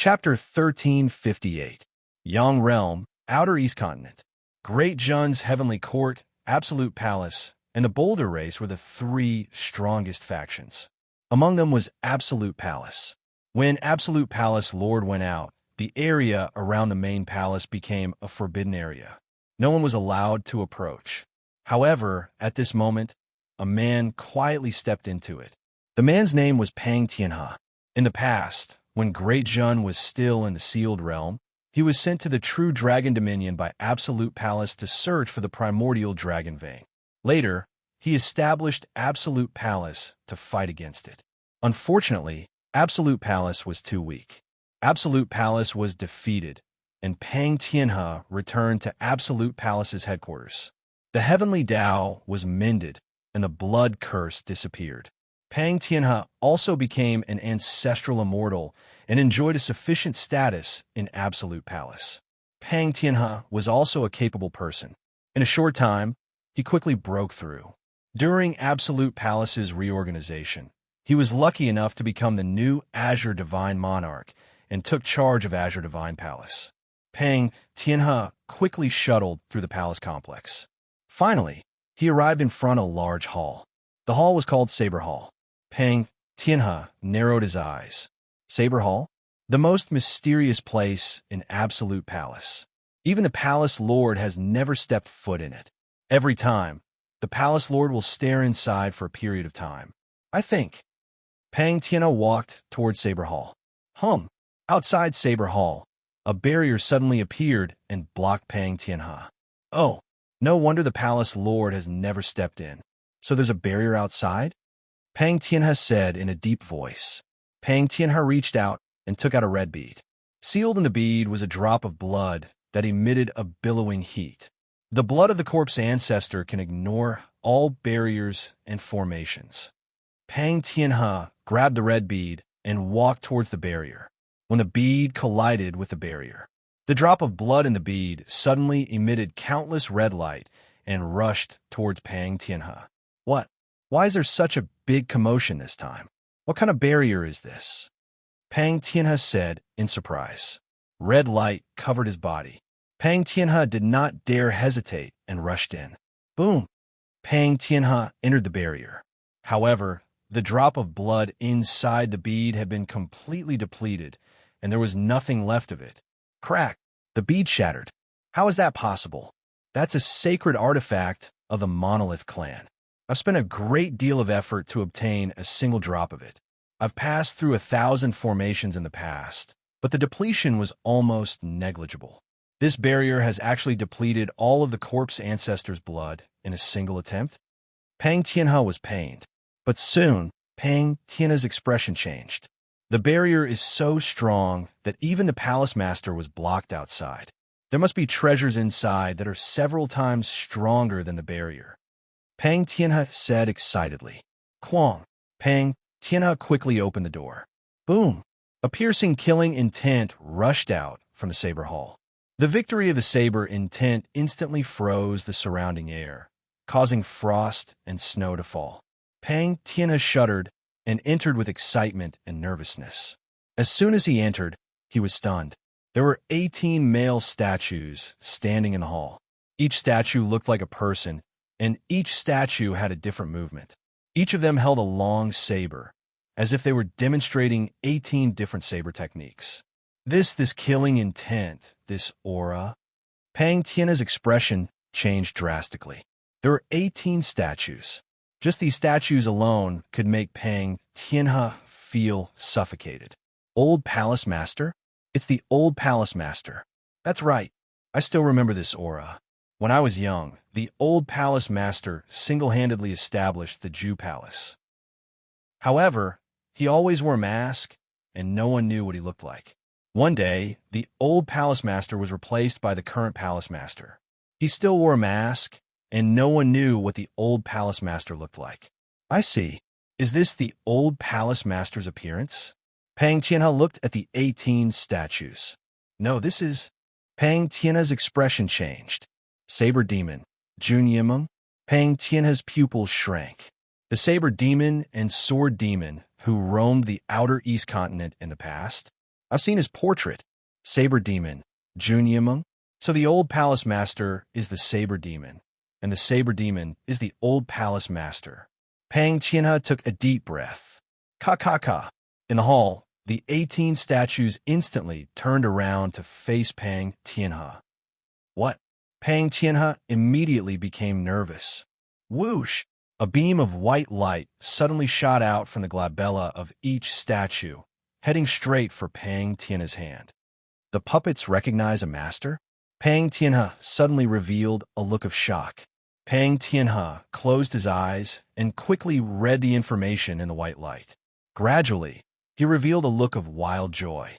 Chapter 1358 Yang Realm, Outer East Continent. Great Jun's Heavenly Court, Absolute Palace, and the Boulder Race were the three strongest factions. Among them was Absolute Palace. When Absolute Palace Lord went out, the area around the main palace became a forbidden area. No one was allowed to approach. However, at this moment, a man quietly stepped into it. The man's name was Pang Tianhe. In the past, when Great Jun was still in the Sealed Realm, he was sent to the True Dragon Dominion by Absolute Palace to search for the primordial dragon vein. Later, he established Absolute Palace to fight against it. Unfortunately, Absolute Palace was too weak. Absolute Palace was defeated, and Pang Tianhe returned to Absolute Palace's headquarters. The heavenly Tao was mended, and the blood curse disappeared. Pang Tianhe also became an ancestral immortal and enjoyed a sufficient status in Absolute Palace. Pang Tianhe was also a capable person. In a short time, he quickly broke through. During Absolute Palace's reorganization, he was lucky enough to become the new Azure Divine Monarch and took charge of Azure Divine Palace. Pang Tianhe quickly shuttled through the palace complex. Finally, he arrived in front of a large hall. The hall was called Saber Hall. Pang Tianhe narrowed his eyes. Saber Hall? The most mysterious place in Absolute Palace. Even the Palace Lord has never stepped foot in it. Every time, the Palace Lord will stare inside for a period of time. I think. Pang Tianhe walked toward Saber Hall. Outside Saber Hall, a barrier suddenly appeared and blocked Pang Tianhe. Oh, no wonder the Palace Lord has never stepped in. So there's a barrier outside? Pang Tianhe said in a deep voice. Pang Tianhe reached out and took out a red bead. Sealed in the bead was a drop of blood that emitted a billowing heat. The blood of the corpse ancestor can ignore all barriers and formations. Pang Tianhe grabbed the red bead and walked towards the barrier. When the bead collided with the barrier, the drop of blood in the bead suddenly emitted countless red light and rushed towards Pang Tianhe. What? Why is there such a big commotion this time? What kind of barrier is this? Pang Tianhe said in surprise. Red light covered his body. Pang Tianhe did not dare hesitate and rushed in. Boom! Pang Tianhe entered the barrier. However, the drop of blood inside the bead had been completely depleted, and there was nothing left of it. Crack! The bead shattered. How is that possible? That's a sacred artifact of the Monolith clan. I've spent a great deal of effort to obtain a single drop of it. I've passed through 1,000 formations in the past, but the depletion was almost negligible. This barrier has actually depleted all of the corpse ancestor's blood in a single attempt. Pang Tianhe was pained, but soon Pang Tianhe's expression changed. The barrier is so strong that even the palace master was blocked outside. There must be treasures inside that are several times stronger than the barrier. Pang Tianhe said excitedly. Quang! Pang Tianhe quickly opened the door. Boom! A piercing killing intent rushed out from the Saber Hall. The victory of the Saber intent instantly froze the surrounding air, causing frost and snow to fall. Pang Tianhe shuddered and entered with excitement and nervousness. As soon as he entered, he was stunned. There were 18 male statues standing in the hall. Each statue looked like a person, and each statue had a different movement. Each of them held a long saber, as if they were demonstrating 18 different saber techniques. This killing intent, this aura. Pang Tianhe's expression changed drastically. There were 18 statues. Just these statues alone could make Pang Tianhe feel suffocated. Old Palace Master? It's the Old Palace Master. That's right. I still remember this aura. When I was young, the Old Palace Master single-handedly established the Jew Palace. However, he always wore a mask, and no one knew what he looked like. One day, the Old Palace Master was replaced by the current Palace Master. He still wore a mask, and no one knew what the Old Palace Master looked like. I see. Is this the Old Palace Master's appearance? Pang Tianhe looked at the 18 statues. No, this is... Pang Tianhe's expression changed. Saber Demon, Jun Yimeng. Pang Tianhe's pupils shrank. The Saber Demon and Sword Demon who roamed the outer East Continent in the past. I've seen his portrait. Saber demon, Junyamung. So the old palace master is the saber demon, and the saber demon is the old palace master. Pang Tianhe took a deep breath. Ka ka ka. In the hall, the 18 statues instantly turned around to face Pang Tianhe. What? Pang Tianhe immediately became nervous. Whoosh! A beam of white light suddenly shot out from the glabella of each statue, heading straight for Pang Tianhe's hand. The puppets recognize a master? Pang Tianhe suddenly revealed a look of shock. Pang Tianhe closed his eyes and quickly read the information in the white light. Gradually, he revealed a look of wild joy.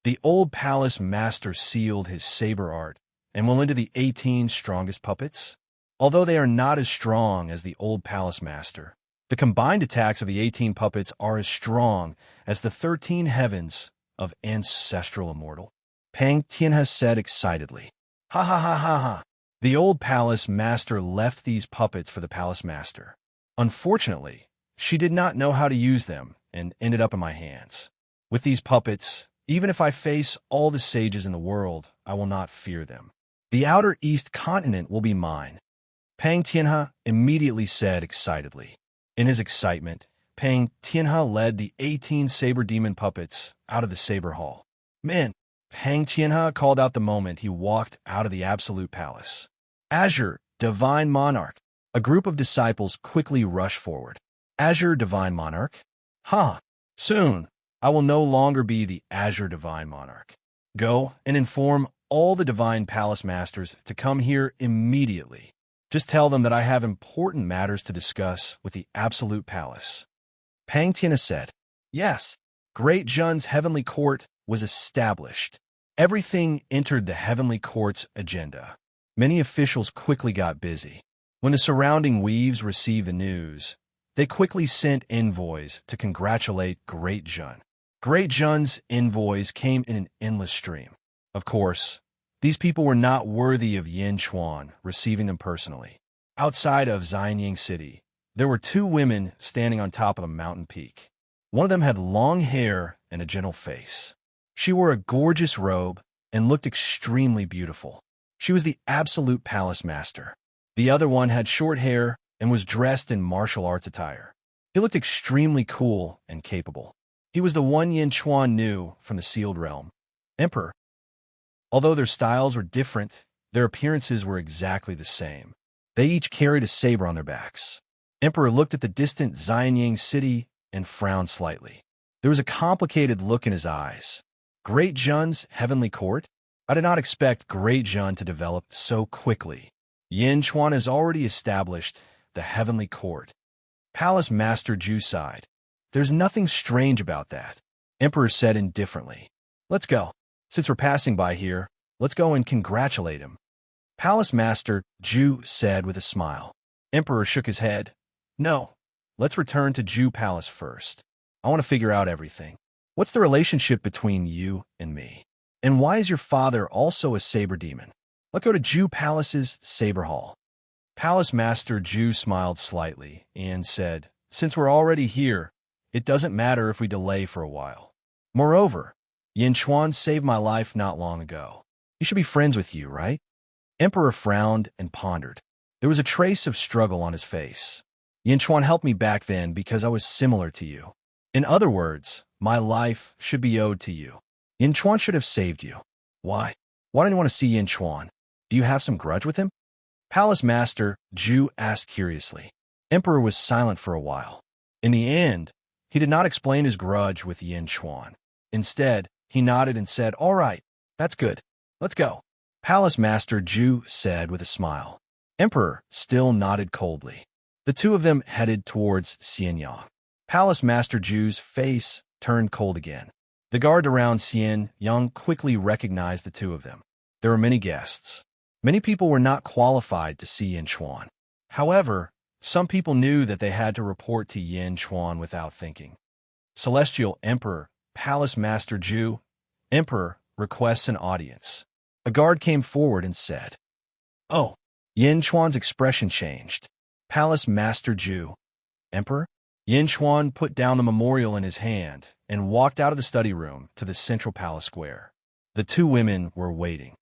The old palace master sealed his saber art and will into the 18 strongest puppets. Although they are not as strong as the old palace master, the combined attacks of the 18 puppets are as strong as the 13 heavens of ancestral Immortal. Pang Tianhe said excitedly. Ha ha ha ha ha. The old palace master left these puppets for the palace master. Unfortunately, she did not know how to use them and ended up in my hands. With these puppets, even if I face all the sages in the world, I will not fear them. The outer east continent will be mine. Pang Tianhe immediately said excitedly. In his excitement, Pang Tianhe led the 18 saber demon puppets out of the saber hall. Men, Pang Tianhe called out the moment he walked out of the absolute palace. Azure, divine monarch. A group of disciples quickly rushed forward. Azure, divine monarch? Ha! Soon, I will no longer be the Azure divine monarch. Go and inform all the divine palace masters to come here immediately. Just tell them that I have important matters to discuss with the Absolute Palace. Pang Tianhe said. Yes, Great Jun's heavenly court was established. Everything entered the heavenly court's agenda. Many officials quickly got busy. When the surrounding weaves received the news, they quickly sent envoys to congratulate Great Jun. Great Jun's envoys came in an endless stream. Of course, these people were not worthy of Yin Chuan receiving them personally. Outside of Xianying City, there were 2 women standing on top of a mountain peak. One of them had long hair and a gentle face. She wore a gorgeous robe and looked extremely beautiful. She was the absolute palace master. The other one had short hair and was dressed in martial arts attire. He looked extremely cool and capable. He was the one Yin Chuan knew from the sealed realm, Emperor. Although their styles were different, their appearances were exactly the same. They each carried a saber on their backs. Emperor looked at the distant Xianying City and frowned slightly. There was a complicated look in his eyes. Great Jun's heavenly court? I did not expect Great Jun to develop so quickly. Yin Chuan has already established the heavenly court. Palace Master Ju sighed. There's nothing strange about that, Emperor said indifferently. Let's go. Since we're passing by here, let's go and congratulate him. Palace Master Ju said with a smile. Emperor shook his head. No, let's return to Ju Palace first. I want to figure out everything. What's the relationship between you and me? And why is your father also a saber demon? Let's go to Ju Palace's saber hall. Palace Master Ju smiled slightly and said, since we're already here, it doesn't matter if we delay for a while. Moreover, Yin Chuan saved my life not long ago. He should be friends with you, right? Emperor frowned and pondered. There was a trace of struggle on his face. Yin Chuan helped me back then because I was similar to you. In other words, my life should be owed to you. Yin Chuan should have saved you. Why? Why don't you want to see Yin Chuan? Do you have some grudge with him? Palace Master Ju asked curiously. Emperor was silent for a while. In the end, he did not explain his grudge with Yin Chuan. Instead, he nodded and said, all right, that's good. Let's go. Palace Master Ju said with a smile. Emperor still nodded coldly. The 2 of them headed towards Xianyang. Palace Master Ju's face turned cold again. The guard around Xianyang quickly recognized the 2 of them. There were many guests. Many people were not qualified to see Yin Chuan. However, some people knew that they had to report to Yin Chuan without thinking. Celestial Emperor, Palace Master Ju, Emperor requests an audience. A guard came forward and said, oh, Yin Chuan's expression changed. Palace Master Ju, Emperor? Yin Chuan put down the memorial in his hand and walked out of the study room to the central palace square. The two women were waiting.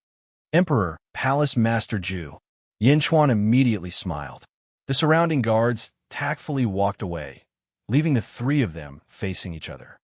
Emperor, Palace Master Ju. Yin Chuan immediately smiled. The surrounding guards tactfully walked away, leaving the three of them facing each other.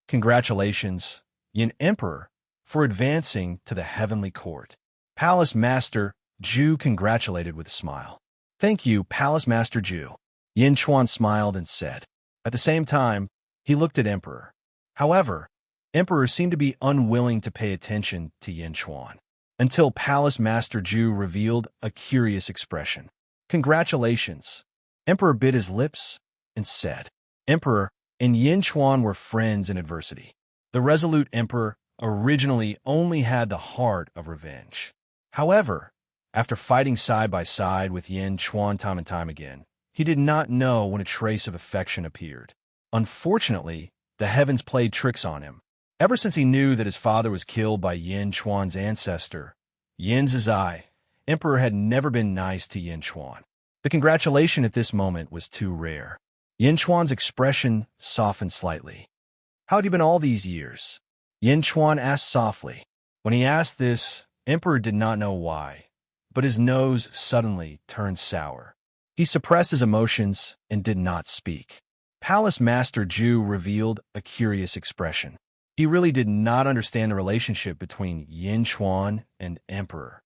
Congratulations, Yin Emperor, for advancing to the heavenly court. Palace Master Ju congratulated with a smile. Thank you, Palace Master Ju. Yin Chuan smiled and said. At the same time, he looked at Emperor. However, Emperor seemed to be unwilling to pay attention to Yin Chuan, until Palace Master Ju revealed a curious expression. Congratulations. Emperor bit his lips and said. Emperor and Yin Chuan were friends in adversity. The resolute Emperor originally only had the heart of revenge. However, after fighting side by side with Yin Chuan time and time again, he did not know when a trace of affection appeared. Unfortunately, the heavens played tricks on him. Ever since he knew that his father was killed by Yin Chuan's ancestor, Yin Zizai, Emperor had never been nice to Yin Chuan. The congratulation at this moment was too rare. Yin Chuan's expression softened slightly. How had you been all these years? Yin Chuan asked softly. When he asked this, Emperor did not know why, but his nose suddenly turned sour. He suppressed his emotions and did not speak. Palace Master Ju revealed a curious expression. He really did not understand the relationship between Yin Chuan and Emperor.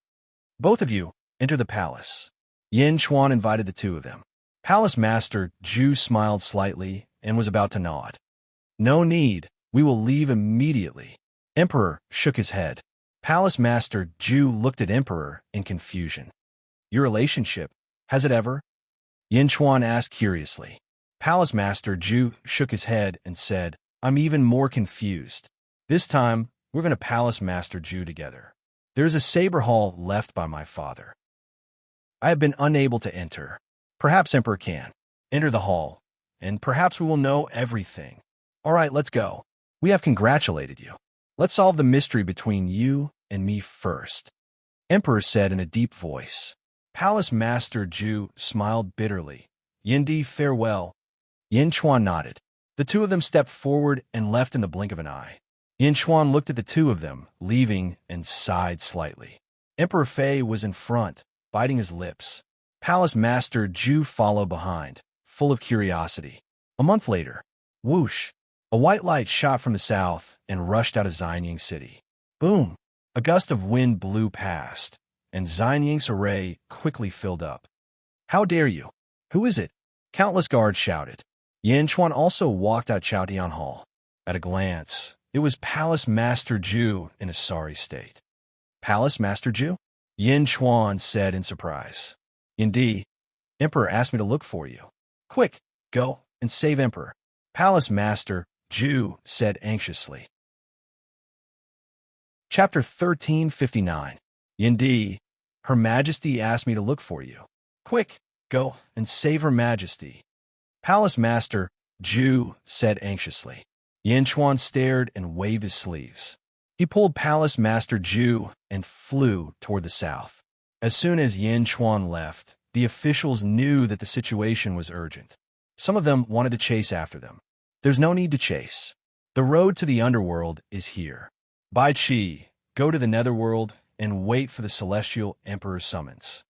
Both of you, enter the palace. Yin Chuan invited the two of them. Palace Master Ju smiled slightly and was about to nod. No need, we will leave immediately. Emperor shook his head. Palace Master Ju looked at Emperor in confusion. Your relationship, has it ever? Yin Chuan asked curiously. Palace Master Ju shook his head and said, I'm even more confused. This time, we're going to Palace Master Ju together. There is a saber hall left by my father. I have been unable to enter. Perhaps Emperor can. Enter the hall, and perhaps we will know everything. All right, let's go. We have congratulated you. Let's solve the mystery between you and me first. Emperor said in a deep voice. Palace Master Ju smiled bitterly. Yindi, farewell. Yin Chuan nodded. The two of them stepped forward and left in the blink of an eye. Yin Chuan looked at the two of them, leaving, and sighed slightly. Emperor Fei was in front, biting his lips. Palace Master Ju followed behind, full of curiosity. A month later, whoosh, a white light shot from the south and rushed out of Xianying City. Boom! A gust of wind blew past, and Xianying's array quickly filled up. How dare you? Who is it? Countless guards shouted. Yin Chuan also walked out Chaotian Hall. At a glance, it was Palace Master Ju in a sorry state. Palace Master Ju? Yin Chuan said in surprise. Indeed, Emperor asked me to look for you. Quick, go and save Emperor. Palace Master Ju said anxiously. Chapter 1359. Yindi, Her Majesty asked me to look for you. Quick, go and save Her Majesty. Palace Master Ju said anxiously. Yin Chuan stared and waved his sleeves. He pulled Palace Master Ju and flew toward the south. As soon as Yin Chuan left, the officials knew that the situation was urgent. Some of them wanted to chase after them. There's no need to chase. The road to the underworld is here. Bai Qi, go to the netherworld and wait for the celestial emperor's summons.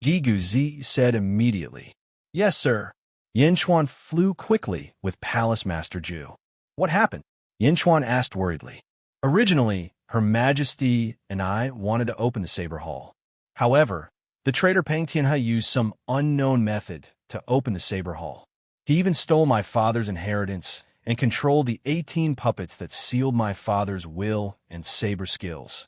Gigu Zi said immediately. Yes, sir. Yin Chuan flew quickly with Palace Master Ju. What happened? Yin Chuan asked worriedly. Originally, Her Majesty and I wanted to open the Saber Hall. However, the traitor Pang Tianhe used some unknown method to open the Saber Hall. He even stole my father's inheritance and controlled the 18 puppets that sealed my father's will and saber skills.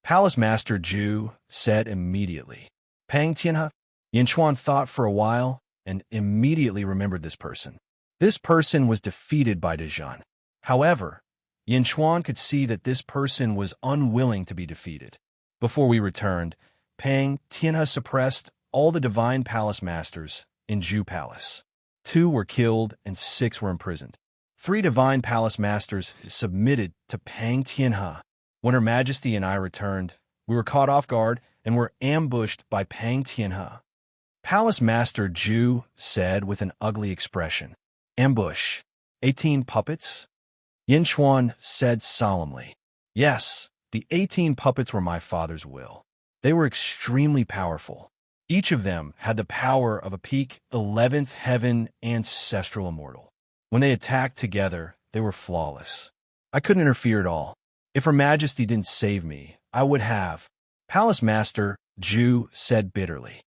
Palace Master Ju said immediately. Pang Tianhe? Yin Chuan thought for a while and immediately remembered this person. This person was defeated by Dezhan. However, Yin Chuan could see that this person was unwilling to be defeated. Before we returned, Pang Tianhe suppressed all the divine palace masters in Ju Palace. 2 were killed and 6 were imprisoned. 3 divine palace masters submitted to Pang Tianhe. When Her Majesty and I returned, we were caught off guard and were ambushed by Pang Tianhe. Palace Master Ju said with an ugly expression. Ambush. 18 puppets? Yin Chuan said solemnly. Yes, the 18 puppets were my father's will. They were extremely powerful. Each of them had the power of a peak 11th heaven ancestral immortal. When they attacked together, they were flawless. I couldn't interfere at all. If Her Majesty didn't save me, I would have. Palace Master Zhu said bitterly.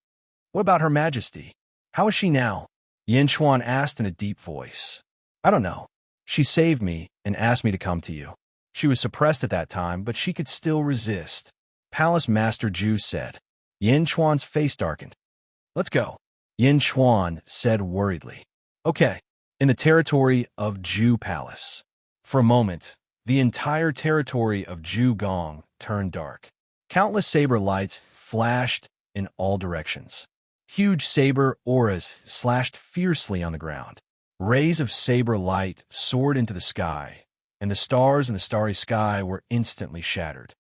What about Her Majesty? How is she now? Yin Chuan asked in a deep voice. I don't know. She saved me and asked me to come to you. She was suppressed at that time, but she could still resist. Palace Master Zhu said. Yin Chuan's face darkened. Let's go. Yin Chuan said worriedly. Okay. In the territory of Zhu Palace. For a moment, the entire territory of Zhu Gong turned dark. Countless saber lights flashed in all directions. Huge saber auras slashed fiercely on the ground. Rays of saber light soared into the sky, and the stars in the starry sky were instantly shattered.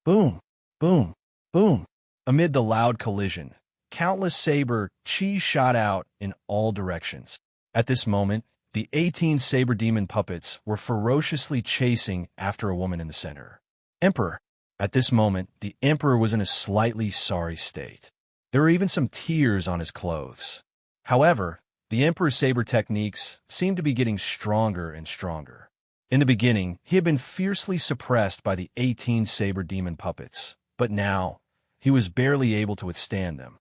Boom, boom, boom. Amid the loud collision, countless saber chi shot out in all directions. At this moment, the 18 saber demon puppets were ferociously chasing after a woman in the center. Emperor. At this moment, the emperor was in a slightly sorry state. There were even some tears on his clothes. However, the emperor's saber techniques seemed to be getting stronger and stronger. In the beginning, he had been fiercely suppressed by the 18 saber demon puppets, but now, he was barely able to withstand them.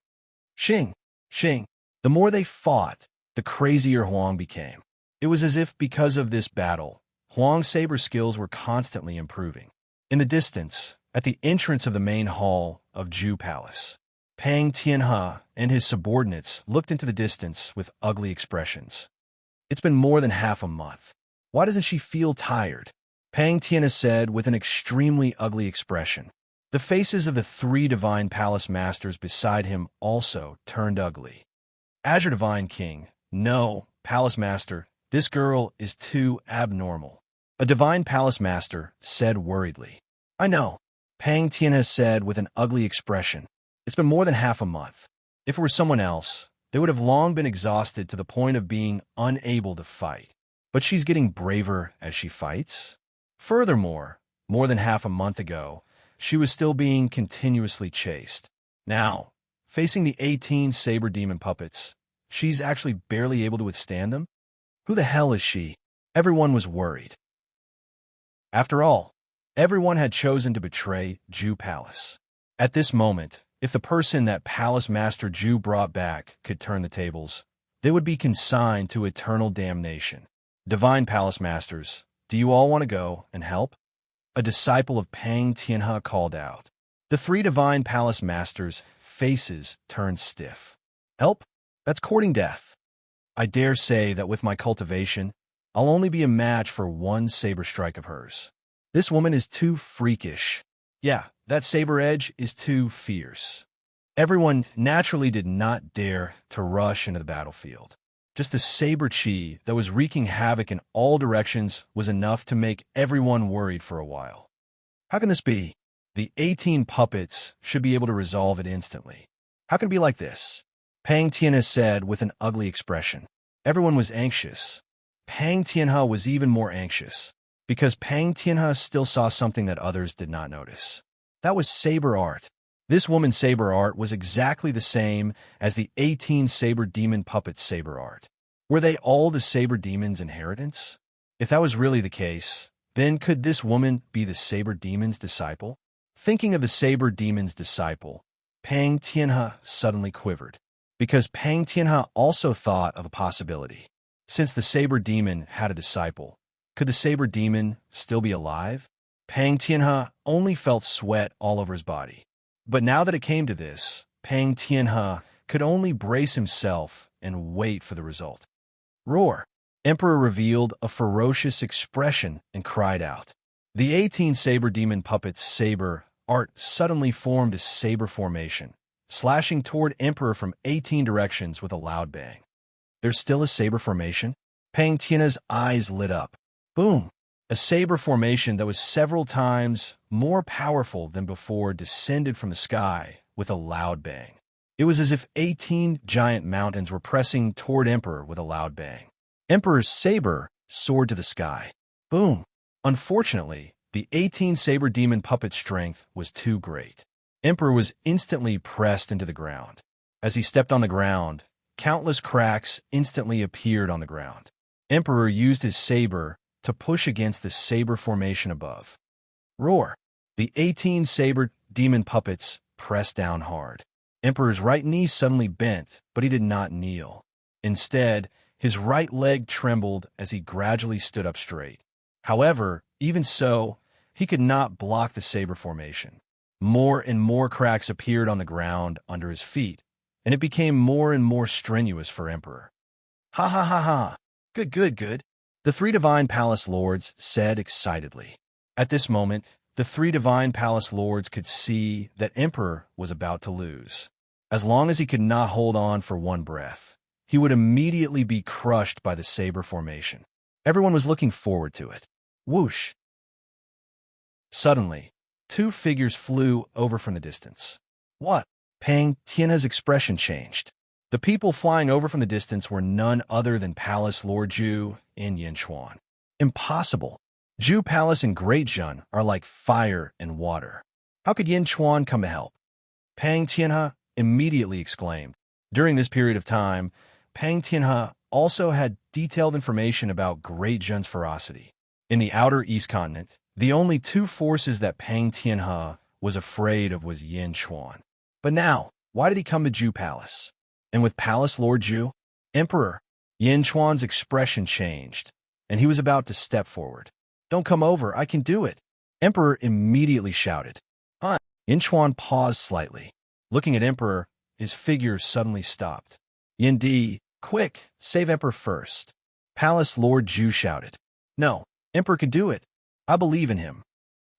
Xing, Xing. The more they fought, the crazier Huang became. It was as if because of this battle, Huang's saber skills were constantly improving. In the distance, at the entrance of the main hall of Zhu Palace, Pang Tianhe and his subordinates looked into the distance with ugly expressions. It's been more than half a month. Why doesn't she feel tired? Pang Tianhe said with an extremely ugly expression. The faces of the 3 divine palace masters beside him also turned ugly. Azure Divine King, no, Palace Master, this girl is too abnormal. A divine palace master said worriedly. I know, Pang Tianhe said with an ugly expression. It's been more than half a month. If it were someone else, they would have long been exhausted to the point of being unable to fight. But she's getting braver as she fights. Furthermore, more than half a month ago, she was still being continuously chased. Now, facing the 18 saber demon puppets, she's actually barely able to withstand them? Who the hell is she? Everyone was worried. After all, everyone had chosen to betray Zhu Palace. At this moment, if the person that Palace Master Zhu brought back could turn the tables, they would be consigned to eternal damnation. Divine Palace Masters, do you all want to go and help? A disciple of Pang Tianhe called out. The 3 divine palace masters' faces turned stiff. Help? That's courting death. I dare say that with my cultivation, I'll only be a match for one saber strike of hers. This woman is too freakish. Yeah, that saber edge is too fierce. Everyone naturally did not dare to rush into the battlefield. Just the saber chi that was wreaking havoc in all directions was enough to make everyone worried for a while. How can this be? The 18 puppets should be able to resolve it instantly. How can it be like this? Pang Tianhe said with an ugly expression. Everyone was anxious. Pang Tianhe was even more anxious, because Pang Tianhe still saw something that others did not notice. That was saber art. This woman's saber art was exactly the same as the 18 saber demon puppets' saber art. Were they all the saber demon's inheritance? If that was really the case, then could this woman be the saber demon's disciple? Thinking of the saber demon's disciple, Pang Tianhe suddenly quivered, because Pang Tianhe also thought of a possibility. Since the saber demon had a disciple, could the saber demon still be alive? Pang Tianhe only felt sweat all over his body. But now that it came to this, Pang Tianhe could only brace himself and wait for the result. Roar! Emperor revealed a ferocious expression and cried out. The 18 saber demon puppet's saber art suddenly formed a saber formation, slashing toward Emperor from 18 directions with a loud bang. There's still a saber formation? Pang Tianhe's eyes lit up. Boom! A saber formation that was several times more powerful than before descended from the sky with a loud bang. It was as if 18 giant mountains were pressing toward Emperor with a loud bang. Emperor's saber soared to the sky. Boom! Unfortunately, the 18 saber demon puppet's strength was too great. Emperor was instantly pressed into the ground. As he stepped on the ground, countless cracks instantly appeared on the ground. Emperor used his saber to push against the saber formation above. Roar! The 18 saber demon puppets pressed down hard. Emperor's right knee suddenly bent, but he did not kneel. Instead, his right leg trembled as he gradually stood up straight. However, even so, he could not block the saber formation. More and more cracks appeared on the ground under his feet, and it became more and more strenuous for Emperor. Ha ha ha ha! Good, good, good! The three divine palace lords said excitedly. At this moment, the three divine palace lords could see that Emperor was about to lose. As long as he could not hold on for one breath, he would immediately be crushed by the saber formation. Everyone was looking forward to it. Whoosh! Suddenly, two figures flew over from the distance. What? Pang Tianhe's expression changed. The people flying over from the distance were none other than Palace Lord Zhu and Yanchuan. Impossible! Zhu Palace and Great Jun are like fire and water. How could Yanchuan come to help? Pang Tianhe immediately exclaimed. During this period of time, Pang Tianhe also had detailed information about Great Jun's ferocity. In the outer East Continent, the only two forces that Pang Tianhe was afraid of was Yanchuan. But now, why did he come to Zhu Palace? And with Palace Lord Zhu, Emperor, Yanchuan's expression changed, and he was about to step forward. Don't come over, I can do it. Emperor immediately shouted. Yanchuan paused slightly. Looking at Emperor, his figure suddenly stopped. Yendi, quick, save Emperor first. Palace Lord Zhu shouted. No, Emperor can do it. I believe in him.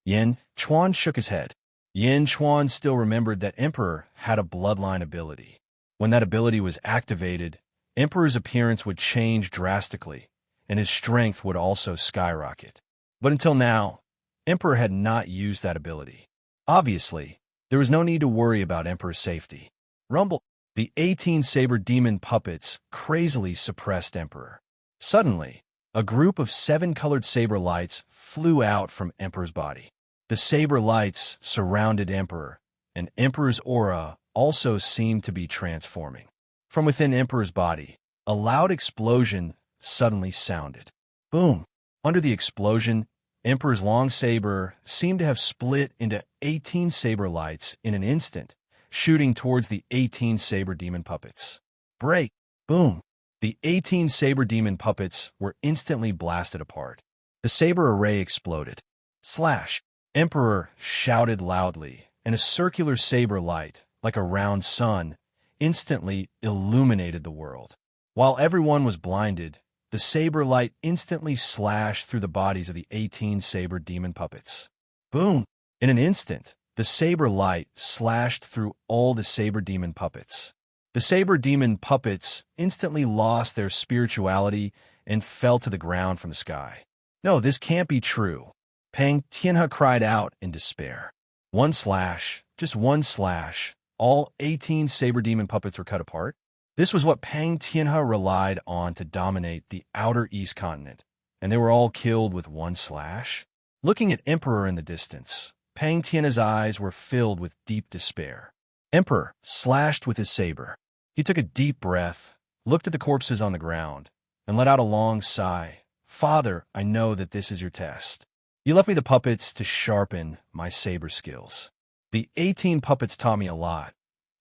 Yanchuan shook his head. Yanchuan still remembered that Emperor had a bloodline ability. When that ability was activated, Emperor's appearance would change drastically, and his strength would also skyrocket. But until now, Emperor had not used that ability. Obviously, there was no need to worry about Emperor's safety. Rumble! The 18 saber demon puppets crazily suppressed Emperor. Suddenly, a group of 7 colored saber lights flew out from Emperor's body. The saber lights surrounded Emperor, and Emperor's aura also seemed to be transforming. From within Emperor's body, a loud explosion suddenly sounded. Boom! Under the explosion, Emperor's long saber seemed to have split into 18 saber lights in an instant, shooting towards the 18 saber demon puppets. Break! Boom! The 18 saber demon puppets were instantly blasted apart. The saber array exploded. Slash! Emperor shouted loudly, and a circular saber light, like a round sun, instantly illuminated the world. While everyone was blinded, the saber light instantly slashed through the bodies of the 18 saber demon puppets. Boom! In an instant, the saber light slashed through all the saber demon puppets. The saber demon puppets instantly lost their spirituality and fell to the ground from the sky. No, this can't be true. Pang Tianhe cried out in despair. One slash, just one slash, all 18 saber demon puppets were cut apart. This was what Pang Tianhe relied on to dominate the outer East Continent, and they were all killed with one slash? Looking at Emperor in the distance, Pang Tianhe's eyes were filled with deep despair. Emperor slashed with his saber. He took a deep breath, looked at the corpses on the ground, and let out a long sigh. Father, I know that this is your test. You left me the puppets to sharpen my saber skills. The 18 puppets taught me a lot,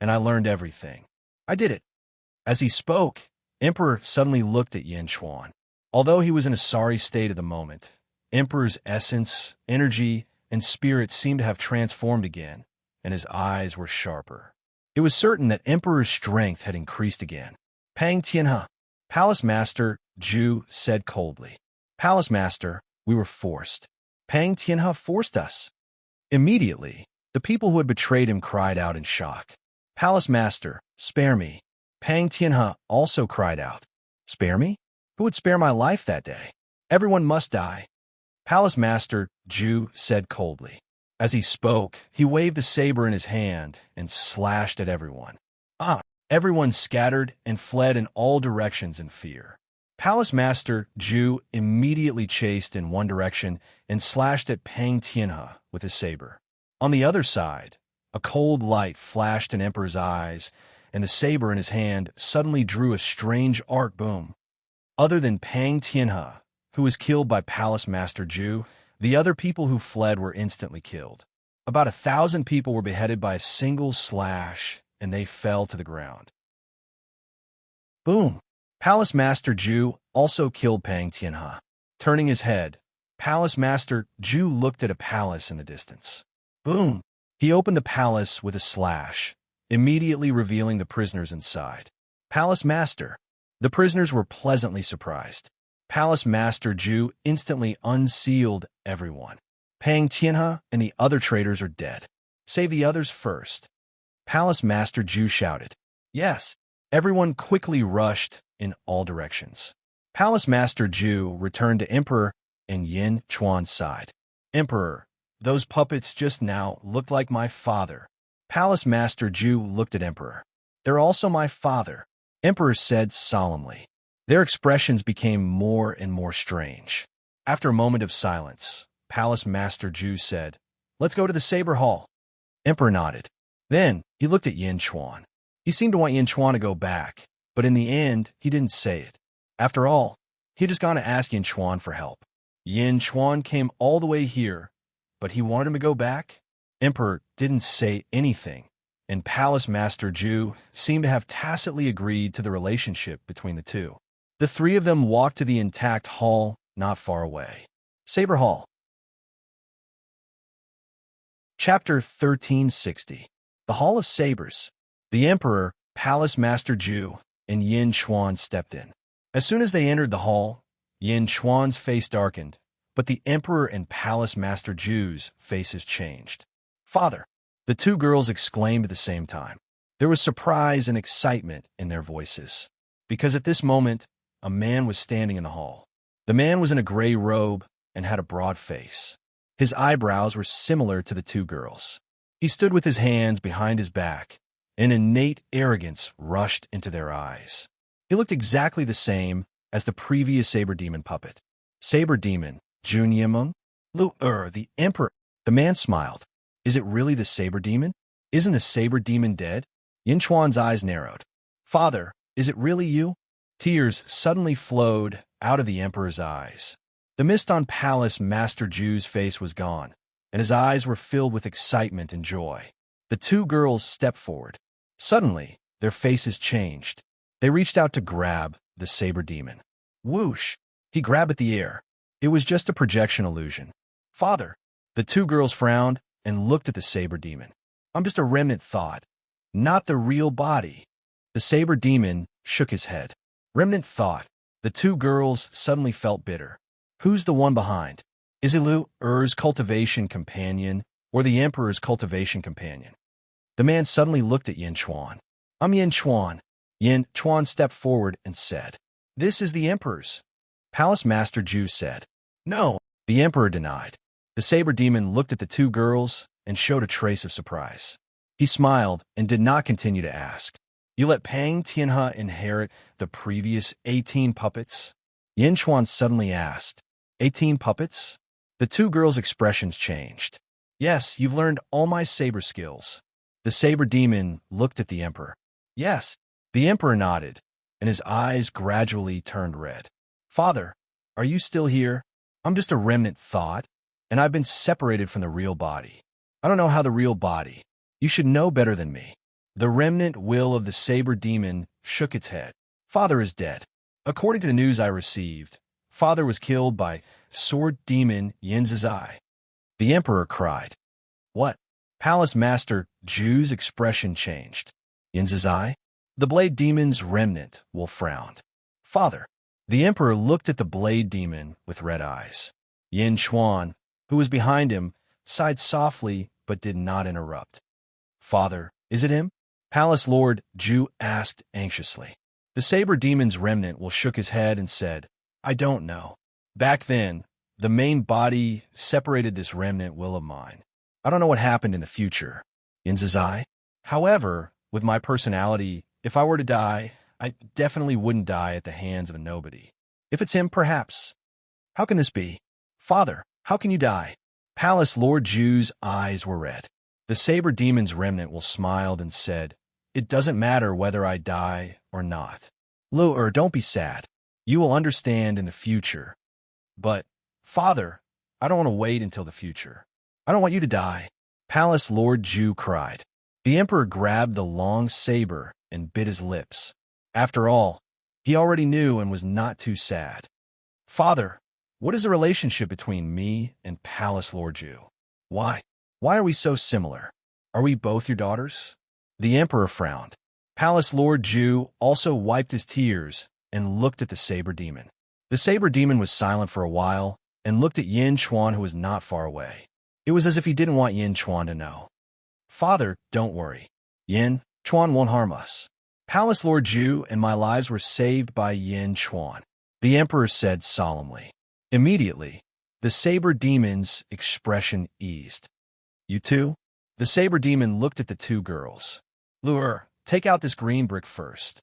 and I learned everything. I did it. As he spoke, Emperor suddenly looked at Yanchuan. Although he was in a sorry state at the moment, Emperor's essence, energy, and spirit seemed to have transformed again, and his eyes were sharper. It was certain that Emperor's strength had increased again. Pang Tianhe, Palace Master, Zhu said coldly. Palace Master, we were forced. Pang Tianhe forced us. Immediately, the people who had betrayed him cried out in shock. Palace Master, spare me. Pang Tianhe also cried out. Spare me? Who would spare my life that day? Everyone must die. Palace Master, Zhu said coldly. As he spoke, he waved the saber in his hand and slashed at everyone. Everyone scattered and fled in all directions in fear. Palace Master Zhu immediately chased in one direction and slashed at Pang Tianhe with his saber. On the other side, a cold light flashed in Emperor's eyes, and the saber in his hand suddenly drew a strange arc boom. Other than Pang Tianhe, who was killed by Palace Master Zhu, the other people who fled were instantly killed. About 1,000 people were beheaded by a single slash, and they fell to the ground. Boom! Palace Master Zhu also killed Pang Tianhe. Turning his head, Palace Master Zhu looked at a palace in the distance. Boom! He opened the palace with a slash, immediately revealing the prisoners inside. Palace Master. The prisoners were pleasantly surprised. Palace Master Zhu instantly unsealed everyone. Pang Tianhe and the other traitors are dead. Save the others first. Palace Master Zhu shouted. Yes. Everyone quickly rushed in all directions. Palace Master Zhu returned to Emperor and Yin Chuan's side. Emperor, those puppets just now looked like my father. Palace Master Zhu looked at Emperor. They're also my father, Emperor said solemnly. Their expressions became more and more strange. After a moment of silence, Palace Master Zhu said, Let's go to the Saber Hall. Emperor nodded. Then he looked at Yin Chuan. He seemed to want Yin Chuan to go back, but in the end, he didn't say it. After all, he had just gone to ask Yin Chuan for help. Yin Chuan came all the way here, but he wanted him to go back? Emperor didn't say anything, and Palace Master Zhu seemed to have tacitly agreed to the relationship between the two. The three of them walked to the intact hall not far away. Saber Hall. Chapter 1360. The Hall of Sabers. The Emperor, Palace Master Zhu, and Yin Chuan stepped in. As soon as they entered the hall, Yin Chuan's face darkened, but the Emperor and Palace Master Zhu's faces changed. Father, the two girls exclaimed at the same time. There was surprise and excitement in their voices, because at this moment, a man was standing in the hall. The man was in a gray robe and had a broad face. His eyebrows were similar to the two girls. He stood with his hands behind his back, and innate arrogance rushed into their eyes. He looked exactly the same as the previous Saber Demon puppet. Saber Demon, Jun Yimeng? The Emperor. The man smiled. Is it really the Saber Demon? Isn't the Saber Demon dead? Yin Chuan's eyes narrowed. Father, is it really you? Tears suddenly flowed out of the Emperor's eyes. The mist on Palace Master Zhu's face was gone, and his eyes were filled with excitement and joy. The two girls stepped forward. Suddenly, their faces changed. They reached out to grab the Saber Demon. Whoosh! He grabbed at the air. It was just a projection illusion. Father! The two girls frowned and looked at the Saber Demon. I'm just a remnant thought, not the real body. The Saber Demon shook his head. Remnant thought. The two girls suddenly felt bitter. Who's the one behind? Is it Lu Er's cultivation companion or the Emperor's cultivation companion? The man suddenly looked at Yin Chuan. I'm Yin Chuan. Yin Chuan stepped forward and said, This is the Emperor's. Palace Master Zhu said, No, the Emperor denied. The Saber Demon looked at the two girls and showed a trace of surprise. He smiled and did not continue to ask. You let Pang Tianhe inherit the previous 18 puppets? Yin Chuan suddenly asked, 18 puppets? The two girls' expressions changed. Yes, you've learned all my saber skills. The Saber Demon looked at the Emperor. Yes. The Emperor nodded, and his eyes gradually turned red. Father, are you still here? I'm just a remnant thought, and I've been separated from the real body. I don't know how the real body. You should know better than me. The remnant will of the Saber Demon shook its head. Father is dead. According to the news I received, Father was killed by Sword Demon Yin Zizai. The Emperor cried. What? Palace Master Zhu's expression changed. Yin Zizai? The Blade Demon's remnant will frowned. Father. The Emperor looked at the Blade Demon with red eyes. Yin Chuan, who was behind him, sighed softly but did not interrupt. Father, is it him? Palace Lord Zhu asked anxiously. The Saber Demon's remnant will shook his head and said, I don't know. Back then, the main body separated this remnant will of mine. I don't know what happened in the future. Yin Zizai? However, with my personality, if I were to die, I definitely wouldn't die at the hands of a nobody. If it's him, perhaps. How can this be? Father, how can you die? Palace Lord Ju's eyes were red. The saber demon's remnant will smiled and said, It doesn't matter whether I die or not. Lu'er, don't be sad. You will understand in the future. But, Father, I don't want to wait until the future. I don't want you to die. Palace Lord Ju cried. The Emperor grabbed the long saber and bit his lips. After all, he already knew and was not too sad. Father, what is the relationship between me and Palace Lord Ju? Why? Why are we so similar? Are we both your daughters? The Emperor frowned. Palace Lord Ju also wiped his tears and looked at the saber demon. The saber demon was silent for a while and looked at Yin Chuan, who was not far away. It was as if he didn't want Yin Chuan to know. Father, don't worry. Yin Chuan won't harm us. Palace Lord Ju and my lives were saved by Yin Chuan, the Emperor said solemnly. Immediately, the saber demon's expression eased. You two? The saber demon looked at the two girls. Lu'er, take out this green brick first.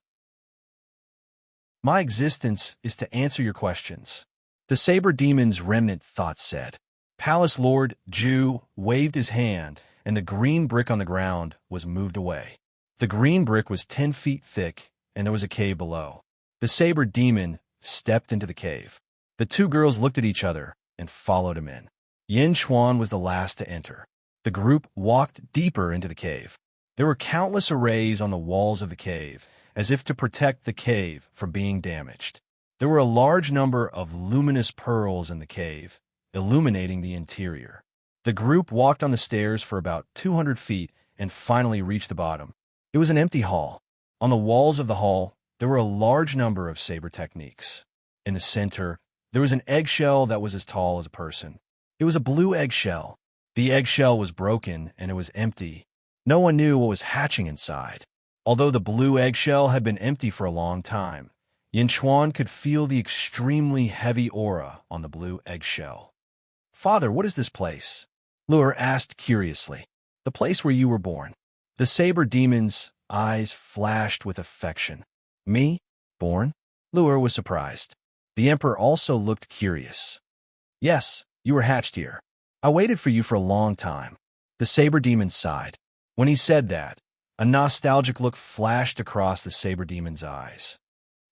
My existence is to answer your questions. The saber demon's remnant thought said. Palace Lord Ju waved his hand, and the green brick on the ground was moved away. The green brick was 10 feet thick, and there was a cave below. The saber demon stepped into the cave. The two girls looked at each other and followed him in. Yin Chuan was the last to enter. The group walked deeper into the cave. There were countless arrays on the walls of the cave, as if to protect the cave from being damaged. There were a large number of luminous pearls in the cave, illuminating the interior. The group walked on the stairs for about 200 feet and finally reached the bottom. It was an empty hall. On the walls of the hall, there were a large number of saber techniques. In the center, there was an eggshell that was as tall as a person. It was a blue eggshell. The eggshell was broken and it was empty. No one knew what was hatching inside. Although the blue eggshell had been empty for a long time, Yin Chuan could feel the extremely heavy aura on the blue eggshell. Father, what is this place? Lu'er asked curiously. The place where you were born. The saber demon's eyes flashed with affection. Me? Born? Lu'er was surprised. The Emperor also looked curious. Yes, you were hatched here. I waited for you for a long time. The saber demon sighed. When he said that, a nostalgic look flashed across the saber demon's eyes.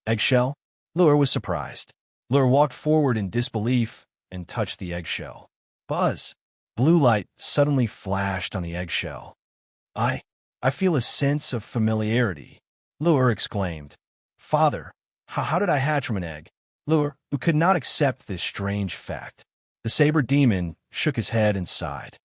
Eggshell? Lu'er was surprised. Lu'er walked forward in disbelief and touched the eggshell. Buzz! Blue light suddenly flashed on the eggshell. I feel a sense of familiarity, Lu'er exclaimed. Father, how did I hatch from an egg? Lu'er, who could not accept this strange fact. The saber demon shook his head and sighed.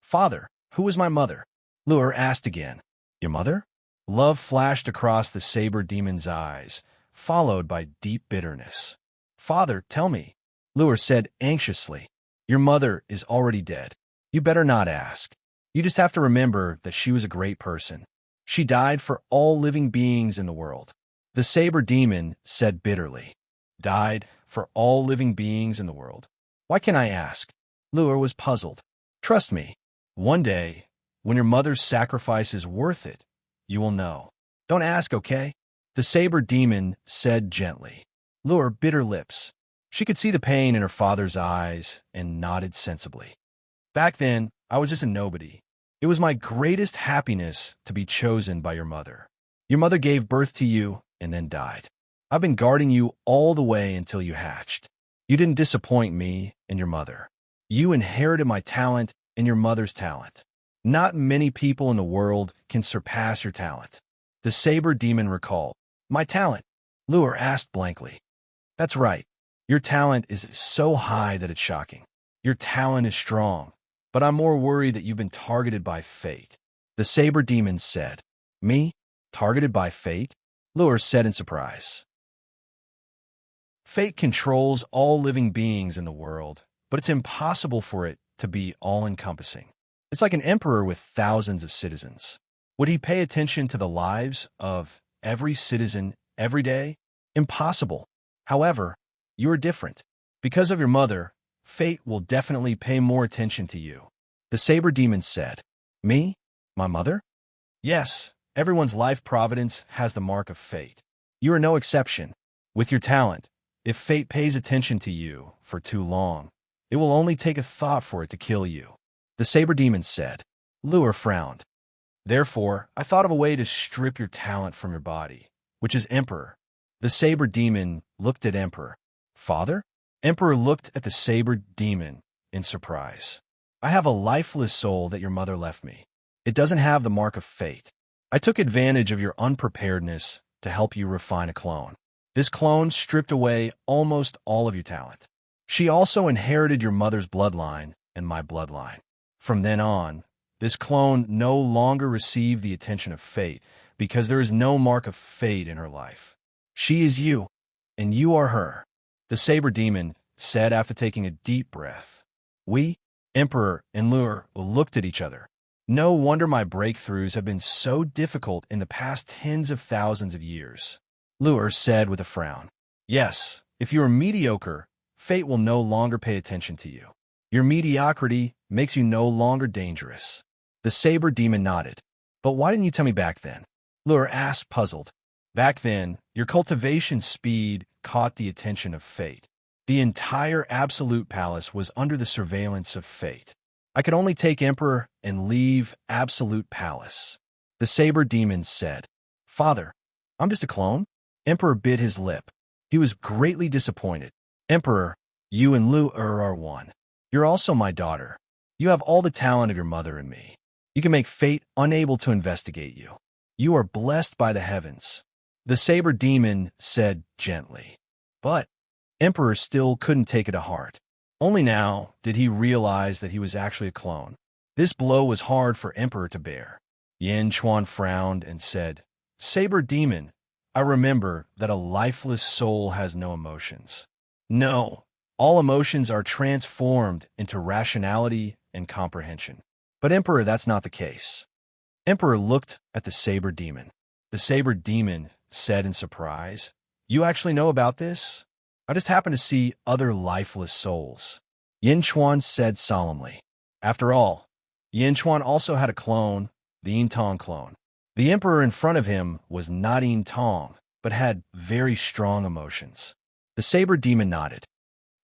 Father, who was my mother? Lu'er asked again. Your mother? Love flashed across the saber demon's eyes, followed by deep bitterness. Father, tell me, Lu'er said anxiously. Your mother is already dead. You better not ask. You just have to remember that she was a great person. She died for all living beings in the world. The saber demon said bitterly. Died for all living beings in the world. Why can't I ask? Lu'er was puzzled. Trust me, one day, when your mother's sacrifice is worth it, you will know. Don't ask, okay? The saber demon said gently. Lu'er bit her lips. She could see the pain in her father's eyes and nodded sensibly. Back then, I was just a nobody. It was my greatest happiness to be chosen by your mother. Your mother gave birth to you and then died. I've been guarding you all the way until you hatched. You didn't disappoint me and your mother. You inherited my talent and your mother's talent. Not many people in the world can surpass your talent. The saber demon recalled. My talent? Lu'er asked blankly. That's right. Your talent is so high that it's shocking. Your talent is strong, but I'm more worried that you've been targeted by fate. The saber demon said. Me? Targeted by fate? Lu'er said in surprise. Fate controls all living beings in the world, but it's impossible for it to be all-encompassing. It's like an emperor with thousands of citizens. Would he pay attention to the lives of every citizen every day? Impossible. However, you are different. Because of your mother, fate will definitely pay more attention to you. The saber demon said. Me? My mother? Yes, everyone's life providence has the mark of fate. You are no exception. With your talent, If fate pays attention to you for too long, it will only take a thought for it to kill you. The saber demon said. Lure frowned. Therefore, I thought of a way to strip your talent from your body, which is Emperor. The saber demon looked at Emperor. Father? Emperor looked at the saber demon in surprise. I have a lifeless soul that your mother left me. It doesn't have the mark of fate. I took advantage of your unpreparedness to help you refine a clone. This clone stripped away almost all of your talent. She also inherited your mother's bloodline and my bloodline. From then on, this clone no longer received the attention of fate because there is no mark of fate in her life. She is you, and you are her. The saber demon said after taking a deep breath. We, Emperor and Lure, looked at each other. No wonder my breakthroughs have been so difficult in the past tens of thousands of years. Lure said with a frown. Yes, if you are mediocre, fate will no longer pay attention to you. Your mediocrity makes you no longer dangerous. The saber demon nodded. But why didn't you tell me back then? Lure asked, puzzled. Back then, your cultivation speed caught the attention of fate. The entire Absolute Palace was under the surveillance of fate. I could only take Emperor and leave Absolute Palace. The saber demon said. Father, I'm just a clone? Emperor bit his lip. He was greatly disappointed. Emperor, you and Lure are one. You're also my daughter. You have all the talent of your mother and me. You can make fate unable to investigate you. You are blessed by the heavens. The saber demon said gently. But Emperor still couldn't take it to heart. Only now did he realize that he was actually a clone. This blow was hard for Emperor to bear. Yin Chuan frowned and said, Saber demon, I remember that a lifeless soul has no emotions. No, all emotions are transformed into rationality and comprehension. But Emperor, that's not the case. Emperor looked at the saber demon. The saber demon said in surprise, You actually know about this? I just happened to see other lifeless souls. Yin Chuan said solemnly. After all, Yin Chuan also had a clone, the Yin Tong clone. The Emperor in front of him was not Yin Tong, but had very strong emotions. The saber demon nodded.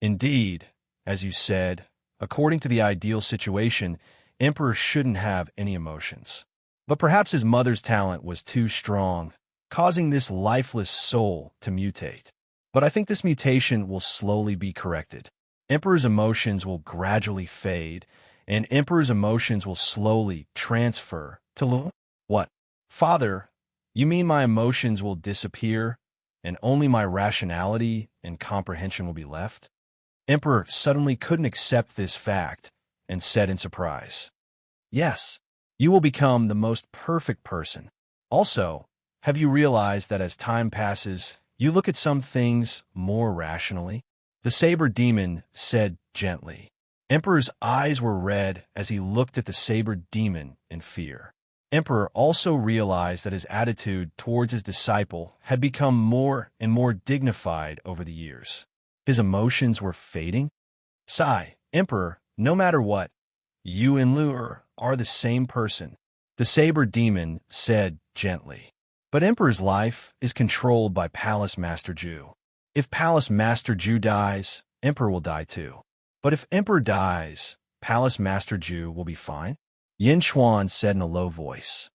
Indeed, as you said, according to the ideal situation, Emperor shouldn't have any emotions. But perhaps his mother's talent was too strong, causing this lifeless soul to mutate. But I think this mutation will slowly be corrected. Emperor's emotions will gradually fade, and Emperor's emotions will slowly transfer to Lure. What? Father, you mean my emotions will disappear, and only my rationality and comprehension will be left? Emperor suddenly couldn't accept this fact, and said in surprise, Yes, you will become the most perfect person. Also, have you realized that as time passes, you look at some things more rationally? The saber demon said gently. Emperor's eyes were red as he looked at the saber demon in fear. Emperor also realized that his attitude towards his disciple had become more and more dignified over the years. His emotions were fading. Sigh, Emperor, no matter what, you and Lure are the same person. The saber demon said gently. But Emperor's life is controlled by Palace Master Ju. If Palace Master Ju dies, Emperor will die too. But if Emperor dies, Palace Master Ju will be fine? Yin Chuan said in a low voice.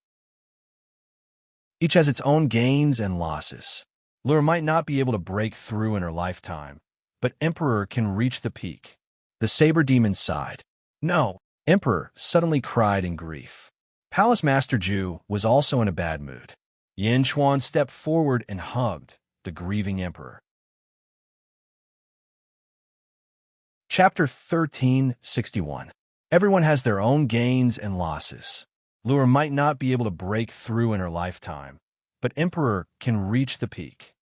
Each has its own gains and losses. Lure might not be able to break through in her lifetime, but Emperor can reach the peak. The saber demon sighed. No, Emperor suddenly cried in grief. Palace Master Ju was also in a bad mood. Yin Chuan stepped forward and hugged the grieving Emperor. Chapter 1361. Everyone has their own gains and losses. Lure might not be able to break through in her lifetime, but Emperor can reach the peak.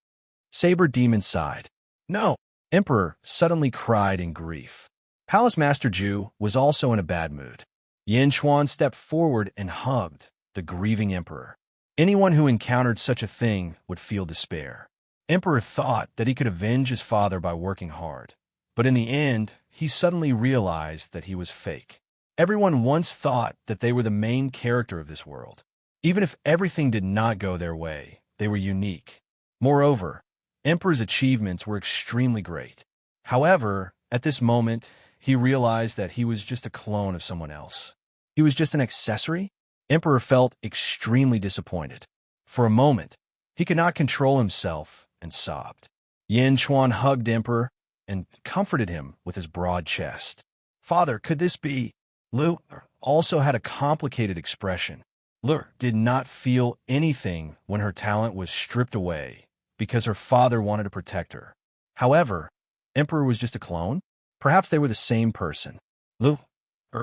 Saber Demon sighed. No, Emperor suddenly cried in grief. Palace Master Ju was also in a bad mood. Yin Chuan stepped forward and hugged the grieving Emperor. Anyone who encountered such a thing would feel despair. Emperor thought that he could avenge his father by working hard, but in the end, he suddenly realized that he was fake. Everyone once thought that they were the main character of this world. Even if everything did not go their way, they were unique. Moreover, Emperor's achievements were extremely great. However, at this moment, he realized that he was just a clone of someone else. He was just an accessory. Emperor felt extremely disappointed. For a moment, he could not control himself and sobbed. Yin Chuan hugged Emperor and comforted him with his broad chest. Father, could this be? Lu also had a complicated expression. Lu did not feel anything when her talent was stripped away because her father wanted to protect her. However, Emperor was just a clone. Perhaps they were the same person. Lu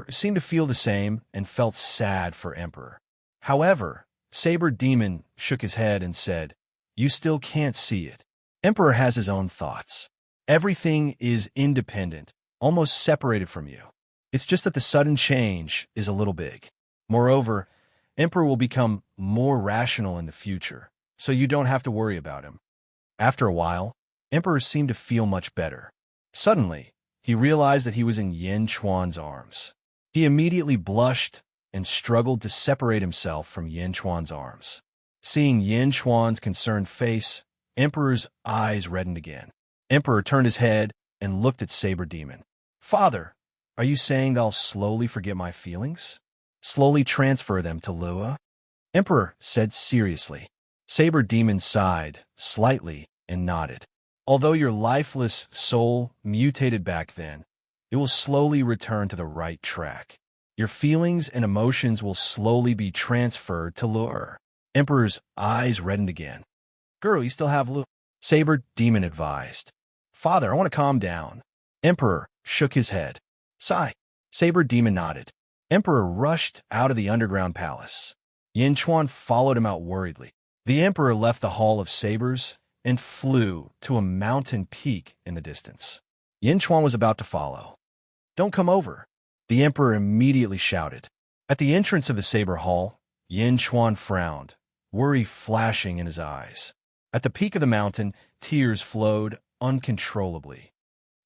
seemed to feel the same and felt sad for Emperor. However, Saber Demon shook his head and said, "You still can't see it. Emperor has his own thoughts. Everything is independent, almost separated from you. It's just that the sudden change is a little big. Moreover, Emperor will become more rational in the future, so you don't have to worry about him." After a while, Emperor seemed to feel much better. Suddenly, he realized that he was in Yin Chuan's arms. He immediately blushed and struggled to separate himself from Yin Chuan's arms. Seeing Yin Chuan's concerned face, Emperor's eyes reddened again. Emperor turned his head and looked at Saber Demon. "Father, are you saying that I'll slowly forget my feelings? Slowly transfer them to Lua?" Emperor said seriously. Saber Demon sighed slightly and nodded. "Although your lifeless soul mutated back then, it will slowly return to the right track. Your feelings and emotions will slowly be transferred to Lua." Emperor's eyes reddened again. "Girl, you still have Lua?" Saber Demon advised. "Father, I want to calm down." Emperor shook his head. "Sigh." Saber Demon nodded. Emperor rushed out of the underground palace. Yin Chuan followed him out worriedly. The Emperor left the Hall of Sabers and flew to a mountain peak in the distance. Yin Chuan was about to follow. "Don't come over," the Emperor immediately shouted. At the entrance of the Saber Hall, Yin Chuan frowned, worry flashing in his eyes. At the peak of the mountain, tears flowed uncontrollably.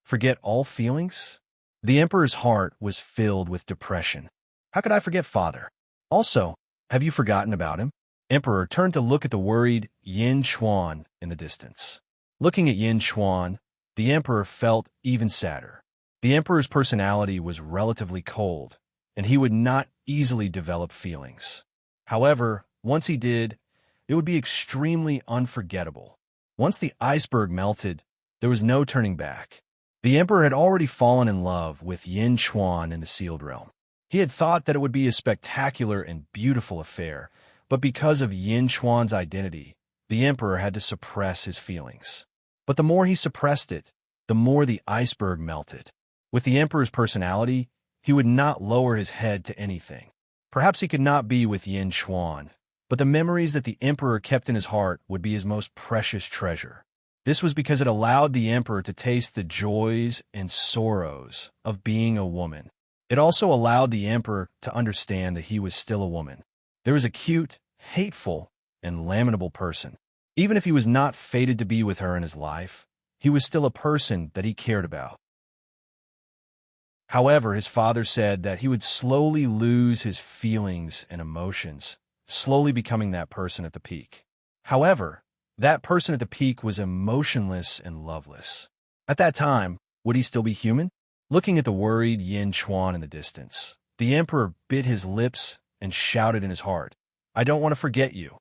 Forget all feelings? The Emperor's heart was filled with depression. How could I forget Father? Also, have you forgotten about him? Emperor turned to look at the worried Yin Chuan in the distance. Looking at Yin Chuan, the Emperor felt even sadder. The Emperor's personality was relatively cold, and he would not easily develop feelings. However, once he did, it would be extremely unforgettable. Once the iceberg melted, there was no turning back. The Emperor had already fallen in love with Yin Chuan in the Sealed Realm. He had thought that it would be a spectacular and beautiful affair, but because of Yin Chuan's identity, the Emperor had to suppress his feelings. But the more he suppressed it, the more the iceberg melted. With the Emperor's personality, he would not lower his head to anything. Perhaps he could not be with Yin Chuan, but the memories that the Emperor kept in his heart would be his most precious treasure. This was because it allowed the Emperor to taste the joys and sorrows of being a woman. It also allowed the Emperor to understand that he was still a woman. There was a cute, hateful, and lamentable person. Even if he was not fated to be with her in his life, he was still a person that he cared about. However, his father said that he would slowly lose his feelings and emotions, slowly becoming that person at the peak. However, that person at the peak was emotionless and loveless. At that time, would he still be human? Looking at the worried Yin Chuan in the distance, the Emperor bit his lips and shouted in his heart, "I don't want to forget you."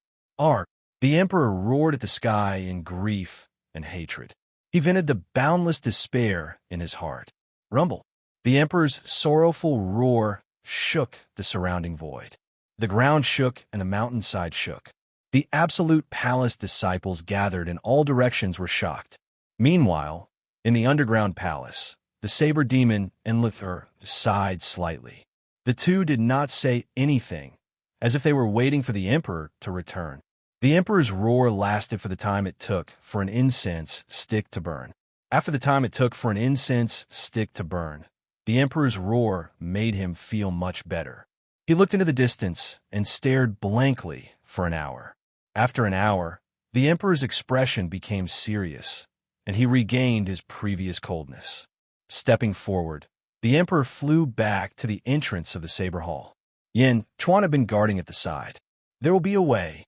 The Emperor roared at the sky in grief and hatred. He vented the boundless despair in his heart. Rumble. The Emperor's sorrowful roar shook the surrounding void. The ground shook and the mountainside shook. The Absolute Palace disciples gathered in all directions were shocked. Meanwhile, in the underground palace, the Saber Demon and Luther sighed slightly. The two did not say anything, as if they were waiting for the Emperor to return. The Emperor's roar lasted for the time it took for an incense stick to burn. After the time it took for an incense stick to burn, the Emperor's roar made him feel much better. He looked into the distance and stared blankly for an hour. After an hour, the Emperor's expression became serious, and he regained his previous coldness. Stepping forward, the Emperor flew back to the entrance of the Saber Hall. Yin Chuan had been guarding at the side. "There will be a way."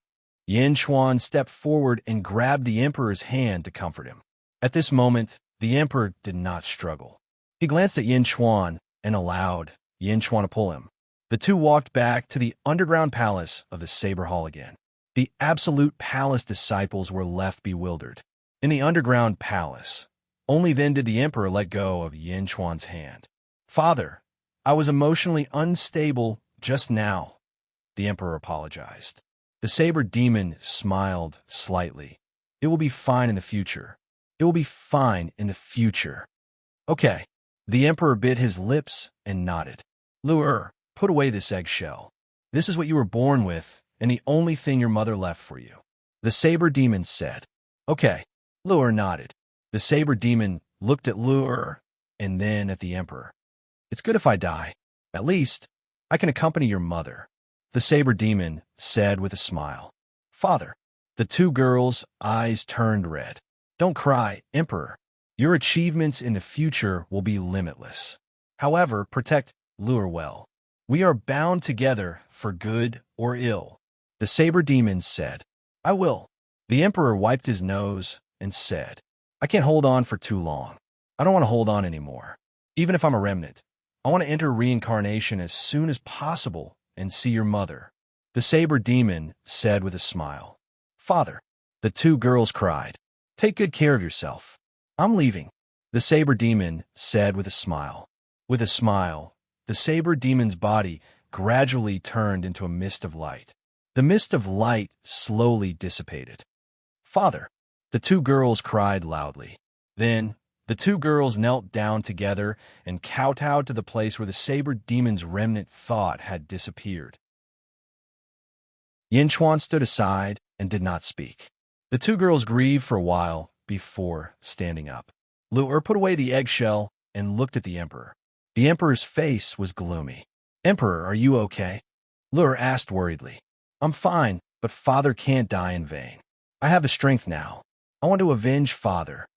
Yin Chuan stepped forward and grabbed the emperor's hand to comfort him. At this moment, the emperor did not struggle. He glanced at Yin Chuan and allowed Yin Chuan to pull him. The two walked back to the underground palace of the Saber Hall again. The Absolute Palace disciples were left bewildered. In the underground palace, only then did the emperor let go of Yin Chuan's hand. "Father, I was emotionally unstable just now," the emperor apologized. The saber demon smiled slightly. "It will be fine in the future. It will be fine in the future." "Okay." The emperor bit his lips and nodded. "Lu'er, put away this eggshell. This is what you were born with, and the only thing your mother left for you," the saber demon said. "Okay." Lu'er nodded. The saber demon looked at Lu'er and then at the emperor. "It's good if I die. At least, I can accompany your mother," the saber demon said with a smile. "Father." The two girls' eyes turned red. "Don't cry, Emperor. Your achievements in the future will be limitless. However, protect Lu'er well. We are bound together for good or ill," the saber demon said. "I will." The emperor wiped his nose and said, "I can't hold on for too long. I don't want to hold on anymore. Even if I'm a remnant, I want to enter reincarnation as soon as possible and see your mother," the saber demon said with a smile. "Father." The two girls cried. "Take good care of yourself. I'm leaving," the saber demon said with a smile. With a smile, the saber demon's body gradually turned into a mist of light. The mist of light slowly dissipated. "Father," the two girls cried loudly. Then, the two girls knelt down together and kowtowed to the place where the saber demon's remnant thought had disappeared. Yin Chuan stood aside and did not speak. The two girls grieved for a while before standing up. Lu'er put away the eggshell and looked at the emperor. The emperor's face was gloomy. "Emperor, are you okay?" Lu'er asked worriedly. "I'm fine, but father can't die in vain. I have the strength now. I want to avenge father."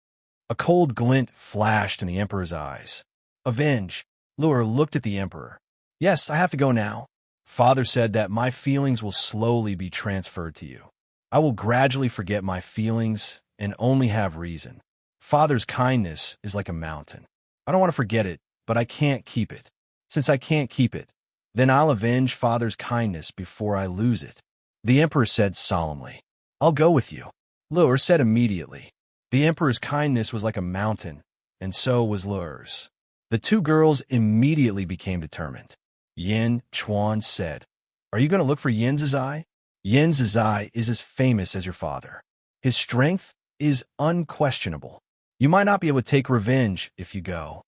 A cold glint flashed in the emperor's eyes. "Avenge?" Lu'er looked at the emperor. "Yes, I have to go now. Father said that my feelings will slowly be transferred to you. I will gradually forget my feelings and only have reason. Father's kindness is like a mountain. I don't want to forget it, but I can't keep it. Since I can't keep it, then I'll avenge father's kindness before I lose it," the emperor said solemnly. "I'll go with you," Lu'er said immediately. The emperor's kindness was like a mountain, and so was Lu'er's. The two girls immediately became determined. Yin Chuan said, "Are you going to look for Yin Zizai? Yin Zizai is as famous as your father. His strength is unquestionable. You might not be able to take revenge if you go."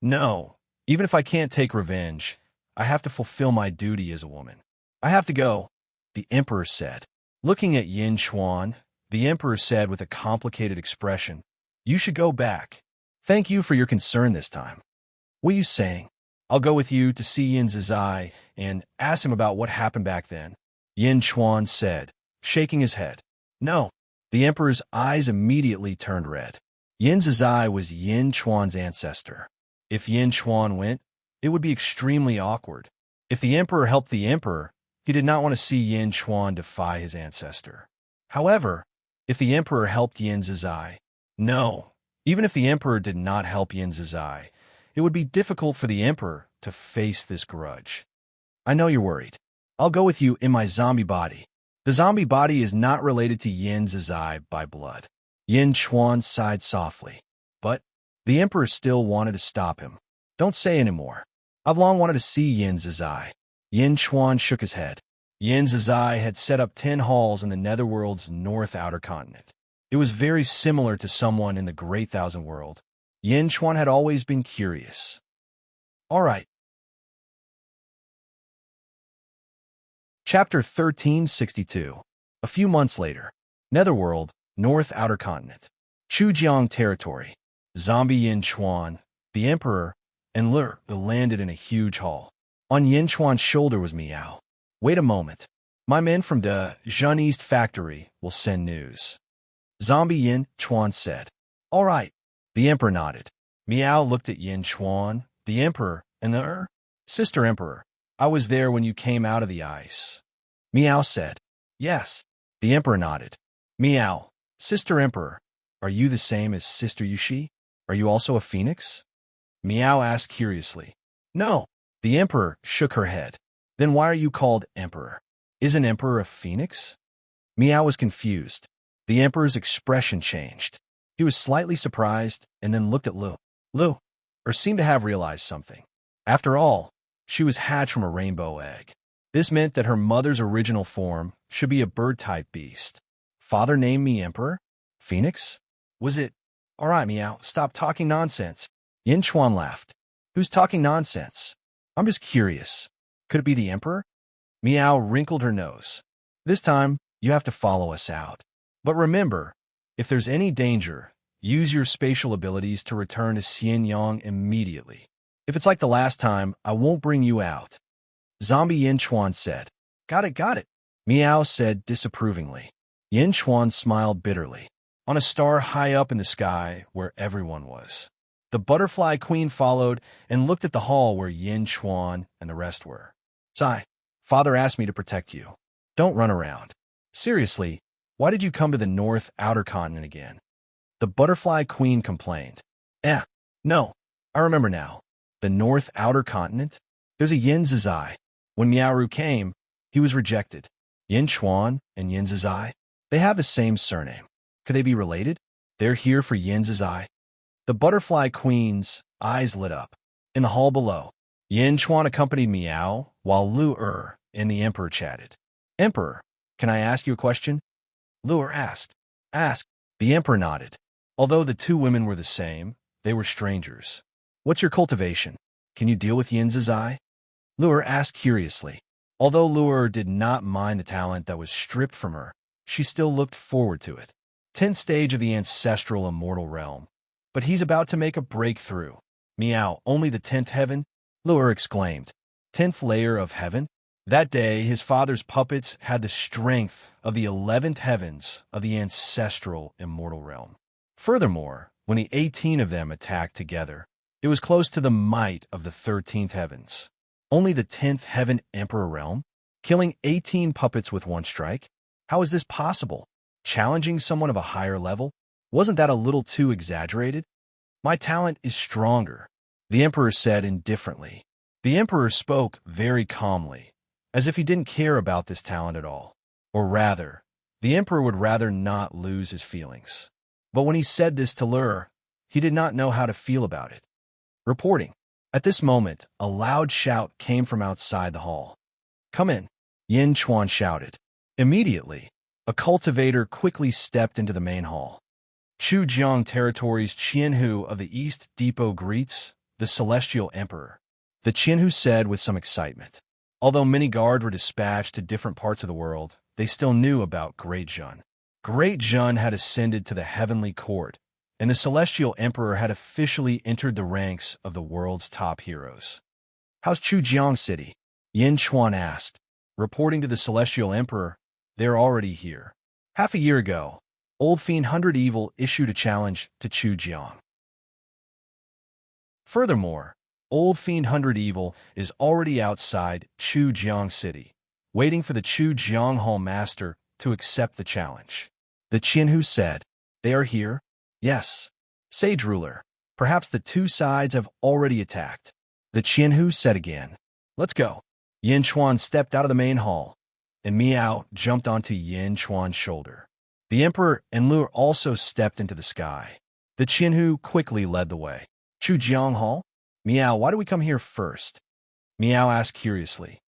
"No, even if I can't take revenge, I have to fulfill my duty as a woman. I have to go," the emperor said. Looking at Yin Chuan, the emperor said with a complicated expression, "You should go back. Thank you for your concern this time. What are you saying? I'll go with you to see Yin Zizai and ask him about what happened back then," Yin Chuan said, shaking his head. "No." The emperor's eyes immediately turned red. Yin Zizai was Yin Chuan's ancestor. If Yin Chuan went, it would be extremely awkward. If the emperor helped the emperor, he did not want to see Yin Chuan defy his ancestor. However, if the emperor helped Yin Zizai, no. Even if the emperor did not help Yin Zizai, it would be difficult for the emperor to face this grudge. "I know you're worried. I'll go with you in my zombie body." The zombie body is not related to Yin Zizai by blood. Yin Chuan sighed softly. But the emperor still wanted to stop him. "Don't say anymore. I've long wanted to see Yin Zizai." Yin Chuan shook his head. Yin Zizai had set up 10 halls in the Netherworld's North Outer Continent. It was very similar to someone in the Great Thousand World. Yin Chuan had always been curious. All right. Chapter 1362. A few months later. Netherworld, North Outer Continent. Chujiang Territory. Zombie Yin Chuan, the Emperor, and Lur landed in a huge hall. On Yin Chuan's shoulder was Miao. "Wait a moment. My men from the Zhun East factory will send news," Zombie Yin Chuan said. "All right." The Emperor nodded. Miao looked at Yin Chuan, the Emperor, and the Sister Emperor. "I was there when you came out of the ice," Miao said. "Yes." The Emperor nodded. Meow. Sister Emperor, are you the same as Sister Yushi? Are you also a phoenix? Meow asked curiously. No. The Emperor shook her head. Then why are you called Emperor? Isn't Emperor a phoenix? Meow was confused. The Emperor's expression changed. He was slightly surprised and then looked at Lu. Lu, or seemed to have realized something. After all, she was hatched from a rainbow egg. This meant that her mother's original form should be a bird-type beast. Father named me Emperor? Phoenix? Was it? All right, Meow, stop talking nonsense. Yin Chuan laughed. Who's talking nonsense? I'm just curious. Could it be the Emperor? Meow wrinkled her nose. This time, you have to follow us out. But remember, if there's any danger, use your spatial abilities to return to Xianyang immediately. If it's like the last time, I won't bring you out. Zombie Yin Chuan said. Got it. Meow said disapprovingly. Yin Chuan smiled bitterly. On a star high up in the sky where everyone was. The butterfly queen followed and looked at the hall where Yin Chuan and the rest were. Sigh, Father asked me to protect you. Don't run around. Seriously, why did you come to the North Outer Continent again? The butterfly queen complained. No, I remember now. The North Outer Continent? There's a Yin Zizai. When Miaoru came, he was rejected. Yin Chuan and Yin Zizai, they have the same surname. Could they be related? They're here for Yin Zizai. The butterfly queen's eyes lit up. In the hall below, Yin Chuan accompanied Meow, while Lu and the Emperor chatted. Emperor, can I ask you a question? Lu asked. Ask. The Emperor nodded. Although the two women were the same, they were strangers. What's your cultivation? Can you deal with Yin Zizai? Lu asked curiously. Although Lu did not mind the talent that was stripped from her, she still looked forward to it. 10th stage of the ancestral immortal realm. But he's about to make a breakthrough. Meow, only the 10th heaven? Lu exclaimed. 10th layer of heaven? That day, his father's puppets had the strength of the 11th heavens of the ancestral immortal realm. Furthermore, when the 18 of them attacked together, it was close to the might of the 13th heavens. Only the 10th heaven emperor realm? Killing 18 puppets with one strike? How is this possible? Challenging someone of a higher level? Wasn't that a little too exaggerated? My talent is stronger, the emperor said indifferently. The emperor spoke very calmly, as if he didn't care about this talent at all. Or rather, the emperor would rather not lose his feelings. But when he said this to Lur, he did not know how to feel about it. Reporting. At this moment, a loud shout came from outside the hall. Come in, Yin Chuan shouted. Immediately, a cultivator quickly stepped into the main hall. Chujiang Territory's Qianhu of the East Depot greets the Celestial Emperor. The Qianhu said with some excitement. Although many guards were dispatched to different parts of the world, they still knew about Great Jun. Great Jun had ascended to the heavenly court, and the Celestial Emperor had officially entered the ranks of the world's top heroes. How's Chujiang City? Yin Chuan asked. Reporting to the Celestial Emperor, they're already here. Half a year ago, Old Fiend 100 Evil issued a challenge to Chujiang. Furthermore, Old Fiend 100 Evil is already outside Chujiang City, waiting for the Chujiang Hall Master to accept the challenge. The Qianhu said, They are here? Yes. Sage Ruler, perhaps the two sides have already attacked. The Qianhu said again. Let's go. Yin Chuan stepped out of the main hall, and Miao jumped onto Yin Chuan's shoulder. The Emperor and Lu also stepped into the sky. The Qianhu quickly led the way. Chujiang Hall? Miao, why do we come here first? Miao asked curiously.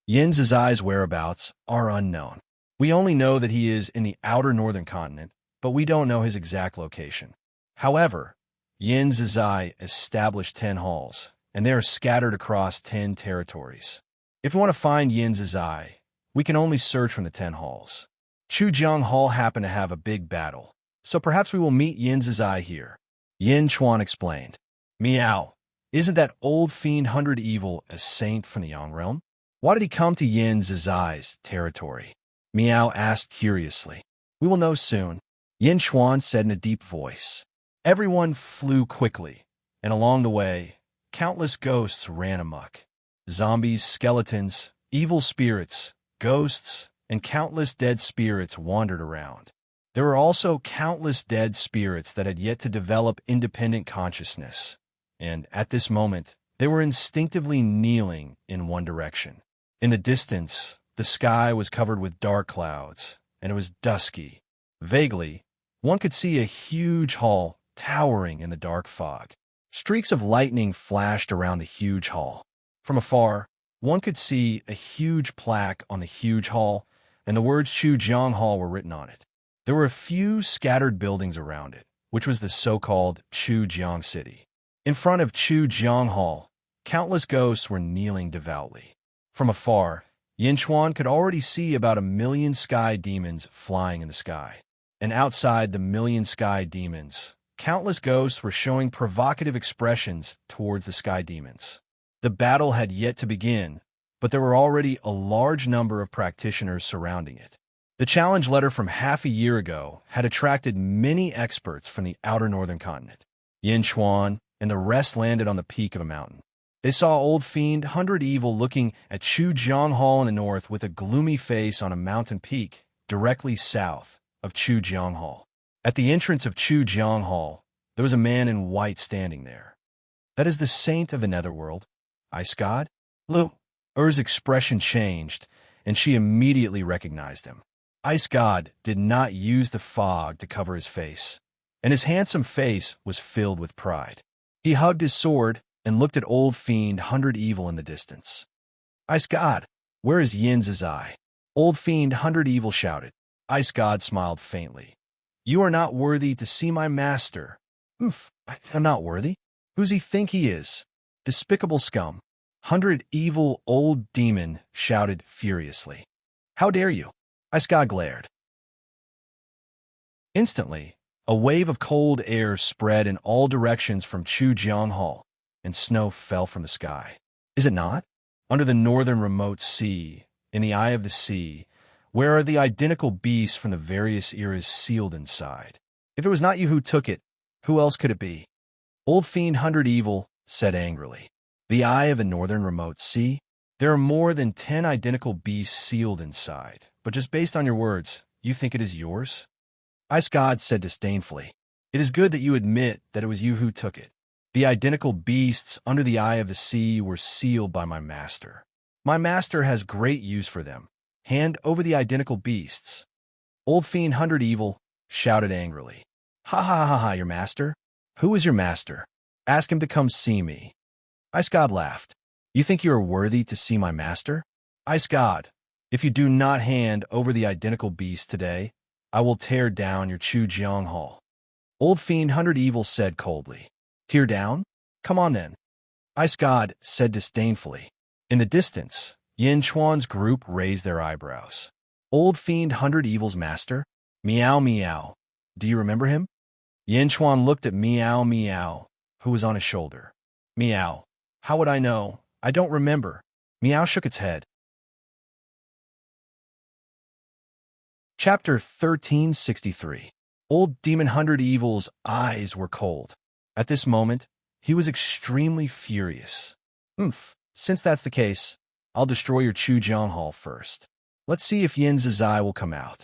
Yin Zizai's whereabouts are unknown. We only know that he is in the outer northern continent, but we don't know his exact location. However, Yin Zizai established 10 halls, and they are scattered across 10 territories. If we want to find Yin Zizai, we can only search from the 10 halls. Chujiang Hall happened to have a big battle, so perhaps we will meet Yin Zizai here. Yin Chuan explained. Meow, isn't that Old Fiend 100 Evil a saint from the Yang realm? Why did he come to Yin Zizai's territory? Meow asked curiously. We will know soon, Yin Chuan said in a deep voice. Everyone flew quickly, and along the way, countless ghosts ran amok. Zombies, skeletons, evil spirits, ghosts, and countless dead spirits wandered around. There were also countless dead spirits that had yet to develop independent consciousness, and at this moment, they were instinctively kneeling in one direction. In the distance, the sky was covered with dark clouds, and it was dusky. Vaguely, one could see a huge hall towering in the dark fog. Streaks of lightning flashed around the huge hall. From afar, one could see a huge plaque on the huge hall, and the words Chujiang Hall were written on it. There were a few scattered buildings around it, which was the so-called Chujiang City. In front of Chujiang Hall, countless ghosts were kneeling devoutly. From afar, Yinchuan could already see about 1,000,000 sky demons flying in the sky. And outside the 1,000,000 sky demons, countless ghosts were showing provocative expressions towards the sky demons. The battle had yet to begin, but there were already a large number of practitioners surrounding it. The challenge letter from half a year ago had attracted many experts from the outer northern continent. Yinchuan and the rest landed on the peak of a mountain. They saw Old Fiend 100 Evil looking at Chujiang Hall in the north with a gloomy face on a mountain peak directly south of Chujiang Hall. At the entrance of Chujiang Hall, there was a man in white standing there. That is the saint of the netherworld, Ice God? Lu. Er's expression changed, and she immediately recognized him. Ice God did not use the fog to cover his face, and his handsome face was filled with pride. He hugged his sword and looked at Old Fiend 100 Evil in the distance. Ice God, where is Yin Zizai? Old Fiend 100 Evil shouted. Ice God smiled faintly. You are not worthy to see my master. I'm not worthy. Who's he think he is? Despicable scum. 100 Evil old demon shouted furiously. How dare you? Ice God glared. Instantly, a wave of cold air spread in all directions from Chujiang Hall, and snow fell from the sky. Is it not? Under the northern remote sea, in the eye of the sea, where are the identical beasts from the various eras sealed inside? If it was not you who took it, who else could it be? Old Fiend 100 Evil said angrily. The eye of the northern remote sea? There are more than 10 identical beasts sealed inside, but just based on your words, you think it is yours? Ice God said disdainfully. It is good that you admit that it was you who took it. The identical beasts under the eye of the sea were sealed by my master. My master has great use for them. Hand over the identical beasts. Old Fiend 100 Evil shouted angrily. Ha ha ha ha, your master? Who is your master? Ask him to come see me. Ice God laughed. You think you are worthy to see my master? Ice God, if you do not hand over the identical beasts today, I will tear down your Chujiang Hall. Old Fiend 100 Evil said coldly. Tear down? Come on then. Ice God said disdainfully. In the distance, Yin Chuan's group raised their eyebrows. Old Fiend 100 Evil's master? Meow Meow. Do you remember him? Yin Chuan looked at Meow Meow, who was on his shoulder. Meow. How would I know? I don't remember. Meow shook its head. Chapter 1363. Old Demon 100 Evil's eyes were cold. At this moment, he was extremely furious. Since that's the case, I'll destroy your Chujiang Hall first. Let's see if Yin Zizai will come out.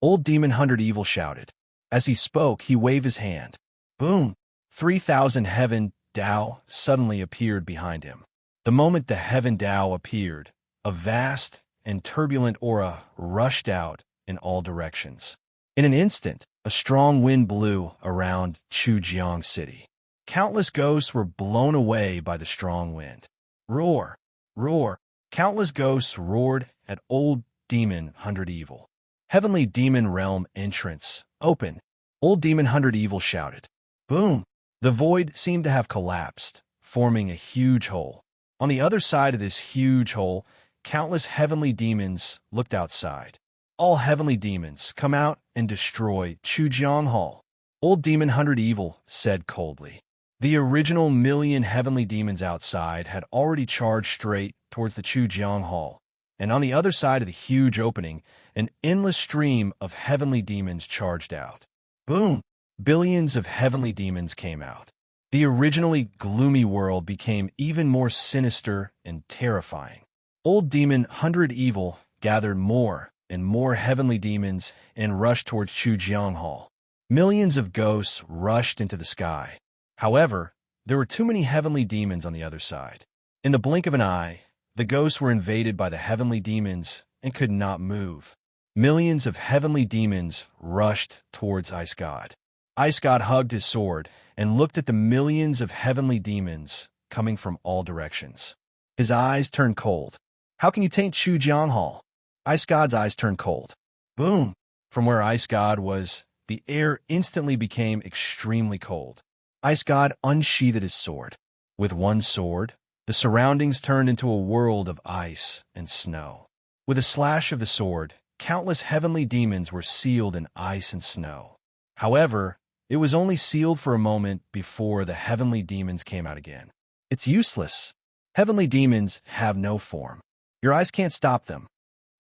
Old Demon 100 Evil shouted. As he spoke, he waved his hand. Boom! 3,000 Heaven Dao suddenly appeared behind him. The moment the Heaven Dao appeared, a vast and turbulent aura rushed out in all directions. In an instant, a strong wind blew around Chujiang City. Countless ghosts were blown away by the strong wind. Roar! Roar! Countless ghosts roared at Old Demon 100 Evil. Heavenly Demon Realm entrance, open! Old Demon 100 Evil shouted. Boom! The void seemed to have collapsed, forming a huge hole. On the other side of this huge hole, countless heavenly demons looked outside. All heavenly demons, come out and destroy Chujiang Hall. Old Demon 100 Evil said coldly. The original 1,000,000 heavenly demons outside had already charged straight towards the Chujiang Hall, and on the other side of the huge opening, an endless stream of heavenly demons charged out. Boom! Billions of heavenly demons came out. The originally gloomy world became even more sinister and terrifying. Old Demon 100 Evil gathered more and more heavenly demons and rushed towards Chujiang Hall. Millions of ghosts rushed into the sky. However, there were too many heavenly demons on the other side. In the blink of an eye, the ghosts were invaded by the heavenly demons and could not move. Millions of heavenly demons rushed towards Ice God. Ice God hugged his sword and looked at the millions of heavenly demons coming from all directions. His eyes turned cold. How can you taint Chujiang Hall? Ice God's eyes turned cold. Boom! From where Ice God was, the air instantly became extremely cold. Ice God unsheathed his sword. With one sword, the surroundings turned into a world of ice and snow. With a slash of the sword, countless heavenly demons were sealed in ice and snow. However, it was only sealed for a moment before the heavenly demons came out again. It's useless. Heavenly demons have no form. Your eyes can't stop them.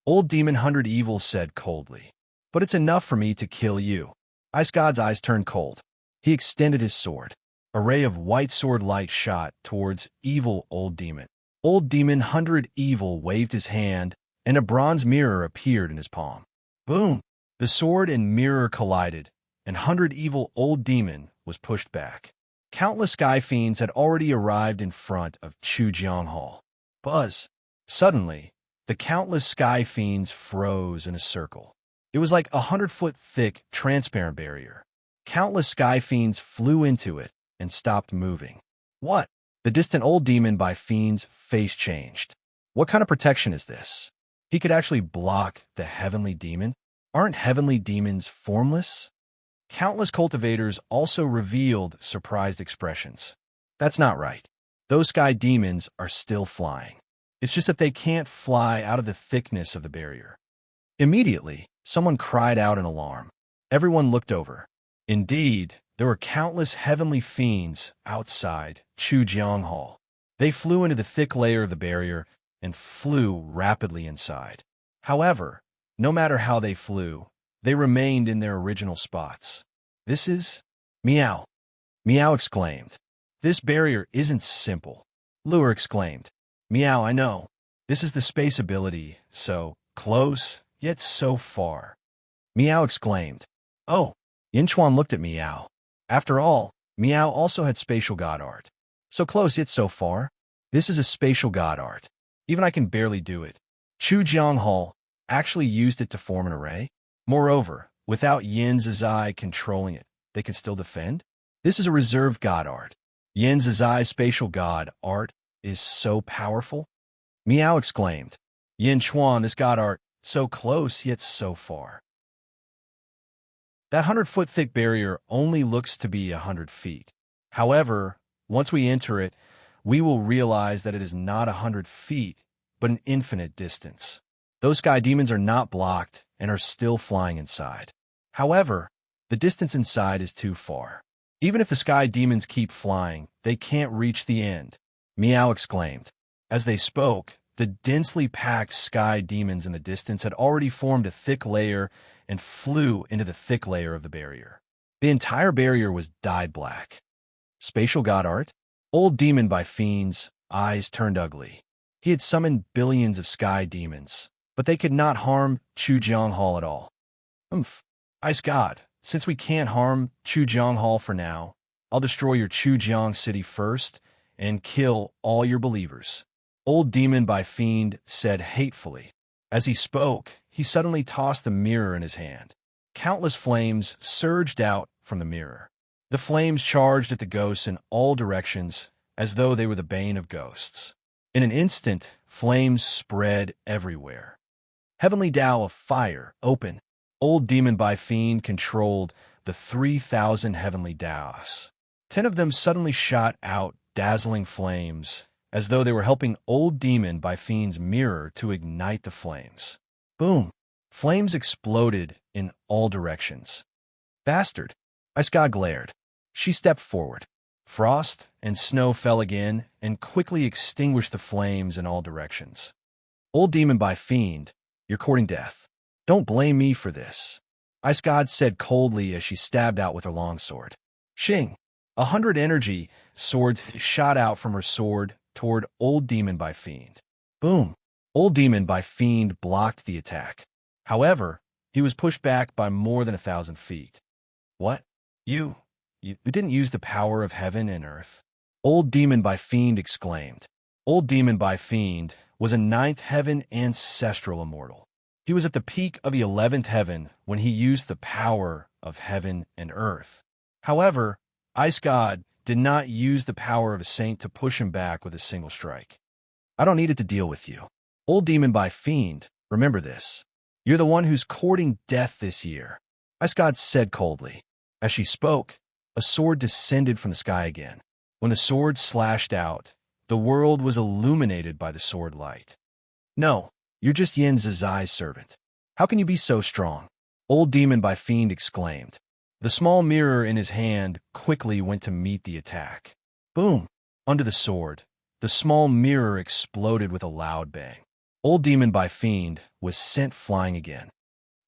Old Demon 100 Evil said coldly. But it's enough for me to kill you. Ice God's eyes turned cold. He extended his sword. A ray of white sword light shot towards evil Old Demon. Old Demon 100 Evil waved his hand, and a bronze mirror appeared in his palm. Boom! The sword and mirror collided, and 100 Evil Old Demon was pushed back. Countless sky fiends had already arrived in front of Chujiang Hall. Buzz! Suddenly, the countless sky fiends froze in a circle. It was like 100-foot thick, transparent barrier. Countless sky fiends flew into it and stopped moving. What? The distant Old Demon by fiends' face changed. What kind of protection is this? He could actually block the heavenly demon? Aren't heavenly demons formless? Countless cultivators also revealed surprised expressions. That's not right. Those sky demons are still flying. It's just that they can't fly out of the thickness of the barrier. Immediately, someone cried out in alarm. Everyone looked over. Indeed, there were countless heavenly fiends outside Chujiang Hall. They flew into the thick layer of the barrier and flew rapidly inside. However, no matter how they flew, they remained in their original spots. This is... Meow! Meow exclaimed. This barrier isn't simple. Lure exclaimed. Meow, I know. This is the space ability, so close, yet so far. Meow exclaimed. Oh! Yinchuan looked at Meow. After all, Meow also had spatial god art. So close yet so far. This is a spatial god art. Even I can barely do it. Chujiang Hall actually used it to form an array. Moreover, without Yin Zizai controlling it, they can still defend? This is a reserved god art. Yin Zizai's spatial god art is so powerful. Meow exclaimed. Yin Chuan, this god art, so close yet so far. That 100-foot thick barrier only looks to be 100 feet. However, once we enter it, we will realize that it is not 100 feet, but an infinite distance. Those sky demons are not blocked and are still flying inside. However, the distance inside is too far. Even if the sky demons keep flying, they can't reach the end. Meow exclaimed. As they spoke, the densely packed sky demons in the distance had already formed a thick layer and flew into the thick layer of the barrier. The entire barrier was dyed black. Spatial god art? Old Demon by fiends, eyes turned ugly. He had summoned billions of sky demons, but they could not harm Chujiang Hall at all. Ice God, since we can't harm Chujiang Hall for now, I'll destroy your Chujiang city first and kill all your believers. Old Demon by fiend said hatefully. As he spoke, he suddenly tossed the mirror in his hand. Countless flames surged out from the mirror. The flames charged at the ghosts in all directions, as though they were the bane of ghosts. In an instant, flames spread everywhere. Heavenly Tao of Fire, open. Old Demon by fiend controlled the 3,000 heavenly Taos. 10 of them suddenly shot out dazzling flames, as though they were helping Old Demon by fiend's mirror to ignite the flames. Boom! Flames exploded in all directions. Bastard! Ice God glared. She stepped forward. Frost and snow fell again and quickly extinguished the flames in all directions. Old Demon by fiend, you're courting death. Don't blame me for this. Ice God said coldly as she stabbed out with her longsword. Shing! 100 energy swords shot out from her sword toward Old Demon by fiend. Boom! Old Demon by fiend blocked the attack. However, he was pushed back by more than 1,000 feet. What? You didn't use the power of heaven and earth? Old Demon by Fiend exclaimed. Old Demon by Fiend was a 9th heaven ancestral immortal. He was at the peak of the 11th heaven when he used the power of heaven and earth. However, Ice God did not use the power of a saint to push him back with a single strike. I don't need it to deal with you. Old Demon by Fiend, remember this. You're the one who's courting death this year, Ice God said coldly. As she spoke, a sword descended from the sky again. When the sword slashed out, the world was illuminated by the sword light. No, you're just Yin Zizai's servant. How can you be so strong? Old Demon by Fiend exclaimed. The small mirror in his hand quickly went to meet the attack. Boom! Under the sword, the small mirror exploded with a loud bang. Old Demon by Fiend was sent flying again.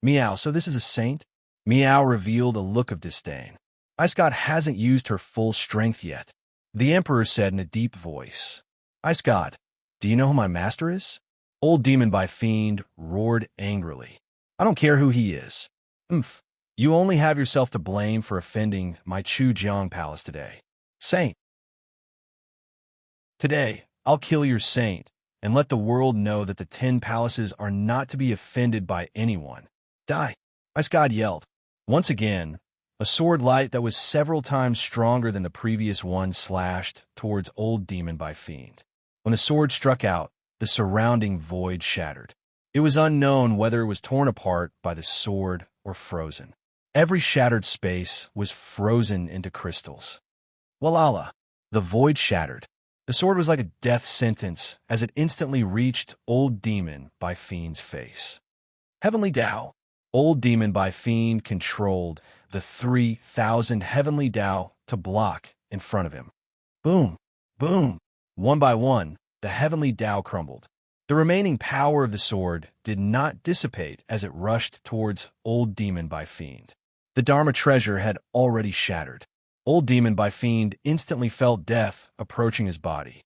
Meow, so this is a saint? Meow revealed a look of disdain. Ice God hasn't used her full strength yet. The Emperor said in a deep voice. Ice God, do you know who my master is? Old Demon by Fiend roared angrily. I don't care who he is. You only have yourself to blame for offending my Chujiang palace today. Saint. Today, I'll kill your saint and let the world know that the 10 palaces are not to be offended by anyone. Die. Ice God yelled. Once again, a sword light that was several times stronger than the previous one slashed towards Old Demon by Fiend. When the sword struck out, the surrounding void shattered. It was unknown whether it was torn apart by the sword or frozen. Every shattered space was frozen into crystals. Walala! The void shattered. The sword was like a death sentence as it instantly reached Old Demon by Fiend's face. Heavenly Tao. Old Demon by Fiend controlled the 3,000 heavenly Tao to block in front of him. Boom! Boom! One by one, the heavenly Tao crumbled. The remaining power of the sword did not dissipate as it rushed towards Old Demon by Fiend. The Dharma treasure had already shattered. Old Demon by Fiend instantly felt death approaching his body.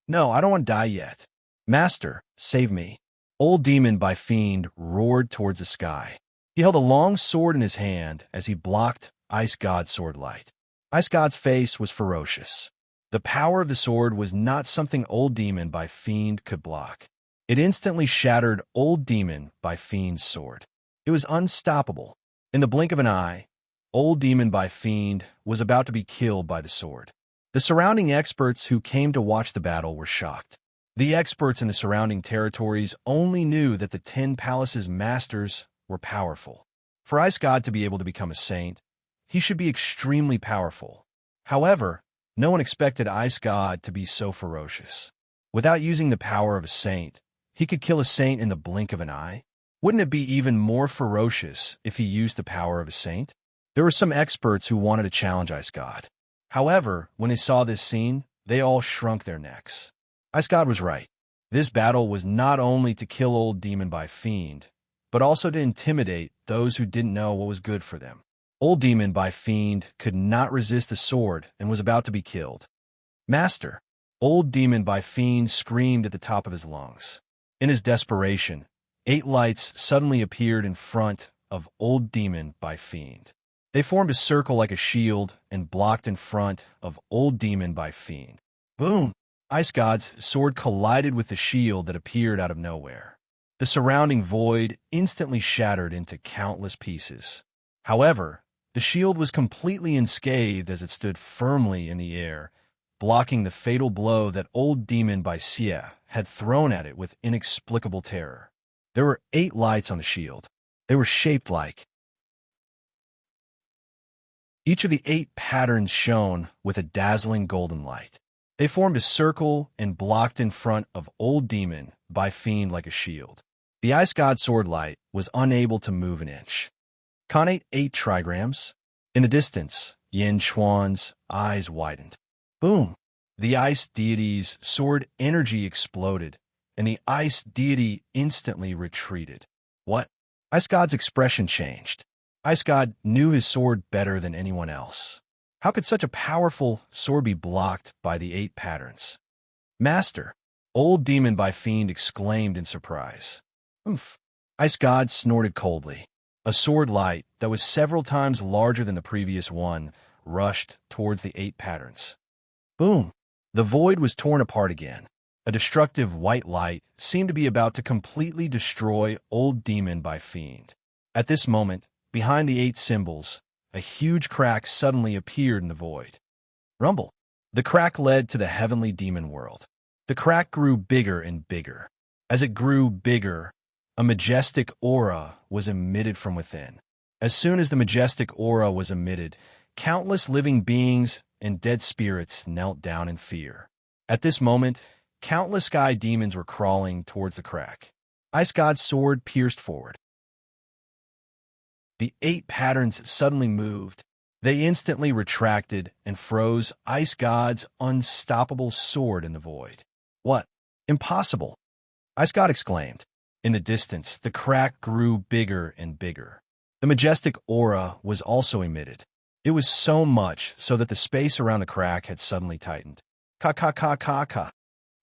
No, I don't want to die yet. Master, save me. Old Demon by Fiend roared towards the sky. He held a long sword in his hand as he blocked Ice God's sword light. Ice God's face was ferocious. The power of the sword was not something Old Demon by Fiend could block. It instantly shattered Old Demon by Fiend's sword. It was unstoppable. In the blink of an eye, Old Demon by Fiend was about to be killed by the sword. The surrounding experts who came to watch the battle were shocked. The experts in the surrounding territories only knew that the 10 palaces' masters were powerful. For Ice God to be able to become a saint, he should be extremely powerful. However, no one expected Ice God to be so ferocious. Without using the power of a saint, he could kill a saint in the blink of an eye. Wouldn't it be even more ferocious if he used the power of a saint? There were some experts who wanted to challenge Ice God. However, when they saw this scene, they all shrunk their necks. Ice God was right. This battle was not only to kill Old Demon by Fiend, but also to intimidate those who didn't know what was good for them. Old Demon by Fiend could not resist the sword and was about to be killed. Master! Old Demon by Fiend screamed at the top of his lungs. In his desperation, 8 lights suddenly appeared in front of Old Demon by Fiend. They formed a circle like a shield and blocked in front of Old Demon by Fiend. Boom! Ice God's sword collided with the shield that appeared out of nowhere. The surrounding void instantly shattered into countless pieces. However, the shield was completely unscathed as it stood firmly in the air, blocking the fatal blow that Old Demon by Xie had thrown at it with inexplicable terror. There were 8 lights on the shield. They were shaped like. Each of the 8 patterns shone with a dazzling golden light. They formed a circle and blocked in front of Old Demon by Fiend like a shield. The Ice God sword light was unable to move an inch. Conate 8 trigrams. In the distance, Yin Chuan's eyes widened. Boom! The ice deity's sword energy exploded, and the ice deity instantly retreated. What? Ice God's expression changed. Ice God knew his sword better than anyone else. How could such a powerful sword be blocked by the 8 patterns? Master! Old Demon by Fiend exclaimed in surprise. Ice God snorted coldly. A sword light that was several times larger than the previous one rushed towards the 8 patterns. Boom! The void was torn apart again. A destructive white light seemed to be about to completely destroy Old Demon by Fiend. At this moment, behind the 8 symbols, a huge crack suddenly appeared in the void. Rumble! The crack led to the heavenly demon world. The crack grew bigger and bigger. As it grew bigger, a majestic aura was emitted from within. As soon as the majestic aura was emitted, countless living beings and dead spirits knelt down in fear. At this moment, countless sky demons were crawling towards the crack. Ice God's sword pierced forward. The 8 patterns suddenly moved. They instantly retracted and froze Ice God's unstoppable sword in the void. What? Impossible! Ice God exclaimed. In the distance, the crack grew bigger and bigger. The majestic aura was also emitted. It was so much so that the space around the crack had suddenly tightened. Ka.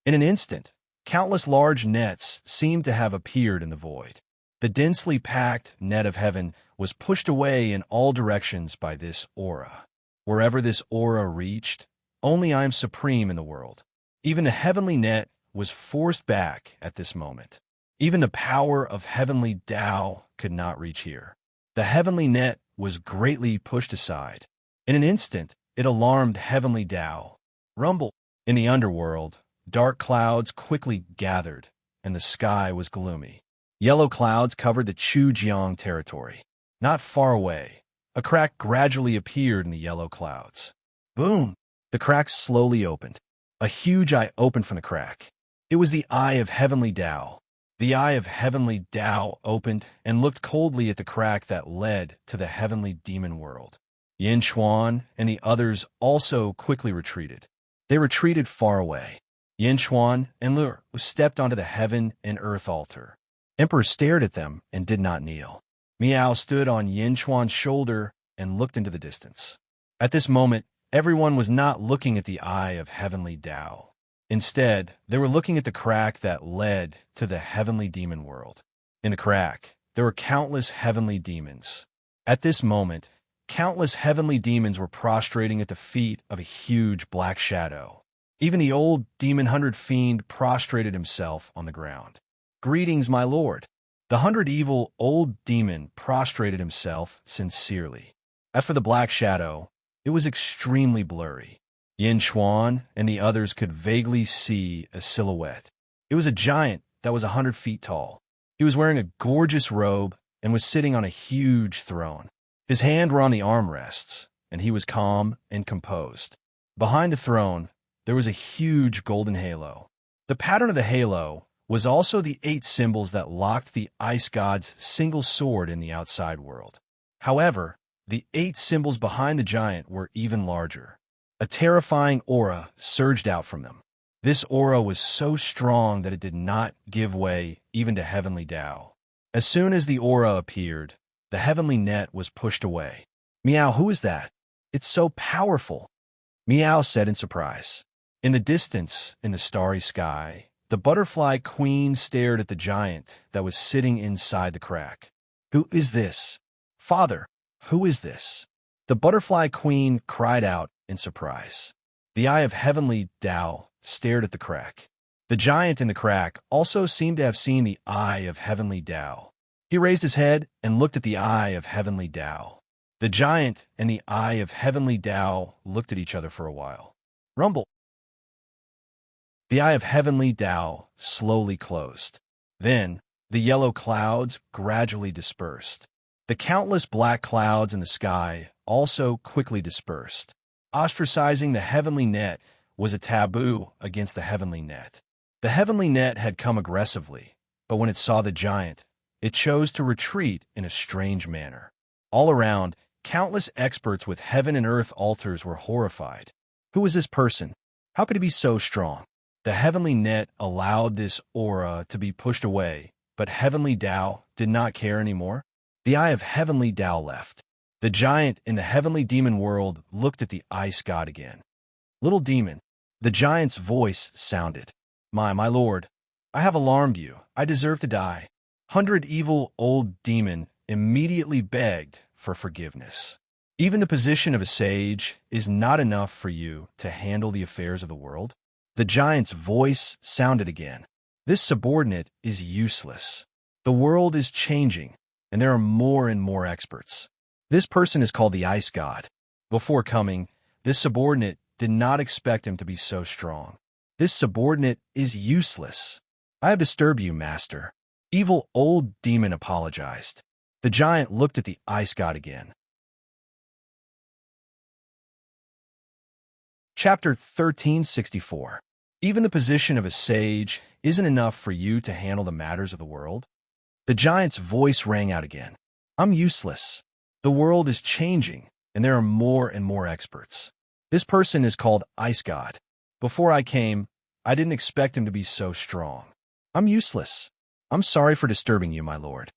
In an instant, countless large nets seemed to have appeared in the void. The densely packed net of heaven was pushed away in all directions by this aura. Wherever this aura reached, only I am supreme in the world. Even the heavenly net was forced back at this moment. Even the power of heavenly Tao could not reach here. The heavenly net was greatly pushed aside. In an instant, it alarmed heavenly Tao. Rumble! In the underworld, dark clouds quickly gathered, and the sky was gloomy. Yellow clouds covered the Chujiang territory. Not far away, a crack gradually appeared in the yellow clouds. Boom! The crack slowly opened. A huge eye opened from the crack. It was the eye of heavenly Tao. The eye of heavenly Tao opened and looked coldly at the crack that led to the heavenly demon world. Yin Xuan and the others also quickly retreated. They retreated far away. Yin Xuan and Lur stepped onto the heaven and earth altar. Emperor stared at them and did not kneel. Miao stood on Yin Xuan's shoulder and looked into the distance. At this moment, everyone was not looking at the eye of heavenly Tao. Instead, they were looking at the crack that led to the heavenly demon world. In the crack, there were countless heavenly demons. At this moment, countless heavenly demons were prostrating at the feet of a huge black shadow. Even the old demon 100 fiend prostrated himself on the ground. Greetings, my lord. The 100 evil old demon prostrated himself sincerely. As for the black shadow, it was extremely blurry. Yin Xuan and the others could vaguely see a silhouette. It was a giant that was 100 feet tall. He was wearing a gorgeous robe and was sitting on a huge throne. His hands were on the armrests, and he was calm and composed. Behind the throne, there was a huge golden halo. The pattern of the halo was also the 8 symbols that locked the Ice God's single sword in the outside world. However, the 8 symbols behind the giant were even larger. A terrifying aura surged out from them. This aura was so strong that it did not give way even to heavenly Tao. As soon as the aura appeared, the heavenly net was pushed away. Miao, who is that? It's so powerful, Miao said in surprise. In the distance, in the starry sky, the butterfly queen stared at the giant that was sitting inside the crack. Who is this? Father, who is this? The butterfly queen cried out in surprise. The eye of heavenly Tao stared at the crack. The giant in the crack also seemed to have seen the eye of heavenly Tao. He raised his head and looked at the eye of heavenly Tao. The giant and the eye of heavenly Tao looked at each other for a while. Rumble! The eye of heavenly Tao slowly closed. Then, the yellow clouds gradually dispersed. The countless black clouds in the sky also quickly dispersed. Ostracizing the heavenly net was a taboo against the heavenly net. The heavenly net had come aggressively, but when it saw the giant, it chose to retreat in a strange manner. All around, countless experts with heaven and earth altars were horrified. Who was this person? How could he be so strong? The heavenly net allowed this aura to be pushed away, but heavenly Tao did not care anymore. The eye of heavenly Tao left. The giant in the heavenly demon world looked at the ice god again. Little demon, the giant's voice sounded. My lord, I have alarmed you. I deserve to die. 100 evil old demon immediately begged for forgiveness. Even the position of a sage is not enough for you to handle the affairs of the world. The giant's voice sounded again. This subordinate is useless. The world is changing, and there are more and more experts. This person is called the ice god. Before coming, this subordinate did not expect him to be so strong. This subordinate is useless. I have disturbed you, master. Evil old demon apologized. The giant looked at the ice god again. Chapter 1364. Even the position of a sage isn't enough for you to handle the matters of the world. The giant's voice rang out again. I'm useless. The world is changing, and there are more and more experts. This person is called Ice God. Before I came, I didn't expect him to be so strong. I'm useless. I'm sorry for disturbing you, my lord.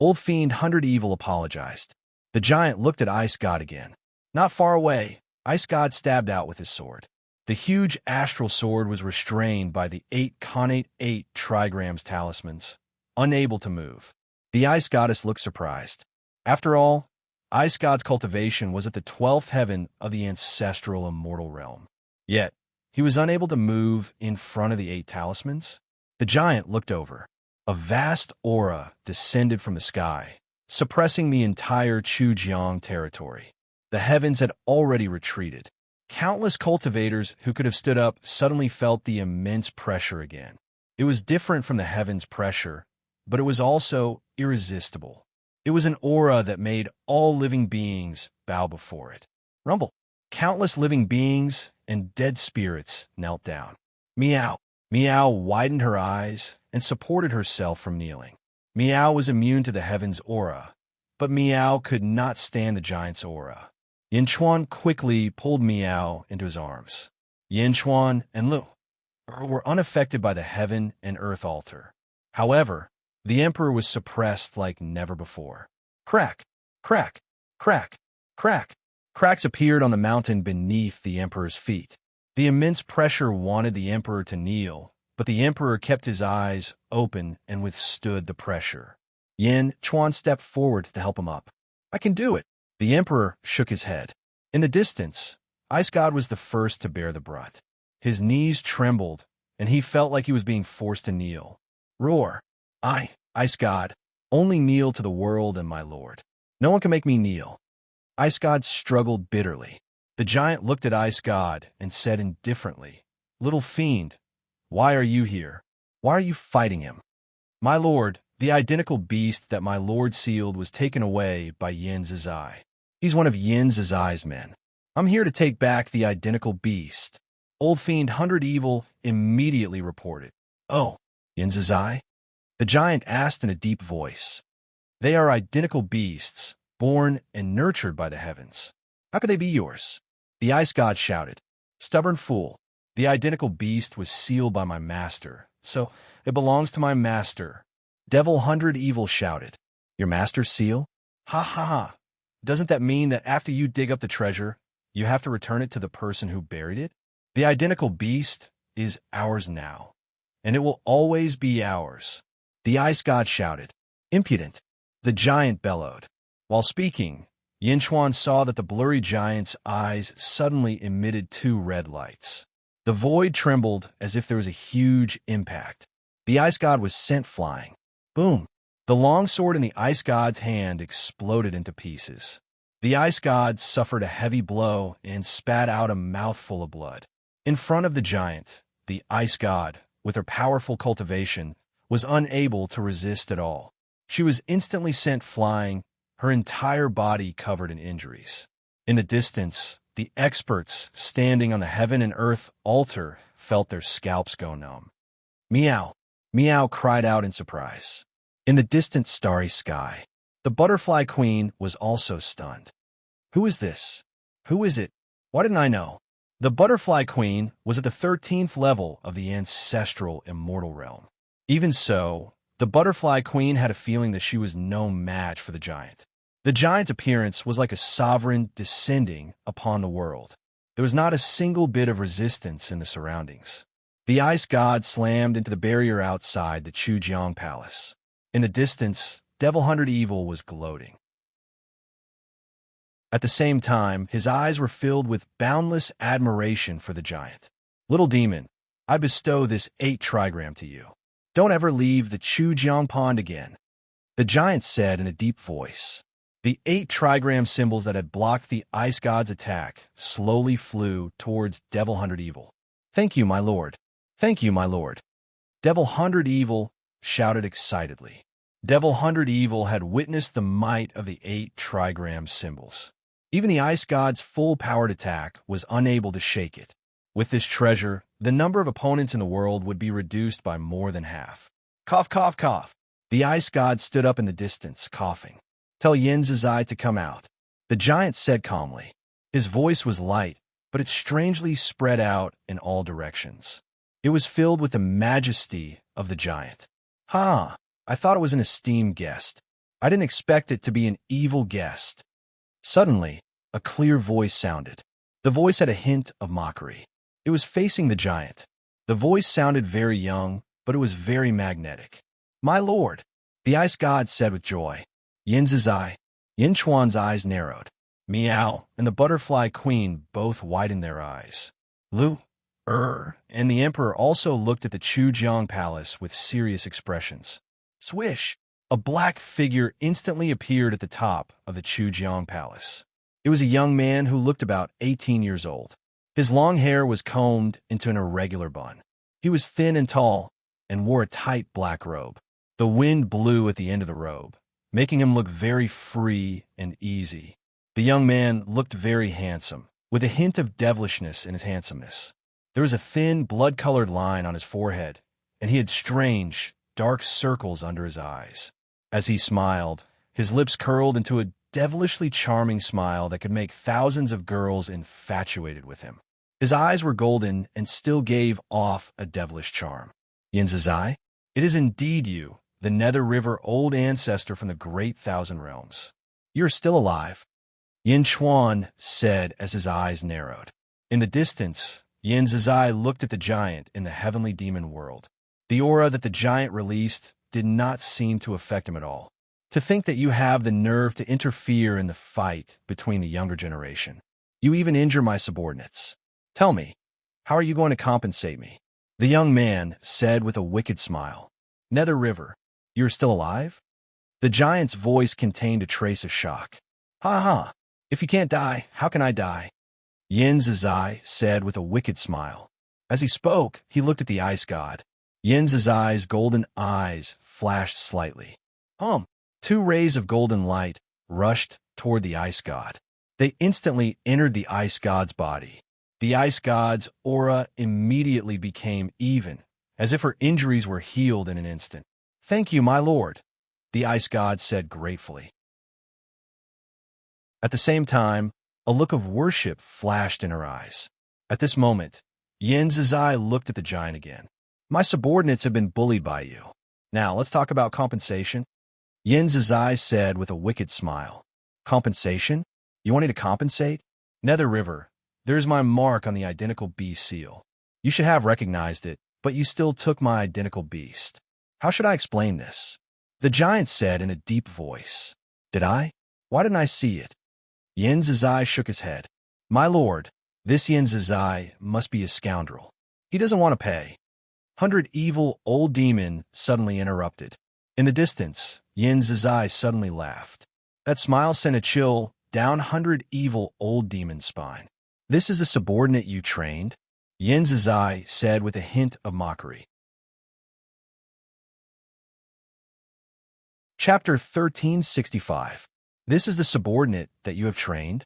Old Fiend 100 Evil apologized. The giant looked at Ice God again. Not far away, Ice God stabbed out with his sword. The huge astral sword was restrained by the 8 connate 8 trigrams talismans, unable to move. The Ice Goddess looked surprised. After all, Ice God's cultivation was at the 12th heaven of the ancestral immortal realm. Yet, he was unable to move in front of the 8 talismans. The giant looked over. A vast aura descended from the sky, suppressing the entire Chujiang territory. The heavens had already retreated. Countless cultivators who could have stood up suddenly felt the immense pressure again. It was different from the heavens' pressure, but it was also irresistible. It was an aura that made all living beings bow before it. Rumble. Countless living beings and dead spirits knelt down. Meow. Meow widened her eyes and supported herself from kneeling. Meow was immune to the heavens' aura, but Meow could not stand the giant's aura. Yinchuan quickly pulled Meow into his arms. Yinchuan and Lu were unaffected by the heaven and earth altar. However, the emperor was suppressed like never before. Crack, crack, crack, crack. Cracks appeared on the mountain beneath the emperor's feet. The immense pressure wanted the emperor to kneel, but the emperor kept his eyes open and withstood the pressure. Yin Chuan stepped forward to help him up. I can do it. The emperor shook his head. In the distance, Ice God was the first to bear the brunt. His knees trembled, and he felt like he was being forced to kneel. Roar. Ice God, only kneel to the world and my lord. No one can make me kneel. Ice God struggled bitterly. The giant looked at Ice God and said indifferently, Little fiend, why are you here? Why are you fighting him? My lord, the identical beast that my lord sealed was taken away by Yin Zizai. He's one of Yin Zizai's men. I'm here to take back the identical beast. Old Fiend 100 Evil immediately reported. Oh, Yin Zizai? The giant asked in a deep voice. They are identical beasts, born and nurtured by the heavens. How could they be yours? The ice god shouted. Stubborn fool. The identical beast was sealed by my master, so it belongs to my master. Devil 100 Evil shouted. Your master's seal? Ha ha ha. Doesn't that mean that after you dig up the treasure, you have to return it to the person who buried it? The identical beast is ours now, and it will always be ours. The ice god shouted. Impudent. The giant bellowed. While speaking, Yinchuan saw that the blurry giant's eyes suddenly emitted 2 red lights. The void trembled as if there was a huge impact. The ice god was sent flying. Boom! The long sword in the ice god's hand exploded into pieces. The ice god suffered a heavy blow and spat out a mouthful of blood. In front of the giant, the ice god, with her powerful cultivation, was unable to resist at all. She was instantly sent flying, her entire body covered in injuries. In the distance, the experts standing on the heaven and earth altar felt their scalps go numb. Meow! Meow cried out in surprise. In the distant starry sky, the butterfly queen was also stunned. Who is this? Who is it? Why didn't I know? The butterfly queen was at the 13th level of the ancestral immortal realm. Even so, the butterfly queen had a feeling that she was no match for the giant. The giant's appearance was like a sovereign descending upon the world. There was not a single bit of resistance in the surroundings. The ice god slammed into the barrier outside the Chujiang palace. In the distance, Devil Hunted Evil was gloating. At the same time, his eyes were filled with boundless admiration for the giant. Little demon, I bestow this 8 trigram to you. Don't ever leave the Chujiang Pond again. The giant said in a deep voice. The 8 trigram symbols that had blocked the ice god's attack slowly flew towards Devil Hunted Evil. Thank you, my lord. Thank you, my lord. Devil Hunted Evil shouted excitedly. Devil Hunted Evil had witnessed the might of the 8 trigram symbols. Even the ice god's full-powered attack was unable to shake it. With this treasure, the number of opponents in the world would be reduced by more than half. Cough, cough, cough. The ice god stood up in the distance, coughing. Tell Yin Zizai to come out. The giant said calmly. His voice was light, but it strangely spread out in all directions. It was filled with the majesty of the giant. Ha! I thought it was an esteemed guest. I didn't expect it to be an evil guest. Suddenly, a clear voice sounded. The voice had a hint of mockery. It was facing the giant. The voice sounded very young, but it was very magnetic. My lord, the ice god said with joy. Yin Zizai, Yin Chuan's eyes narrowed. Meow and the butterfly queen both widened their eyes. Lu, and the emperor also looked at the Chujiang palace with serious expressions. Swish! A black figure instantly appeared at the top of the Chujiang palace. It was a young man who looked about 18 years old. His long hair was combed into an irregular bun. He was thin and tall and wore a tight black robe. The wind blew at the end of the robe, making him look very free and easy. The young man looked very handsome, with a hint of devilishness in his handsomeness. There was a thin, blood-colored line on his forehead, and he had strange, dark circles under his eyes. As he smiled, his lips curled into a devilishly charming smile that could make thousands of girls infatuated with him. His eyes were golden and still gave off a devilish charm. Yin Zizai, it is indeed you, the Nether River old ancestor from the great Thousand Realms. You are still alive. Yin Chuan said as his eyes narrowed. In the distance, Yin Zizai looked at the giant in the heavenly demon world. The aura that the giant released did not seem to affect him at all. To think that you have the nerve to interfere in the fight between the younger generation. You even injure my subordinates. Tell me, how are you going to compensate me? The young man said with a wicked smile. Nether River, you're still alive? The giant's voice contained a trace of shock. Ha ha, if you can't die, how can I die? Yin Zizai said with a wicked smile. As he spoke, he looked at the ice god. Yin Zizai's golden eyes flashed slightly. 2 rays of golden light rushed toward the ice god. They instantly entered the ice god's body. The ice god's aura immediately became even, as if her injuries were healed in an instant. Thank you, my lord, the ice god said gratefully. At the same time, a look of worship flashed in her eyes. At this moment, Yin Zizai looked at the giant again. My subordinates have been bullied by you. Now, let's talk about compensation. Yin Zizai said with a wicked smile. Compensation? You want me to compensate? Nether River, there's my mark on the identical beast seal. You should have recognized it, but you still took my identical beast. How should I explain this? The giant said in a deep voice. Did I? Why didn't I see it? Yin Zizai shook his head. My lord, this Yin Zizai must be a scoundrel. He doesn't want to pay. 100 evil old demon suddenly interrupted. In the distance, Yin Zizai suddenly laughed. That smile sent a chill down 100 evil old demon's spine. This is the subordinate you trained? Yin Zizai said with a hint of mockery. Chapter 1365. This is the subordinate that you have trained?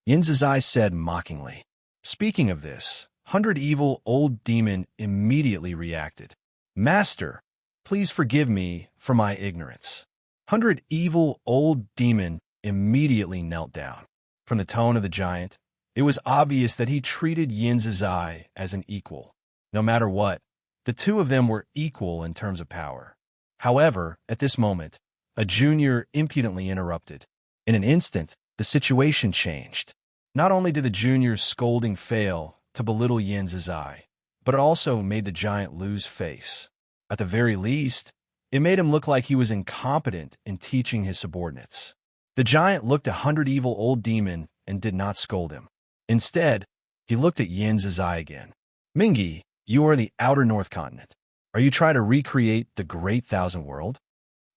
Yin Zizai said mockingly. Speaking of this, 100 evil old demon immediately reacted. Master, please forgive me for my ignorance. 100 evil old demon immediately knelt down. From the tone of the giant, it was obvious that he treated Yin Zizai as an equal. No matter what, the two of them were equal in terms of power. However, at this moment, a junior impudently interrupted. In an instant, the situation changed. Not only did the junior's scolding fail to belittle Yin Zizai, but it also made the giant lose face. At the very least, It made him look like he was incompetent in teaching his subordinates. The giant looked 100 evil old demon and did not scold him. Instead, he looked at Yin Zizai again. Mingi, you are the outer north continent. Are you trying to recreate the great thousand world?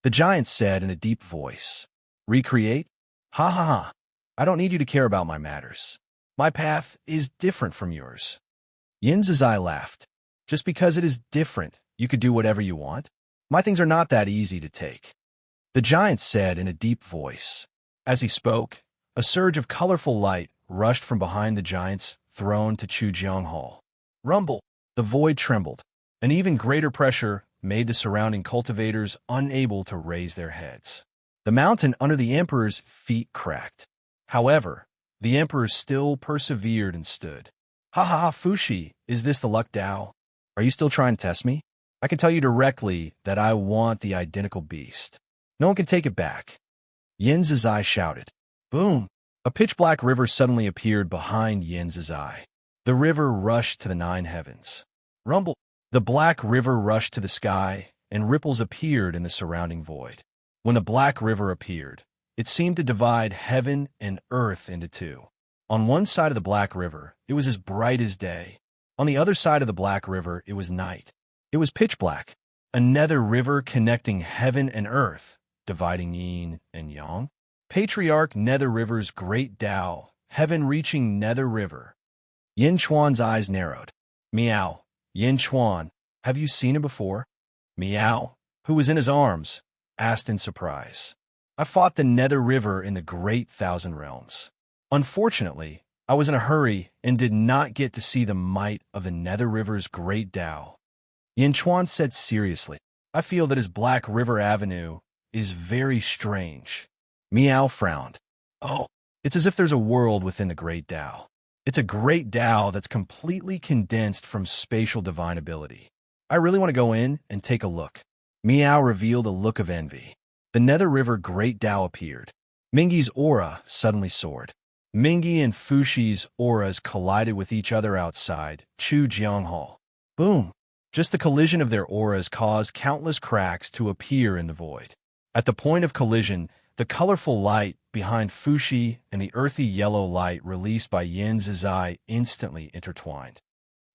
The giant said in a deep voice. Recreate? Ha ha ha. I don't need you to care about my matters. My path is different from yours. Yin Zizai laughed. Just because it is different, you could do whatever you want? My things are not that easy to take. The giant said in a deep voice. As he spoke, a surge of colorful light rushed from behind the giant's throne to Chujiang Hall. Rumble! The void trembled. An even greater pressure made the surrounding cultivators unable to raise their heads. The mountain under the emperor's feet cracked. However, the emperor still persevered and stood. Ha ha ha, Fushi, is this the luck Dao? Are you still trying to test me? I can tell you directly that I want the identical beast. No one can take it back. Yin Zizai shouted. Boom! A pitch-black river suddenly appeared behind Yin Zizai. The river rushed to the 9 heavens. Rumble! The black river rushed to the sky, and ripples appeared in the surrounding void. When the black river appeared, it seemed to divide heaven and earth into two. On one side of the black river, it was as bright as day. On the other side of the black river, it was night. It was pitch black, a nether river connecting heaven and earth, dividing yin and yang. Patriarch Nether River's great Tao, heaven-reaching Nether River. Yin Chuan's eyes narrowed. Meow. Yin Chuan, have you seen him before? Meow, who was in his arms, asked in surprise. I fought the Nether River in the Great Thousand Realms. Unfortunately, I was in a hurry and did not get to see the might of the Nether River's great Tao. Yin Chuan said seriously, I feel that his Black River Avenue is very strange. Meow frowned. Oh, it's as if there's a world within the great Tao. It's a great Tao that's completely condensed from spatial divine ability. I really want to go in and take a look. Meow revealed a look of envy. The Nether River Great Tao appeared. Mingi's aura suddenly soared. Mingi and Fushi's auras collided with each other outside Chujiang Hall. Boom! Just the collision of their auras caused countless cracks to appear in the void. At the point of collision, the colorful light behind Fushi and the earthy yellow light released by Yin Zizai instantly intertwined.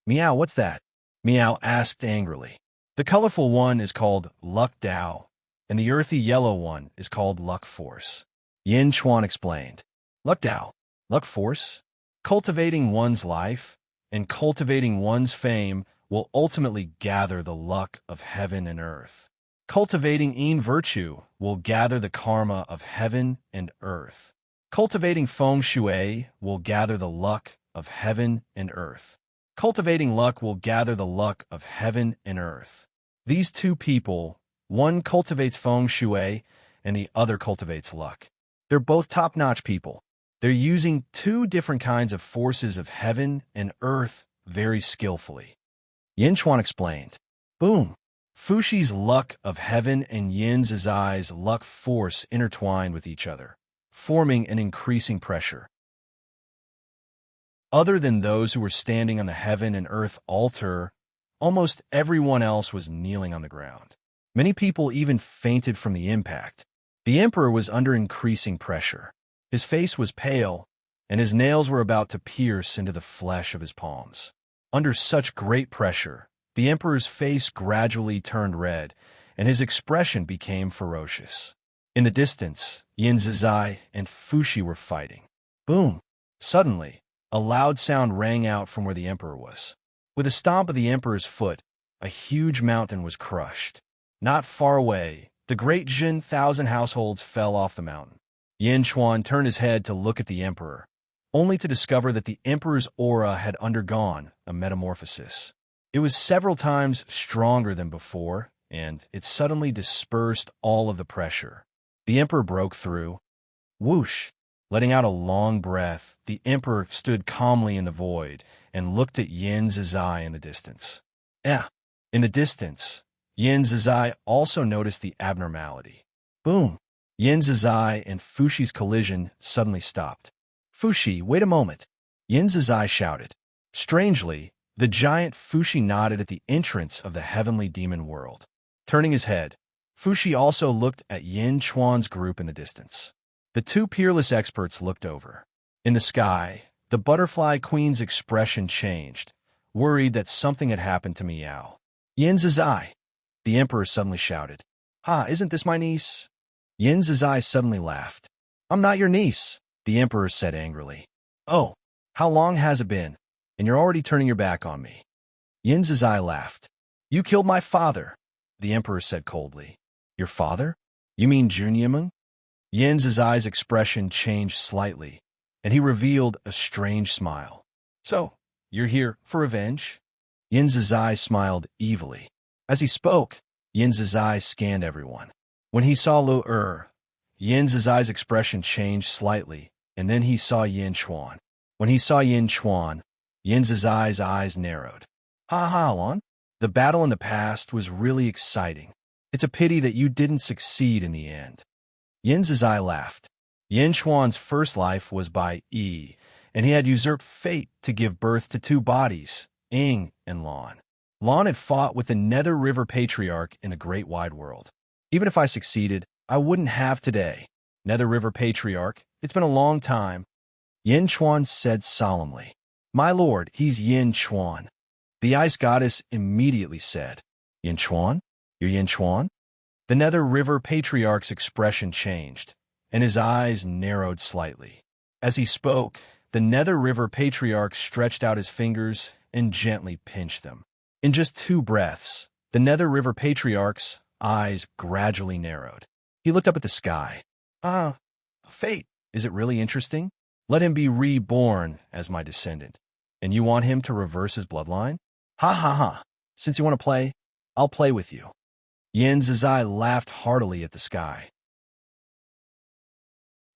Meow, what's that? Meow asked angrily. The colorful one is called Luck Tao, and the earthy yellow one is called Luck Force. Yin Chuan explained. Luck Tao, Luck Force? Cultivating one's life and cultivating one's fame will ultimately gather the luck of heaven and earth. Cultivating Yin virtue will gather the karma of heaven and earth. Cultivating Feng Shui will gather the luck of heaven and earth. Cultivating luck will gather the luck of heaven and earth. These two people, one cultivates Feng Shui and the other cultivates luck. They're both top-notch people. They're using two different kinds of forces of heaven and earth very skillfully. Yin Chuan explained. Boom! Fushi's luck of heaven and Yin Zizai's luck force intertwined with each other, forming an increasing pressure. Other than those who were standing on the heaven and earth altar, almost everyone else was kneeling on the ground. Many people even fainted from the impact. The emperor was under increasing pressure. His face was pale, and his nails were about to pierce into the flesh of his palms. Under such great pressure, the emperor's face gradually turned red, and his expression became ferocious. In the distance, Yin Zizai and Fushi were fighting. Boom! Suddenly, a loud sound rang out from where the emperor was. With a stomp of the emperor's foot, a huge mountain was crushed. Not far away, the great Jin 1,000 households fell off the mountain. Yin Chuan turned his head to look at the emperor, only to discover that the emperor's aura had undergone a metamorphosis. It was several times stronger than before, and it suddenly dispersed all of the pressure. The emperor broke through. Whoosh! Letting out a long breath, the emperor stood calmly in the void and looked at Yin Zizai in the distance. In the distance, Yin Zizai also noticed the abnormality. Boom! Yin Zizai and Fushi's collision suddenly stopped. Fushi, wait a moment! Yin Zizai shouted. Strangely, the giant Fushi nodded at the entrance of the heavenly demon world. Turning his head, Fushi also looked at Yin Chuan's group in the distance. The two peerless experts looked over. In the sky, the butterfly queen's expression changed, worried that something had happened to Miao. Yin Zizai, the emperor suddenly shouted. Ha, isn't this my niece? Yin Zizai suddenly laughed. I'm not your niece, the emperor said angrily. Oh, how long has it been? And you're already turning your back on me. Yin Zizai laughed. You killed my father, the emperor said coldly. Your father? You mean Junyaman? Yin Zizai's expression changed slightly, and he revealed a strange smile. So, you're here for revenge? Yin Zizai smiled evilly. As he spoke, Yin Zizai scanned everyone. When he saw Lu Yin Zizai's expression changed slightly, and then he saw Yin Chuan. When he saw Yin Chuan, Yin Zizai's eyes narrowed. Ha ha, Lon. The battle in the past was really exciting. It's a pity that you didn't succeed in the end. Yin Zizai laughed. Yin Chuan's first life was by Yi, and he had usurped fate to give birth to two bodies, Ying and Lon. Lon had fought with the Nether River Patriarch in the great wide world. Even if I succeeded, I wouldn't have today. Nether River Patriarch, it's been a long time. Yin Chuan said solemnly. My lord, he's Yin Chuan. The ice goddess immediately said, Yin Chuan? You're Yin Chuan? The Nether River Patriarch's expression changed, and his eyes narrowed slightly. As he spoke, the Nether River Patriarch stretched out his fingers and gently pinched them. In just 2 breaths, the Nether River Patriarch's eyes gradually narrowed. He looked up at the sky. Fate. Is it really interesting? Let him be reborn as my descendant. And you want him to reverse his bloodline? Ha ha ha. Since you want to play, I'll play with you. Yin Zizai laughed heartily at the sky.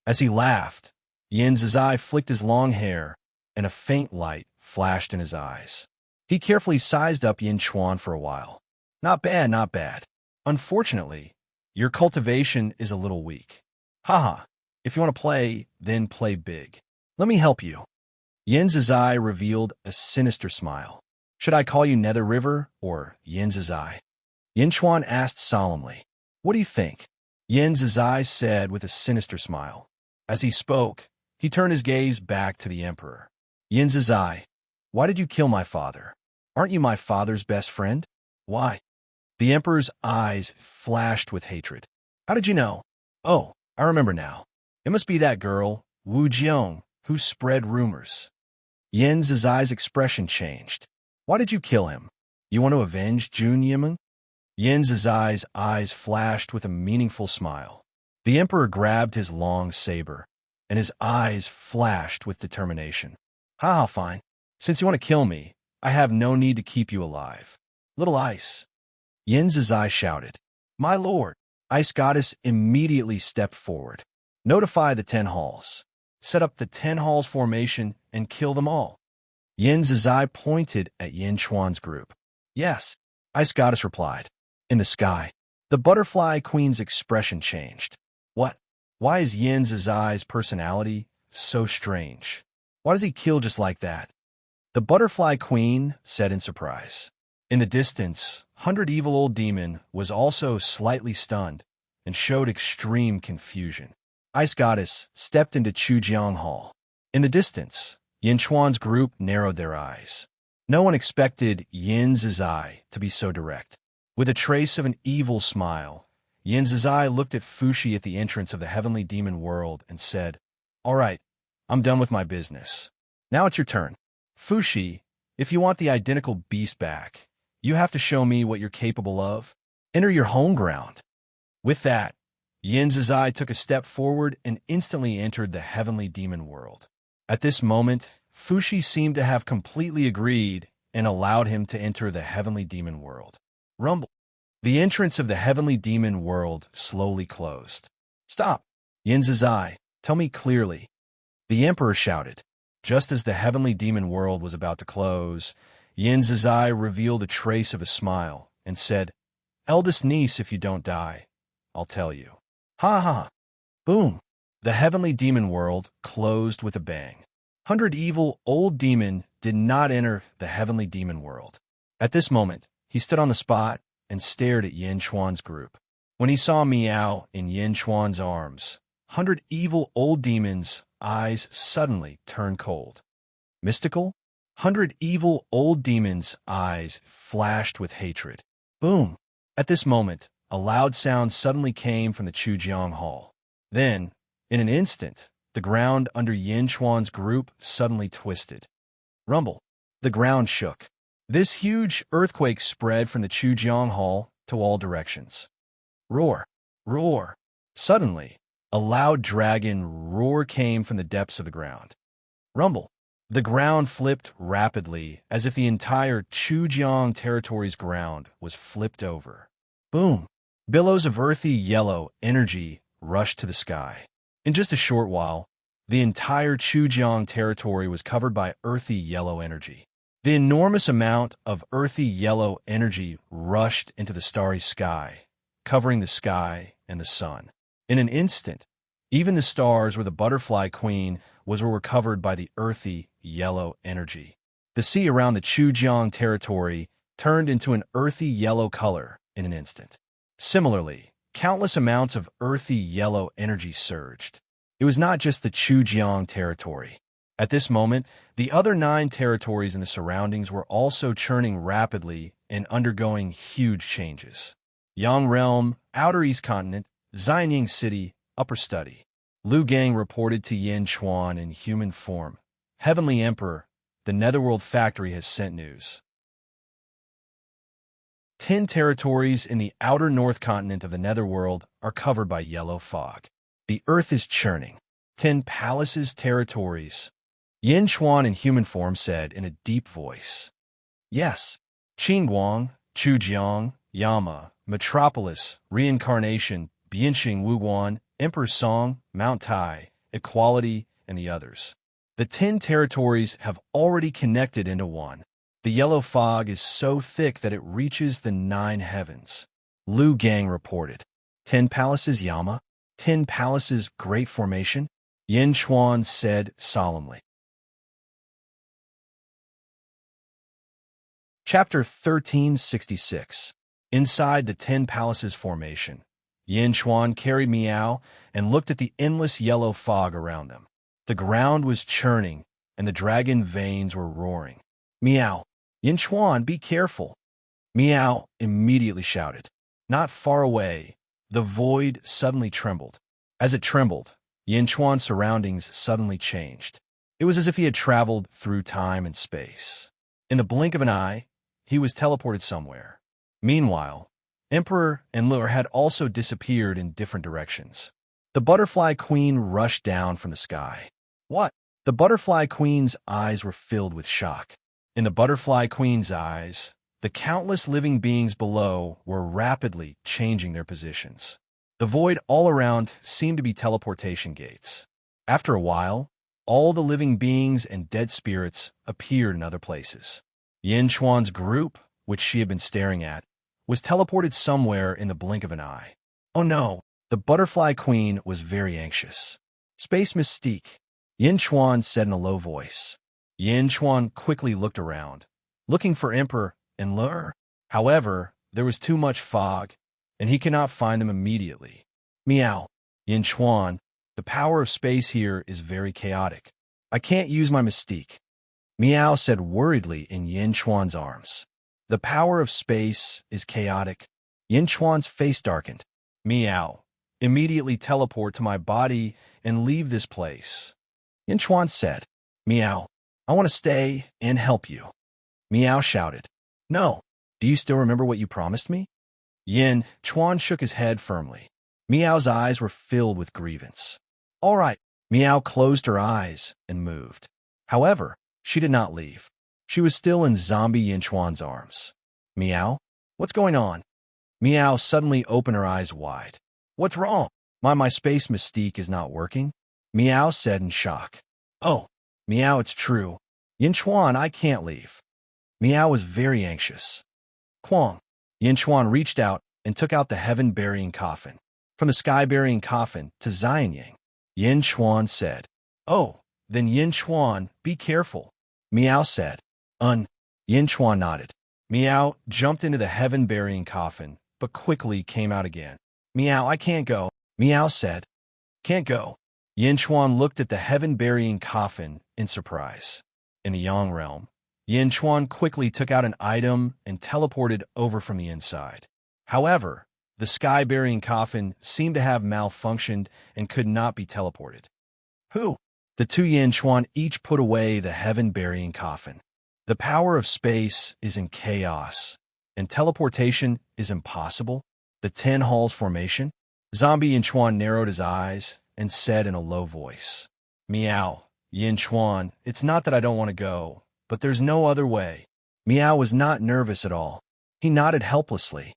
As he laughed, Yin Zizai flicked his long hair, and a faint light flashed in his eyes. He carefully sized up Yin Chuan for a while. Not bad, not bad. Unfortunately, your cultivation is a little weak. Haha, if you want to play, then play big. Let me help you. Yin Zizai revealed a sinister smile. Should I call you Nether River or Yin Zizai? Yin Chuan asked solemnly. What do you think? Yin Zizai said with a sinister smile. As he spoke, he turned his gaze back to the emperor. Yin Zizai, why did you kill my father? Aren't you my father's best friend? Why? The emperor's eyes flashed with hatred. How did you know? Oh, I remember now. It must be that girl, Wu Jiong, who spread rumors. Yin Zizai's expression changed. Why did you kill him? You want to avenge Jun Yimin? Yin Zizai's eyes flashed with a meaningful smile. The emperor grabbed his long saber, and his eyes flashed with determination. Ha, fine. Since you want to kill me, I have no need to keep you alive. Little ice. Yin Zizai shouted. My lord. Ice goddess immediately stepped forward. Notify the 10 halls. Set up the 10 halls formation and kill them all. Yin Zizai pointed at Yin Chuan's group. Yes, Ice goddess replied. In the sky, the butterfly queen's expression changed. What? Why is Yin Zizai's personality so strange? Why does he kill just like that? The butterfly queen said in surprise. In the distance, 100 Evil Old Demon was also slightly stunned and showed extreme confusion. Ice Goddess stepped into Chujiang Hall. In the distance, Yin Chuan's group narrowed their eyes. No one expected Yin Zizai to be so direct. With a trace of an evil smile, Yin Zizai looked at Fushi at the entrance of the heavenly demon world and said, All right, I'm done with my business. Now it's your turn. Fushi, if you want the identical beast back, you have to show me what you're capable of. Enter your home ground. With that, Yin Zizai took a step forward and instantly entered the heavenly demon world. At this moment, Fushi seemed to have completely agreed and allowed him to enter the heavenly demon world. Rumble. The entrance of the heavenly demon world slowly closed. Stop! Yin Zizai, tell me clearly. The emperor shouted. Just as the heavenly demon world was about to close, Yin Zizai revealed a trace of a smile and said, Eldest niece, if you don't die, I'll tell you. Ha ha! Boom! The heavenly demon world closed with a bang. 100 Evil Old Demon did not enter the heavenly demon world. At this moment, he stood on the spot and stared at Yin Chuan's group. When he saw Meow in Yin Chuan's arms, 100 evil old demons' eyes suddenly turned cold. Mystical? 100 evil old demons' eyes flashed with hatred. Boom! At this moment, a loud sound suddenly came from the Chujiang Hall. Then, in an instant, the ground under Yin Chuan's group suddenly twisted. Rumble. The ground shook. This huge earthquake spread from the Chujiang Hall to all directions. Roar! Roar! Suddenly, a loud dragon roar came from the depths of the ground. Rumble. The ground flipped rapidly, as if the entire Chujiang territory's ground was flipped over. Boom! Billows of earthy yellow energy rushed to the sky. In just a short while, the entire Chujiang territory was covered by earthy yellow energy. The enormous amount of earthy yellow energy rushed into the starry sky, covering the sky and the sun. In an instant, even the stars where the butterfly queen were covered by the earthy yellow energy. The sea around the Chujiang territory turned into an earthy yellow color in an instant. Similarly, countless amounts of earthy yellow energy surged. It was not just the Chujiang territory. At this moment, the other 9 territories in the surroundings were also churning rapidly and undergoing huge changes. Yang Realm, Outer East Continent, Xianying City, Upper Study. Lu Gang reported to Yin Chuan in human form. Heavenly Emperor, the Netherworld Factory has sent news. 10 territories in the outer north continent of the Netherworld are covered by yellow fog. The earth is churning. 10 palaces territories. Yin Chuan in human form said in a deep voice. Yes. Qingguang, Chujiang, Yama, Metropolis, Reincarnation, Bianxing Wuguan, Emperor Song, Mount Tai, Equality, and the others. The 10 territories have already connected into one. The yellow fog is so thick that it reaches the 9 heavens. Lu Gang reported. 10 palaces Yama? 10 palaces Great Formation? Yin Chuan said solemnly. Chapter 1366. Inside the 10 Palaces Formation, Yin Chuan carried Meow and looked at the endless yellow fog around them. The ground was churning, and the dragon veins were roaring. Meow! Yin Chuan, be careful! Meow immediately shouted. Not far away, the void suddenly trembled. As it trembled, Yin Chuan's surroundings suddenly changed. It was as if he had traveled through time and space. In the blink of an eye, he was teleported somewhere. Meanwhile, Emperor and Lure had also disappeared in different directions. The butterfly queen rushed down from the sky. What? The butterfly queen's eyes were filled with shock. In the butterfly queen's eyes, the countless living beings below were rapidly changing their positions. The void all around seemed to be teleportation gates. After a while, all the living beings and dead spirits appeared in other places. Yin Chuan's group, which she had been staring at, was teleported somewhere in the blink of an eye. Oh no, the butterfly queen was very anxious. Space mystique, Yin Chuan said in a low voice. Yin Chuan quickly looked around, looking for Emperor and Lure. However, there was too much fog, and he could not find them immediately. Meow, Yin Chuan, the power of space here is very chaotic. I can't use my mystique. Meow said worriedly in Yin Chuan's arms. The power of space is chaotic. Yin Chuan's face darkened. Meow, immediately teleport to my body and leave this place. Yin Chuan said. Meow, I want to stay and help you. Meow shouted. No, do you still remember what you promised me? Yin Chuan shook his head firmly. Meow's eyes were filled with grievance. All right. Meow closed her eyes and moved. However, she did not leave. She was still in zombie Yin Chuan's arms. Meow? What's going on? Meow suddenly opened her eyes wide. What's wrong? My space mystique is not working? Meow said in shock. Oh, Meow, it's true. Yin Chuan, I can't leave. Meow was very anxious. Quang. Yin Chuan reached out and took out the heaven-burying coffin. From the sky-burying coffin to Xianying. Yin Chuan said. Oh, then Yin Chuan, be careful. Meow said. Yin Chuan nodded. Meow jumped into the heaven-burying coffin, but quickly came out again. Meow, I can't go. Meow said. Can't go. Yin Chuan looked at the heaven-burying coffin in surprise. In the Yang realm, Yin Chuan quickly took out an item and teleported over from the inside. However, the sky-burying coffin seemed to have malfunctioned and could not be teleported. Who? The two Yin Chuan each put away the heaven-burying coffin. The power of space is in chaos, and teleportation is impossible. The 10 Halls formation? Zombie Yin Chuan narrowed his eyes and said in a low voice, Meow, Yin Chuan, it's not that I don't want to go, but there's no other way. Meow was not nervous at all. He nodded helplessly.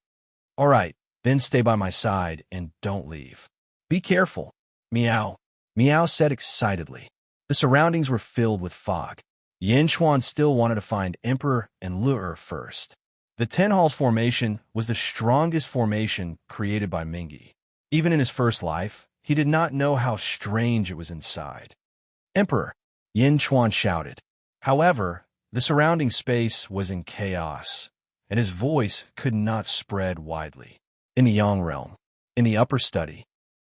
All right, then stay by my side and don't leave. Be careful. Meow. Meow said excitedly. The surroundings were filled with fog. Yin Chuan still wanted to find Emperor and Lure first. The 10 Halls formation was the strongest formation created by Mingi. Even in his first life, he did not know how strange it was inside. Emperor, Yin Chuan shouted. However, the surrounding space was in chaos, and his voice could not spread widely. In the Yang realm, in the upper study,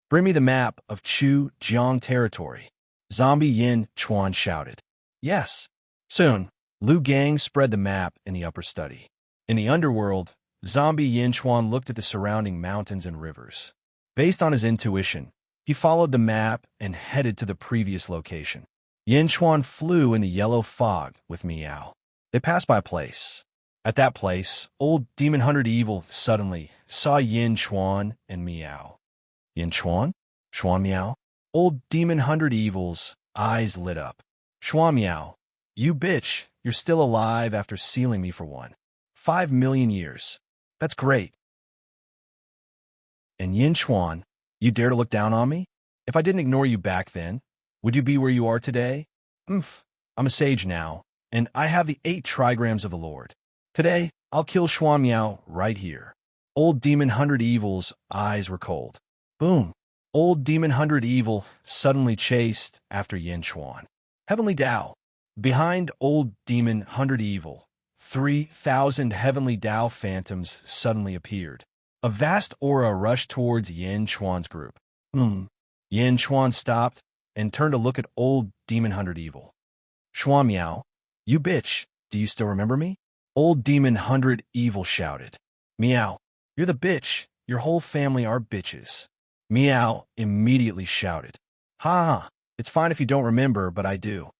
bring me the map of Chu Jiang territory. Zombie Yin Chuan shouted. Yes. Soon, Lu Gang spread the map in the upper study. In the underworld, Zombie Yin Chuan looked at the surrounding mountains and rivers. Based on his intuition, he followed the map and headed to the previous location. Yin Chuan flew in the yellow fog with Meow. They passed by a place. At that place, old Demon Hunter Evil suddenly saw Yin Chuan and Meow. Yin Chuan? Chuan Meow? Old Demon Hunter Evil's eyes lit up. Chuan Meow, you bitch, you're still alive after sealing me for 5 million years. That's great. And Yin Chuan, you dare to look down on me? If I didn't ignore you back then, would you be where you are today? I'm a sage now, and I have the 8 trigrams of the Lord. Today, I'll kill Chuan Meow right here. Old Demon Hunter Evil's eyes were cold. Boom. Old Demon Hunter Evil suddenly chased after Yin Chuan. Heavenly Tao. Behind Old Demon Hunter Evil, 3,000 Heavenly Tao phantoms suddenly appeared. A vast aura rushed towards Yin Chuan's group. Yin Chuan stopped and turned to look at Old Demon Hunter Evil. Chuan Meow, you bitch, do you still remember me? Old Demon Hunter Evil shouted. Meow, you're the bitch. Your whole family are bitches. Meow immediately shouted. Ha, it's fine if you don't remember, but I do.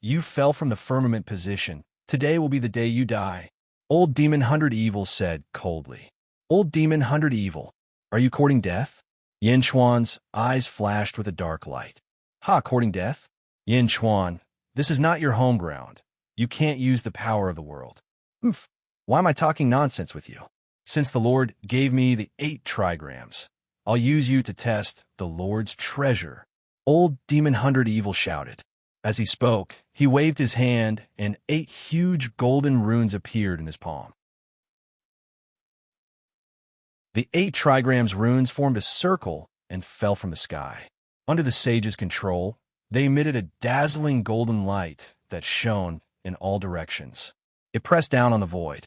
You fell from the firmament position. Today will be the day you die. Old Demon Hunter Evil said coldly. Old Demon Hunter Evil, are you courting death? Yin Chuan's eyes flashed with a dark light. Ha, courting death? Yin Chuan, this is not your home ground. You can't use the power of the world. Why am I talking nonsense with you? Since the Lord gave me the 8 trigrams, I'll use you to test the Lord's treasure. Old Demon Hunter Evil shouted. As he spoke, he waved his hand, and 8 huge golden runes appeared in his palm. The 8 trigrams runes formed a circle and fell from the sky. Under the sage's control, they emitted a dazzling golden light that shone in all directions. It pressed down on the void.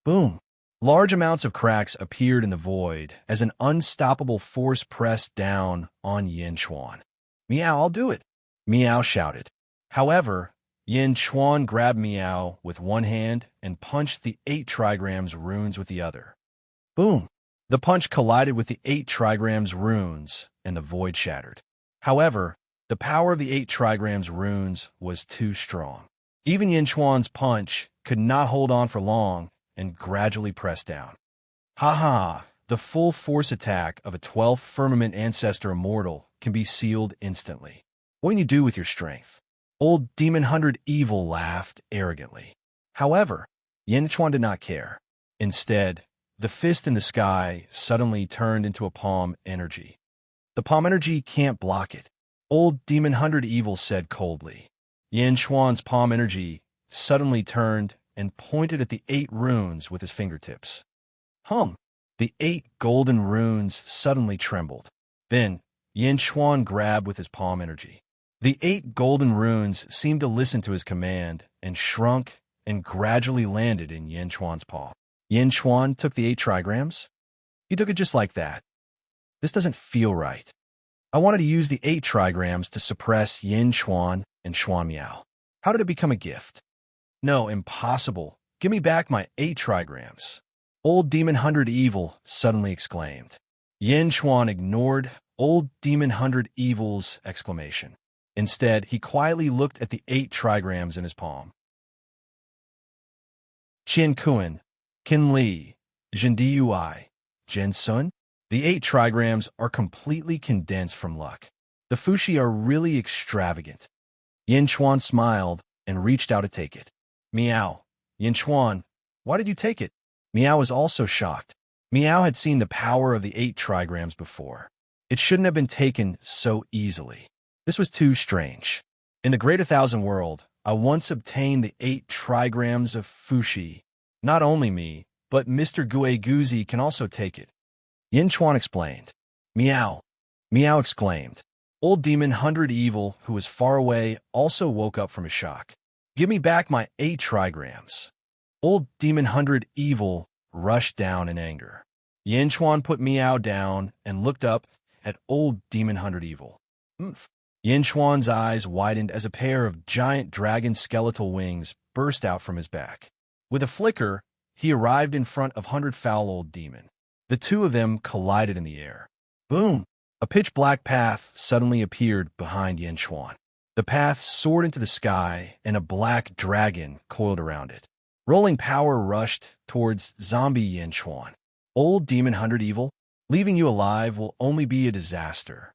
Boom! Large amounts of cracks appeared in the void as an unstoppable force pressed down on Yin Chuan. Meow, I'll do it! Meow shouted. However, Yin Chuan grabbed Meow with one hand and punched the 8 trigrams runes with the other. Boom! The punch collided with the 8 trigrams runes, and the void shattered. However, the power of the 8 trigrams runes was too strong. Even Yin Chuan's punch could not hold on for long and gradually pressed down. Ha! The full force attack of a 12th firmament ancestor immortal can be sealed instantly. What can you do with your strength? Old Demon Hunter Evil laughed arrogantly. However, Yin Chuan did not care. Instead, the fist in the sky suddenly turned into a palm energy. The palm energy can't block it. Old Demon Hunter Evil said coldly. Yin Chuan's palm energy suddenly turned and pointed at the 8 runes with his fingertips. The 8 golden runes suddenly trembled. Then, Yin Chuan grabbed with his palm energy. The 8 golden runes seemed to listen to his command and shrunk and gradually landed in Yin Chuan's palm. Yin Chuan took the 8 trigrams. He took it just like that. This doesn't feel right. I wanted to use the 8 trigrams to suppress Yin Chuan and Xuan Miao. How did it become a gift? No, impossible. Give me back my 8 trigrams. Old Demon 100 Evil suddenly exclaimed. Yin Chuan ignored Old Demon 100 Evil's exclamation. Instead, he quietly looked at the 8 trigrams in his palm. Qian Kuan, Qin Li, Zhen Dui, Zhen Sun. The 8 trigrams are completely condensed from luck. The Fushi are really extravagant. Yin Chuan smiled and reached out to take it. Meow. Yin Chuan, why did you take it? Meow was also shocked. Meow had seen the power of the 8 trigrams before. It shouldn't have been taken so easily. This was too strange. In the Great 1,000 world, I once obtained the 8 trigrams of Fushi. Not only me, but Mr. Guiguzi can also take it. Yin Chuan explained. Meow. Meow exclaimed. Old Demon 100 Evil, who was far away, also woke up from his shock. Give me back my 8 trigrams. Old Demon 100 Evil rushed down in anger. Yin Chuan put Meow down and looked up at Old Demon 100 Evil. Yin Chuan's eyes widened as a pair of giant dragon skeletal wings burst out from his back. With a flicker, he arrived in front of 100 Foul Old Demon. The two of them collided in the air. Boom! A pitch-black path suddenly appeared behind Yin Chuan. The path soared into the sky, and a black dragon coiled around it. Rolling power rushed towards zombie Yin Chuan. Old Demon 100 Evil, leaving you alive will only be a disaster.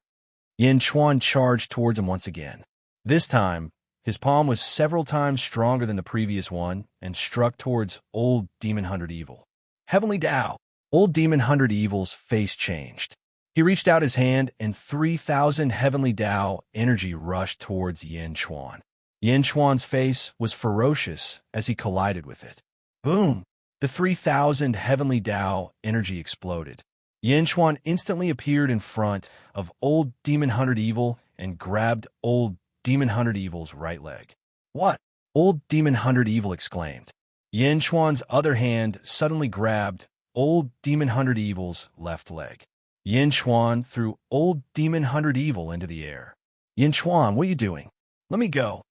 Yin Chuan charged towards him once again. This time, his palm was several times stronger than the previous one and struck towards Old Demon 100 Evil. Heavenly Tao! Old Demon 100 Evil's face changed. He reached out his hand and 3,000 Heavenly Tao energy rushed towards Yin Chuan. Yin Chuan's face was ferocious as he collided with it. Boom! The 3,000 Heavenly Tao energy exploded. Yin Chuan instantly appeared in front of Old Demon 100 Evil and grabbed Old Demon 100 Evil's right leg. What? Old Demon 100 Evil exclaimed. Yin Chuan's other hand suddenly grabbed Old Demon 100 Evil's left leg. Yin Chuan threw Old Demon 100 Evil into the air. Yin Chuan, what are you doing? Let me go.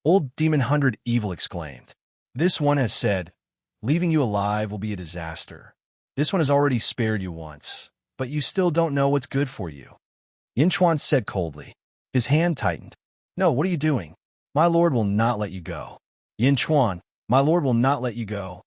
Old Demon 100 Evil exclaimed. This one has said, leaving you alive will be a disaster. This one has already spared you once, but you still don't know what's good for you. Yin Chuan said coldly. His hand tightened. No, what are you doing? My lord will not let you go. Yin Chuan, my lord will not let you go.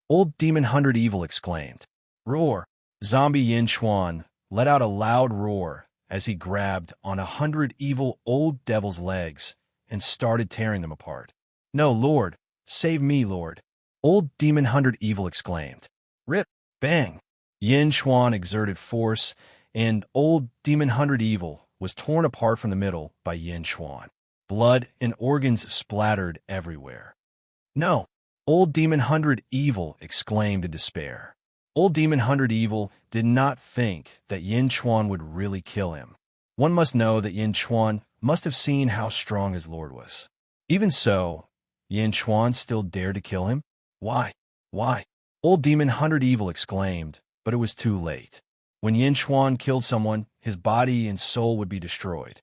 Old Demon 100 Evil exclaimed. Roar! Zombie Yin Chuan let out a loud roar as he grabbed on 100 evil old devil's legs and started tearing them apart. No, Lord! Save me, Lord! Old Demon 100 Evil exclaimed. Rip! Bang! Yin Chuan exerted force, and Old Demon 100 Evil was torn apart from the middle by Yin Chuan. Blood and organs splattered everywhere. No! Old Demon 100 Evil exclaimed in despair. Old Demon 100 Evil did not think that Yin Chuan would really kill him. One must know that Yin Chuan must have seen how strong his lord was. Even so, Yin Chuan still dared to kill him? Why? Why? Old Demon 100 Evil exclaimed, but it was too late. When Yin Chuan killed someone, his body and soul would be destroyed.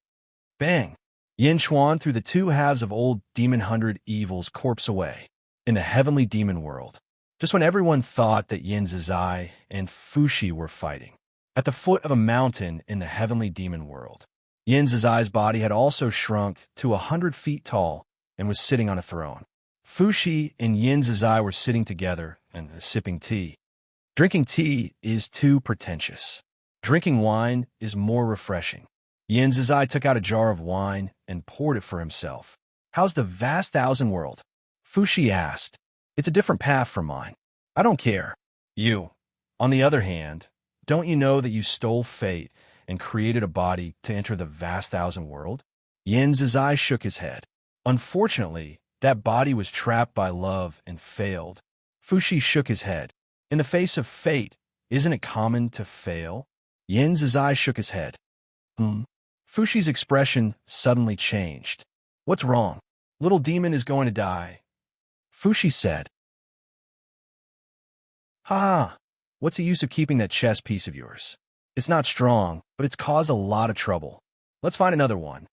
Bang! Yin Chuan threw the two halves of Old Demon 100 Evil's corpse away. In the heavenly demon world, just when everyone thought that Yin Zizai and Fushi were fighting. At the foot of a mountain in the heavenly demon world, Yin Zizai's body had also shrunk to 100 feet tall and was sitting on a throne. Fushi and Yin Zizai were sitting together and sipping tea. Drinking tea is too pretentious. Drinking wine is more refreshing. Yin Zizai took out a jar of wine and poured it for himself. How's the vast thousand world? Fushi asked. It's a different path from mine. I don't care. You, on the other hand, don't you know that you stole fate and created a body to enter the vast thousand world? Yin Zizai shook his head. Unfortunately, that body was trapped by love and failed. Fushi shook his head. In the face of fate, isn't it common to fail? Yin Zizai shook his head. Fushi's expression suddenly changed. What's wrong? Little demon is going to die. Fushi said. Ha! What's the use of keeping that chess piece of yours? It's not strong, but it's caused a lot of trouble. Let's find another one.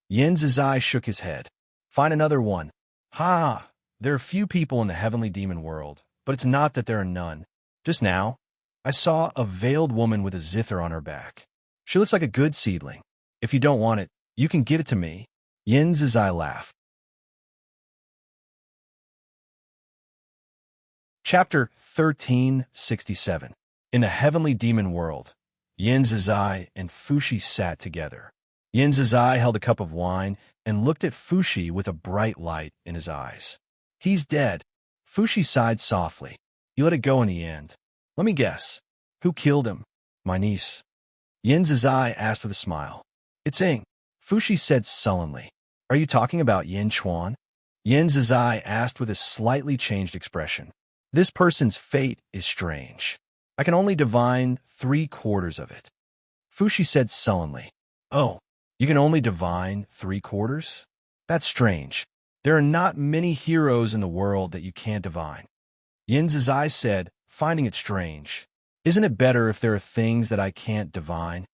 Yin Zizai shook his head. Find another one. Ha! There are few people in the heavenly demon world, but it's not that there are none. Just now, I saw a veiled woman with a zither on her back. She looks like a good seedling. If you don't want it, you can give it to me. Yin Zizai laughed. Chapter 1367. In the heavenly demon world, Yin Zizai and Fushi sat together. Yin Zizai held a cup of wine and looked at Fushi with a bright light in his eyes. He's dead. Fushi sighed softly. He let it go in the end. Let me guess. Who killed him? My niece. Yin Zizai asked with a smile. It's Ing. Fushi said sullenly. Are you talking about Yin Chuan? Yin Zizai asked with a slightly changed expression. This person's fate is strange. I can only divine 3/4 of it. Fushi said sullenly. Oh, you can only divine 3/4? That's strange. There are not many heroes in the world that you can't divine. Yin Zizai said, finding it strange. Isn't it better if there are things that I can't divine?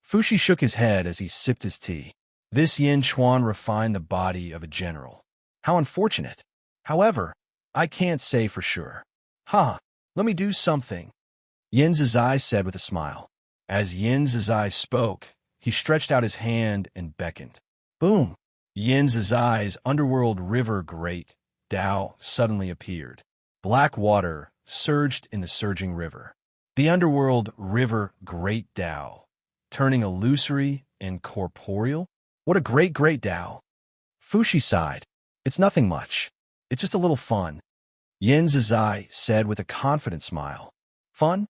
Fushi shook his head as he sipped his tea. This Yin Chuan refined the body of a general. How unfortunate. However, I can't say for sure. Let me do something. Yin Zizai said with a smile. As Yin Zizai spoke, he stretched out his hand and beckoned. Boom! Yin Zizai's underworld river great Tao suddenly appeared. Black water surged in the surging river. The underworld river great Tao, turning illusory and corporeal? What a great Tao! Fushi sighed. It's nothing much. It's just a little fun. Yin Zizai said with a confident smile. Fun?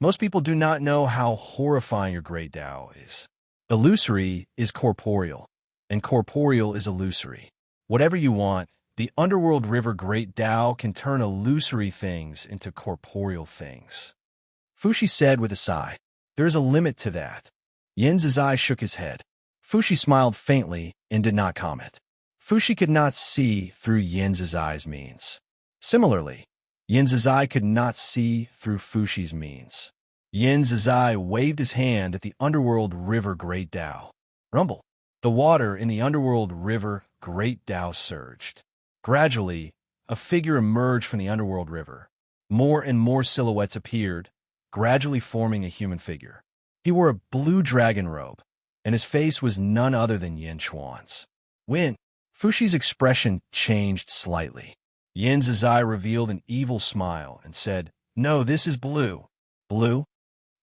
Most people do not know how horrifying your great Tao is. Illusory is corporeal, and corporeal is illusory. Whatever you want, the underworld river great Tao can turn illusory things into corporeal things. Fushi said with a sigh. There is a limit to that. Yin Zizai shook his head. Fushi smiled faintly and did not comment. Fushi could not see through Yin Zizai's means. Similarly, Yin Zizai could not see through Fushi's means. Yin Zizai waved his hand at the underworld river great Tao. Rumble. The water in the underworld river great Tao surged. Gradually, a figure emerged from the underworld river. More and more silhouettes appeared, gradually forming a human figure. He wore a blue dragon robe, and his face was none other than Yin Chuan's. When Fushi's expression changed slightly. Yin Zizai revealed an evil smile and said, No, this is Blue. Blue?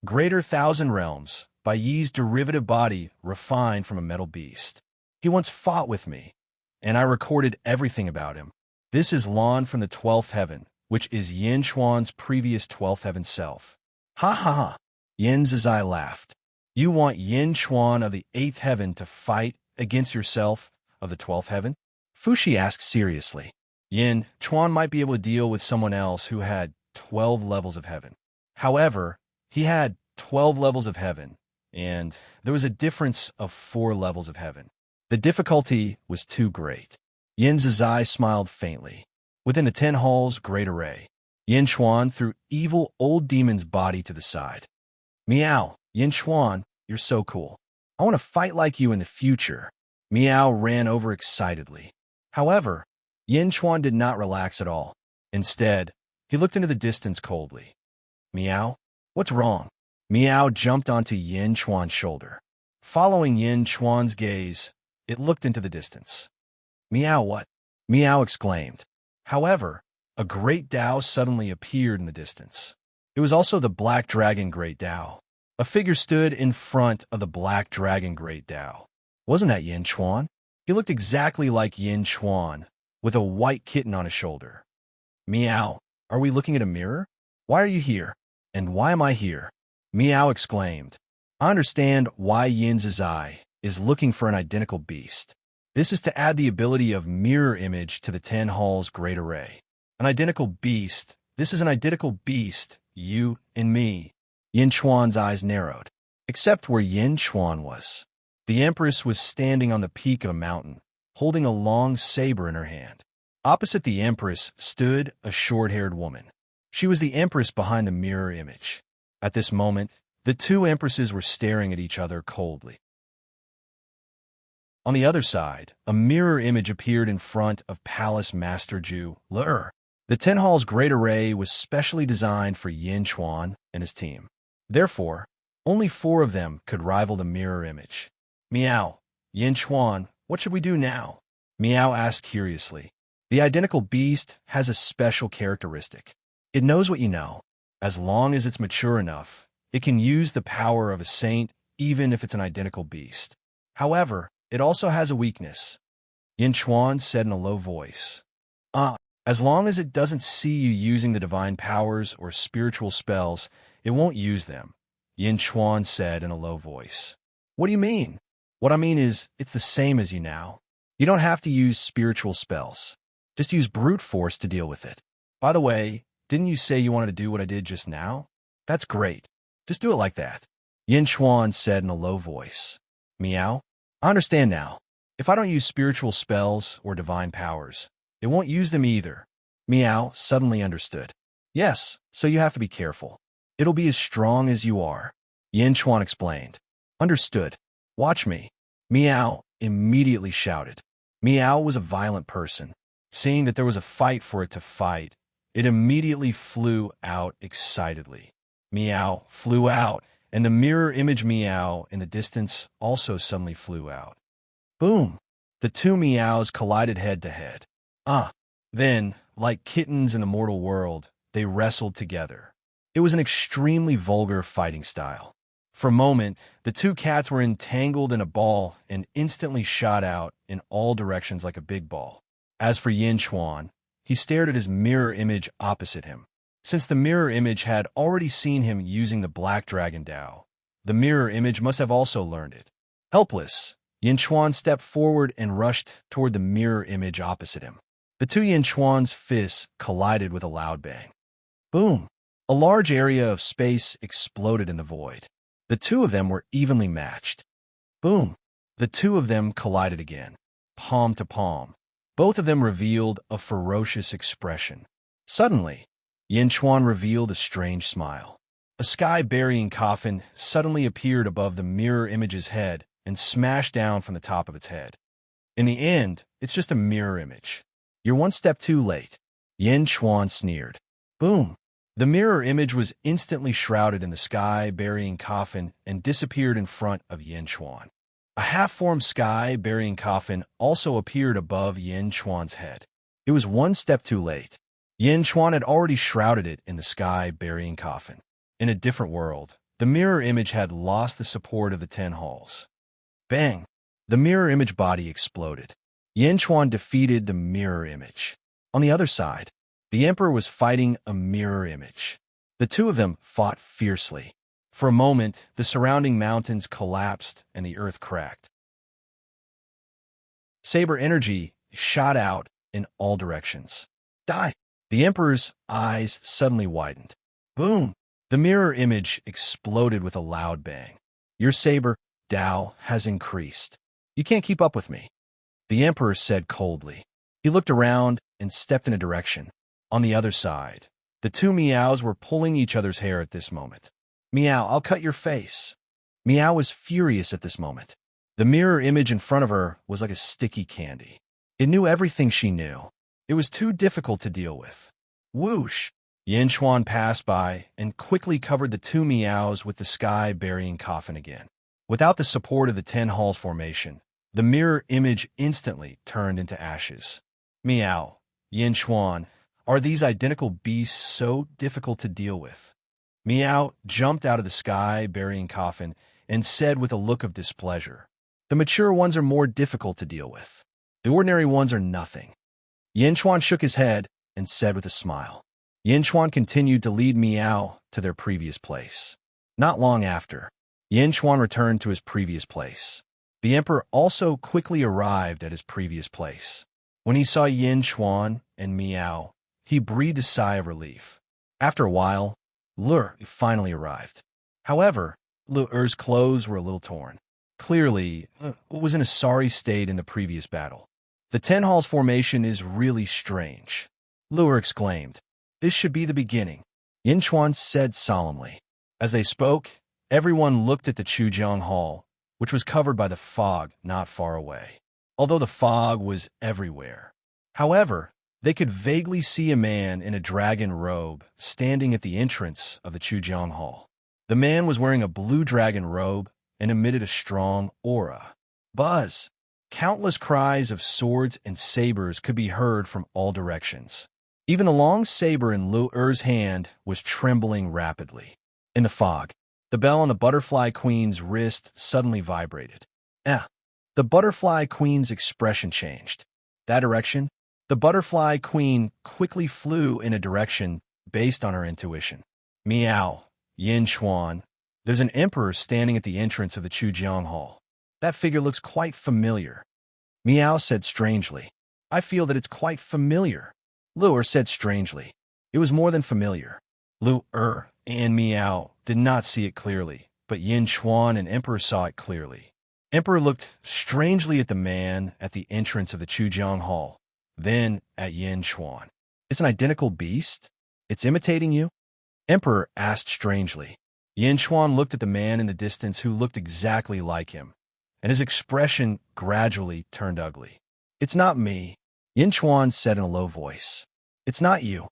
Greater Thousand Realms, by Yi's derivative body refined from a metal beast. He once fought with me, and I recorded everything about him. This is Lan from the 12th heaven, which is Yin Chuan's previous 12th heaven self. Ha! Yin Zizai laughed. You want Yin Chuan of the 8th heaven to fight against yourself of the 12th heaven? Fushi asked seriously. Yin Chuan might be able to deal with someone else who had 12 levels of heaven. However, he had 12 levels of heaven, and there was a difference of 4 levels of heaven. The difficulty was too great. Yin Zizai smiled faintly. Within the 10 halls' great array, Yin Chuan threw evil old demon's body to the side. Meow, Yin Chuan, you're so cool. I want to fight like you in the future. Meow ran over excitedly. However, Yin Chuan did not relax at all. Instead, he looked into the distance coldly. Meow? What's wrong? Meow jumped onto Yin Chuan's shoulder. Following Yin Chuan's gaze, it looked into the distance. Meow what? Meow exclaimed. However, a great Tao suddenly appeared in the distance. It was also the Black Dragon Great Tao. A figure stood in front of the Black Dragon Great Tao. Wasn't that Yin Chuan? He looked exactly like Yin Chuan, with a white kitten on his shoulder. Meow, are we looking at a mirror? Why are you here? And why am I here? Meow exclaimed. I understand why Yin Zizai is looking for an identical beast. This is to add the ability of mirror image to the 10 halls great array. An identical beast. This is an identical beast, you and me. Yin Chuan's eyes narrowed, except where Yin Chuan was. The Empress was standing on the peak of a mountain, holding a long saber in her hand. Opposite the Empress stood a short-haired woman. She was the Empress behind the mirror image. At this moment, The two empresses were staring at each other coldly. On the other side, a mirror image appeared in front of Palace Master Ju Lur. The Ten Hall's great array was specially designed for Yin Chuan and his team. Therefore, only 4 of them could rival the mirror image. Meow, Yin Chuan, what should we do now? Meow asked curiously. The identical beast has a special characteristic. It knows what you know. As long as it's mature enough, it can use the power of a saint even if it's an identical beast. However, it also has a weakness. Yin Chuan said in a low voice. As long as it doesn't see you using the divine powers or spiritual spells, it won't use them, Yin Chuan said in a low voice. What do you mean? What I mean is, it's the same as you now. You don't have to use spiritual spells. Just use brute force to deal with it. By the way, didn't you say you wanted to do what I did just now? That's great. Just do it like that, Yin Chuan said in a low voice. Meow? I understand now. If I don't use spiritual spells or divine powers, it won't use them either. Meow suddenly understood. Yes, so you have to be careful. It'll be as strong as you are, Yin Chuan explained. Understood. Watch me. Meow immediately shouted. Meow was a violent person. Seeing that there was a fight for it to fight, it immediately flew out excitedly. Meow flew out, and the mirror image Meow in the distance also suddenly flew out. Boom! The 2 Meows collided head to head. Then, like kittens in the mortal world, they wrestled together. It was an extremely vulgar fighting style. For a moment, the 2 cats were entangled in a ball and instantly shot out in all directions like a big ball. As for Yin Chuan, he stared at his mirror image opposite him. Since the mirror image had already seen him using the Black Dragon Dao, the mirror image must have also learned it. Helpless, Yin Chuan stepped forward and rushed toward the mirror image opposite him. The 2 Yin Chuan's fists collided with a loud bang. Boom! A large area of space exploded in the void. The 2 of them were evenly matched. Boom! The 2 of them collided again, palm to palm. Both of them revealed a ferocious expression. Suddenly, Yin Chuan revealed a strange smile. A sky-burying coffin suddenly appeared above the mirror image's head and smashed down from the top of its head. In the end, it's just a mirror image. You're 1 step too late, Yin Chuan sneered. Boom! The mirror image was instantly shrouded in the sky-burying coffin and disappeared in front of Yin Chuan. A half-formed sky-burying coffin also appeared above Yin Chuan's head. It was 1 step too late. Yin Chuan had already shrouded it in the sky-burying coffin. In a different world, the mirror image had lost the support of the 10 halls. Bang! The mirror image body exploded. Yin Chuan defeated the mirror image. On the other side, the emperor was fighting a mirror image. The 2 of them fought fiercely. For a moment, the surrounding mountains collapsed and the earth cracked. Saber energy shot out in all directions. Die! The emperor's eyes suddenly widened. Boom! The mirror image exploded with a loud bang. Your saber, Dao, has increased. You can't keep up with me, the emperor said coldly. He looked around and stepped in a direction. On the other side, the 2 Meows were pulling each other's hair at this moment. Meow, I'll cut your face. Meow was furious at this moment. The mirror image in front of her was like a sticky candy. It knew everything she knew. It was too difficult to deal with. Whoosh! Yin Chuan passed by and quickly covered the 2 Meows with the sky-burying coffin again. Without the support of the 10 halls formation, the mirror image instantly turned into ashes. Meow, Yin Chuan, are these identical beasts so difficult to deal with? Meow jumped out of the sky-burying coffin and said with a look of displeasure, The mature ones are more difficult to deal with. The ordinary ones are nothing. Yin Chuan shook his head and said with a smile. Yin Chuan continued to lead Meow to their previous place. Not long after, Yin Chuan returned to his previous place. The emperor also quickly arrived at his previous place. When he saw Yin Chuan and Meow, he breathed a sigh of relief. After a while, Lur finally arrived. However, Lur's clothes were a little torn. Clearly, was in a sorry state in the previous battle. The 10 halls formation is really strange, Lur exclaimed. This should be the beginning, Yin Chuan said solemnly. As they spoke, Everyone looked at the Chujiang Hall, which was covered by the fog not far away, although the fog was everywhere. However, they could vaguely see a man in a dragon robe standing at the entrance of the Chujiang Hall. The man was wearing a blue dragon robe and emitted a strong aura. Buzz! Countless cries of swords and sabers could be heard from all directions. Even the long saber in Lu Er's hand was trembling rapidly. In the fog, the bell on the Butterfly Queen's wrist suddenly vibrated. The Butterfly Queen's expression changed. That direction? The Butterfly Queen quickly flew in a direction based on her intuition. Meow, Yin Chuan. There's an emperor standing at the entrance of the Chujiang Hall. That figure looks quite familiar. Meow said strangely. I feel that it's quite familiar. Lu Er said strangely. It was more than familiar. Lu Er and Meow did not see it clearly, but Yin Chuan and Emperor saw it clearly. Emperor looked strangely at the man at the entrance of the Chujiang Hall, then at Yin Chuan. It's an identical beast? It's imitating you? Emperor asked strangely. Yin Chuan looked at the man in the distance who looked exactly like him, and his expression gradually turned ugly. It's not me, Yin Chuan said in a low voice. It's not you,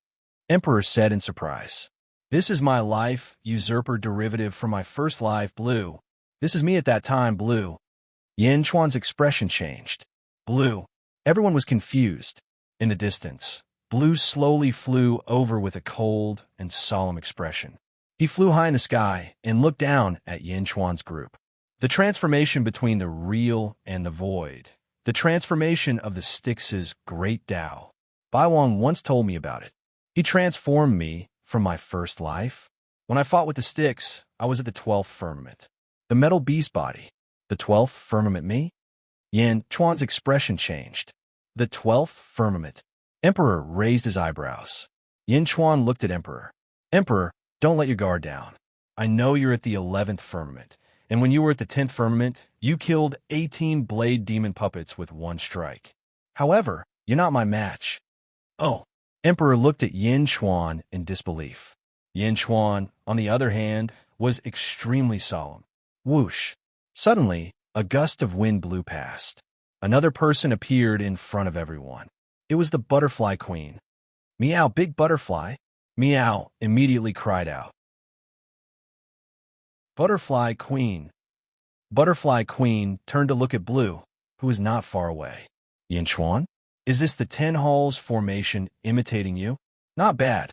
Emperor said in surprise. This is my life, usurper derivative from my first life, Blue. This is me at that time, Blue. Yin Chuan's expression changed. Blue. Everyone was confused. In the distance, Blue slowly flew over with a cold and solemn expression. He flew high in the sky and looked down at Yin Chuan's group. The transformation between the real and the void. The transformation of the Styx's great Tao. Bai Wang once told me about it. He transformed me from my first life. When I fought with the Styx, I was at the 12th firmament. The metal beast body. The 12th firmament me? Yin Chuan's expression changed. The 12th firmament. Emperor raised his eyebrows. Yin Chuan looked at Emperor. Emperor, don't let your guard down. I know you're at the 11th firmament, and when you were at the 10th firmament, you killed 18 blade demon puppets with one strike. However, you're not my match. Oh. Emperor looked at Yin Chuan in disbelief. Yin Chuan, on the other hand, was extremely solemn. Whoosh. Suddenly, a gust of wind blew past. Another person appeared in front of everyone. It was the Butterfly Queen. Meow, big butterfly. Meow immediately cried out. Butterfly Queen. Butterfly Queen turned to look at Blue, who was not far away. Yin Chuan? Is this the 10 Halls formation imitating you? Not bad.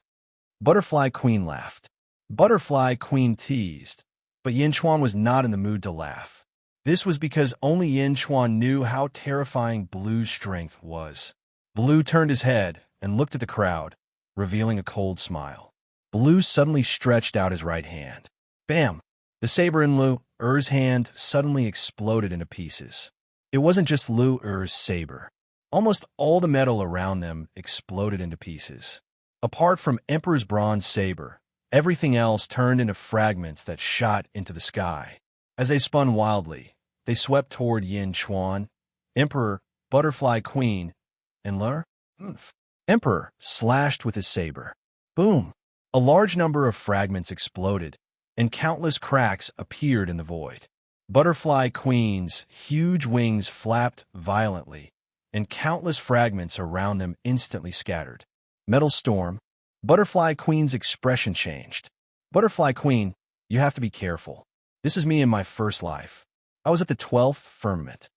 Butterfly Queen laughed. Butterfly Queen teased, but Yin Chuan was not in the mood to laugh. This was because only Yin Chuan knew how terrifying Blue's strength was. Blue turned his head and looked at the crowd, revealing a cold smile. Blue suddenly stretched out his right hand. Bam! The saber in Lu Er's hand suddenly exploded into pieces. It wasn't just Lu Er's saber. Almost all the metal around them exploded into pieces. Apart from Emperor's bronze saber, everything else turned into fragments that shot into the sky. As they spun wildly, they swept toward Yin Chuan, Emperor, Butterfly Queen, and Lu. Emperor slashed with his saber. Boom! A large number of fragments exploded, and countless cracks appeared in the void. Butterfly Queen's huge wings flapped violently, and countless fragments around them instantly scattered. Metal storm. Butterfly Queen's expression changed. Butterfly Queen, you have to be careful. This is me in my first life. I was at the 12th firmament.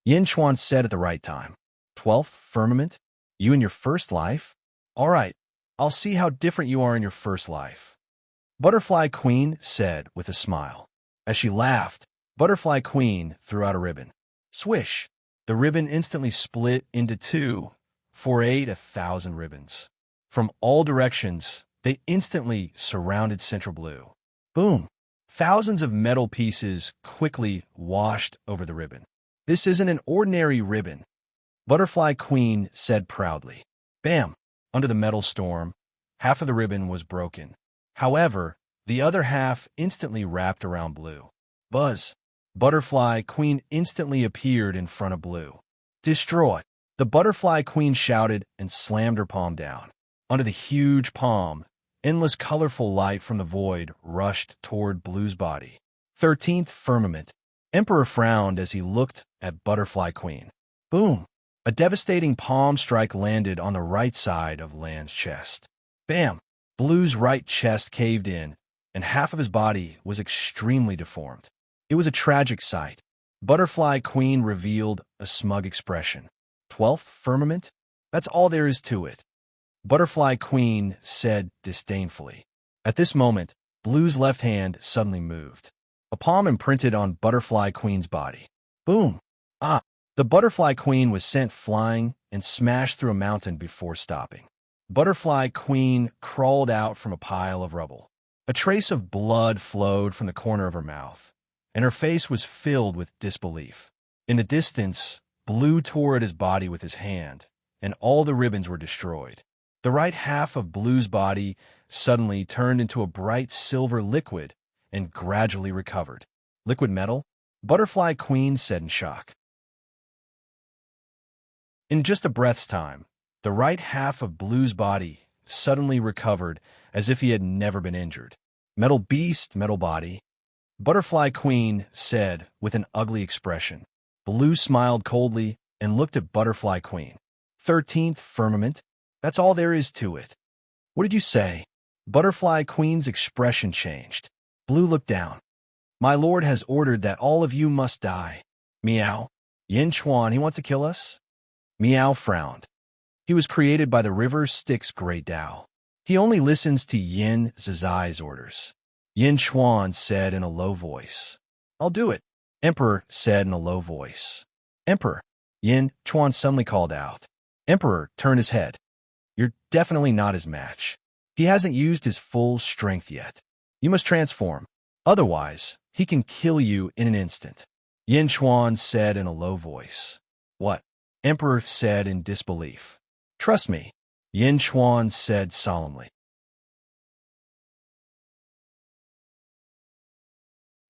Yin Chuan said at the right time. 12th firmament? You in your first life? All right, I'll see how different you are in your first life. Butterfly Queen said with a smile. As she laughed, Butterfly Queen threw out a ribbon. Swish! The ribbon instantly split into two, for 1,000 ribbons. From all directions, they instantly surrounded Central Blue. Boom! Thousands of metal pieces quickly washed over the ribbon. This isn't an ordinary ribbon, Butterfly Queen said proudly. Bam! Under the metal storm, half of the ribbon was broken. However, the other half instantly wrapped around Blue. Buzz! Butterfly Queen instantly appeared in front of Blue. Destroy! The Butterfly Queen shouted and slammed her palm down. Under the huge palm, endless colorful light from the void rushed toward Blue's body. 13th firmament. Emperor frowned as he looked at Butterfly Queen. Boom! A devastating palm strike landed on the right side of Land's chest. Bam! Blue's right chest caved in, and half of his body was extremely deformed. It was a tragic sight. Butterfly Queen revealed a smug expression. 12th firmament? That's all there is to it. Butterfly Queen said disdainfully. At this moment, Blue's left hand suddenly moved. A palm imprinted on Butterfly Queen's body. Boom! Ah! The Butterfly Queen was sent flying and smashed through a mountain before stopping. Butterfly Queen crawled out from a pile of rubble. A trace of blood flowed from the corner of her mouth, and her face was filled with disbelief. In the distance, Blue tore at his body with his hand, and all the ribbons were destroyed. The right half of Blue's body suddenly turned into a bright silver liquid and gradually recovered. Liquid metal? Butterfly Queen said in shock. In just a breath's time, the right half of Blue's body suddenly recovered as if he had never been injured. Metal beast, metal body. Butterfly Queen said with an ugly expression. Blue smiled coldly and looked at Butterfly Queen. 13th firmament? That's all there is to it. What did you say? Butterfly Queen's expression changed. Blue looked down. My lord has ordered that all of you must die. Meow. Yin Chuan, he wants to kill us? Meow frowned. He was created by the river Styx great Tao. He only listens to Yin Zizai's orders. Yin Chuan said in a low voice. I'll do it. Emperor said in a low voice. Emperor. Yin Chuan suddenly called out. Emperor turned his head. You're definitely not his match. He hasn't used his full strength yet. You must transform. Otherwise, he can kill you in an instant. Yin Chuan said in a low voice. What? Emperor said in disbelief. Trust me, Yin Chuan said solemnly.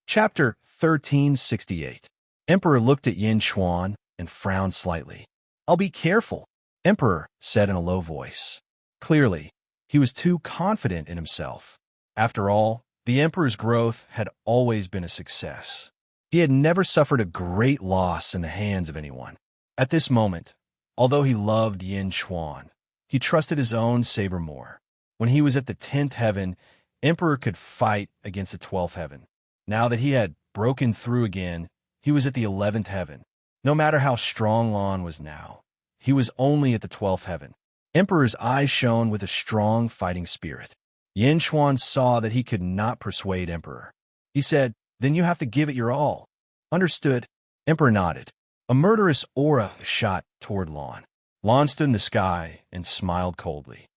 Chapter 1368. Emperor looked at Yin Chuan and frowned slightly. I'll be careful, Emperor said in a low voice. Clearly, he was too confident in himself. After all, the Emperor's growth had always been a success. He had never suffered a great loss in the hands of anyone. At this moment, although he loved Yin Chuan, he trusted his own saber more. When he was at the 10th heaven, Emperor could fight against the 12th heaven. Now that he had broken through again, he was at the 11th heaven. No matter how strong Lan was now, he was only at the 12th heaven. Emperor's eyes shone with a strong fighting spirit. Yin Chuan saw that he could not persuade Emperor. He said, Then you have to give it your all. Understood. Emperor nodded. A murderous aura shot toward Lan. Lan stood in the sky and smiled coldly.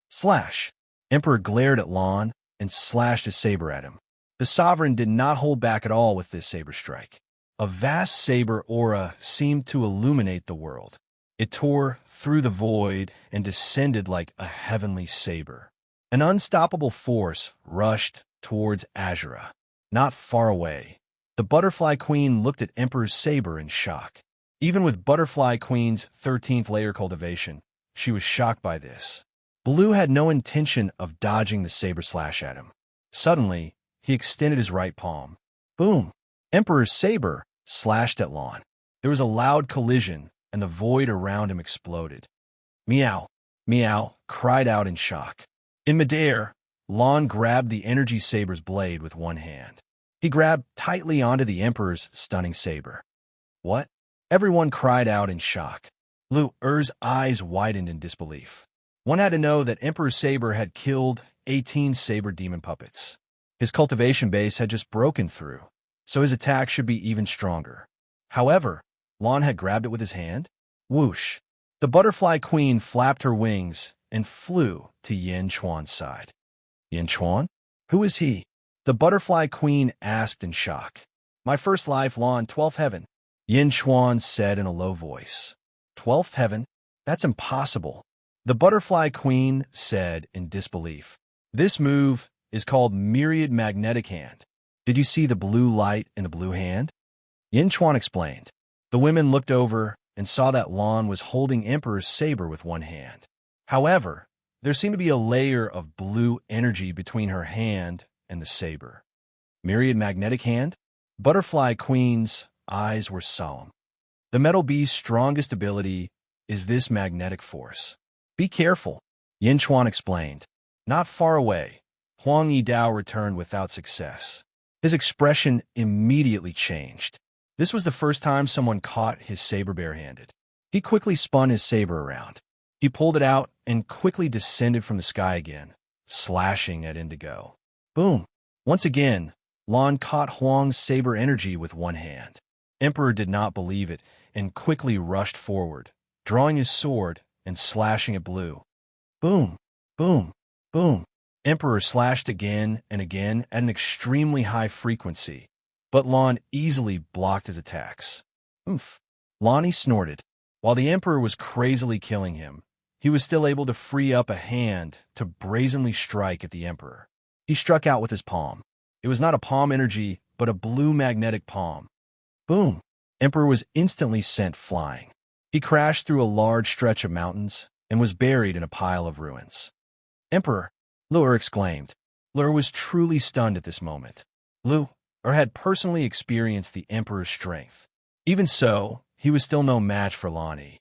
Slash! Emperor glared at Lan and slashed his saber at him. The sovereign did not hold back at all with this saber strike. A vast saber aura seemed to illuminate the world. It tore through the void and descended like a heavenly saber. An unstoppable force rushed towards Azura. Not far away, the Butterfly Queen looked at Emperor's saber in shock. Even with Butterfly Queen's 13th layer cultivation, she was shocked by this. Blue had no intention of dodging the saber slash at him. Suddenly, he extended his right palm. Boom! Emperor's saber slashed at Lan. There was a loud collision, and the void around him exploded. Meow! Meow! Cried out in shock. In midair, Lan grabbed the energy saber's blade with one hand. He grabbed tightly onto the Emperor's stunning saber. What? Everyone cried out in shock. Lu Er's eyes widened in disbelief. One had to know that Emperor Saber had killed 18 saber demon puppets. His cultivation base had just broken through, so his attack should be even stronger. However, Lan had grabbed it with his hand. Whoosh! The Butterfly Queen flapped her wings and flew to Yin Chuan's side. Yin Chuan? Who is he? The Butterfly Queen asked in shock. My first life, Lan, 12th heaven. Yin Chuan said in a low voice. 12th heaven? That's impossible. The Butterfly Queen said in disbelief. This move is called Myriad Magnetic Hand. Did you see the blue light in the blue hand? Yin Chuan explained. The women looked over and saw that Lan was holding Emperor's saber with one hand. However, there seemed to be a layer of blue energy between her hand and the saber. Myriad Magnetic Hand? Butterfly Queen's eyes were solemn. The metal beast's strongest ability is this magnetic force. Be careful, Yin Chuan explained. Not far away, Huang Yidao returned without success. His expression immediately changed. This was the first time someone caught his saber barehanded. He quickly spun his saber around. He pulled it out and quickly descended from the sky again, slashing at Indigo. Boom! Once again, Lan caught Huang's saber energy with one hand. Emperor did not believe it and quickly rushed forward, drawing his sword and slashing at Blue. Boom! Boom! Boom! Emperor slashed again and again at an extremely high frequency, but Lan easily blocked his attacks. Oomph! Lonnie snorted. While the Emperor was crazily killing him, he was still able to free up a hand to brazenly strike at the Emperor. He struck out with his palm. It was not a palm energy, but a blue magnetic palm. Boom! Emperor was instantly sent flying. He crashed through a large stretch of mountains and was buried in a pile of ruins. Emperor! Lu'er exclaimed. Lu'er was truly stunned at this moment. Lu'er had personally experienced the Emperor's strength. Even so, he was still no match for Lonnie.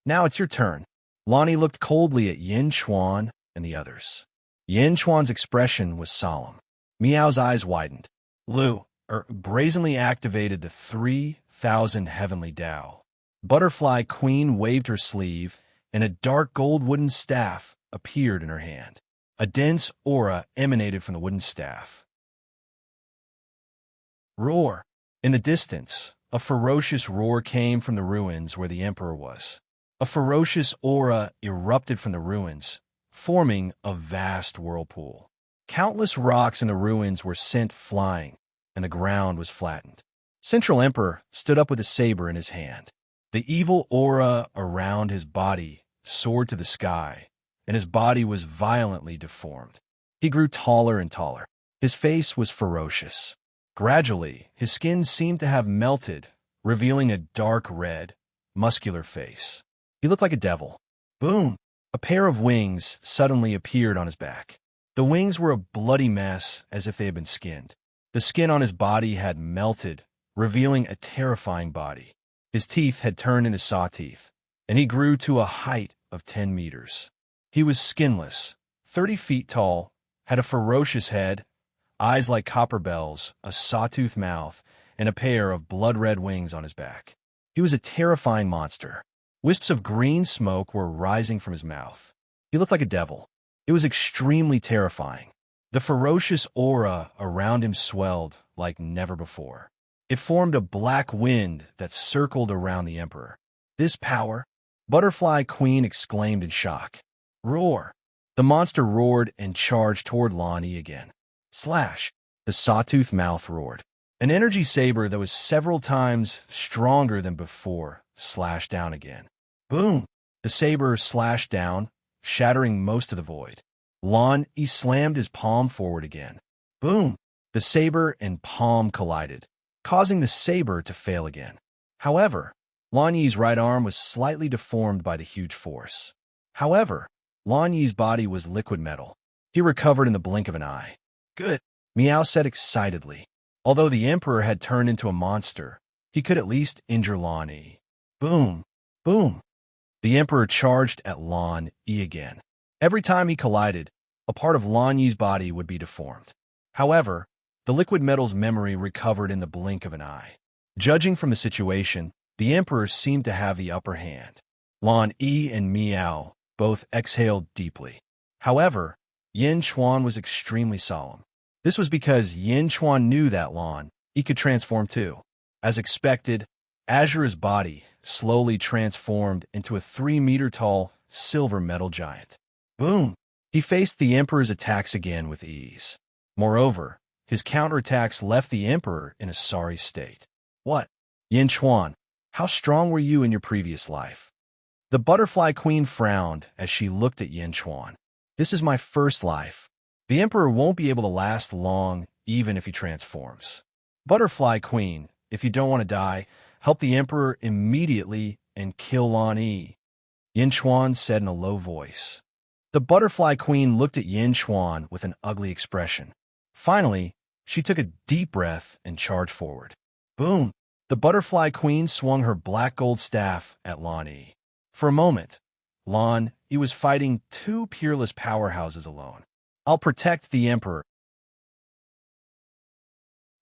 Now it's your turn. Lonnie looked coldly at Yin Chuan and the others. Yin Chuan's expression was solemn. Miao's eyes widened. Lu'er brazenly activated the 3,000 heavenly Dao. Butterfly Queen waved her sleeve, and a dark gold wooden staff appeared in her hand. A dense aura emanated from the wooden staff. Roar! In the distance, a ferocious roar came from the ruins where the Emperor was. A ferocious aura erupted from the ruins, forming a vast whirlpool. Countless rocks in the ruins were sent flying, and the ground was flattened. Central Emperor stood up with a saber in his hand. The evil aura around his body soared to the sky, and his body was violently deformed. He grew taller and taller. His face was ferocious. Gradually, his skin seemed to have melted, revealing a dark red, muscular face. He looked like a devil. Boom! A pair of wings suddenly appeared on his back. The wings were a bloody mess, as if they had been skinned. The skin on his body had melted, revealing a terrifying body. His teeth had turned into saw teeth, and he grew to a height of 10 meters. He was skinless, 30 feet tall, had a ferocious head, eyes like copper bells, a sawtooth mouth, and a pair of blood-red wings on his back. He was a terrifying monster. Wisps of green smoke were rising from his mouth. He looked like a devil. It was extremely terrifying. The ferocious aura around him swelled like never before. It formed a black wind that circled around the Emperor. This power? Butterfly Queen exclaimed in shock. Roar! The monster roared and charged toward Lonnie again. Slash! The sawtooth mouth roared. An energy saber that was several times stronger than before slashed down again. Boom! The saber slashed down, shattering most of the void. Lonnie slammed his palm forward again. Boom! The saber and palm collided, causing the saber to fail again. However, Lonnie's right arm was slightly deformed by the huge force. However, Lonnie's body was liquid metal. He recovered in the blink of an eye. Good, Miao said excitedly. Although the Emperor had turned into a monster, he could at least injure Lonnie. Boom! Boom! The Emperor charged at Lonnie again. Every time he collided, a part of Lonnie's body would be deformed. However, the liquid metal's memory recovered in the blink of an eye. Judging from the situation, the Emperor seemed to have the upper hand. Lonnie and Miao both exhaled deeply. However, Yin Chuan was extremely solemn. This was because Yin Chuan knew that Lonnie could transform too. As expected, Azura's body slowly transformed into a 3-meter-tall silver metal giant. Boom! He faced the Emperor's attacks again with ease. Moreover, his counterattacks left the Emperor in a sorry state. What? Yin Chuan, how strong were you in your previous life? The Butterfly Queen frowned as she looked at Yin Chuan. This is my first life. The Emperor won't be able to last long, even if he transforms. Butterfly Queen, if you don't want to die, help the Emperor immediately and kill Lonnie, Yin Chuan said in a low voice. The Butterfly Queen looked at Yin Chuan with an ugly expression. Finally, She took a deep breath and charged forward. Boom! The butterfly queen swung her black gold staff at Lan Yi. For a moment, Lan Yi was fighting two peerless powerhouses alone. I'll protect the emperor,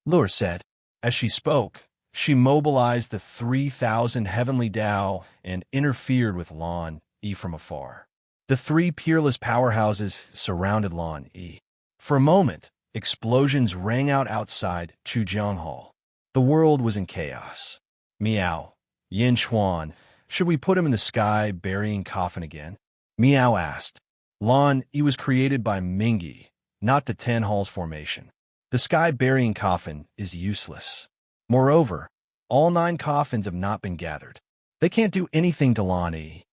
Lure said. As she spoke, she mobilized the 3,000 heavenly Tao and interfered with Lan Yi from afar. The three peerless powerhouses surrounded Lan Yi. For a moment, explosions rang out outside Chujiang Hall. The world was in chaos. Miao, Yin Chuan, should we put him in the sky burying coffin again? Miao asked. Lan Yi was created by Mingyi, not the 10 Halls formation. The sky burying coffin is useless. Moreover, all 9 coffins have not been gathered. They can't do anything to Lan Yi.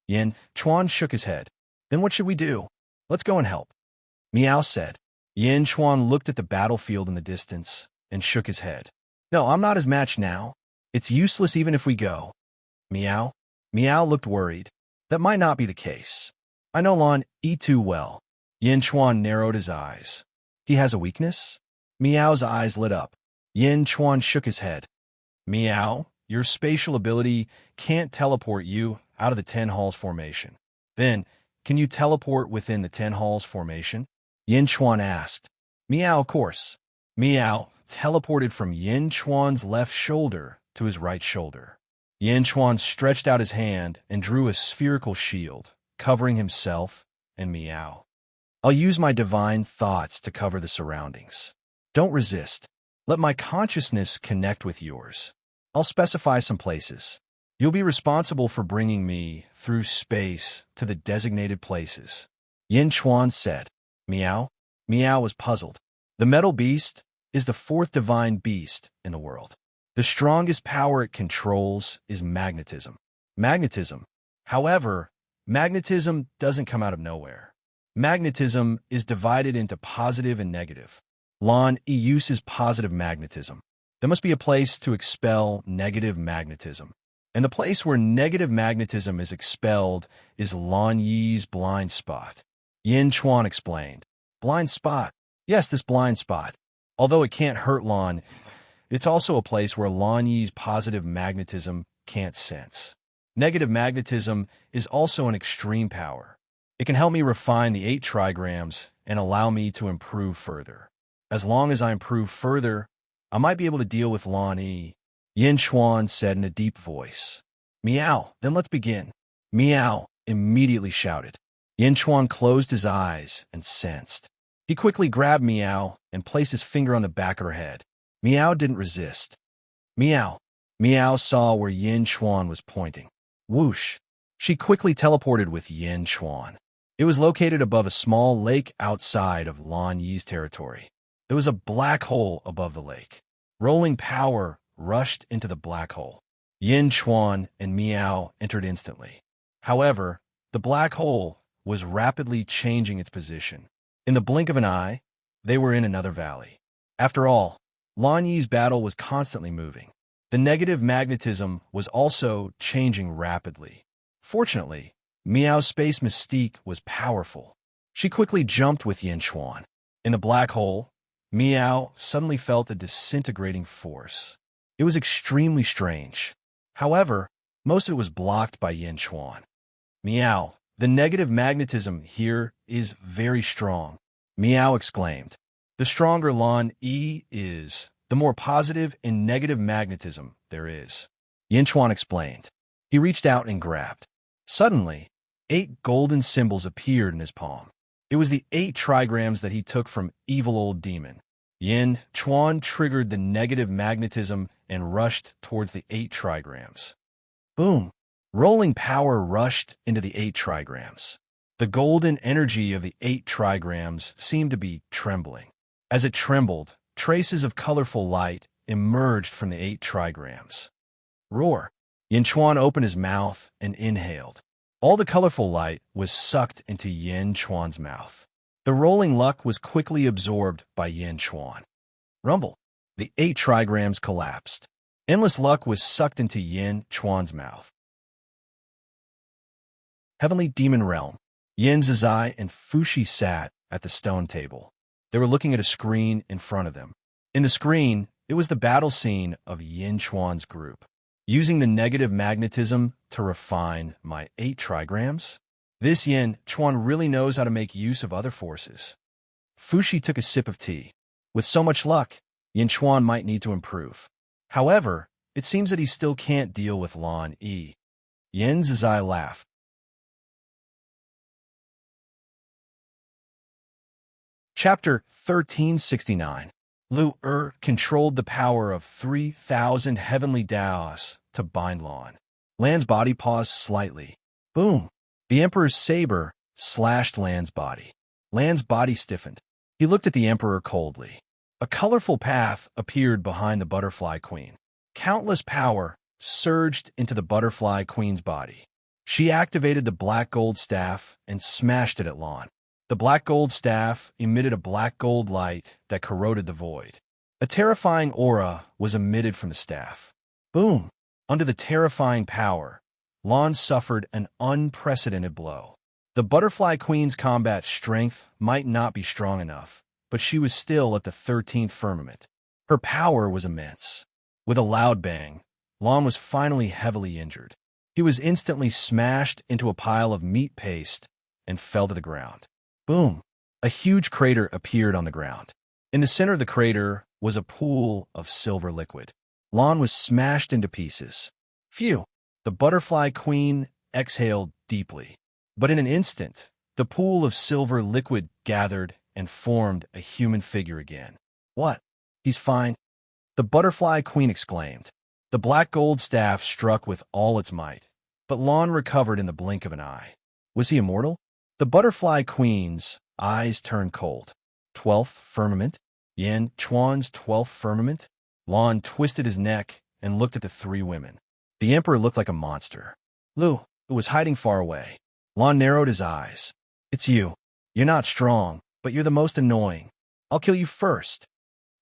Yin Chuan shook his head. Then what should we do? Let's go and help. Miao said. Yin Chuan looked at the battlefield in the distance and shook his head. No, I'm not his match now. It's useless even if we go. Miao looked worried. That might not be the case. I know Lan Yi too well. Yin Chuan narrowed his eyes. He has a weakness? Miao's eyes lit up. Yin Chuan shook his head. Miao, your spatial ability can't teleport you out of the 10 Halls formation. Then, can you teleport within the 10 Halls formation? Yin Chuan asked. Miao, of course. Miao teleported from Yin Chuan's left shoulder to his right shoulder. Yin Chuan stretched out his hand and drew a spherical shield, covering himself and Miao. I'll use my divine thoughts to cover the surroundings. Don't resist. Let my consciousness connect with yours. I'll specify some places. You'll be responsible for bringing me through space to the designated places. Yin Chuan said. Miao? Miao was puzzled. The metal beast is the 4th divine beast in the world. The strongest power it controls is magnetism. However, magnetism doesn't come out of nowhere. Magnetism is divided into positive and negative. Lan Yi uses positive magnetism. There must be a place to expel negative magnetism. And the place where negative magnetism is expelled is Lan Yi's blind spot. Yin Chuan explained. Blind spot? Yes, this blind spot. Although it can't hurt Lan, it's also a place where Lan Yi's positive magnetism can't sense. Negative magnetism is also an extreme power. It can help me refine the 8 trigrams and allow me to improve further. As long as I improve further, I might be able to deal with Lan Yi. Yin Chuan said in a deep voice. Miao, then let's begin. Miao immediately shouted. Yin Chuan closed his eyes and sensed. He quickly grabbed Miao and placed his finger on the back of her head. Miao didn't resist. Miao. Miao saw where Yin Chuan was pointing. Whoosh. She quickly teleported with Yin Chuan. It was located above a small lake outside of Lan Yi's territory. There was a black hole above the lake. Rolling power rushed into the black hole. Yin Chuan and Miao entered instantly. However, the black hole was rapidly changing its position. In the blink of an eye, they were in another valley. After all, Lan Yi's battle was constantly moving. The negative magnetism was also changing rapidly. Fortunately, Miao's space mystique was powerful. She quickly jumped with Yin Chuan. In the black hole, Miao suddenly felt a disintegrating force. It was extremely strange. However, most of it was blocked by Yin Chuan. Miao, the negative magnetism here is very strong, Miao exclaimed. The stronger Lan Yi is, the more positive and negative magnetism there is. Yin Chuan explained. He reached out and grabbed. Suddenly, 8 golden symbols appeared in his palm. It was the 8 trigrams that he took from evil old demon. Yin Chuan triggered the negative magnetism and rushed towards the 8 trigrams. Boom! Rolling power rushed into the 8 trigrams. The golden energy of the 8 trigrams seemed to be trembling. As it trembled, traces of colorful light emerged from the 8 trigrams. Roar! Yin Chuan opened his mouth and inhaled. All the colorful light was sucked into Yin Chuan's mouth. The rolling luck was quickly absorbed by Yin Chuan. Rumble! The 8 trigrams collapsed. Endless luck was sucked into Yin Chuan's mouth. Heavenly Demon Realm. Yin Zizai and Fushi sat at the stone table. They were looking at a screen in front of them. In the screen, it was the battle scene of Yin Chuan's group. Using the negative magnetism to refine my 8 trigrams? This Yin Chuan really knows how to make use of other forces. Fushi took a sip of tea. With so much luck, Yin Chuan might need to improve. However, it seems that he still can't deal with Lan Yi. Yin's Zai laughed. Chapter 1369. Lu controlled the power of 3,000 heavenly Daos to bind Lan. Lan's body paused slightly. Boom! The Emperor's saber slashed Lan's body. Lan's body stiffened. He looked at the Emperor coldly. A colorful path appeared behind the Butterfly Queen. Countless power surged into the Butterfly Queen's body. She activated the black gold staff and smashed it at Lan. The black gold staff emitted a black gold light that corroded the void. A terrifying aura was emitted from the staff. Boom! Under the terrifying power, Lan suffered an unprecedented blow. The Butterfly Queen's combat strength might not be strong enough, but she was still at the 13th firmament. Her power was immense. With a loud bang, Lan was finally heavily injured. He was instantly smashed into a pile of meat paste and fell to the ground. Boom! A huge crater appeared on the ground. In the center of the crater was a pool of silver liquid. Lan was smashed into pieces. Phew! The Butterfly Queen exhaled deeply. But in an instant, the pool of silver liquid gathered and formed a human figure again. What? He's fine? The Butterfly Queen exclaimed. The black gold staff struck with all its might, but Lan recovered in the blink of an eye. Was he immortal? The Butterfly Queen's eyes turned cold. 12th firmament? Yin Chuan's 12th firmament? Lan twisted his neck and looked at the 3 women. The Emperor looked like a monster. Lu, who was hiding far away. Lan narrowed his eyes. It's you. You're not strong, but you're the most annoying. I'll kill you first.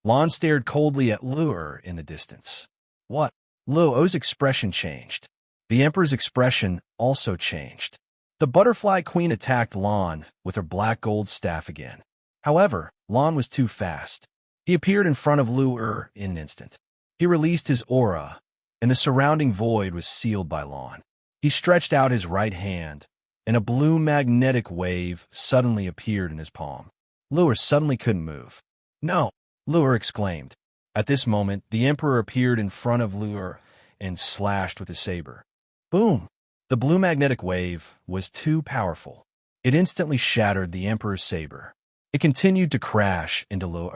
Lan stared coldly at Lu in the distance. What? Lu's expression changed. The Emperor's expression also changed. The Butterfly Queen attacked Lan with her black gold staff again. However, Lan was too fast. He appeared in front of Lu in an instant. He released his aura, and the surrounding void was sealed by Lan. He stretched out his right hand, and a blue magnetic wave suddenly appeared in his palm. Lu suddenly couldn't move. No! Lu exclaimed. At this moment, the Emperor appeared in front of Lu and slashed with his saber. Boom! The blue magnetic wave was too powerful. It instantly shattered the Emperor's saber. It continued to crash into Lu.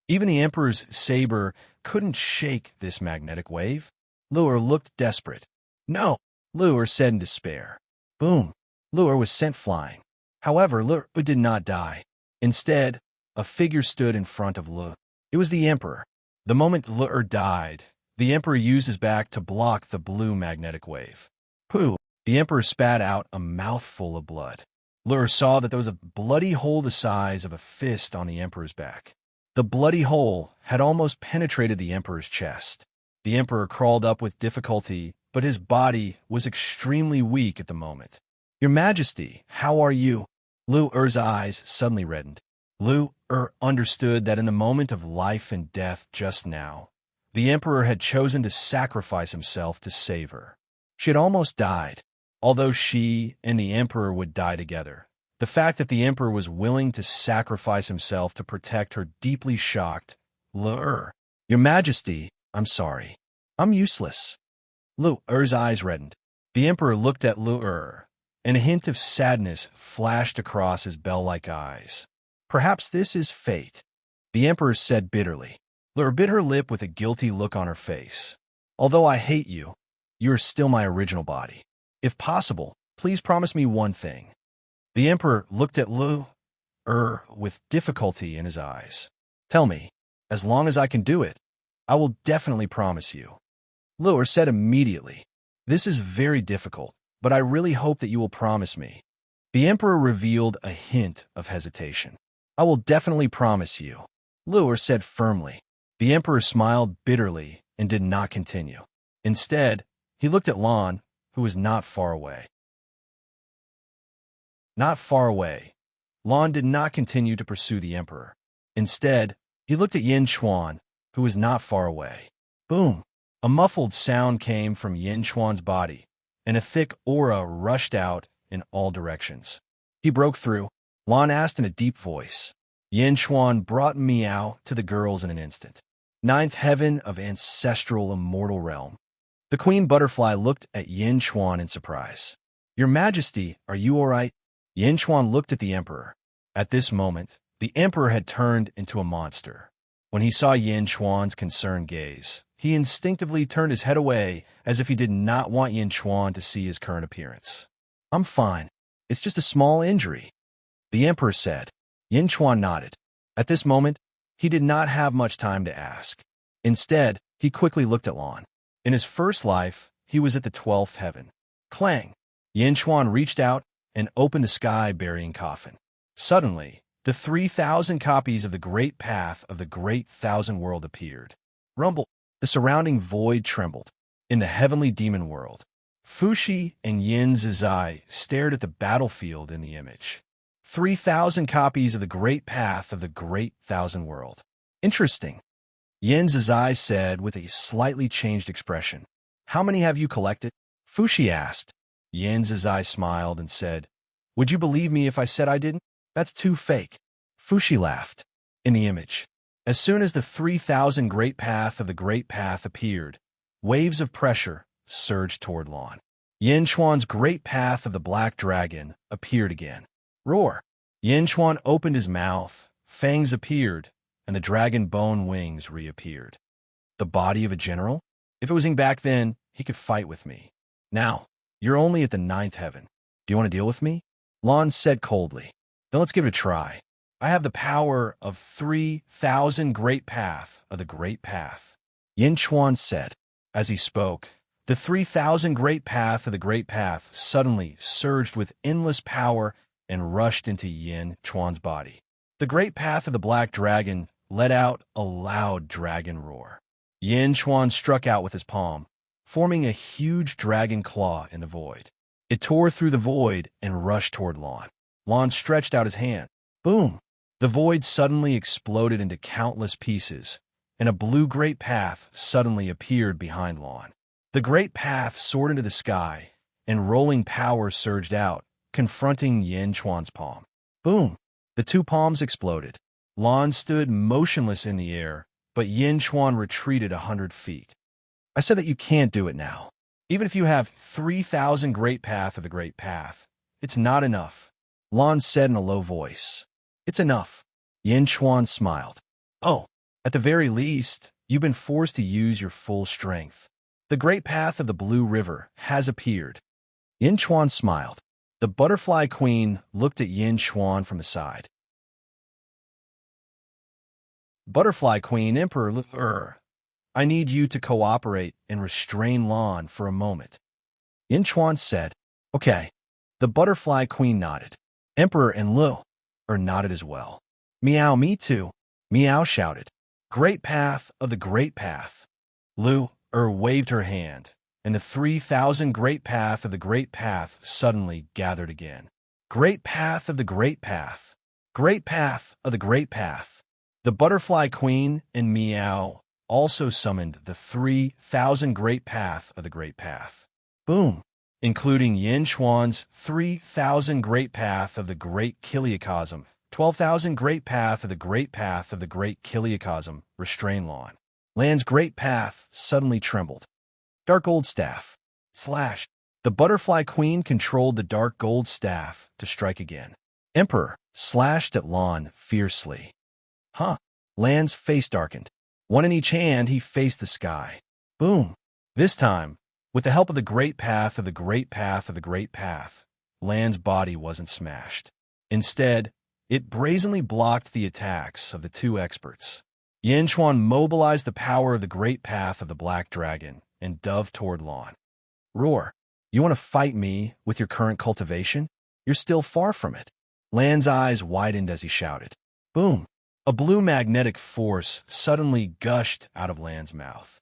Even the Emperor's saber couldn't shake this magnetic wave. Lu looked desperate. No! Lu said in despair. Boom! Lu was sent flying. However, Lu did not die. Instead, a figure stood in front of Lu. It was the Emperor. The moment Lu died, the Emperor used his back to block the blue magnetic wave. Pooh! The Emperor spat out a mouthful of blood. Lu saw that there was a bloody hole the size of a fist on the Emperor's back. The bloody hole had almost penetrated the Emperor's chest. The Emperor crawled up with difficulty, but his body was extremely weak at the moment. Your Majesty, how are you? Lu's eyes suddenly reddened. Lu understood that in the moment of life and death just now, the Emperor had chosen to sacrifice himself to save her. She had almost died. Although she and the Emperor would die together, the fact that the Emperor was willing to sacrifice himself to protect her deeply shocked Lu. Your Majesty, I'm sorry. I'm useless. Lu's eyes reddened. The Emperor looked at Lu, and a hint of sadness flashed across his bell-like eyes. Perhaps this is fate, the Emperor said bitterly. Lu bit her lip with a guilty look on her face. Although I hate you, you are still my original body. If possible, please promise me one thing. The Emperor looked at Lu with difficulty in his eyes. Tell me, as long as I can do it, I will definitely promise you. Lu said immediately. This is very difficult, but I really hope that you will promise me. The Emperor revealed a hint of hesitation. I will definitely promise you. Lu said firmly. The Emperor smiled bitterly and did not continue. Instead, he looked at Lan, who was not far away. Not far away. Lan did not continue to pursue the Emperor. Instead, he looked at Yin Chuan, who was not far away. Boom! A muffled sound came from Yin Chuan's body, and a thick aura rushed out in all directions. He broke through. Lan asked in a deep voice. Yin Chuan brought Miao to the girls in an instant. Ninth heaven of ancestral immortal realm. The queen butterfly looked at Yin Chuan in surprise. Your Majesty, are you all right? Yin Chuan looked at the emperor. At this moment, the emperor had turned into a monster. When he saw Yin Chuan's concerned gaze, he instinctively turned his head away as if he did not want Yin Chuan to see his current appearance. I'm fine. It's just a small injury, the emperor said. Yin Chuan nodded. At this moment, he did not have much time to ask. Instead, he quickly looked at Lan. In his first life, he was at the 12th heaven. Clang! Yin Chuan reached out and opened the sky-burying coffin. Suddenly, the 3,000 copies of the Great Path of the Great Thousand World appeared. Rumble! The surrounding void trembled. In the heavenly demon world, Fuxi and Yin Zizai stared at the battlefield in the image. 3,000 copies of the Great Path of the Great Thousand World. Interesting, Yin Zizai said with a slightly changed expression. How many have you collected? Fuxi asked. Yin Zizai smiled and said, Would you believe me if I said I didn't? That's too fake. Fuxi laughed. In the image, as soon as the 3,000 Great Path of the Great Path appeared, waves of pressure surged toward Lan. Yin Chuan's Great Path of the Black Dragon appeared again. Roar! Yin Chuan opened his mouth, fangs appeared, and the dragon bone wings reappeared. The body of a general? If it was back then, he could fight with me. Now, you're only at the 9th heaven. Do you want to deal with me? Lan said coldly. Then let's give it a try. I have the power of 3,000 Great Path of the Great Path. Yin Chuan said. As he spoke, the 3,000 Great Path of the Great Path suddenly surged with endless power and rushed into Yin Chuan's body. The Great Path of the Black Dragon let out a loud dragon roar. Yin Chuan struck out with his palm, forming a huge dragon claw in the void. It tore through the void and rushed toward Lan. Lan stretched out his hand. Boom! The void suddenly exploded into countless pieces, and a blue Great Path suddenly appeared behind Lan. The Great Path soared into the sky, and rolling power surged out, confronting Yin Chuan's palm. Boom! The two palms exploded. Lan stood motionless in the air, but Yin Chuan retreated 100 feet. I said that you can't do it now. Even if you have 3,000 Great Path of the Great Path, it's not enough. Lan said in a low voice. It's enough. Yin Chuan smiled. Oh, at the very least, you've been forced to use your full strength. The Great Path of the Blue River has appeared. Yin Chuan smiled. The butterfly queen looked at Yin Chuan from the side. Butterfly Queen Emperor, I need you to cooperate and restrain Lan for a moment. Yin Chuan said, Okay. The butterfly queen nodded. Emperor and Lu nodded as well. Meow, me too. Meow shouted. Great Path of the Great Path. Lu waved her hand, and the 3,000 Great Path of the Great Path suddenly gathered again. Great Path of the Great Path. Great Path of the Great Path. The butterfly queen and Meow also summoned the 3,000 Great Path of the Great Path. Boom! Including Yin Chuan's 3,000 Great Path of the Great Kiliacosm, 12,000 Great Path of the Great Path of the Great Kiliacosm, restrain Lan. Lan's Great Path suddenly trembled. Dark Gold Staff. Slash. The butterfly queen controlled the dark gold staff to strike again. Emperor slashed at Lan fiercely. Huh. Lan's face darkened. One in each hand, he faced the sky. Boom. This time, with the help of the Great Path of the Great Path of the Great Path, Lan's body wasn't smashed. Instead, it brazenly blocked the attacks of the two experts. Yin Chuan mobilized the power of the Great Path of the Black Dragon and dove toward Lan. Roar. You want to fight me with your current cultivation? You're still far from it. Lan's eyes widened as he shouted. Boom. A blue magnetic force suddenly gushed out of Lan's mouth.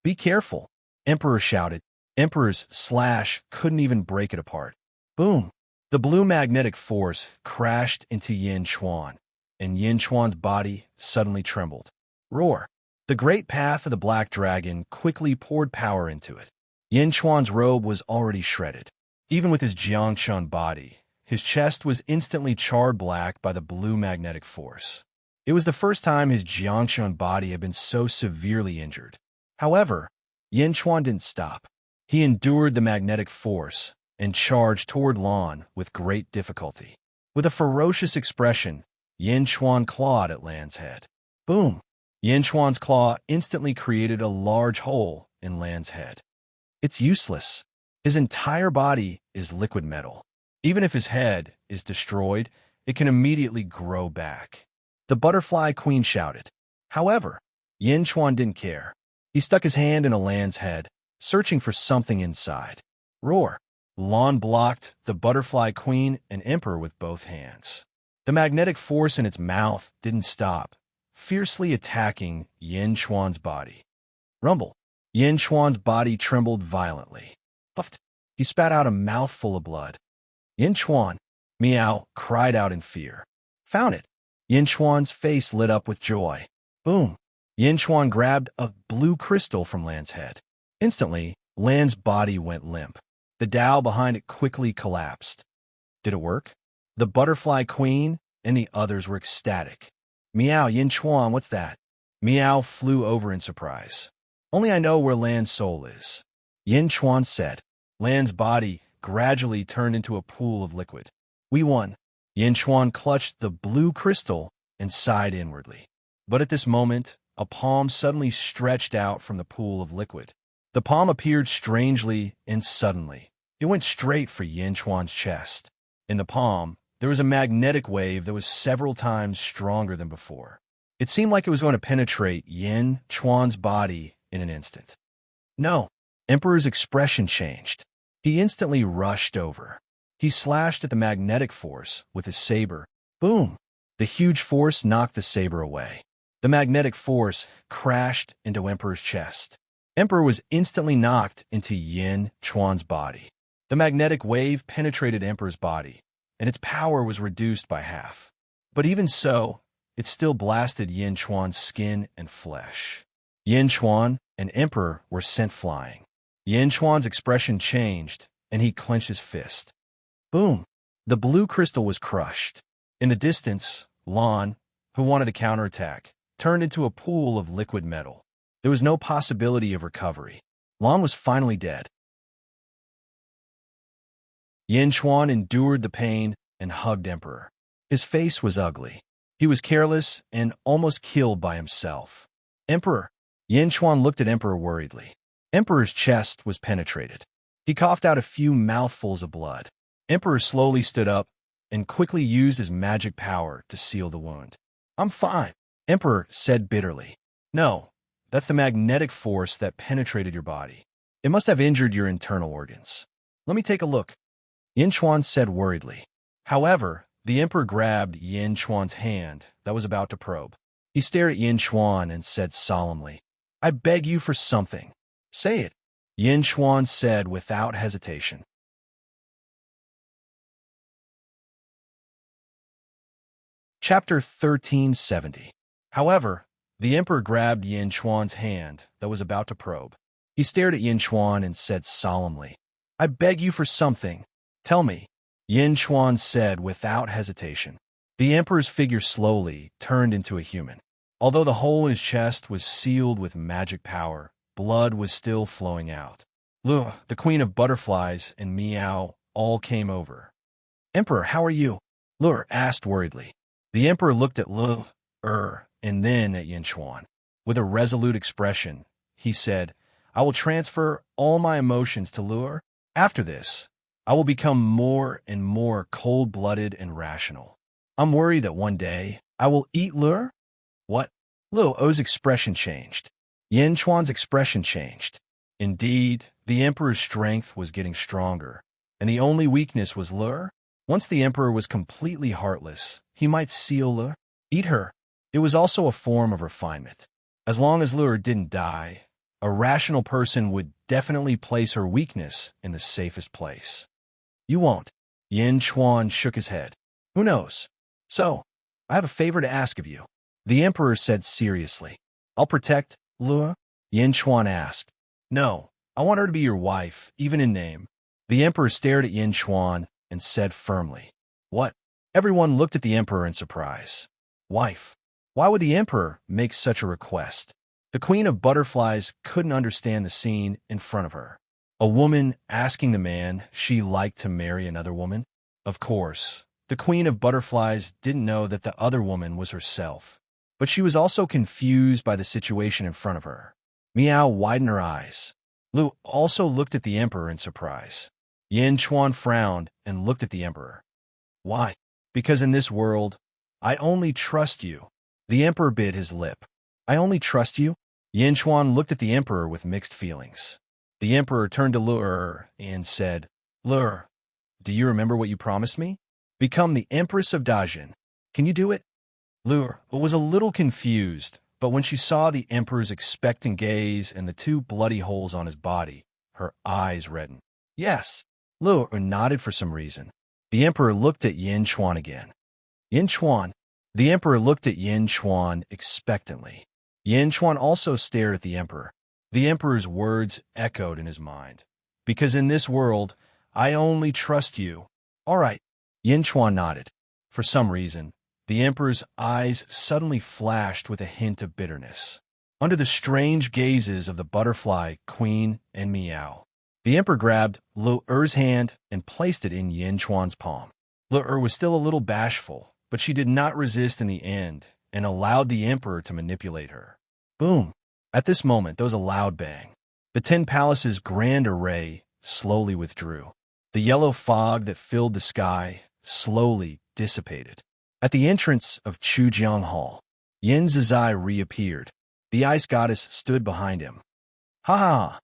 Be careful, Emperor shouted. Emperor's slash couldn't even break it apart. Boom. The blue magnetic force crashed into Yin Chuan, and Yin Chuan's body suddenly trembled. Roar. The great path of the black dragon quickly poured power into it. Yin Chuan's robe was already shredded. Even with his Jiangchun body, his chest was instantly charred black by the blue magnetic force. It was the first time his Jiangchun body had been so severely injured. However, Yin Chuan didn't stop. He endured the magnetic force and charged toward Lan with great difficulty. With a ferocious expression, Yin Chuan clawed at Lan's head. Boom! Yin Chuan's claw instantly created a large hole in Lan's head. It's useless. His entire body is liquid metal. Even if his head is destroyed, it can immediately grow back. The butterfly queen shouted. However, Yin Chuan didn't care. He stuck his hand in Lan's head, searching for something inside. Roar! Lan blocked the butterfly queen and emperor with both hands. The magnetic force in its mouth didn't stop, fiercely attacking Yin Chuan's body. Rumble! Yin Chuan's body trembled violently. Puffed! He spat out a mouthful of blood. Yin Chuan, Meow, cried out in fear. Found it! Yin Chuan's face lit up with joy. Boom! Yin Chuan grabbed a blue crystal from Lan's head. Instantly, Lan's body went limp. The Tao behind it quickly collapsed. Did it work? The butterfly queen and the others were ecstatic. Meow, Yin Chuan, what's that? Meow flew over in surprise. Only I know where Lan's soul is. Yin Chuan said. Lan's body gradually turned into a pool of liquid. We won. Yin Chuan clutched the blue crystal and sighed inwardly. But at this moment, a palm suddenly stretched out from the pool of liquid. The palm appeared strangely and suddenly. It went straight for Yin Chuan's chest. In the palm, there was a magnetic wave that was several times stronger than before. It seemed like it was going to penetrate Yin Chuan's body in an instant. No. Emperor's expression changed. He instantly rushed over. He slashed at the magnetic force with his saber. Boom! The huge force knocked the saber away. The magnetic force crashed into Emperor's chest. Emperor was instantly knocked into Yin Chuan's body. The magnetic wave penetrated Emperor's body, and its power was reduced by half. But even so, it still blasted Yin Chuan's skin and flesh. Yin Chuan and Emperor were sent flying. Yin Chuan's expression changed, and he clenched his fist. Boom! The blue crystal was crushed. In the distance, Lan, who wanted to counterattack, turned into a pool of liquid metal. There was no possibility of recovery. Lan was finally dead. Yin Chuan endured the pain and hugged Emperor. His face was ugly. He was careless and almost killed by himself. Emperor! Yin Chuan looked at Emperor worriedly. Emperor's chest was penetrated. He coughed out a few mouthfuls of blood. Emperor slowly stood up and quickly used his magic power to seal the wound. I'm fine, Emperor said bitterly. No, that's the magnetic force that penetrated your body. It must have injured your internal organs. Let me take a look, Yin Chuan said worriedly. However, the Emperor grabbed Yin Chuan's hand that was about to probe. He stared at Yin Chuan and said solemnly, I beg you for something. Say it, Yin Chuan said without hesitation. Chapter 1370. However, the Emperor grabbed Yin Chuan's hand that was about to probe. He stared at Yin Chuan and said solemnly, I beg you for something. Tell me, Yin Chuan said without hesitation. The Emperor's figure slowly turned into a human. Although the hole in his chest was sealed with magic power, blood was still flowing out. Lu, the Queen of Butterflies, and Meow all came over. Emperor, how are you? Lur asked worriedly. The Emperor looked at Lu, and then at Yin Chuan. With a resolute expression, he said, I will transfer all my emotions to Lur. After this, I will become more and more cold-blooded and rational. I'm worried that one day I will eat Lur. What? Luo's expression changed. Yin Chuan's expression changed. Indeed, the Emperor's strength was getting stronger, and the only weakness was Lur. Once the Emperor was completely heartless, he might seal Lur, eat her. It was also a form of refinement. As long as Lur didn't die, a rational person would definitely place her weakness in the safest place. You won't. Yin Chuan shook his head. Who knows? So, I have a favor to ask of you, the Emperor said seriously. I'll protect Lua? Yin Chuan asked. No, I want her to be your wife, even in name. The emperor stared at Yin Chuan and said firmly. What? Everyone looked at the emperor in surprise. Wife. Why would the emperor make such a request? The queen of butterflies couldn't understand the scene in front of her. A woman asking the man she liked to marry another woman? Of course, the queen of butterflies didn't know that the other woman was herself. But she was also confused by the situation in front of her. Meow widened her eyes. Lu also looked at the emperor in surprise. Yin Chuan frowned and looked at the emperor. Why? Because in this world, I only trust you. The emperor bit his lip. I only trust you? Yin Chuan looked at the emperor with mixed feelings. The emperor turned to Lur and said, Lur, do you remember what you promised me? Become the Empress of Dajin. Can you do it? Lur was a little confused, but when she saw the emperor's expectant gaze and the two bloody holes on his body, her eyes reddened. Yes. Lur nodded for some reason. The emperor looked at Yin Chuan again. Yin Chuan. The emperor looked at Yin Chuan expectantly. Yin Chuan also stared at the emperor. The emperor's words echoed in his mind. Because in this world, I only trust you. All right. Yin Chuan nodded. For some reason, the emperor's eyes suddenly flashed with a hint of bitterness. Under the strange gazes of the butterfly, queen, and Meow, the emperor grabbed Lu-er's hand and placed it in Yin Chuan's palm. Lu-er was still a little bashful, but she did not resist in the end and allowed the emperor to manipulate her. Boom! At this moment, there was a loud bang. The 10 palaces' grand array slowly withdrew. The yellow fog that filled the sky slowly dissipated. At the entrance of Chujiang Hall, Yin Zizai reappeared. The ice goddess stood behind him. Ha ha!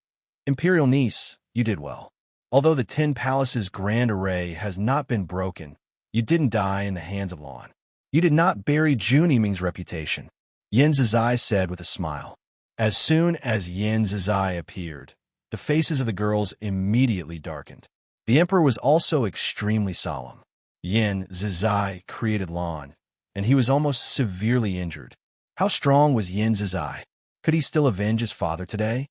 Imperial niece, you did well. Although the 10 palaces' grand array has not been broken, you didn't die in the hands of Lan. You did not bury Jun Yiming's reputation, Yin Zizai said with a smile. As soon as Yin Zizai appeared, the faces of the girls immediately darkened. The emperor was also extremely solemn. Yin Zizai created Lan, and he was almost severely injured. How strong was Yin Zizai? Could he still avenge his father today?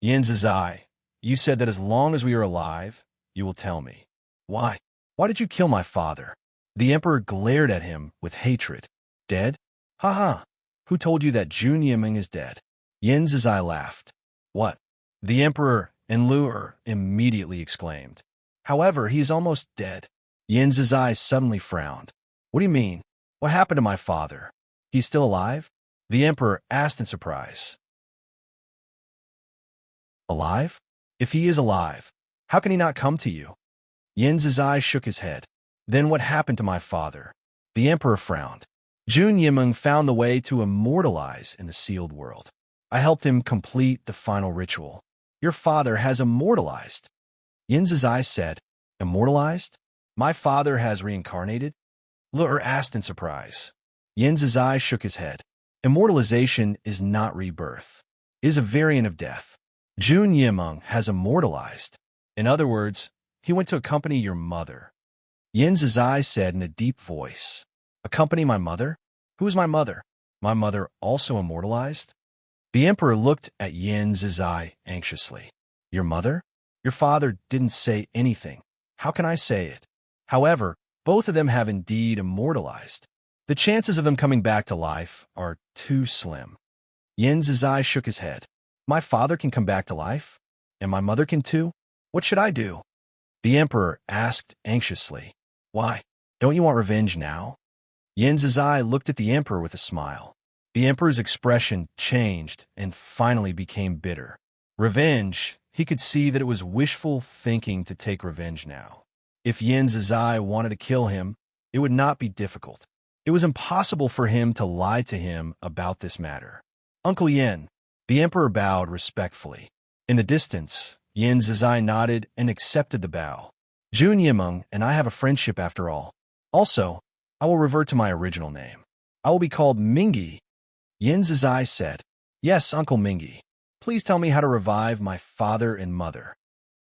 Yin Zizai, you said that as long as we are alive, you will tell me. Why? Why did you kill my father? The emperor glared at him with hatred. Dead? Ha ha! Who told you that Jun Yiming is dead? Yin Zizai laughed. What? The emperor and Lu immediately exclaimed. However, he is almost dead. Yin Zizai suddenly frowned. What do you mean? What happened to my father? He's still alive? The emperor asked in surprise. Alive? If he is alive, how can he not come to you? Yin Zizai shook his head. Then what happened to my father? The emperor frowned. Jun Yiming found the way to immortalize in the sealed world. I helped him complete the final ritual. Your father has immortalized. Yin Zizai said, Immortalized? My father has reincarnated? Lu asked in surprise. Yin Zizai shook his head. Immortalization is not rebirth. It is a variant of death. Jun Yiming has immortalized. In other words, he went to accompany your mother. Yin Zizai said in a deep voice. Accompany my mother? Who is my mother? My mother also immortalized? The emperor looked at Yin Zizai anxiously. Your mother? Your father didn't say anything. How can I say it? However, both of them have indeed immortalized. The chances of them coming back to life are too slim. Yin Zizai shook his head. My father can come back to life? And my mother can too? What should I do? The emperor asked anxiously. Why? Don't you want revenge now? Yin Zizai looked at the emperor with a smile. The emperor's expression changed and finally became bitter. Revenge, he could see that it was wishful thinking to take revenge now. If Yin Zizai wanted to kill him, it would not be difficult. It was impossible for him to lie to him about this matter. Uncle Yin, the emperor bowed respectfully. In the distance, Yin Zizai nodded and accepted the bow. Jun Yiming and I have a friendship after all. Also, I will revert to my original name. I will be called Mingi. Yin Zizai said, Yes, Uncle Mingi. Please tell me how to revive my father and mother.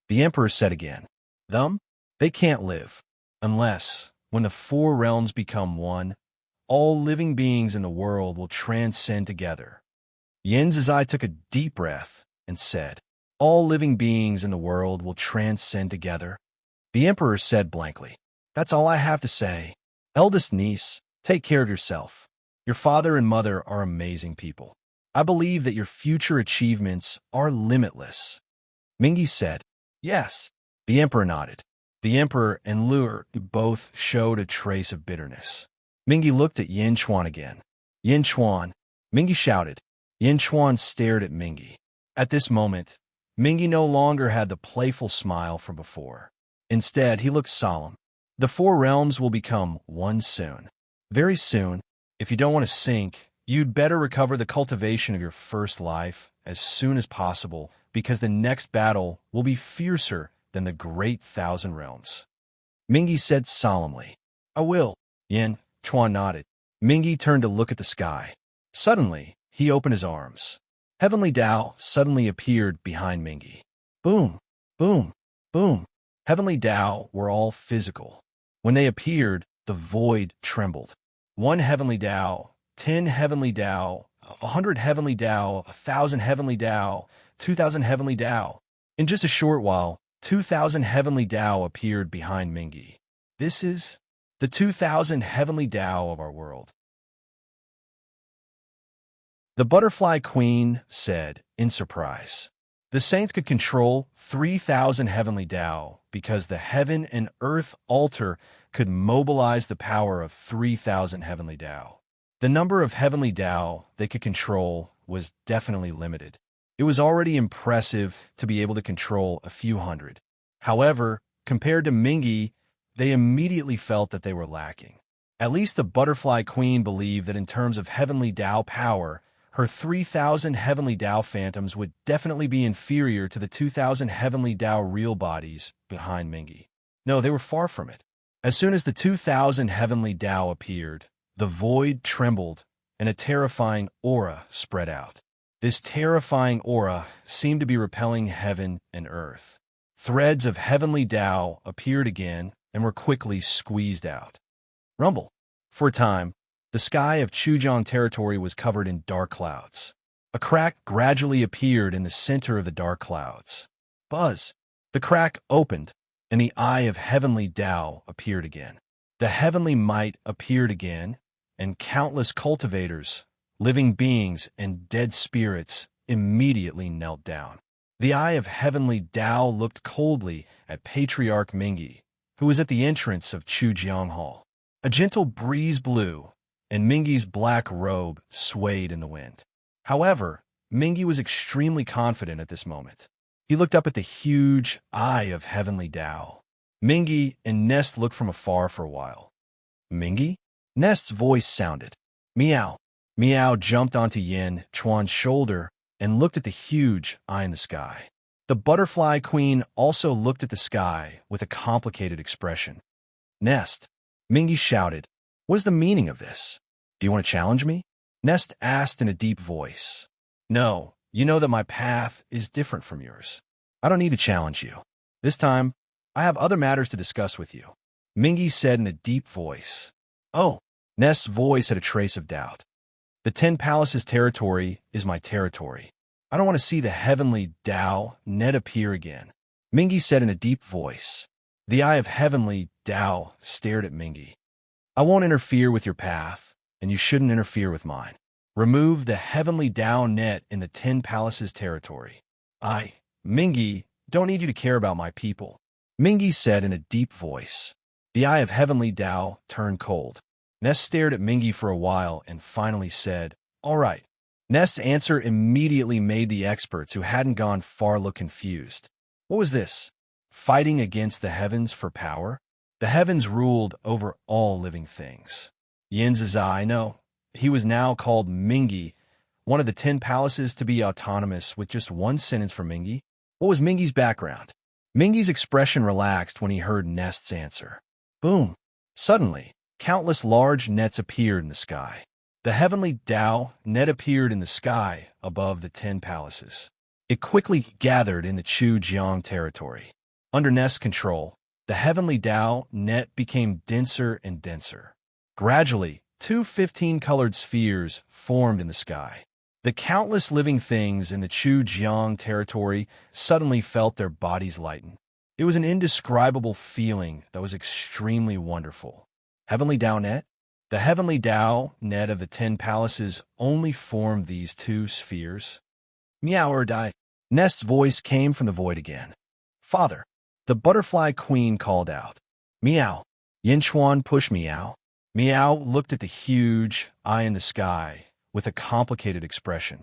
The emperor said again, Them? They can't live. Unless, when the 4 realms become one, all living beings in the world will transcend together. Yin Zizai took a deep breath and said, "All living beings in the world will transcend together." The emperor said blankly, "That's all I have to say. Eldest niece, take care of yourself. Your father and mother are amazing people. I believe that your future achievements are limitless." Mingi said, "Yes." The emperor nodded. The emperor and Lure both showed a trace of bitterness. Mingi looked at Yin Chuan again. "Yin Chuan," Mingi shouted. Yin Chuan stared at Mingi. At this moment, Mingi no longer had the playful smile from before. Instead, he looked solemn. "The four realms will become one soon. Very soon. If you don't want to sink, you'd better recover the cultivation of your first life as soon as possible, because the next battle will be fiercer than the great thousand realms." Mingi said solemnly, "I will." Yin Chuan nodded. Mingi turned to look at the sky. Suddenly, he opened his arms. Heavenly Tao suddenly appeared behind Mingi. Boom, boom, boom. Heavenly Tao were all physical. When they appeared, the void trembled. 1 heavenly Tao, 10 heavenly Tao, 100 heavenly Tao, 1,000 heavenly Tao, 2,000 heavenly Tao. In just a short while, 2,000 heavenly Tao appeared behind Mingi. This is the 2,000 heavenly Tao of our world. The butterfly queen said, in surprise. The saints could control 3,000 heavenly Tao because the heaven and earth altar could mobilize the power of 3,000 heavenly Tao. The number of heavenly Tao they could control was definitely limited. It was already impressive to be able to control a few hundred. However, compared to Mingi, they immediately felt that they were lacking. At least the butterfly queen believed that in terms of heavenly Tao power, her 3,000 heavenly Tao phantoms would definitely be inferior to the 2,000 heavenly Tao real bodies behind Mingi. No, they were far from it. As soon as the 2,000 heavenly Tao appeared, the void trembled and a terrifying aura spread out. This terrifying aura seemed to be repelling heaven and earth. Threads of heavenly Tao appeared again and were quickly squeezed out. Rumble. For a time, the sky of Chujiang territory was covered in dark clouds. A crack gradually appeared in the center of the dark clouds. Buzz. The crack opened, and the eye of heavenly Tao appeared again. The heavenly might appeared again, and countless cultivators, living beings, and dead spirits immediately knelt down. The eye of heavenly Tao looked coldly at Patriarch Mingi, who was at the entrance of Chujiang Hall. A gentle breeze blew, and Mingi's black robe swayed in the wind. However, Mingi was extremely confident at this moment. He looked up at the huge eye of heavenly Tao. Mingi and Nest looked from afar for a while. "Mingi?" Nest's voice sounded. "Meow." Meow jumped onto Yin Chuan's shoulder and looked at the huge eye in the sky. The butterfly queen also looked at the sky with a complicated expression. "Nest," Mingi shouted, "what is the meaning of this? Do you want to challenge me?" Nest asked in a deep voice. "No, you know that my path is different from yours. I don't need to challenge you. This time, I have other matters to discuss with you," Mingi said in a deep voice. "Oh," Nest's voice had a trace of doubt. "The 10 Palaces territory is my territory. I don't want to see the heavenly Tao net appear again," Mingi said in a deep voice. The eye of heavenly Tao stared at Mingi. "I won't interfere with your path, and you shouldn't interfere with mine. Remove the heavenly Tao net in the 10 Palaces territory. I, Mingi, don't need you to care about my people," Mingi said in a deep voice. The eye of heavenly Tao turned cold. Nest stared at Mingi for a while and finally said, "All right." Nest's answer immediately made the experts who hadn't gone far look confused. What was this? Fighting against the heavens for power? The heavens ruled over all living things. Yin Zizai, no, he was now called Mingi, one of the 10 palaces to be autonomous with just one sentence from Mingi. What was Mingi's background? Mingi's expression relaxed when he heard Nest's answer. Boom! Suddenly, countless large nets appeared in the sky. The heavenly Tao net appeared in the sky above the 10 palaces. It quickly gathered in the Chujiang territory. Under Nest's control, the heavenly Tao net became denser and denser. Gradually, two 15-colored spheres formed in the sky. The countless living things in the Chu-Jiang territory suddenly felt their bodies lighten. It was an indescribable feeling that was extremely wonderful. Heavenly Tao Net? The Heavenly Tao Net of the 10 palaces only formed these 2 spheres. Meow or die. Nest's voice came from the void again. Father. The butterfly queen called out. Meow. Yinchuan pushed Meow. Meow looked at the huge eye in the sky with a complicated expression.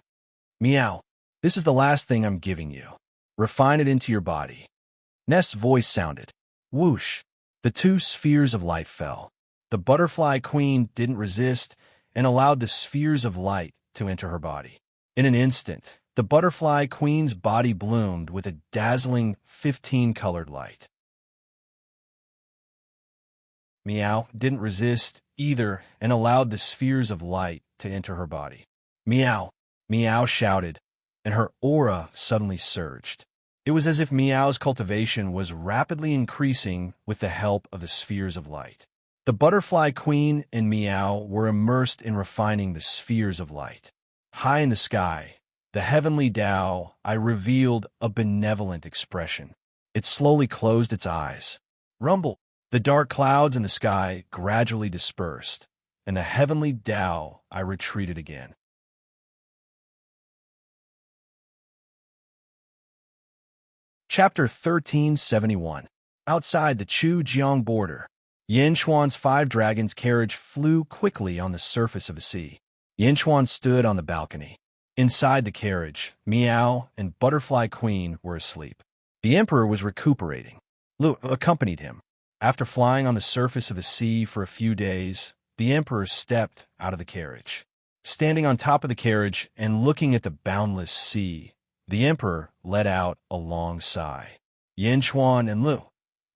Meow. This is the last thing I'm giving you. Refine it into your body. Nest's voice sounded. Whoosh. The 2 spheres of light fell. The butterfly queen didn't resist and allowed the spheres of light to enter her body. In an instant, the butterfly queen's body bloomed with a dazzling 15-colored light. Meow didn't resist either and allowed the spheres of light to enter her body. Meow, Meow shouted, and her aura suddenly surged. It was as if Meow's cultivation was rapidly increasing with the help of the spheres of light. The butterfly queen and Meow were immersed in refining the spheres of light. High in the sky, the heavenly Tao, I revealed a benevolent expression. It slowly closed its eyes. Rumble. The dark clouds in the sky gradually dispersed, and the heavenly Tao, I retreated again. Chapter 1371. Outside the Chu-Jiang border, Yinchuan's 5 dragons carriage flew quickly on the surface of the sea. Yinchuan stood on the balcony. Inside the carriage, Meow and Butterfly Queen were asleep. The emperor was recuperating. Lu accompanied him. After flying on the surface of the sea for a few days, the emperor stepped out of the carriage. Standing on top of the carriage and looking at the boundless sea, the emperor let out a long sigh. Yinchuan and Lu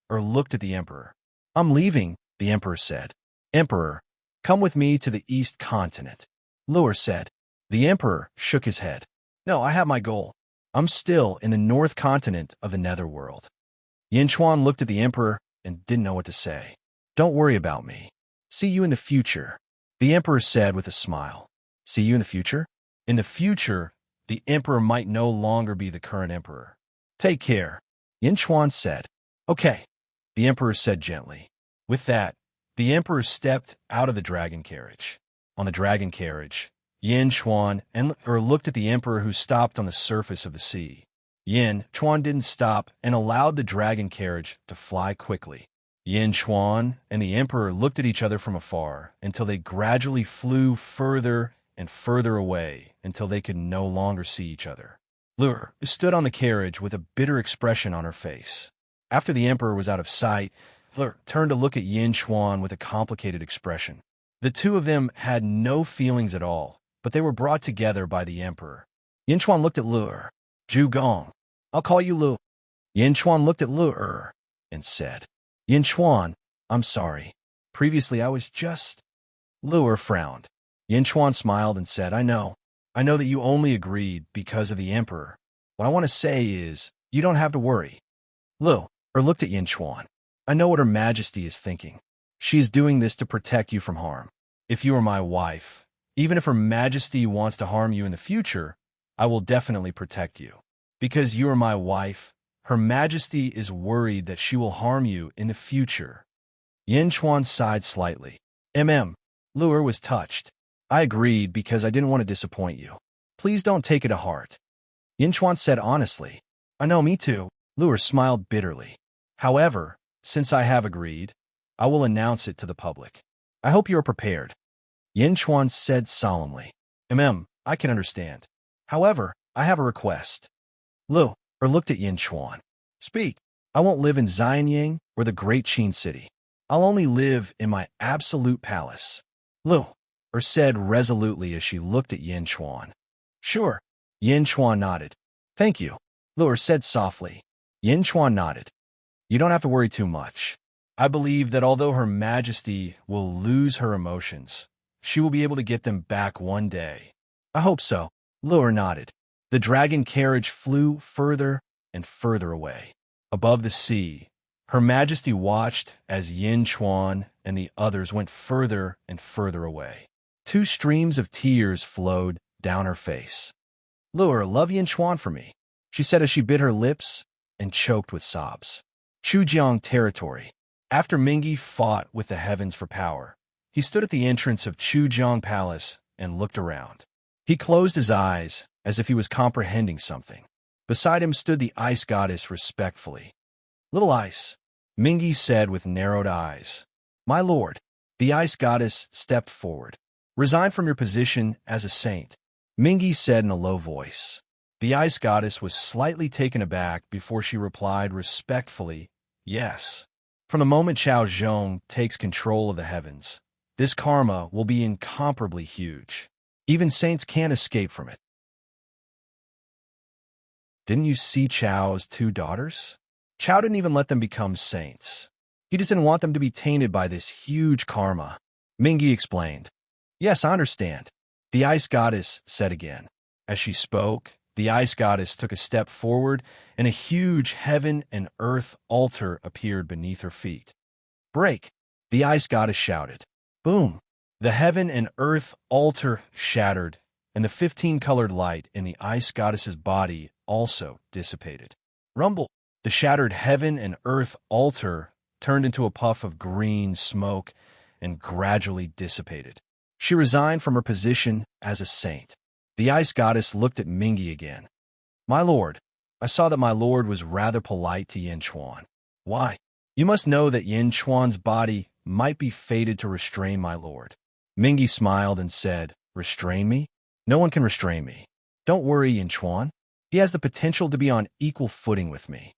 looked at the emperor. I'm leaving, the emperor said. Emperor, come with me to the East Continent. Luer said. The emperor shook his head. No, I have my goal. I'm still in the North Continent of the Netherworld. Yinchuan looked at the emperor and didn't know what to say. Don't worry about me. See you in the future, the emperor said with a smile. See you in the future? In the future, the emperor might no longer be the current emperor. Take care, Yinchuan said. Okay, the emperor said gently. With that, the emperor stepped out of the dragon carriage. On the dragon carriage, Yinchuan and looked at the emperor who stopped on the surface of the sea. Yinchuan didn't stop and allowed the dragon carriage to fly quickly. Yinchuan and the emperor looked at each other from afar until they gradually flew further and further away until they could no longer see each other. Luer stood on the carriage with a bitter expression on her face. After the emperor was out of sight, Luer turned to look at Yinchuan with a complicated expression. The 2 of them had no feelings at all, but they were brought together by the emperor. Yinchuan looked at Luer. Zhu Gong. I'll call you Lu. Yinchuan looked at Luer and said, Yinchuan, I'm sorry. Previously I was just... Luer frowned. Yinchuan smiled and said, I know that you only agreed because of the emperor. What I want to say is, you don't have to worry. Luer looked at Yinchuan. I know what Her Majesty is thinking. She is doing this to protect you from harm. If you are my wife, even if Her Majesty wants to harm you in the future, I will definitely protect you. Because you are my wife, Her Majesty is worried that she will harm you in the future. Yinchuan sighed slightly. Luer was touched. I agreed because I didn't want to disappoint you. Please don't take it to heart. Yinchuan said honestly. I know, me too. Luer smiled bitterly. However, since I have agreed, I will announce it to the public. I hope you are prepared. Yinchuan said solemnly. I can understand. However, I have a request. Luer looked at Yinchuan. Speak. I won't live in Xianyang or the Great Qin City. I'll only live in my absolute palace. Luer said resolutely as she looked at Yinchuan. Sure. Yinchuan nodded. Thank you. Luer said softly. Yinchuan nodded. You don't have to worry too much. I believe that although Her Majesty will lose her emotions, she will be able to get them back one day. I hope so. Luer nodded. The dragon carriage flew further and further away. Above the sea, Her Majesty watched as Yinchuan and the others went further and further away. 2 streams of tears flowed down her face. "Lure, love Yin Chuan for me," she said as she bit her lips and choked with sobs. Chujiang territory. After Mingi fought with the heavens for power, he stood at the entrance of Chujiang Palace and looked around. He closed his eyes as if he was comprehending something. Beside him stood the ice goddess respectfully. "Little Ice," Mingi said with narrowed eyes. "My lord." The ice goddess stepped forward. "Resign from your position as a saint," Mingi said in a low voice. The ice goddess was slightly taken aback before she replied respectfully, "Yes. From the moment Chao Zhong takes control of the heavens, this karma will be incomparably huge. Even saints can't escape from it." "Didn't you see Chao's 2 daughters? Chao didn't even let them become saints. He just didn't want them to be tainted by this huge karma," Mingi explained. "Yes, I understand," the ice goddess said again. As she spoke, the ice goddess took a step forward, and a huge heaven and earth altar appeared beneath her feet. "Break!" the ice goddess shouted. Boom! The heaven and earth altar shattered, and the 15-colored light in the ice goddess's body also dissipated. Rumble! The shattered heaven and earth altar turned into a puff of green smoke and gradually dissipated. She resigned from her position as a saint. The ice goddess looked at Mingi again. "My lord, I saw that my lord was rather polite to Yin Chuan. Why? You must know that Yin Chuan's body might be fated to restrain my lord." Mingi smiled and said, "Restrain me? No one can restrain me. Don't worry, Yin Chuan. He has the potential to be on equal footing with me."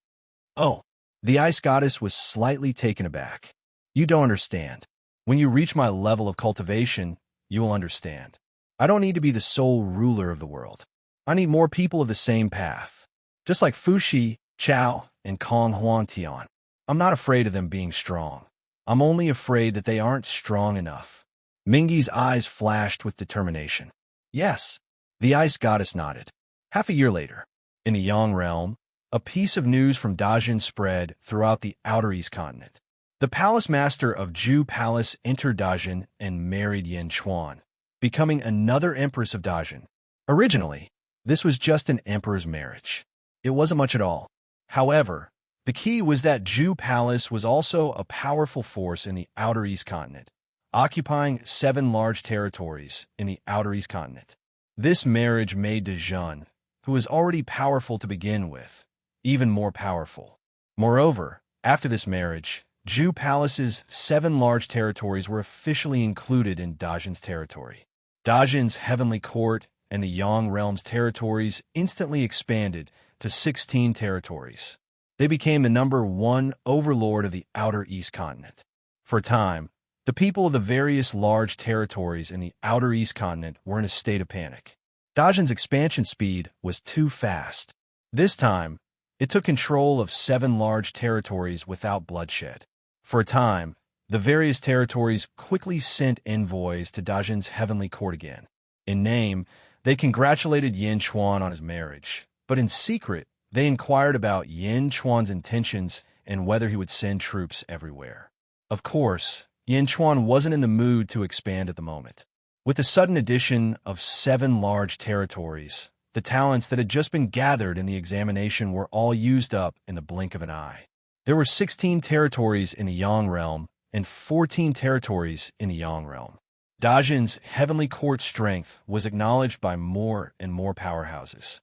"Oh." The ice goddess was slightly taken aback. "You don't understand. When you reach my level of cultivation, you will understand. I don't need to be the sole ruler of the world. I need more people of the same path. Just like Fuxi, Chao, and Kong Huangtian. I'm not afraid of them being strong. I'm only afraid that they aren't strong enough." Mingi's eyes flashed with determination. "Yes." The ice goddess nodded. Half a year later, in the Yang realm, a piece of news from Dajin spread throughout the Outer East continent. The palace master of Ju Palace entered Dajin and married Yin Chuan, becoming another empress of Dajin. Originally, this was just an emperor's marriage. It wasn't much at all. However, the key was that Ju Palace was also a powerful force in the Outer East continent, occupying 7 large territories in the Outer East continent. This marriage made Dajun, who was already powerful to begin with, even more powerful. Moreover, after this marriage, Ju Palace's 7 large territories were officially included in Dajin's territory. Dajin's heavenly court and the Yang realm's territories instantly expanded to 16 territories. They became the #1 overlord of the Outer East continent. For a time, the people of the various large territories in the Outer East continent were in a state of panic. Dajin's expansion speed was too fast. This time, it took control of 7 large territories without bloodshed. For a time, the various territories quickly sent envoys to Dajin's heavenly court again. In name, they congratulated Yin Chuan on his marriage, but in secret, they inquired about Yin Chuan's intentions and whether he would send troops everywhere. Of course, Yin Chuan wasn't in the mood to expand at the moment. With the sudden addition of 7 large territories, the talents that had just been gathered in the examination were all used up in the blink of an eye. There were 16 territories in the Yang realm and 14 territories in the Yang realm. Dajin's heavenly court strength was acknowledged by more and more powerhouses.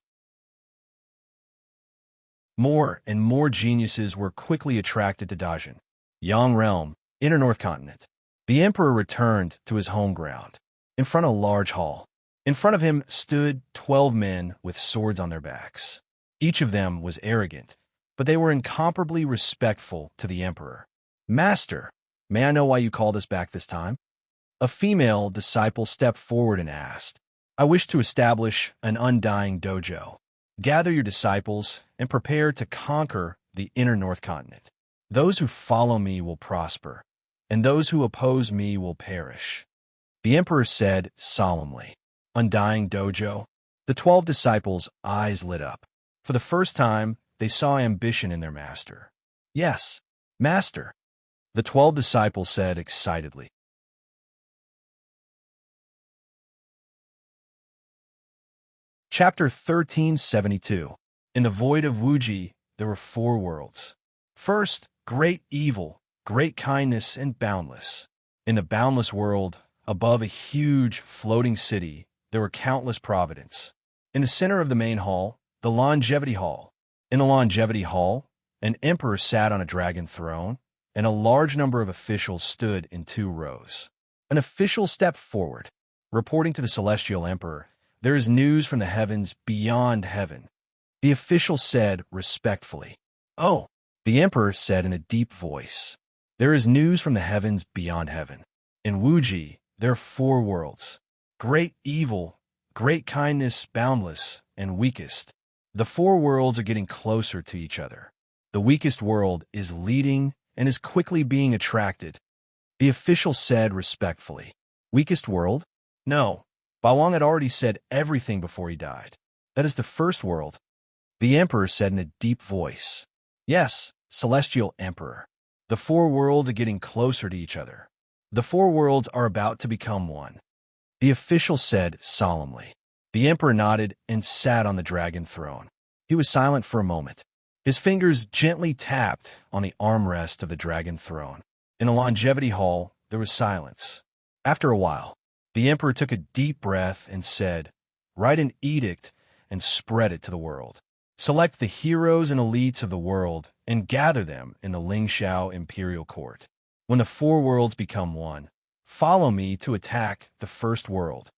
More and more geniuses were quickly attracted to Dajin. Yang realm, inner North continent. The emperor returned to his home ground, in front of a large hall. In front of him stood 12 men with swords on their backs. Each of them was arrogant, but they were incomparably respectful to the emperor. "Master, may I know why you called us back this time?" A female disciple stepped forward and asked. "I wish to establish an undying dojo. Gather your disciples and prepare to conquer the inner North continent. Those who follow me will prosper, and those who oppose me will perish." The emperor said solemnly, "Undying dojo?" The 12 disciples' eyes lit up. For the first time, they saw ambition in their master. "Yes, master," the 12 disciples said excitedly. Chapter 1372. In the void of Wuji, there were 4 worlds. First, great evil, great kindness, and boundless. In the boundless world, above a huge, floating city, there were countless providence. In the center of the main hall, the Longevity Hall. In the Longevity Hall, an emperor sat on a dragon throne, and a large number of officials stood in 2 rows. An official stepped forward, reporting to the celestial emperor, "There is news from the heavens beyond heaven." The official said respectfully, "Oh," the emperor said in a deep voice, "There is news from the heavens beyond heaven. In Wuji, there are 4 worlds. Great evil, great kindness, boundless, and weakest. The 4 worlds are getting closer to each other. The weakest world is leading and is quickly being attracted." The official said respectfully, "Weakest world? No, Bawang had already said everything before he died. That is the first world." The emperor said in a deep voice, "Yes, celestial emperor. The 4 worlds are getting closer to each other. The 4 worlds are about to become one." The official said solemnly. The emperor nodded and sat on the dragon throne. He was silent for a moment. His fingers gently tapped on the armrest of the dragon throne. In the Longevity Hall, there was silence. After a while, the emperor took a deep breath and said, "Write an edict and spread it to the world. Select the heroes and elites of the world and gather them in the Lingxiao Imperial Court. When the 4 worlds become one, follow me to attack the first world."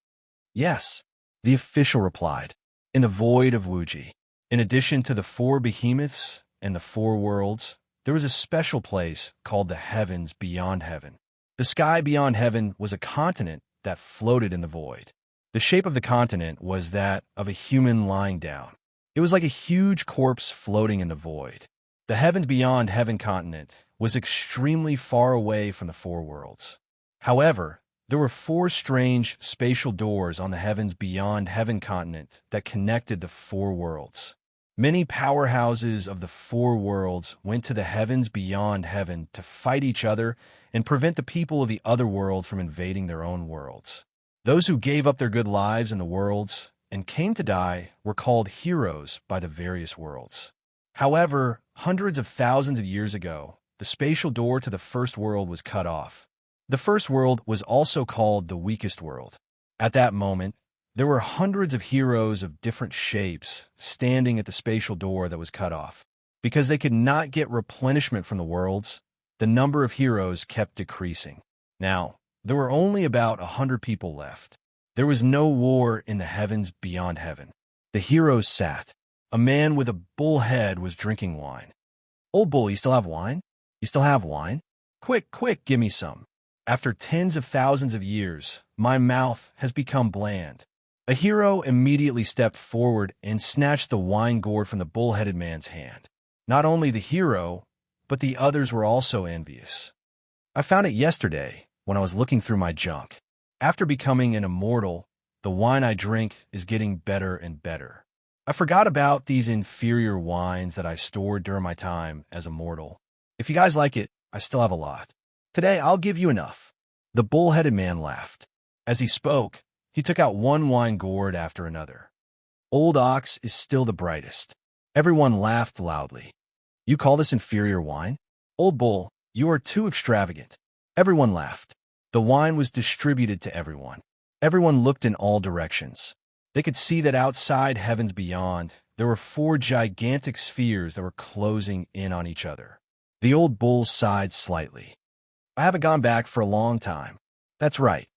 "Yes," the official replied. In the void of Wuji, in addition to the 4 behemoths and the 4 worlds, there was a special place called the heavens beyond heaven. The sky beyond heaven was a continent that floated in the void. The shape of the continent was that of a human lying down. It was like a huge corpse floating in the void. The heavens beyond heaven continent was extremely far away from the 4 worlds. However, there were 4 strange spatial doors on the heavens beyond heaven continent that connected the 4 worlds. Many powerhouses of the 4 worlds went to the heavens beyond heaven to fight each other and prevent the people of the other world from invading their own worlds. Those who gave up their good lives in the worlds and came to die were called heroes by the various worlds. However, hundreds of thousands of years ago, the spatial door to the first world was cut off. The first world was also called the weakest world. At that moment, there were hundreds of heroes of different shapes standing at the spatial door that was cut off. Because they could not get replenishment from the worlds, the number of heroes kept decreasing. Now, there were only about 100 people left. There was no war in the heavens beyond heaven. The heroes sat. A man with a bull head was drinking wine. "Old bull, you still have wine? You still have wine? Quick, quick, give me some. After tens of thousands of years, my mouth has become bland." A hero immediately stepped forward and snatched the wine gourd from the bull-headed man's hand. Not only the hero, but the others were also envious. "I found it yesterday when I was looking through my junk. After becoming an immortal, the wine I drink is getting better and better. I forgot about these inferior wines that I stored during my time as immortal. If you guys like it, I still have a lot. Today, I'll give you enough." The bull-headed man laughed. As he spoke, he took out one wine gourd after another. "Old ox is still the brightest." Everyone laughed loudly. "You call this inferior wine? Old bull, you are too extravagant." Everyone laughed. The wine was distributed to everyone. Everyone looked in all directions. They could see that outside heavens beyond, there were 4 gigantic spheres that were closing in on each other. The old bull sighed slightly. "I haven't gone back for a long time." "That's right."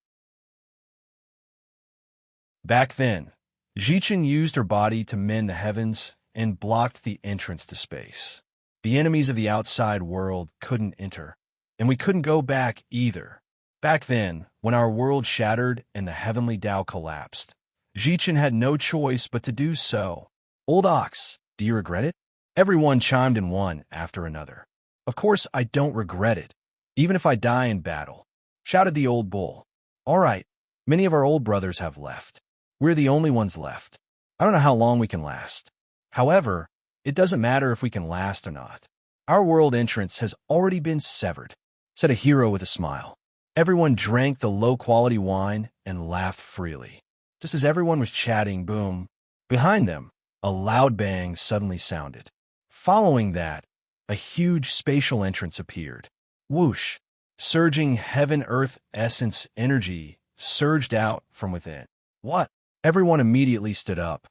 Back then, Jichen used her body to mend the heavens and blocked the entrance to space. The enemies of the outside world couldn't enter, and we couldn't go back either. Back then, when our world shattered and the heavenly Tao collapsed, Jichen had no choice but to do so. "Old ox, do you regret it?" Everyone chimed in one after another. "Of course I don't regret it, even if I die in battle," shouted the old bull. "All right, many of our old brothers have left. We're the only ones left. I don't know how long we can last. However, it doesn't matter if we can last or not. Our world entrance has already been severed," said a hero with a smile. Everyone drank the low-quality wine and laughed freely. Just as everyone was chatting, boom, Behind them, a loud bang suddenly sounded. Following that, a huge spatial entrance appeared. Whoosh! Surging heaven-earth essence energy surged out from within. What? Everyone immediately stood up.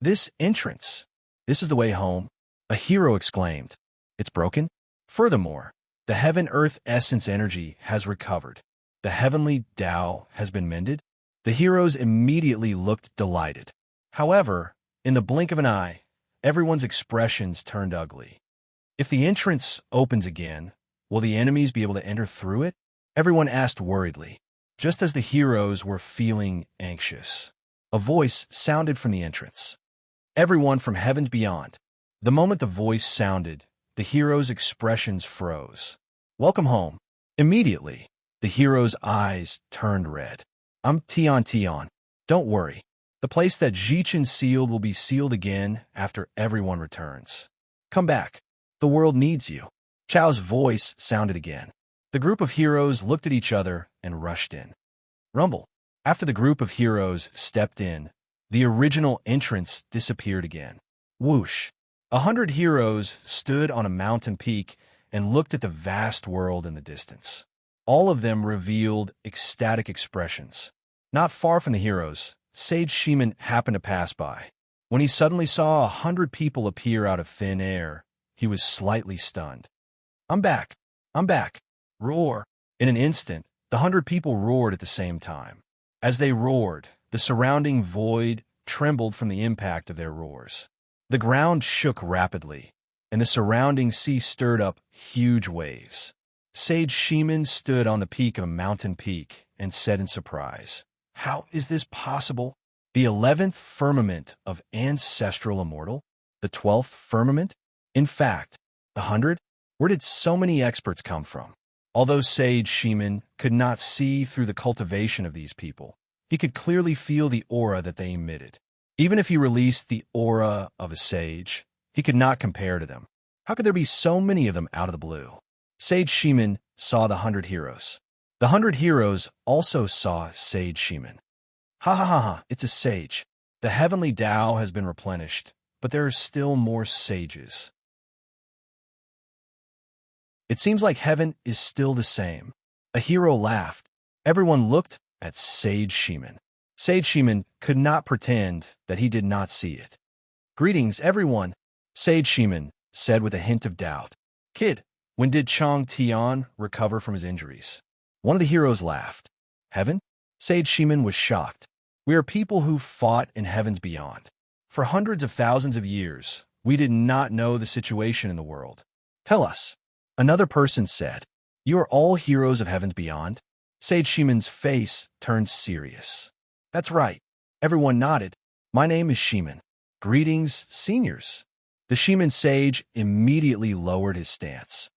This entrance. This is the way home, a hero exclaimed. It's broken? Furthermore, the heaven-earth essence energy has recovered. The heavenly Tao has been mended. The heroes immediately looked delighted. However, in the blink of an eye, everyone's expressions turned ugly. If the entrance opens again, will the enemies be able to enter through it? Everyone asked worriedly, just as the heroes were feeling anxious. A voice sounded from the entrance. Everyone from heavens beyond. The moment the voice sounded, the heroes' expressions froze. Welcome home. Immediately, the heroes' eyes turned red. I'm Tion. Don't worry. The place that Jichin sealed will be sealed again after everyone returns. Come back. The world needs you. Chao's voice sounded again. The group of heroes looked at each other and rushed in. Rumble. After the group of heroes stepped in, the original entrance disappeared again. Whoosh! 100 heroes stood on a mountain peak and looked at the vast world in the distance. All of them revealed ecstatic expressions. Not far from the heroes, Sage Sheeman happened to pass by. When he suddenly saw 100 people appear out of thin air, he was slightly stunned. I'm back! I'm back! Roar! In an instant, the 100 people roared at the same time. As they roared, the surrounding void trembled from the impact of their roars. The ground shook rapidly, and the surrounding sea stirred up huge waves. Sage Sheeman stood on the peak of a mountain peak and said in surprise, "How is this possible? The 11th firmament of ancestral immortal? The 12th firmament? In fact, 100? Where did so many experts come from?" Although Sage Sheeman could not see through the cultivation of these people, he could clearly feel the aura that they emitted. Even if he released the aura of a sage, he could not compare to them. How could there be so many of them out of the blue? Sage Sheeman saw the 100 heroes. The 100 heroes also saw Sage Sheeman. Ha ha ha ha, it's a sage. The heavenly Tao has been replenished, but there are still more sages. It seems like heaven is still the same. A hero laughed. Everyone looked at Sage Sheeman. Sage Sheeman could not pretend that he did not see it. Greetings, everyone, Sage Sheeman said with a hint of doubt. Kid, when did Chong Tian recover from his injuries? One of the heroes laughed. Heaven? Sage Sheeman was shocked. We are people who fought in heavens beyond. For hundreds of thousands of years, we did not know the situation in the world. Tell us. Another person said, You are all heroes of heavens beyond? Sage Sheeman's face turned serious. That's right. Everyone nodded. My name is Sheeman. Greetings, seniors. The Sheeman sage immediately lowered his stance.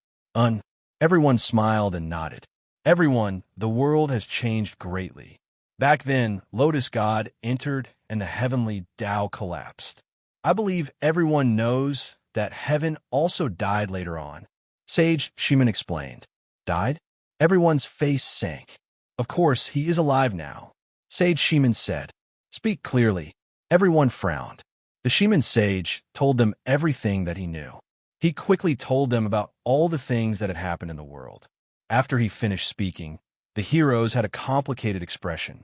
Everyone smiled and nodded. Everyone, the world has changed greatly. Back then, Lotus God entered and the heavenly Tao collapsed. I believe everyone knows that heaven also died later on. Sage Sheeman explained. Died? Everyone's face sank. Of course, he is alive now. Sage Sheeman said. Speak clearly. Everyone frowned. The Sheeman sage told them everything that he knew. He quickly told them about all the things that had happened in the world. After he finished speaking, the heroes had a complicated expression.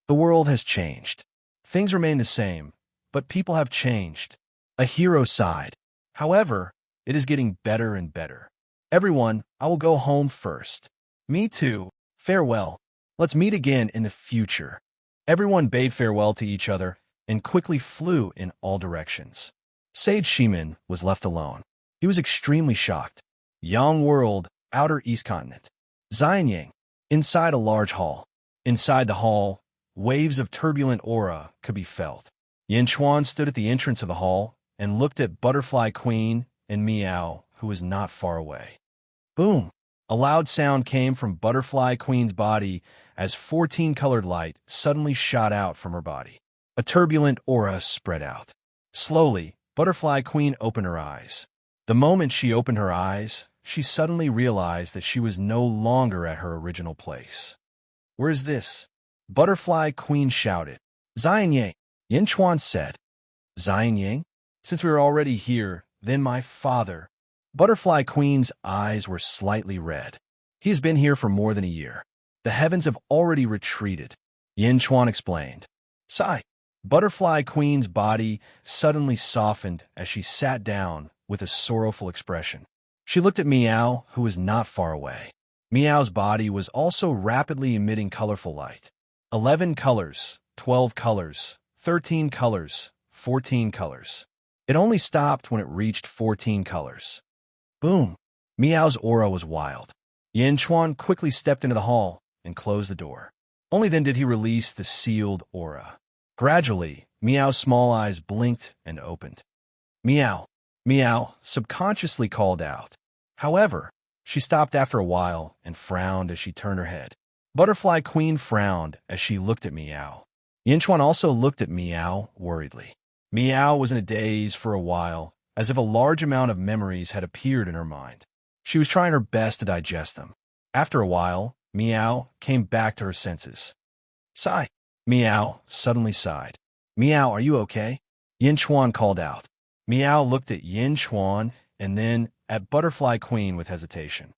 The world has changed. Things remain the same, but people have changed. A hero sighed. However, it is getting better and better. Everyone, I will go home first. Me too. Farewell. Let's meet again in the future. Everyone bade farewell to each other and quickly flew in all directions. Sage Sheeman was left alone. He was extremely shocked. Yang World, Outer East Continent. Xianyang, inside a large hall. Inside the hall, waves of turbulent aura could be felt. Yin Chuan stood at the entrance of the hall and looked at Butterfly Queen and Meow, who was not far away. Boom! A loud sound came from Butterfly Queen's body as 14-colored light suddenly shot out from her body. A turbulent aura spread out. Slowly, Butterfly Queen opened her eyes. The moment she opened her eyes, she suddenly realized that she was no longer at her original place. Where is this? Butterfly Queen shouted. Xianyang, Yin Chuan said. Zion Yang? Since we are already here, then my father. Butterfly Queen's eyes were slightly red. He has been here for more than a year. The heavens have already retreated, Yin Chuan explained. Sigh. Butterfly Queen's body suddenly softened as she sat down with a sorrowful expression. She looked at Meow, who was not far away. Meow's body was also rapidly emitting colorful light. 11 colors, 12 colors, 13 colors, 14 colors. It only stopped when it reached 14 colors. Boom! Meow's aura was wild. Yin Chuan quickly stepped into the hall and closed the door. Only then did he release the sealed aura. Gradually, Meow's small eyes blinked and opened. Meow! Meow subconsciously called out. However, she stopped after a while and frowned as she turned her head. Butterfly Queen frowned as she looked at Meow. Yin Chuan also looked at Meow worriedly. Meow was in a daze for a while, as if a large amount of memories had appeared in her mind. She was trying her best to digest them. After a while, Meow came back to her senses. Sigh. Meow suddenly sighed. Meow, are you okay? Yin Chuan called out. Meow looked at Yin Chuan and then at Butterfly Queen with hesitation.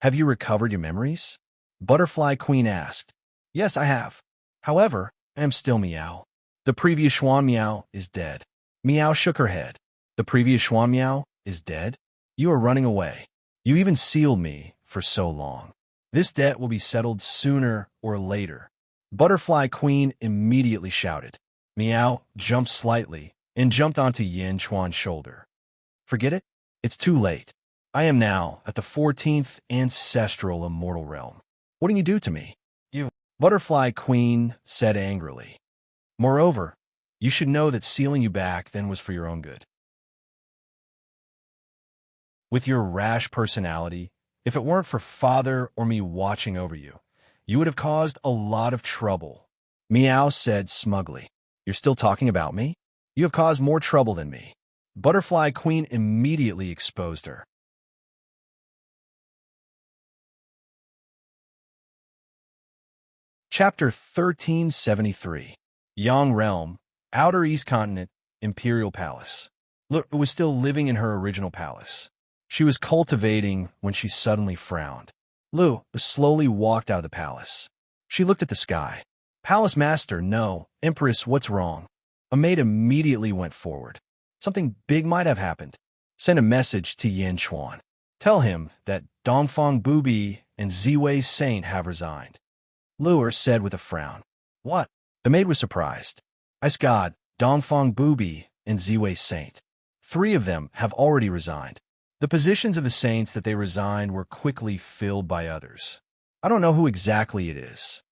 Have you recovered your memories? Butterfly Queen asked. Yes, I have. However, I am still Meow. The previous Xuan Meow is dead. Meow shook her head. The previous Xuan Meow is dead? You are running away. You even sealed me for so long. This debt will be settled sooner or later. Butterfly Queen immediately shouted. Meow jumped slightly and jumped onto Yin Chuan's shoulder. Forget it? It's too late. I am now at the 14th ancestral immortal realm. What did you do to me? You. Butterfly Queen said angrily. Moreover, you should know that sealing you back then was for your own good. With your rash personality, if it weren't for Father or me watching over you, you would have caused a lot of trouble. Meow said smugly. You're still talking about me? You have caused more trouble than me. Butterfly Queen immediately exposed her. Chapter 1373. Yang Realm, Outer East Continent, Imperial Palace. Lu was still living in her original palace. She was cultivating when she suddenly frowned. Lu slowly walked out of the palace. She looked at the sky. Palace Master, no. Empress, what's wrong? A maid immediately went forward. Something big might have happened. Send a message to Yin Chuan. Tell him that Dongfang Bubi and Ziwei Saint have resigned. Luer said with a frown. What? The maid was surprised. Ice God, Dongfang Bubi, and Ziwei Saint. 3 of them have already resigned. The positions of the saints that they resigned were quickly filled by others. I don't know who exactly it is.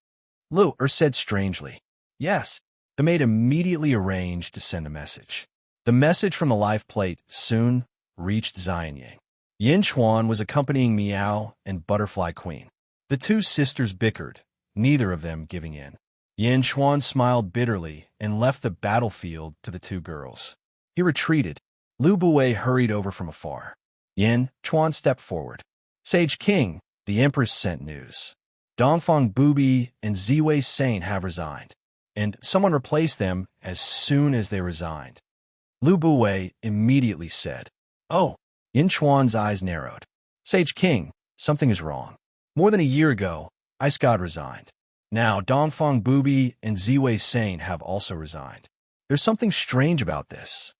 Luer said strangely. Yes. The maid immediately arranged to send a message. The message from the life plate soon reached Zion Yang. Yin Chuan was accompanying Meow and Butterfly Queen. The 2 sisters bickered, neither of them giving in. Yin Chuan smiled bitterly and left the battlefield to the 2 girls. He retreated. Lu Buwei hurried over from afar. Yin Chuan stepped forward. Sage King, the Empress sent news. Dongfang Bubi and Ziwei Saint have resigned, and someone replaced them as soon as they resigned. Lu Buwei immediately said, Oh! Yin Chuan's eyes narrowed. Sage King, something is wrong. More than a year ago, Ice God resigned. Now Dongfang Bubi and Ziwei Saint have also resigned. There's something strange about this.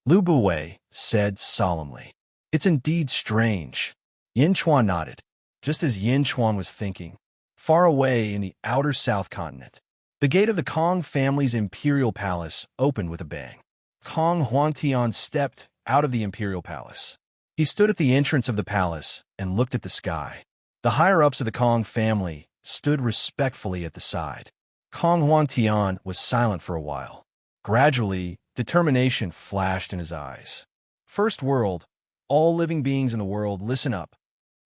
Lu Buwei said solemnly. It's indeed strange. Yin Chuan nodded. Just as Yin Chuan was thinking, far away in the outer south continent, the gate of the Kong family's imperial palace opened with a bang. Kong Huangtian stepped out of the imperial palace. He stood at the entrance of the palace and looked at the sky. The higher-ups of the Kong family stood respectfully at the side. Kong Huangtian was silent for a while. Gradually, determination flashed in his eyes. First world, all living beings in the world, listen up,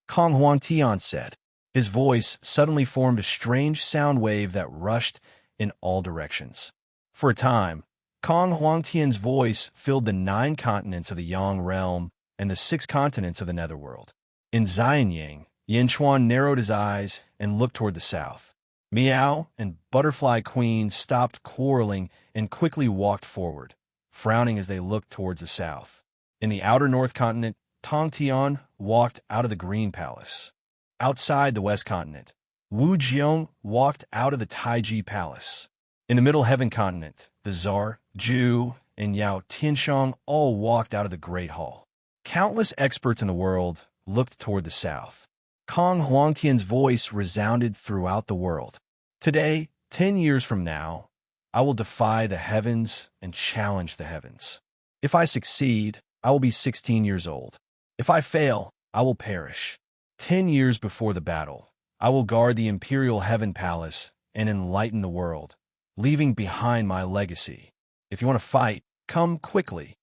Kong Huangtian said. His voice suddenly formed a strange sound wave that rushed in all directions. For a time, Kong Huangtian's voice filled the 9 continents of the Yang realm and the 6 continents of the Netherworld. In Zion Yang, Yin Chuan narrowed his eyes and looked toward the south. Meow and Butterfly Queen stopped quarreling and quickly walked forward, frowning as they looked towards the south. In the outer north continent, Tong Tian walked out of the Green Palace. Outside the west continent, Wu Jiong walked out of the Taiji Palace. In the middle heaven continent, the Tsar, Zhu, and Yao Tianshang all walked out of the Great Hall. Countless experts in the world looked toward the south. Kong Huangtian's voice resounded throughout the world. Today, 10 years from now, I will defy the heavens and challenge the heavens. If I succeed, I will be 16 years old. If I fail, I will perish. 10 years before the battle, I will guard the Imperial Heaven Palace and enlighten the world, leaving behind my legacy. If you want to fight, come quickly.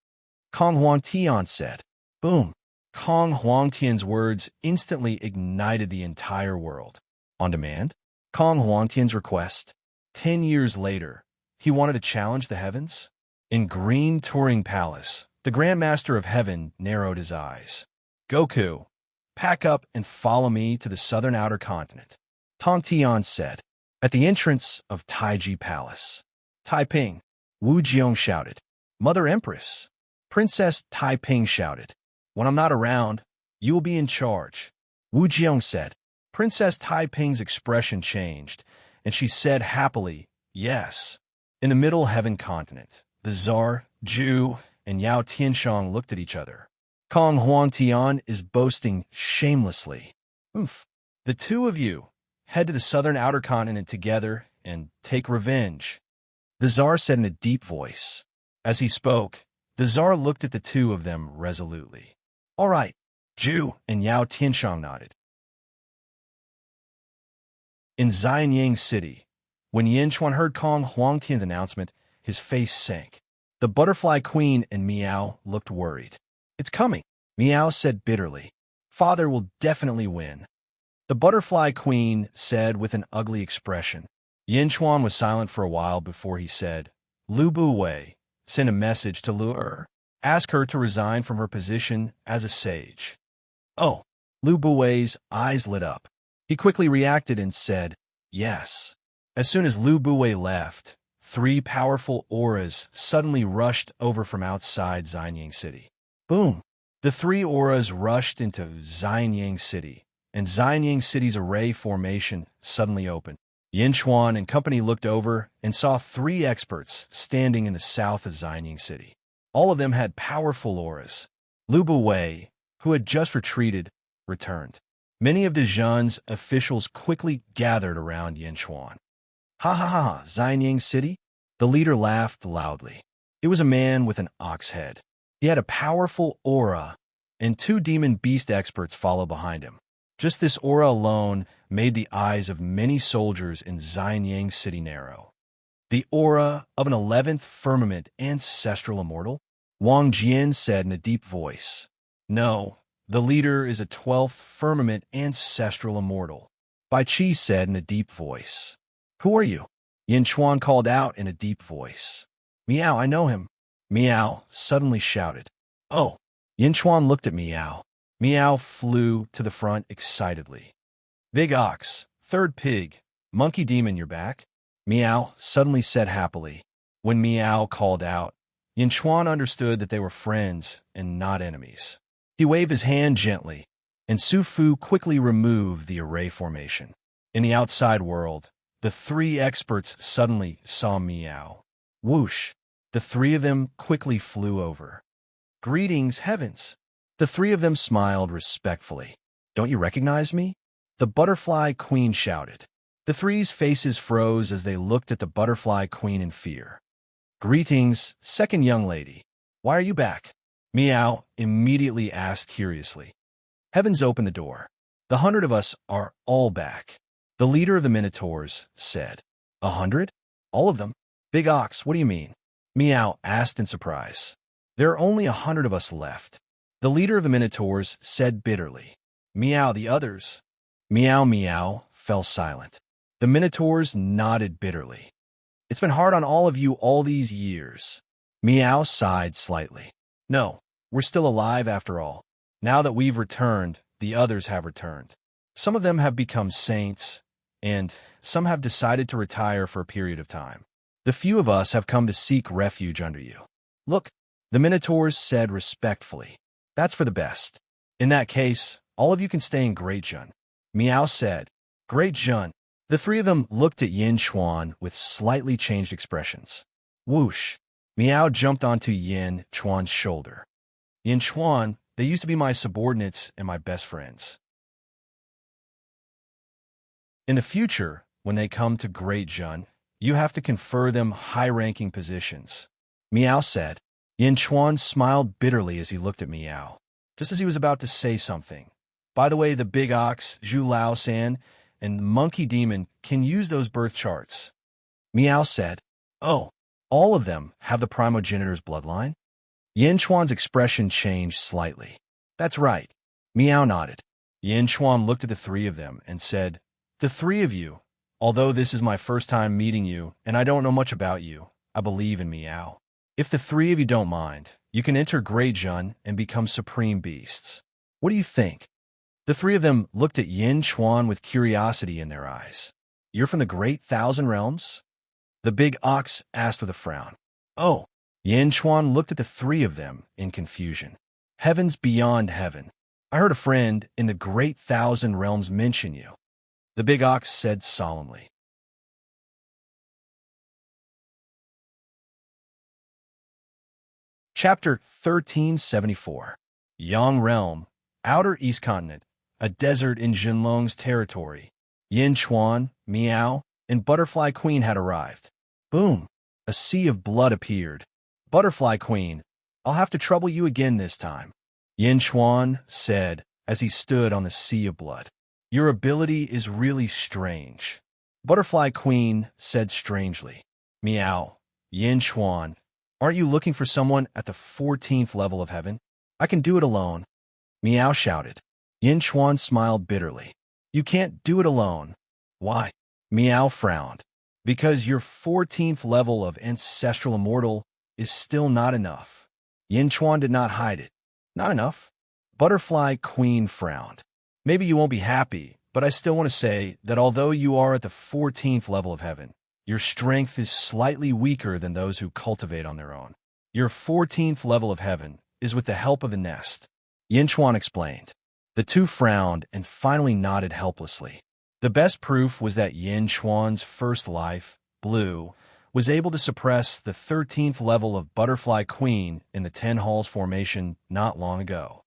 Kong Huangtian said. Boom. Kong Huangtian's words instantly ignited the entire world. On demand, Kong Huangtian's request. 10 years later, he wanted to challenge the heavens? In Green Turing Palace, the Grand Master of Heaven narrowed his eyes. Goku, pack up and follow me to the southern outer continent, Tong Tian said. At the entrance of Taiji Palace, Taiping, Wu Jiong shouted. Mother Empress, Princess Taiping shouted. When I'm not around, you will be in charge, Wu Jiong said. Princess Taiping's expression changed, and she said happily, yes. In the middle heaven continent, the Tsar, Zhu, and Yao Tianshang looked at each other. Kong Huangtian is boasting shamelessly. Oof. The two of you head to the southern outer continent together and take revenge, the Tsar said in a deep voice. As he spoke, the Tsar looked at the two of them resolutely. All right, Zhu and Yao Tianshang nodded. In Xianyang City, when Yanchuan heard Kong Huangtian's announcement, his face sank. The Butterfly Queen and Miao looked worried. It's coming, Miao said bitterly. Father will definitely win. The Butterfly Queen said with an ugly expression. Yanchuan was silent for a while before he said, Lu Buwei, send a message to Lu Er. Ask her to resign from her position as a sage. Oh, Lu Buwei's eyes lit up. He quickly reacted and said, yes. As soon as Lu Buwei left, 3 powerful auras suddenly rushed over from outside Xianyang City. Boom! The 3 auras rushed into Xianyang City, and Xianyang City's array formation suddenly opened. Yanchuan and company looked over and saw 3 experts standing in the south of Xianyang City. All of them had powerful auras. Lu Buwei, who had just retreated, returned. Many of Dezhun's officials quickly gathered around Yanchuan. Ha ha ha, Xianyang City? The leader laughed loudly. It was a man with an ox head. He had a powerful aura, and 2 demon beast experts followed behind him. Just this aura alone made the eyes of many soldiers in Xianyang City narrow. The aura of an 11th firmament ancestral immortal? Wang Jian said in a deep voice. No, the leader is a 12th firmament ancestral immortal. Bai Qi said in a deep voice. Who are you? Yanchuan called out in a deep voice. Miao, I know him. Miao suddenly shouted. Oh! Yanchuan looked at Miao. Miao flew to the front excitedly. Big ox, 3rd pig, monkey demon, you're back? Miao suddenly said happily. When Miao called out, Yanchuan understood that they were friends and not enemies. He waved his hand gently, and Su Fu quickly removed the array formation. In the outside world, the 3 experts suddenly saw Miao. Whoosh! The 3 of them quickly flew over. Greetings, heavens! The 3 of them smiled respectfully. Don't you recognize me? The Butterfly Queen shouted. The 3's faces froze as they looked at the Butterfly Queen in fear. Greetings, second young lady. Why are you back? Miao immediately asked curiously. Heavens opened the door. The 100 of us are all back. The leader of the Minotaurs said. 100? All of them? Big Ox, what do you mean? Miao asked in surprise. There are only 100 of us left. The leader of the Minotaurs said bitterly. Miao, the others. Miao Miao fell silent. The Minotaurs nodded bitterly. It's been hard on all of you all these years. Miao sighed slightly. No, we're still alive after all. Now that we've returned, the others have returned. Some of them have become saints, and some have decided to retire for a period of time. The few of us have come to seek refuge under you. Look, the Minotaurs said respectfully. That's for the best. In that case, all of you can stay in Great Jun. Meow said. Great Jun. The three of them looked at Yin Chuan with slightly changed expressions. Whoosh. Meow jumped onto Yin Chuan's shoulder. Yin Chuan, they used to be my subordinates and my best friends. In the future, when they come to Great Jun, you have to confer them high-ranking positions. Meow said. Yin Chuan smiled bitterly as he looked at Meow, just as he was about to say something. By the way, the big ox, Zhu Lao San, and monkey demon can use those birth charts. Meow said. Oh, all of them have the primogenitor's bloodline? Yin Chuan's expression changed slightly. That's right. Meow nodded. Yin Chuan looked at the three of them and said, The three of you, although this is my first time meeting you and I don't know much about you, I believe in Meow. If the three of you don't mind, you can enter Great Jun and become supreme beasts. What do you think? The three of them looked at Yin Chuan with curiosity in their eyes. You're from the Great Thousand Realms? The big ox asked with a frown. Oh. Yin Chuan looked at the three of them in confusion. Heavens beyond heaven. I heard a friend in the Great Thousand Realms mention you. The big ox said solemnly. Chapter 1374. Yang Realm, Outer East Continent, a desert in Jinlong's territory. Yin Chuan, Meow, and Butterfly Queen had arrived. Boom! A sea of blood appeared. Butterfly Queen, I'll have to trouble you again this time. Yin Chuan said as he stood on the sea of blood. Your ability is really strange. Butterfly Queen said strangely. Meow. Yin Chuan, aren't you looking for someone at the 14th level of heaven? I can do it alone. Meow shouted. Yin Chuan smiled bitterly. You can't do it alone. Why? Meow frowned. Because your 14th level of ancestral immortal is still not enough. Yin Chuan did not hide it. Not enough? Butterfly Queen frowned. Maybe you won't be happy, but I still want to say that although you are at the 14th level of heaven, your strength is slightly weaker than those who cultivate on their own. Your 14th level of heaven is with the help of the nest. Yin Chuan explained. The two frowned and finally nodded helplessly. The best proof was that Yin Chuan's first life, Blue, was able to suppress the 13th level of Butterfly Queen in the 10 Halls formation not long ago.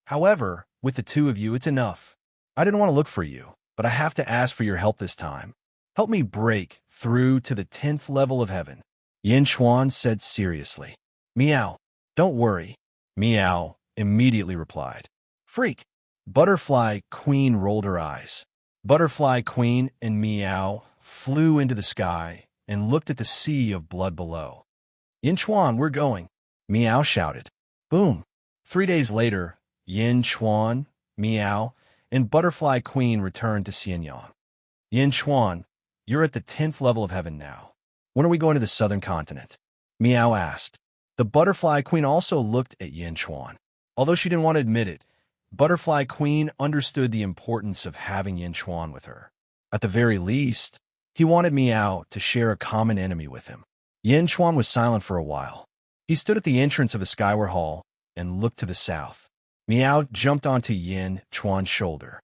However, with the two of you, it's enough. I didn't want to look for you, but I have to ask for your help this time. Help me break through to the 10th level of heaven. Yin Chuan said seriously. Meow. Don't worry. Meow immediately replied. Freak. Butterfly Queen rolled her eyes. Butterfly Queen and Meow flew into the sky and looked at the sea of blood below. Yin Chuan, we're going. Meow shouted. Boom. 3 days later, Yin Chuan, Meow, and Butterfly Queen returned to Xianyang. Yin Chuan, you're at the 10th level of heaven now. When are we going to the southern continent? Meow asked. The Butterfly Queen also looked at Yin Chuan. Although she didn't want to admit it, Butterfly Queen understood the importance of having Yin Chuan with her. At the very least, he wanted Meow to share a common enemy with him. Yin Chuan was silent for a while. He stood at the entrance of the Skyward Hall and looked to the south. Meow jumped onto Yin Chuan's shoulder.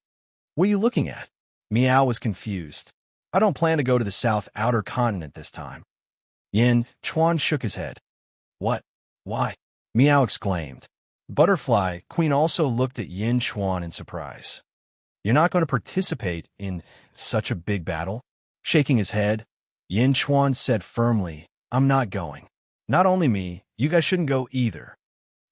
What are you looking at? Meow was confused. I don't plan to go to the South Outer Continent this time. Yin Chuan shook his head. What? Why? Meow exclaimed. Butterfly Queen also looked at Yin Chuan in surprise. You're not going to participate in such a big battle? Shaking his head, Yin Chuan said firmly, I'm not going. Not only me, you guys shouldn't go either.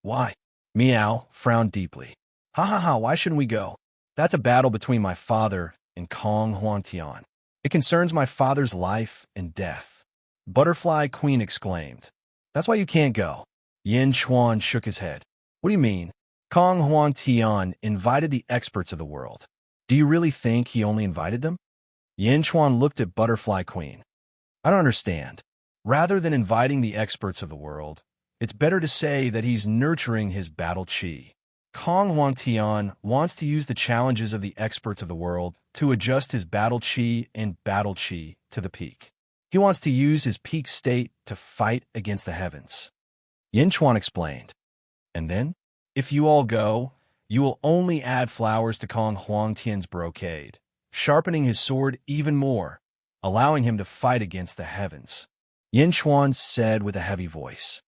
Why? Meow frowned deeply. Ha ha ha, why shouldn't we go? That's a battle between my father and Kong Huangtian. It concerns my father's life and death. Butterfly Queen exclaimed. That's why you can't go. Yin Chuan shook his head. What do you mean? Kong Huangtian invited the experts of the world. Do you really think he only invited them? Yin Chuan looked at Butterfly Queen. I don't understand. Rather than inviting the experts of the world, it's better to say that he's nurturing his battle chi. Kong Huangtian wants to use the challenges of the experts of the world to adjust his battle chi and battle chi to the peak. He wants to use his peak state to fight against the heavens. Yin Chuan explained. And then, if you all go, you will only add flowers to Kong Huangtian's brocade, sharpening his sword even more, allowing him to fight against the heavens. Yin Chuan said with a heavy voice.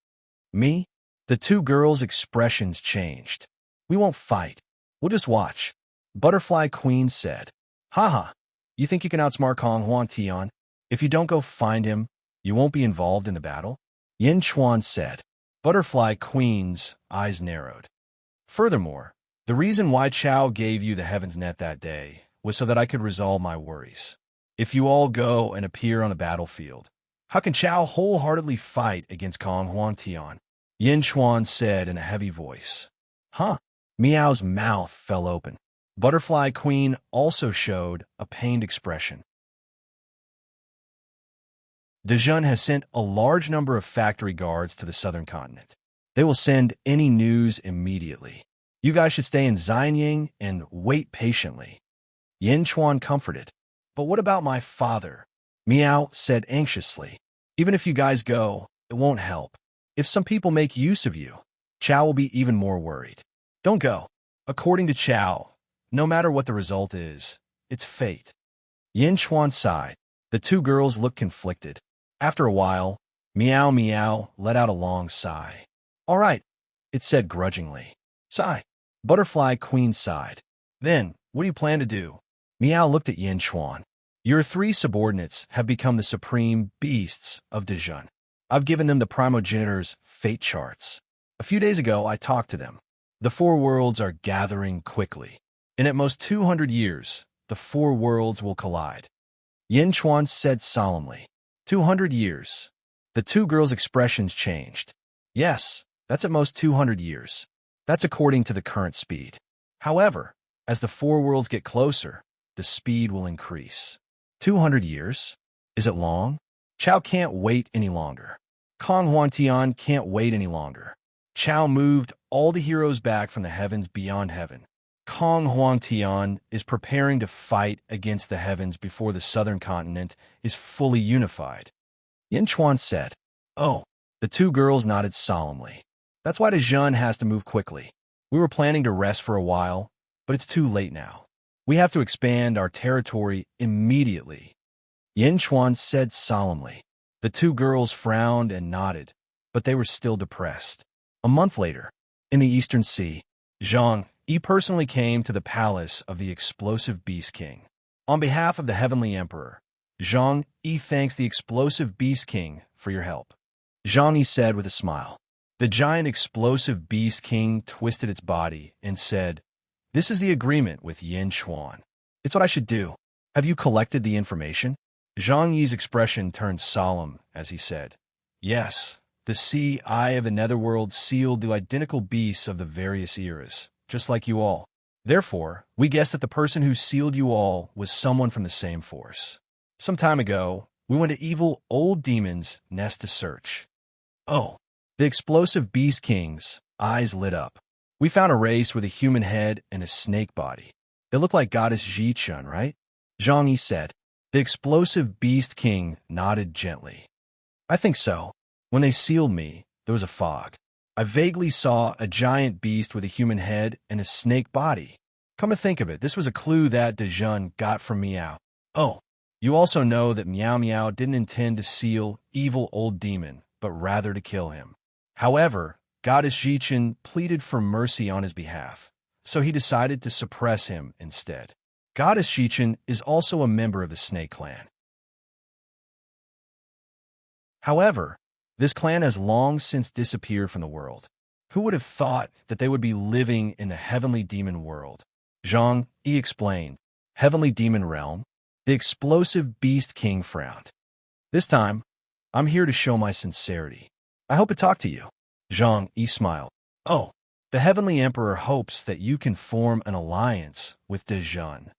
Me? The two girls' expressions changed. We won't fight. We'll just watch. Butterfly Queen said. Haha, you think you can outsmart Kong Huangtian? If you don't go find him, you won't be involved in the battle? Yin Chuan said. Butterfly Queen's eyes narrowed. Furthermore, the reason why Chao gave you the Heaven's Net that day was so that I could resolve my worries. If you all go and appear on the battlefield, how can Chao wholeheartedly fight against Kong Huangtian? Yin Chuan said in a heavy voice. Huh? Miao's mouth fell open. Butterfly Queen also showed a pained expression. Dejun has sent a large number of factory guards to the southern continent. They will send any news immediately. You guys should stay in Xianying and wait patiently. Yin Chuan comforted. But what about my father? Miao said anxiously. Even if you guys go, it won't help. If some people make use of you, Chao will be even more worried. Don't go. According to Chao, no matter what the result is, it's fate. Yin Chuan sighed. The two girls looked conflicted. After a while, Miao Miao let out a long sigh. All right, it said grudgingly. Sigh. Butterfly Queen sighed. Then, what do you plan to do? Miao looked at Yin Chuan. Your three subordinates have become the supreme beasts of Dejun. I've given them the primogenitor's fate charts. A few days ago, I talked to them. The four worlds are gathering quickly. In at most 200 years, the four worlds will collide. Yin Chuan said solemnly. 200 years. The two girls' expressions changed. Yes, that's at most 200 years. That's according to the current speed. However, as the four worlds get closer, the speed will increase. 200 years? Is it long? Chao can't wait any longer. Kong Huangtian can't wait any longer. Chao moved all the heroes back from the heavens beyond heaven. Kong Huangtian is preparing to fight against the heavens before the southern continent is fully unified. Yin Chuan said. Oh, the two girls nodded solemnly. That's why Dejun has to move quickly. We were planning to rest for a while, but it's too late now. We have to expand our territory immediately. Yin Chuan said solemnly. The two girls frowned and nodded, but they were still depressed. A month later, in the Eastern Sea, Zhang Yi personally came to the palace of the explosive Beast King. On behalf of the Heavenly Emperor, Zhang Yi thanks the explosive Beast King for your help. Zhang Yi said with a smile. The giant explosive Beast King twisted its body and said, This is the agreement with Yin Chuan. It's what I should do. Have you collected the information? Zhang Yi's expression turned solemn as he said, Yes, the sea eye of the netherworld sealed the identical beasts of the various eras, just like you all. Therefore, we guessed that the person who sealed you all was someone from the same force. Some time ago, we went to evil old demon's nest to search. Oh, the explosive Beast King's eyes lit up. We found a race with a human head and a snake body. They look like Goddess Ji-chun, right? Zhang Yi said. The explosive Beast King nodded gently. I think so. When they sealed me, there was a fog. I vaguely saw a giant beast with a human head and a snake body. Come to think of it, this was a clue that Dejun got from Miao. Oh, you also know that Miao Miao didn't intend to seal evil old demon, but rather to kill him. However, Goddess Ji-chun pleaded for mercy on his behalf, so he decided to suppress him instead. Goddess Ji-chun is also a member of the Snake Clan. However, this clan has long since disappeared from the world. Who would have thought that they would be living in the heavenly demon world? Zhang Yi explained. Heavenly demon realm? The explosive Beast King frowned. This time, I'm here to show my sincerity. I hope to talk to you. Zhang Yi smiled. Oh, the Heavenly Emperor hopes that you can form an alliance with Dejun.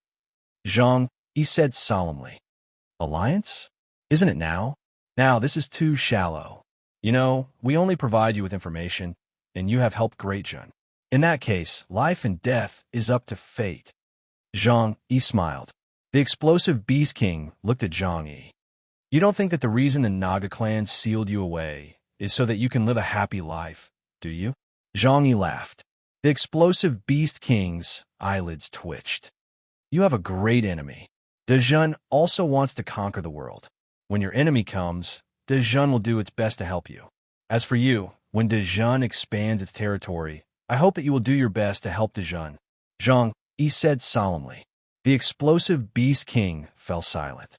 Zhang Yi said solemnly. Alliance? Isn't it now? Now, this is too shallow. You know, we only provide you with information, and you have helped Great Jun. In that case, life and death is up to fate. Zhang Yi smiled. The explosive Beast King looked at Zhang Yi. You don't think that the reason the Naga clan sealed you away is so that you can live a happy life, do you? Zhang Yi laughed. The explosive Beast King's eyelids twitched. You have a great enemy. Dezhun also wants to conquer the world. When your enemy comes, Dezhun will do its best to help you. As for you, when Dezhun expands its territory, I hope that you will do your best to help Dezhun. Zhang Yi said solemnly. The explosive Beast King fell silent.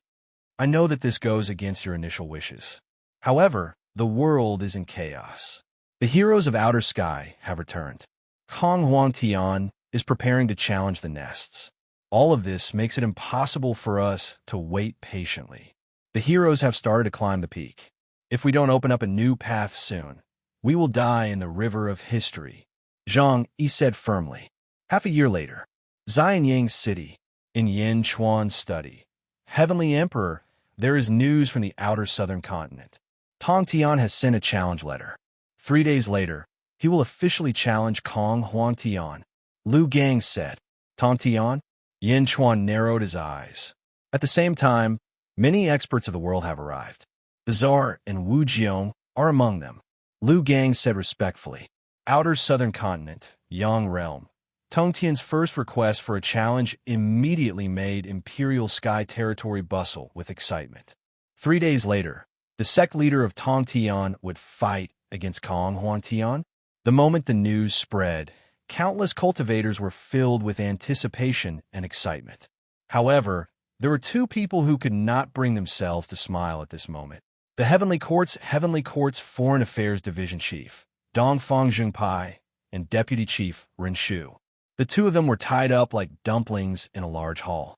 I know that this goes against your initial wishes. However, the world is in chaos. The heroes of Outer Sky have returned. Kong Huangtian is preparing to challenge the nests. All of this makes it impossible for us to wait patiently. The heroes have started to climb the peak. If we don't open up a new path soon, we will die in the river of history. Zhang Yi said firmly. Half a year later, Xianyang City, in Yin Chuan's study. Heavenly Emperor, there is news from the outer southern continent. Tong Tian has sent a challenge letter. 3 days later, he will officially challenge Kong Huangtian. Lu Gang said. Tong Tian? Yin Chuan narrowed his eyes. At the same time, many experts of the world have arrived. The Tsar and Wu Jiong are among them. Lu Gang said respectfully. Outer southern continent, Yang realm. Tong Tian's first request for a challenge immediately made Imperial Sky territory bustle with excitement. 3 days later, the sect leader of Tong Tian would fight against Kong Huangtian. The moment the news spread, countless cultivators were filled with anticipation and excitement. However, there were two people who could not bring themselves to smile at this moment. The Heavenly Court's Foreign Affairs Division Chief, Dongfang Zhengpai, and Deputy Chief Ren Shu. The two of them were tied up like dumplings in a large hall.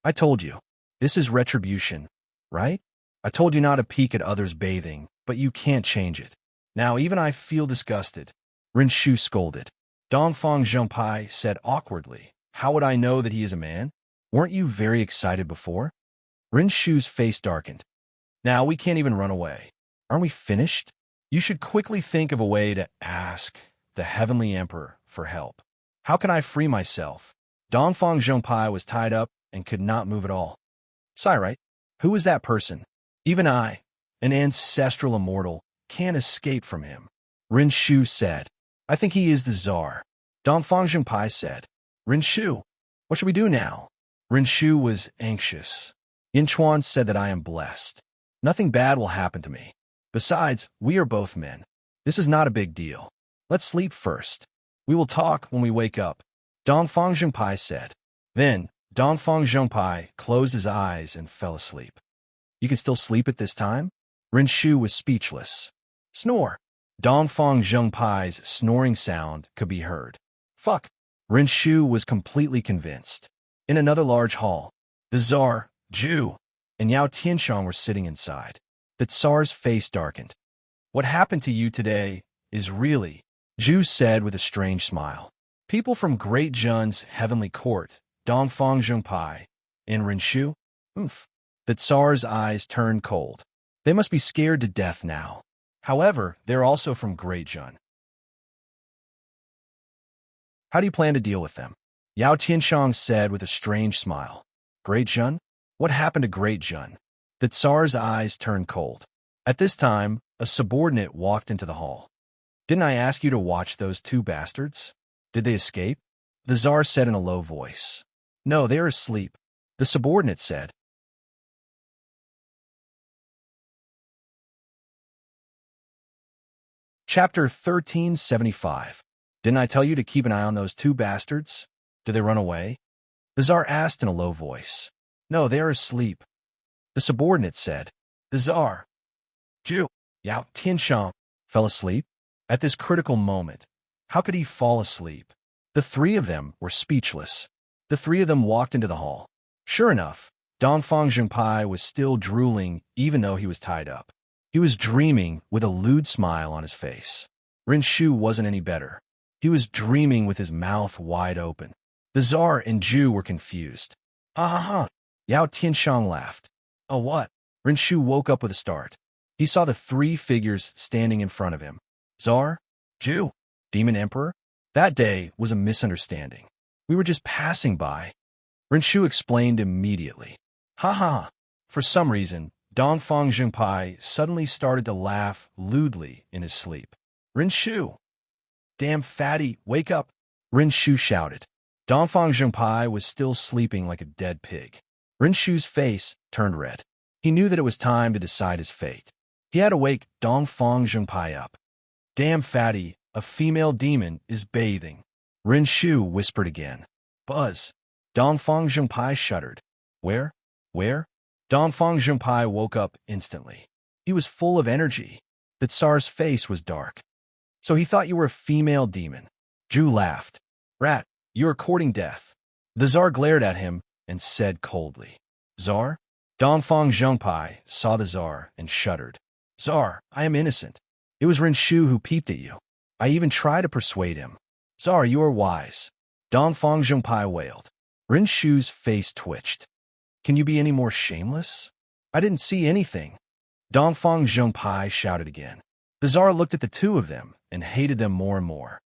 I told you, this is retribution, right? I told you not to peek at others bathing, but you can't change it. Now even I feel disgusted. Ren Shu scolded. Dongfang Zhengpai said awkwardly, How would I know that he is a man? Weren't you very excited before? Ren Shu's face darkened. Now we can't even run away. Aren't we finished? You should quickly think of a way to ask the Heavenly Emperor for help. How can I free myself? Dongfang Zhengpai was tied up and could not move at all. Sirite, who is that person? Even I, an ancestral immortal, can't escape from him. Ren Shu said. I think he is the Tsar. Dongfang Zhengpai said. Ren Shu, what should we do now? Ren Shu was anxious. Yin Chuan said that I am blessed. Nothing bad will happen to me. Besides, we are both men. This is not a big deal. Let's sleep first. We will talk when we wake up, Dongfang Zhengpai said. Then, Dongfang Zhengpai closed his eyes and fell asleep. You can still sleep at this time? Ren Shu was speechless. Snore. Dongfang Zhengpai's snoring sound could be heard. Fuck. Ren Shu was completely convinced. In another large hall, the Tsar, Zhu, and Yao Tianshang were sitting inside. The Tsar's face darkened. What happened to you today is really, Zhu said with a strange smile. People from Great Zhun's heavenly court, Dongfang Zhengpai, and Ren Shu? The Tsar's eyes turned cold. They must be scared to death now. However, they're also from Great Zhun. How do you plan to deal with them? Yao Tianshang said with a strange smile. Great Zhun? What happened to Great Zhun? The Tsar's eyes turned cold. At this time, a subordinate walked into the hall. Didn't I ask you to watch those two bastards? Did they escape? The Tsar said in a low voice. No, they are asleep. The subordinate said. Chapter 1375. Didn't I tell you to keep an eye on those two bastards? Did they run away? The Tsar asked in a low voice. No, they are asleep. The subordinate said. The Tsar, Zhu, Yao Tianshang, fell asleep? At this critical moment, how could he fall asleep? The three of them were speechless. The three of them walked into the hall. Sure enough, Dongfang Zhengpai was still drooling even though he was tied up. He was dreaming with a lewd smile on his face. Ren Shu wasn't any better. He was dreaming with his mouth wide open. The Tsar and Zhu were confused. Yao Tianshang laughed. Oh, what? Ren Shu woke up with a start. He saw the three figures standing in front of him. Tsar? Zhu? Demon Emperor? That day was a misunderstanding. We were just passing by. Ren Shu explained immediately. For some reason, Dongfang Zhengpai suddenly started to laugh lewdly in his sleep. Rinshu! Damn fatty, wake up! Rinshu shouted. Dongfang Zhengpai was still sleeping like a dead pig. Rinshu's face turned red. He knew that it was time to decide his fate. He had to wake Dongfang Zhengpai up. Damn fatty, a female demon is bathing. Rinshu whispered again. Buzz. Dongfang Zhengpai shuddered. Where? Where? Dongfang Zhengpai woke up instantly. He was full of energy. The Tsar's face was dark. So he thought you were a female demon. Zhu laughed. Rat, you are courting death. The Tsar glared at him and said coldly. Tsar? Dongfang Zhengpai saw the Tsar and shuddered. Tsar, I am innocent. It was Rinshu who peeped at you. I even tried to persuade him. Tsar, you are wise. Dongfang Zhengpai wailed. Rinshu's face twitched. Can you be any more shameless? I didn't see anything. Dongfang Zhengpai shouted again. The Tsar looked at the two of them and hated them more and more.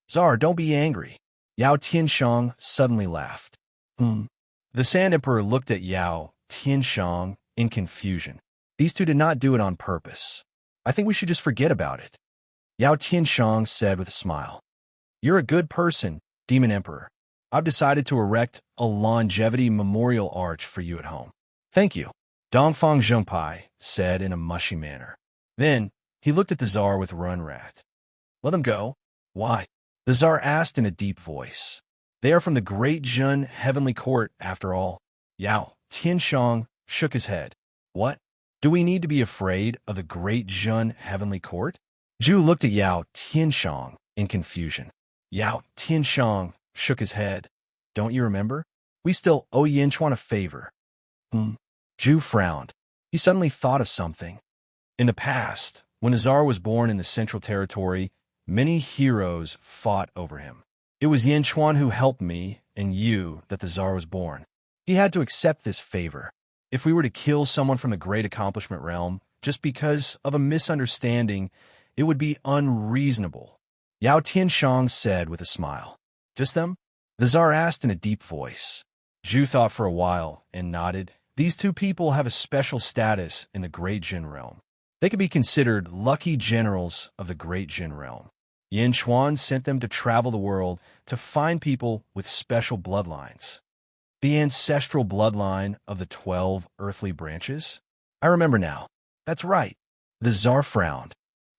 Tsar, don't be angry. Yao Tianshang suddenly laughed. The Sand Emperor looked at Yao Tianshang in confusion. These two did not do it on purpose. I think we should just forget about it. Yao Tianshang said with a smile. You're a good person, Demon Emperor. I've decided to erect a longevity memorial arch for you at home. Thank you, Dongfang Zhengpai said in a mushy manner. Then he looked at the Tsar with Runrat. Let them go. Why? The Tsar asked in a deep voice. They are from the Great Jun Heavenly Court, after all. Yao Tianshang shook his head. What? Do we need to be afraid of the Great Jun Heavenly Court? Zhu looked at Yao Tianshang in confusion. Yao Tianshang shook his head. Don't you remember? We still owe Yinchuan a favor. Zhu frowned. He suddenly thought of something. In the past, when the Tsar was born in the Central Territory, many heroes fought over him. It was Yinchuan who helped me and you that the Tsar was born. He had to accept this favor. If we were to kill someone from the Great Accomplishment Realm just because of a misunderstanding, it would be unreasonable. Yao Tianshang said with a smile. Just them? The Tsar asked in a deep voice. Zhu thought for a while and nodded. These two people have a special status in the Great Jin Realm. They could be considered lucky generals of the Great Jin Realm. Yinchuan sent them to travel the world to find people with special bloodlines. The ancestral bloodline of the 12 earthly branches? I remember now. That's right. The Tsar frowned.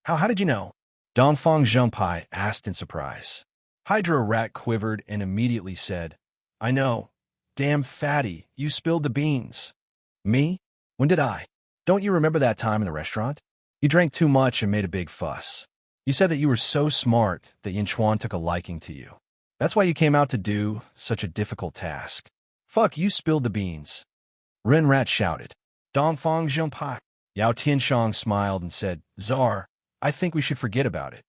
How did you know? Dongfang Zhengpai asked in surprise. Hydra Rat quivered and immediately said, I know. Damn fatty, you spilled the beans. Me? When did I? Don't you remember that time in the restaurant? You drank too much and made a big fuss. You said that you were so smart that Yinchuan took a liking to you. That's why you came out to do such a difficult task. Fuck, you spilled the beans. Ren Rat shouted. Dongfang Zhengpai. Yao Tianshang smiled and said, Tsar, I think we should forget about it.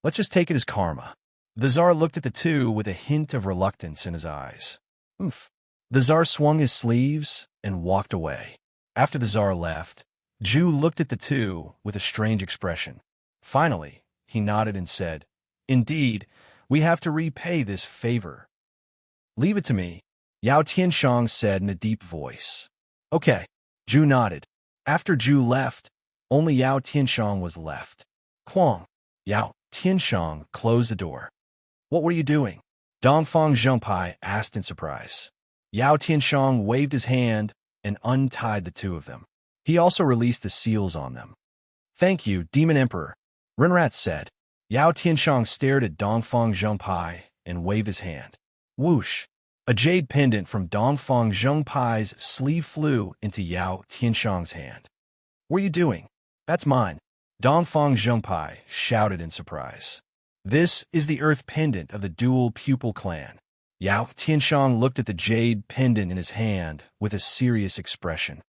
Let's just take it as karma. The Tsar looked at the two with a hint of reluctance in his eyes. Oomph. The Tsar swung his sleeves and walked away. After the Tsar left, Zhu looked at the two with a strange expression. Finally, he nodded and said, Indeed, we have to repay this favor. Leave it to me, Yao Tianshang said in a deep voice. Okay. Zhu nodded. After Zhu left, only Yao Tianshang was left. Quang. Yao Tianshang closed the door. What were you doing? Dongfang Zhengpai asked in surprise. Yao Tianshang waved his hand and untied the two of them. He also released the seals on them. Thank you, Demon Emperor, Renrat said. Yao Tianshang stared at Dongfang Zhengpai and waved his hand. Whoosh! A jade pendant from Dongfang Zhengpai's sleeve flew into Yao Tianshang's hand. What are you doing? That's mine. Dongfang Zhengpai shouted in surprise. This is the earth pendant of the dual pupil clan. Yao Tianshang looked at the jade pendant in his hand with a serious expression.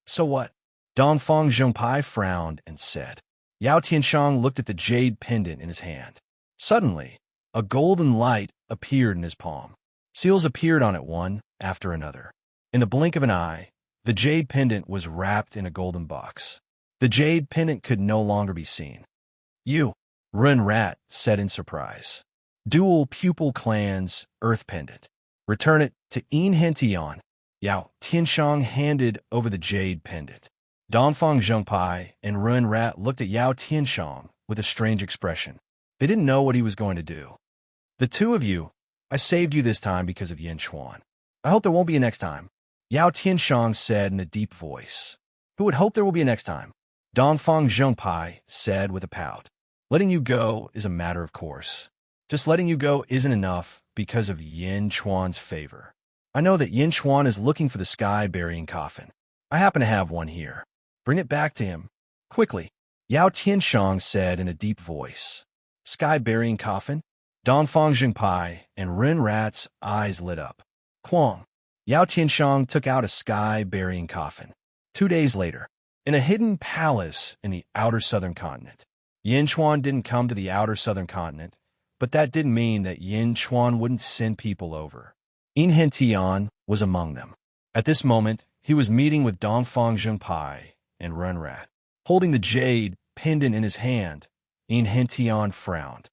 So what? Dongfang Zhengpai frowned and said. Yao Tianshang looked at the jade pendant in his hand. Suddenly, a golden light appeared in his palm. Seals appeared on it one after another. In the blink of an eye, the jade pendant was wrapped in a golden box. The jade pendant could no longer be seen. You, Ren Rat said in surprise. Dual Pupil Clan's Earth Pendant. Return it to Een Hention. Yao Tianshang handed over the jade pendant. Dongfang Zhengpai and Ren Rat looked at Yao Tianshang with a strange expression. They didn't know what he was going to do. The two of you, I saved you this time because of Yin Chuan. I hope there won't be a next time. Yao Tianshang said in a deep voice. Who would hope there will be a next time? Dongfang Zhengpai said with a pout. Letting you go is a matter of course. Just letting you go isn't enough because of Yin Chuan's favor. I know that Yin Chuan is looking for the sky-burying coffin. I happen to have one here. Bring it back to him. Quickly. Yao Tianshang said in a deep voice. Sky-burying coffin? Dongfang Zhengpai and Ren Rat's eyes lit up. Quang. Yao Tianshang took out a sky-burying coffin. 2 days later, in a hidden palace in the outer southern continent. Yin Chuan didn't come to the outer southern continent, but that didn't mean that Yin Chuan wouldn't send people over. Yin Tian was among them. At this moment, he was meeting with Dongfang Zhengpai and Ren Rat. Holding the jade pendant in his hand, Yin Tian frowned.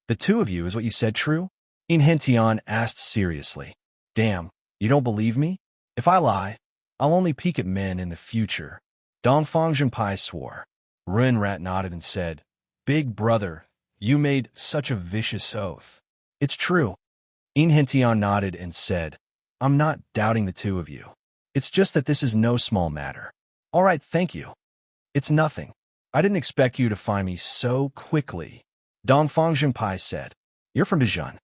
The two of you, is what you said true? Yin Tian asked seriously. Damn, you don't believe me? If I lie, I'll only peek at men in the future. Dongfang Zhengpai swore. Ren Rat nodded and said, Big brother, you made such a vicious oath. It's true. Yin Tian nodded and said, I'm not doubting the two of you. It's just that this is no small matter. All right, thank you. It's nothing. I didn't expect you to find me so quickly. Dongfang Zhengpai said, You're from Dijon.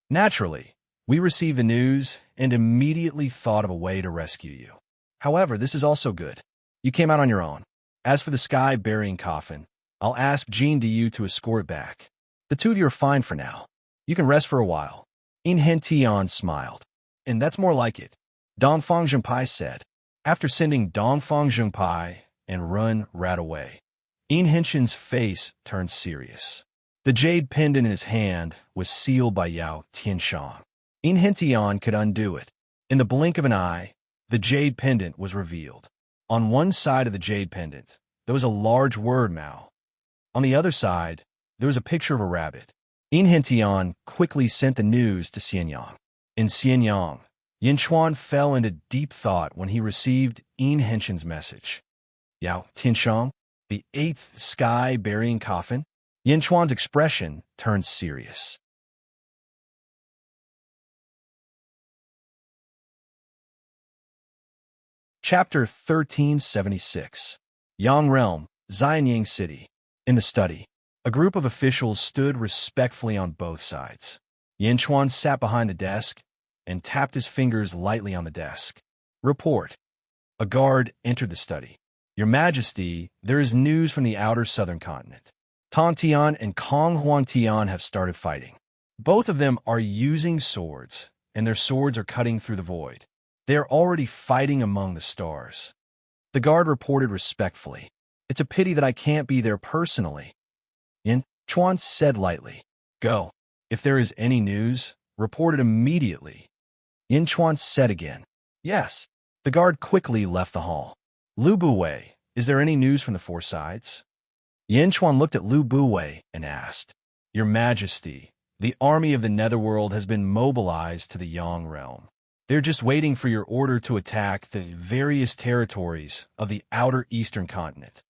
Naturally, we received the news and immediately thought of a way to rescue you. However, this is also good. You came out on your own. As for the sky-burying coffin, I'll ask Jean Diyu to escort it back. The two of you are fine for now. You can rest for a while. Yin Tian smiled. And that's more like it. Dongfang Zhengpai said. After sending Dongfang Zhengpai and Ren Rat away, Yin Henshin's face turned serious. The jade pendant in his hand was sealed by Yao Tianshang. Yin Tian could undo it. In the blink of an eye, the jade pendant was revealed. On one side of the jade pendant, there was a large word Mao. On the other side, there was a picture of a rabbit. Yin Tian quickly sent the news to Xianyang. In Xianyang, Yin Chuan fell into deep thought when he received Yin Henshin's message. Yao Tianshang, the 8th sky-burying coffin? Yin Chuan's expression turned serious. Chapter 1376. Yang Realm, Xianyang City. In the study, a group of officials stood respectfully on both sides. Yin Chuan sat behind the desk and tapped his fingers lightly on the desk. Report. A guard entered the study. Your Majesty, there is news from the outer southern continent. Tong Tian and Kong Huang Tian have started fighting. Both of them are using swords, and their swords are cutting through the void. They are already fighting among the stars. The guard reported respectfully. It's a pity that I can't be there personally. Yin Chuan said lightly. Go. If there is any news, report it immediately. Yin Chuan said again. Yes. The guard quickly left the hall. Lu Buwei, is there any news from the four sides? Yin Chuan looked at Lu Buwei and asked, Your Majesty, the army of the Netherworld has been mobilized to the Yang realm. They're just waiting for your order to attack the various territories of the outer eastern continent.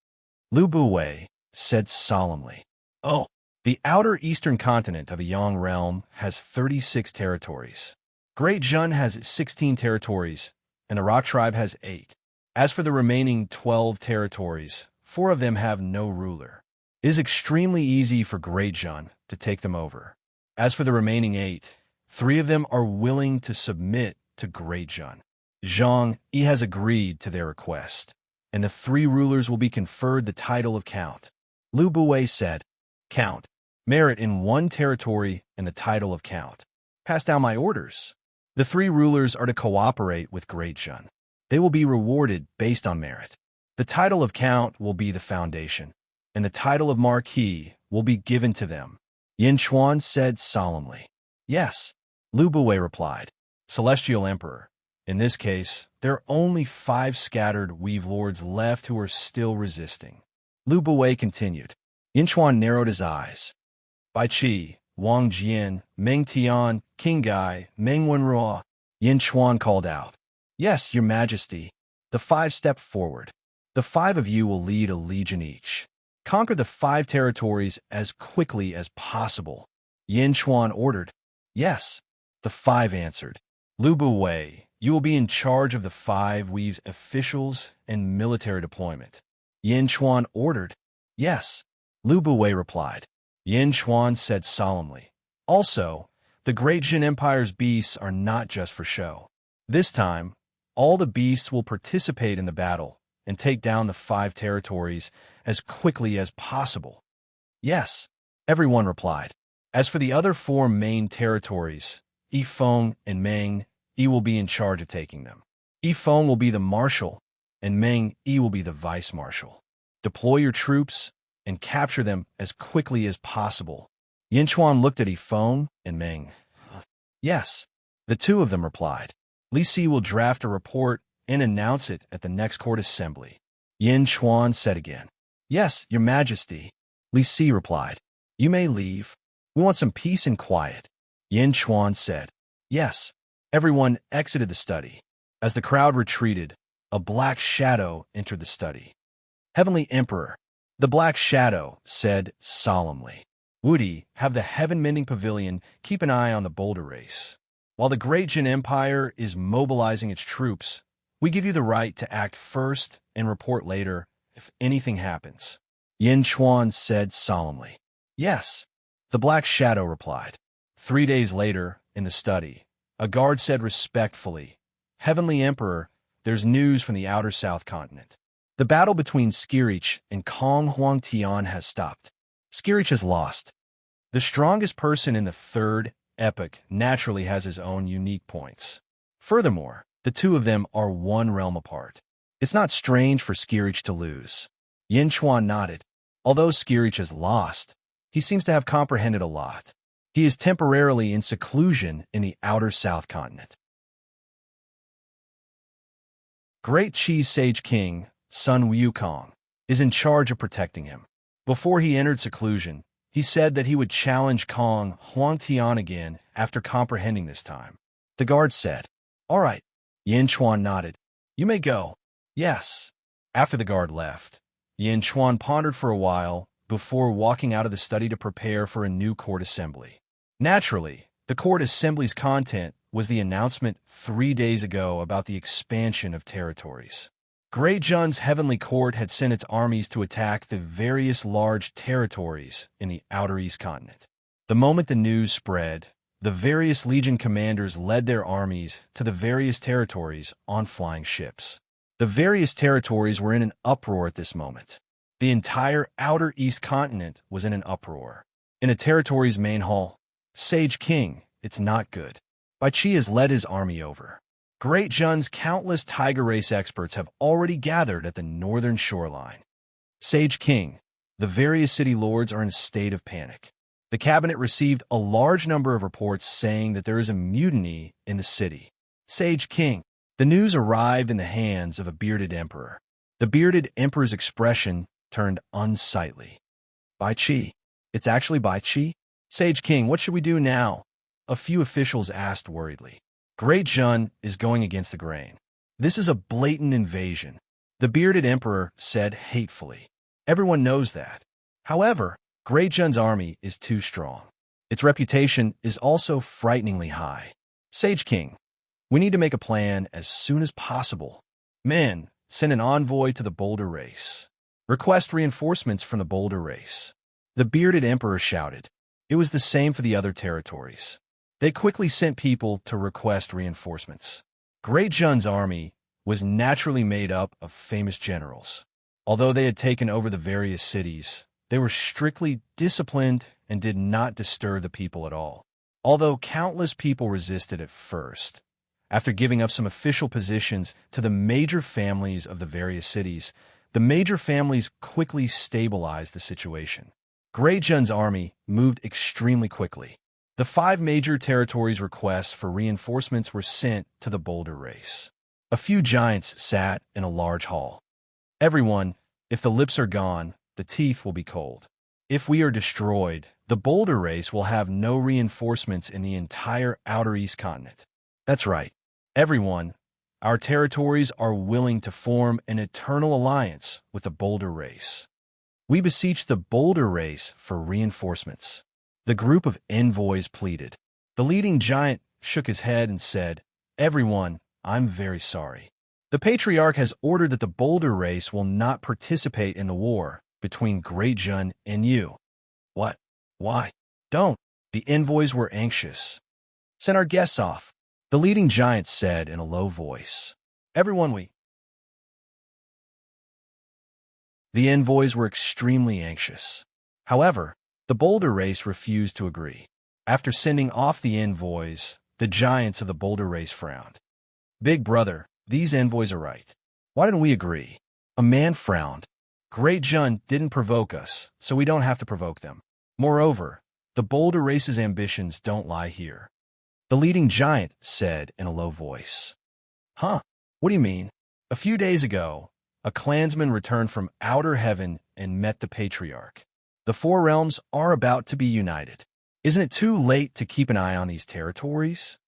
Lu Buwei said solemnly, Oh, the outer eastern continent of the Yang realm has 36 territories. Great Jun has 16 territories, and the Rock tribe has 8. As for the remaining 12 territories, 4 of them have no ruler. It is extremely easy for Great Jun to take them over. As for the remaining 8, 3 of them are willing to submit to Great Jun. Zhang Yi has agreed to their request, and the 3 rulers will be conferred the title of Count. Lu Buwei said, Count, merit in 1 territory and the title of Count. Pass down my orders. The 3 rulers are to cooperate with Great Jun. They will be rewarded based on merit. The title of Count will be the foundation, and the title of Marquis will be given to them. Yin Chuan said solemnly. Yes, Lu Buwei replied. Celestial Emperor. In this case, there are only 5 scattered Weave Lords left who are still resisting. Lu Buwei continued. Yin Chuan narrowed his eyes. Bai Qi, Wang Jian, Meng Tian, King Gai, Meng Wenruo. Yin Chuan called out. Yes, your majesty. The 5 stepped forward. The 5 of you will lead a legion each. Conquer the 5 territories as quickly as possible. Yin Chuan ordered. Yes. The 5 answered. Lu Buwei, you will be in charge of the 5 Weaves officials and military deployment. Yin Chuan ordered. Yes. Lu Buwei replied. Yin Chuan said solemnly. Also, the Great Jin Empire's beasts are not just for show. This time, all the beasts will participate in the battle and take down the 5 territories as quickly as possible. Yes, everyone replied. As for the other 4 main territories, Yifeng and Meng, Yi will be in charge of taking them. Yifeng will be the marshal, and Meng Yi will be the vice-marshal. Deploy your troops and capture them as quickly as possible. Yin Chuan looked at Yifeng and Meng. Yes, the 2 of them replied. Li Si will draft a report and announce it at the next court assembly. Yin Chuan said again. Yes, your majesty. Li Si replied. You may leave. We want some peace and quiet. Yin Chuan said. Yes. Everyone exited the study. As the crowd retreated, a black shadow entered the study. Heavenly Emperor, the black shadow said solemnly. Woody, have the heaven-mending pavilion keep an eye on the boulder race. While the Great Jin Empire is mobilizing its troops, we give you the right to act first and report later if anything happens. Yin Chuan said solemnly. Yes. The black shadow replied. 3 days later, in the study, a guard said respectfully, Heavenly Emperor, there's news from the outer South continent. The battle between Skirich and Kong Huang Tian has stopped. Skirich has lost. The strongest person in the 3rd epoch naturally has his own unique points. Furthermore, the 2 of them are 1 realm apart. It's not strange for Skirich to lose. Yin Chuan nodded. Although Skirich has lost, he seems to have comprehended a lot. He is temporarily in seclusion in the outer South continent. Great Qi's Sage King, Sun Wukong, is in charge of protecting him. Before he entered seclusion, he said that he would challenge Kong Huang Tian again after comprehending this time. The guard said, All right. Yin Chuan nodded. You may go. Yes. After the guard left, Yin Chuan pondered for a while before walking out of the study to prepare for a new court assembly. Naturally, the court assembly's content was the announcement 3 days ago about the expansion of territories. Great Jun's heavenly court had sent its armies to attack the various large territories in the outer East continent. The moment the news spread, the various legion commanders led their armies to the various territories on flying ships. The various territories were in an uproar at this moment. The entire outer East continent was in an uproar. In a territory's main hall, Sage King, it's not good. Bai Qi has led his army over. Great Jun's countless tiger race experts have already gathered at the northern shoreline. Sage King, the various city lords are in a state of panic. The cabinet received a large number of reports saying that there is a mutiny in the city. Sage King, the news arrived in the hands of a bearded emperor. The bearded emperor's expression turned unsightly. Bai Qi. It's actually Bai Qi? Sage King, what should we do now? A few officials asked worriedly. Great Jun is going against the grain. This is a blatant invasion. The bearded emperor said hatefully. Everyone knows that. However, Great Jun's army is too strong. Its reputation is also frighteningly high. Sage King, we need to make a plan as soon as possible. Men, send an envoy to the boulder race. Request reinforcements from the boulder race. The bearded emperor shouted. It was the same for the other territories. They quickly sent people to request reinforcements. Great Jun's army was naturally made up of famous generals. Although they had taken over the various cities, they were strictly disciplined and did not disturb the people at all. Although countless people resisted at first, after giving up some official positions to the major families of the various cities, the major families quickly stabilized the situation. Great Jun's army moved extremely quickly. The 5 major territories' requests for reinforcements were sent to the boulder race. A few giants sat in a large hall. Everyone, if the lips are gone, the teeth will be cold. If we are destroyed, The boulder race will have no reinforcements in the entire outer east continent. That's right. Everyone, our territories are willing to form an eternal alliance with the boulder race. We beseech the boulder race for reinforcements. The group of envoys pleaded. The leading giant shook his head and said, "Everyone, I'm very sorry. The Patriarch has ordered that the boulder race will not participate in the war between Great Jun and you." What? Why? Don't. The envoys were anxious. Send our guests off, the leading giant said in a low voice. Everyone, The envoys were extremely anxious. However, the boulder race refused to agree. After sending off the envoys, the giants of the boulder race frowned. "Big brother, these envoys are right. Why didn't we agree?" A man frowned. "Great Jun didn't provoke us, so we don't have to provoke them. Moreover, the boulder race's ambitions don't lie here," the leading giant said in a low voice. "Huh? What do you mean?" A few days ago, a clansman returned from outer heaven and met the Patriarch. The four realms are about to be united. Isn't it too late to keep an eye on these territories?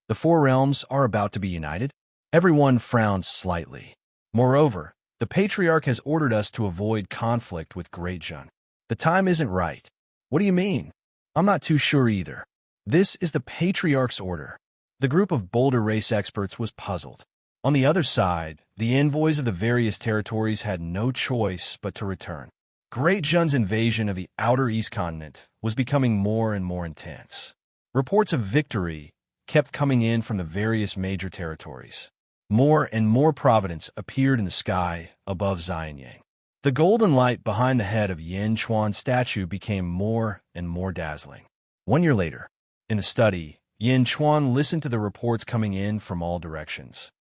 The four realms are about to be united? Everyone frowned slightly. Moreover, the Patriarch has ordered us to avoid conflict with Great Jun. The time isn't right. What do you mean? I'm not too sure either. This is the Patriarch's order. The group of boulder race experts was puzzled. On the other side, the envoys of the various territories had no choice but to return. Great Jun's invasion of the outer east continent was becoming more and more intense. Reports of victory kept coming in from the various major territories. More and more providence appeared in the sky above Xianyang. The golden light behind the head of Yin Chuan's statue became more and more dazzling. 1 year later, in the study, Yin Chuan listened to the reports coming in from all directions.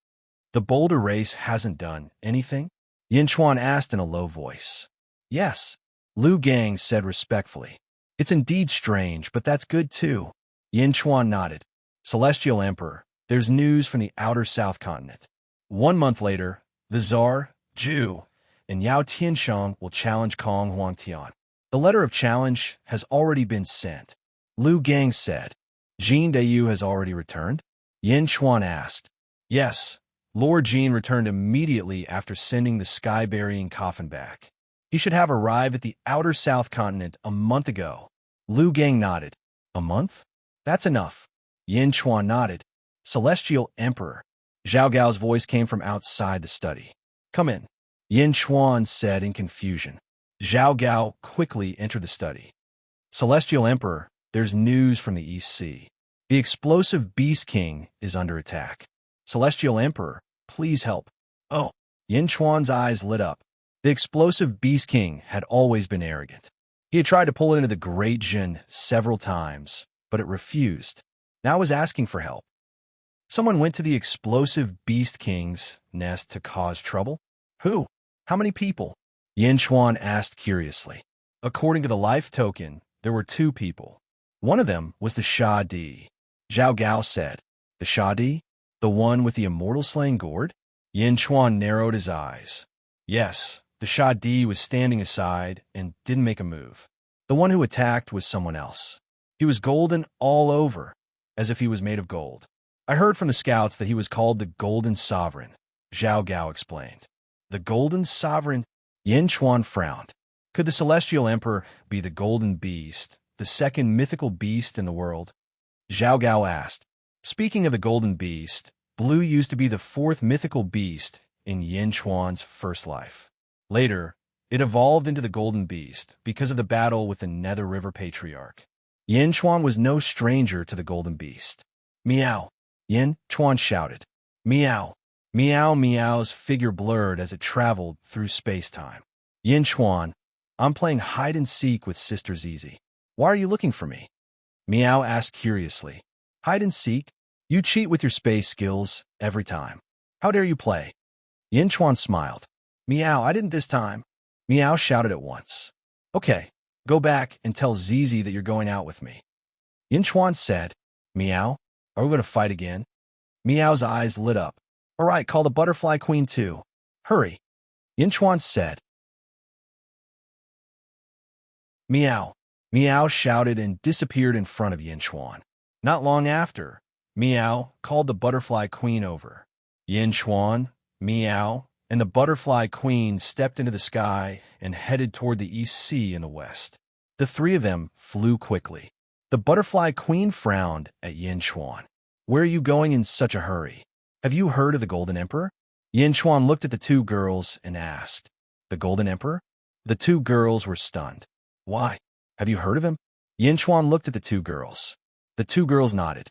"The boulder race hasn't done anything?" Yin Chuan asked in a low voice. "Yes," Lu Gang said respectfully. "It's indeed strange, but that's good too." Yin Chuan nodded. "Celestial Emperor, there's news from the outer south continent. 1 month later, the Tsar, Zhu, and Yao Tianshang will challenge Kong Huangtian. The letter of challenge has already been sent," Lu Gang said. "Jin Dayu has already returned?" Yin Chuan asked. "Yes, Lord Jin returned immediately after sending the sky-burying coffin back. He should have arrived at the outer south continent a month ago." Lu Gang nodded. "A month? That's enough." Yin Chuan nodded. "Celestial Emperor." Zhao Gao's voice came from outside the study. "Come in," Yin Chuan said in confusion. Zhao Gao quickly entered the study. "Celestial Emperor, there's news from the East Sea. The explosive Beast King is under attack. Celestial Emperor, please help." "Oh." Yin Chuan's eyes lit up. The explosive Beast King had always been arrogant. He had tried to pull it into the Great Jin several times, but it refused. Now it was asking for help. Someone went to the explosive Beast King's nest to cause trouble? Who? How many people? Yin Chuan asked curiously. According to the life token, there were 2 people. One of them was the Sha Di. Zhao Gao said. "The Sha Di? The one with the immortal slaying gourd?" Yin Chuan narrowed his eyes. "Yes, the Sha Di was standing aside and didn't make a move. The one who attacked was someone else. He was golden all over, as if he was made of gold. I heard from the scouts that he was called the Golden Sovereign," Zhao Gao explained. "The Golden Sovereign?" Yin Chuan frowned. Could the Celestial Emperor be the Golden Beast, the second mythical beast in the world? Zhao Gao asked. Speaking of the Golden Beast, Blue used to be the 4th mythical beast in Yin Chuan's first life. Later, it evolved into the Golden Beast because of the battle with the Nether River Patriarch. Yin Chuan was no stranger to the Golden Beast. "Meow!" Yin Chuan shouted. "Meow!" Meow Meow's figure blurred as it traveled through space-time. "Yin Chuan, I'm playing hide-and-seek with Sister Zizi. Why are you looking for me?" Meow asked curiously. "Hide-and-seek? You cheat with your space skills every time. How dare you play?" Yin Chuan smiled. "Meow, I didn't this time." Meow shouted at once. "Okay, go back and tell Zizi that you're going out with me." Yin Chuan said. "Meow, are we going to fight again?" Meow's eyes lit up. "All right, call the Butterfly Queen too. Hurry." Yin Chuan said. Meow. Meow shouted and disappeared in front of Yin Xuan. Not long after, Meow called the butterfly queen over. Yin Xuan, Meow, and the butterfly queen stepped into the sky and headed toward the East Sea in the west. The three of them flew quickly. The butterfly queen frowned at Yin Xuan. "Where are you going in such a hurry? Have you heard of the Golden Emperor?" Yin Xuan looked at the two girls and asked. "The Golden Emperor?" The two girls were stunned. "Why? Have you heard of him?" Yin Xuan looked at the two girls. The two girls nodded.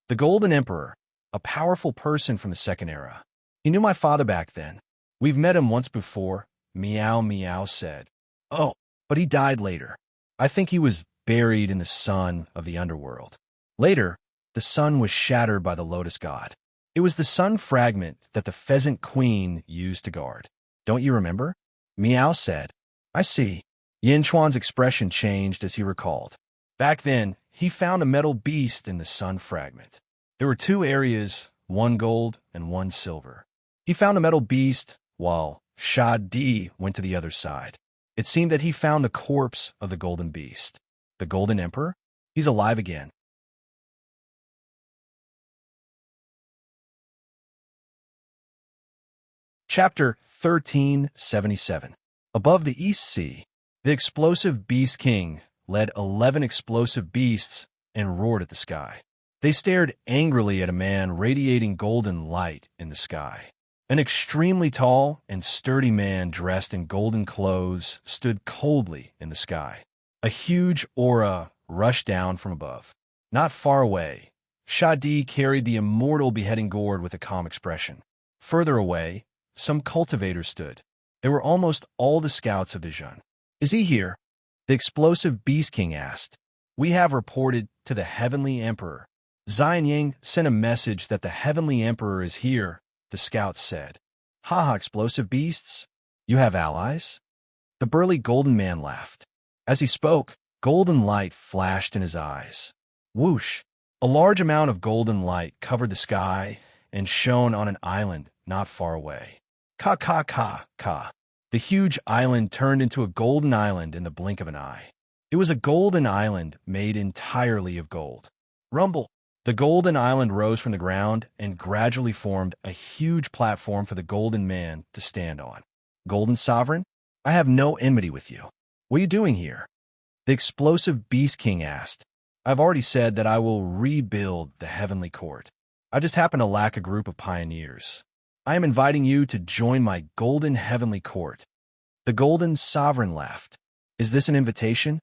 "The Golden Emperor, a powerful person from the Second Era. He knew my father back then. We've met him once before," Meow Meow said. "Oh, but he died later. I think he was buried in the sun of the underworld. Later, the sun was shattered by the lotus god. It was the sun fragment that the pheasant queen used to guard. Don't you remember?" Meow said. "I see." Yin Chuan's expression changed as he recalled. Back then, he found a metal beast in the sun fragment. There were two areas, one gold and one silver. He found a metal beast, while Sha Di went to the other side. It seemed that he found the corpse of the golden beast. The Golden Emperor? He's alive again. Chapter 1377. Above the East Sea, the explosive Beast King led 11 explosive beasts and roared at the sky. They stared angrily at a man radiating golden light in the sky. An extremely tall and sturdy man dressed in golden clothes stood coldly in the sky. A huge aura rushed down from above. Not far away, Shadi carried the immortal beheading gourd with a calm expression. Further away, some cultivators stood. They were almost all the scouts of Dijon. "Is he here?" the explosive Beast King asked. "We have reported to the Heavenly Emperor. Xian Ying sent a message that the Heavenly Emperor is here," the scouts said. "Ha ha, explosive beasts! You have allies?" The burly golden man laughed. As he spoke, golden light flashed in his eyes. Whoosh! A large amount of golden light covered the sky and shone on an island not far away. Ka ka ka ka. The huge island turned into a golden island in the blink of an eye. It was a golden island made entirely of gold. Rumble! The golden island rose from the ground and gradually formed a huge platform for the golden man to stand on. "Golden Sovereign, I have no enmity with you. What are you doing here?" the explosive Beast King asked. "I've already said that I will rebuild the heavenly court. I just happen to lack a group of pioneers. I am inviting you to join my golden heavenly court." The golden sovereign laughed. "Is this an invitation?"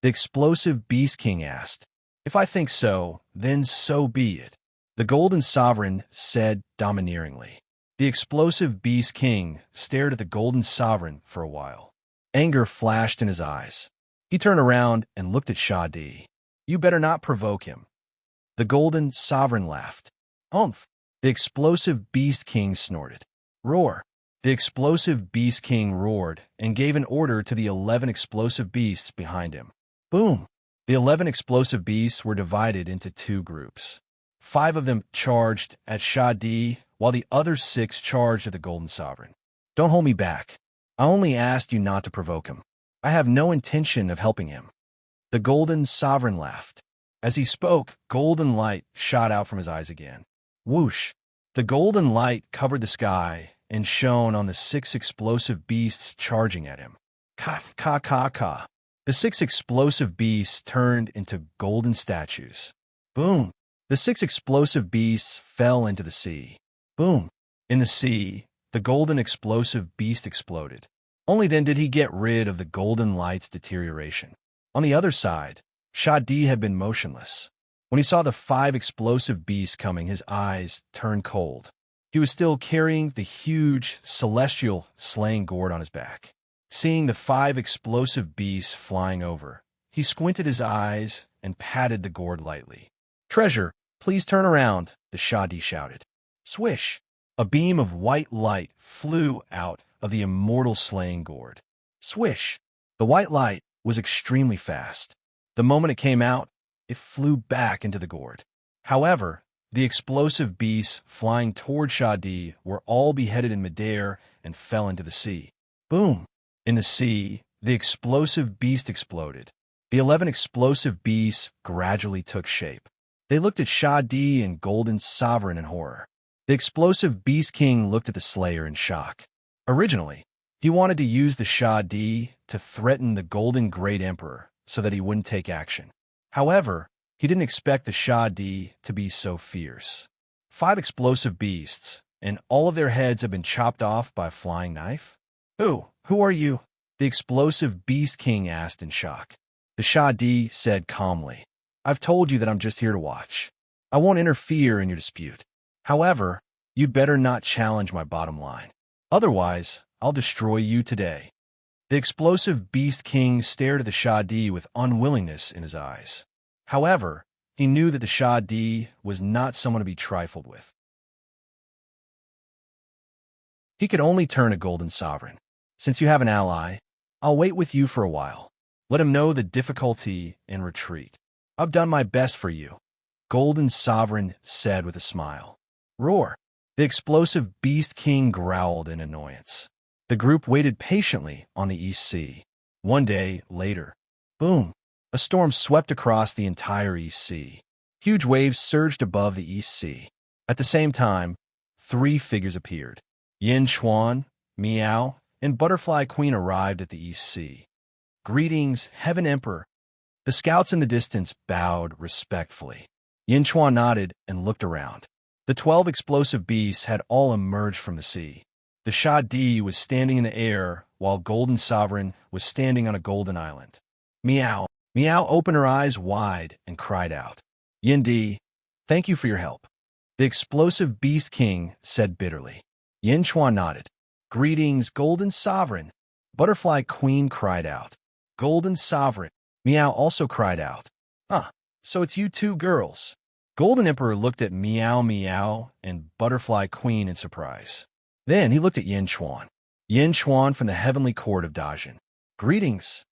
the explosive Beast King asked. "If I think so, then so be it," the golden sovereign said domineeringly. The explosive Beast King stared at the golden sovereign for a while. Anger flashed in his eyes. He turned around and looked at Shadi. "You better not provoke him." The golden sovereign laughed. "Humph!" the explosive Beast King snorted. "Roar!" The explosive Beast King roared and gave an order to the 11 explosive beasts behind him. Boom! The 11 explosive beasts were divided into two groups. 5 of them charged at Shadi, while the other 6 charged at the Golden Sovereign. "Don't hold me back. I only asked you not to provoke him. I have no intention of helping him." The Golden Sovereign laughed. As he spoke, golden light shot out from his eyes again. Whoosh! The golden light covered the sky and shone on the 6 explosive beasts charging at him. Ka ka ka ka. The 6 explosive beasts turned into golden statues. Boom! The 6 explosive beasts fell into the sea. Boom! In the sea, the golden explosive beast exploded. Only then did he get rid of the golden light's deterioration. On the other side, Shadi had been motionless. When he saw the 5 explosive beasts coming, his eyes turned cold. He was still carrying the huge, celestial slaying gourd on his back. Seeing the 5 explosive beasts flying over, he squinted his eyes and patted the gourd lightly. "Treasure, please turn around," the Shadi shouted. Swish! A beam of white light flew out of the immortal slaying gourd. Swish! The white light was extremely fast. The moment it came out, it flew back into the gourd. However, the explosive beasts flying toward Shadi were all beheaded in midair and fell into the sea. Boom! In the sea, the explosive beast exploded. The 11 explosive beasts gradually took shape. They looked at Shadi and Golden Sovereign in horror. The explosive Beast King looked at the Slayer in shock. Originally, he wanted to use the Shadi to threaten the Golden Great Emperor so that he wouldn't take action. However, he didn't expect the Shadi to be so fierce. 5 explosive beasts, and all of their heads have been chopped off by a flying knife? Who are you? The explosive Beast King asked in shock. The Shadi said calmly, I've told you that I'm just here to watch. I won't interfere in your dispute. However, you'd better not challenge my bottom line. Otherwise, I'll destroy you today. The explosive Beast King stared at the Shadi with unwillingness in his eyes. However, he knew that the Shadi was not someone to be trifled with. He could only turn to Golden Sovereign. Since you have an ally, I'll wait with you for a while. Let him know the difficulty and retreat. I've done my best for you, Golden Sovereign said with a smile. Roar! The explosive Beast King growled in annoyance. The group waited patiently on the East Sea. One day later, boom! A storm swept across the entire East Sea. Huge waves surged above the East Sea. At the same time, 3 figures appeared. Yin Chuan, Miao, and Butterfly Queen arrived at the East Sea. Greetings, Heaven Emperor. The scouts in the distance bowed respectfully. Yin Chuan nodded and looked around. The 12 explosive beasts had all emerged from the sea. The Shadi was standing in the air, while Golden Sovereign was standing on a golden island. Miao! Miao opened her eyes wide and cried out. Yin Di, thank you for your help. The explosive Beast King said bitterly. Yin Chuan nodded. Greetings, Golden Sovereign. Butterfly Queen cried out. Golden Sovereign. Miao also cried out. So it's you 2 girls. Golden Emperor looked at Miao Miao and Butterfly Queen in surprise. Then he looked at Yin Chuan. Yin Chuan from the heavenly court of Dajin. Greetings.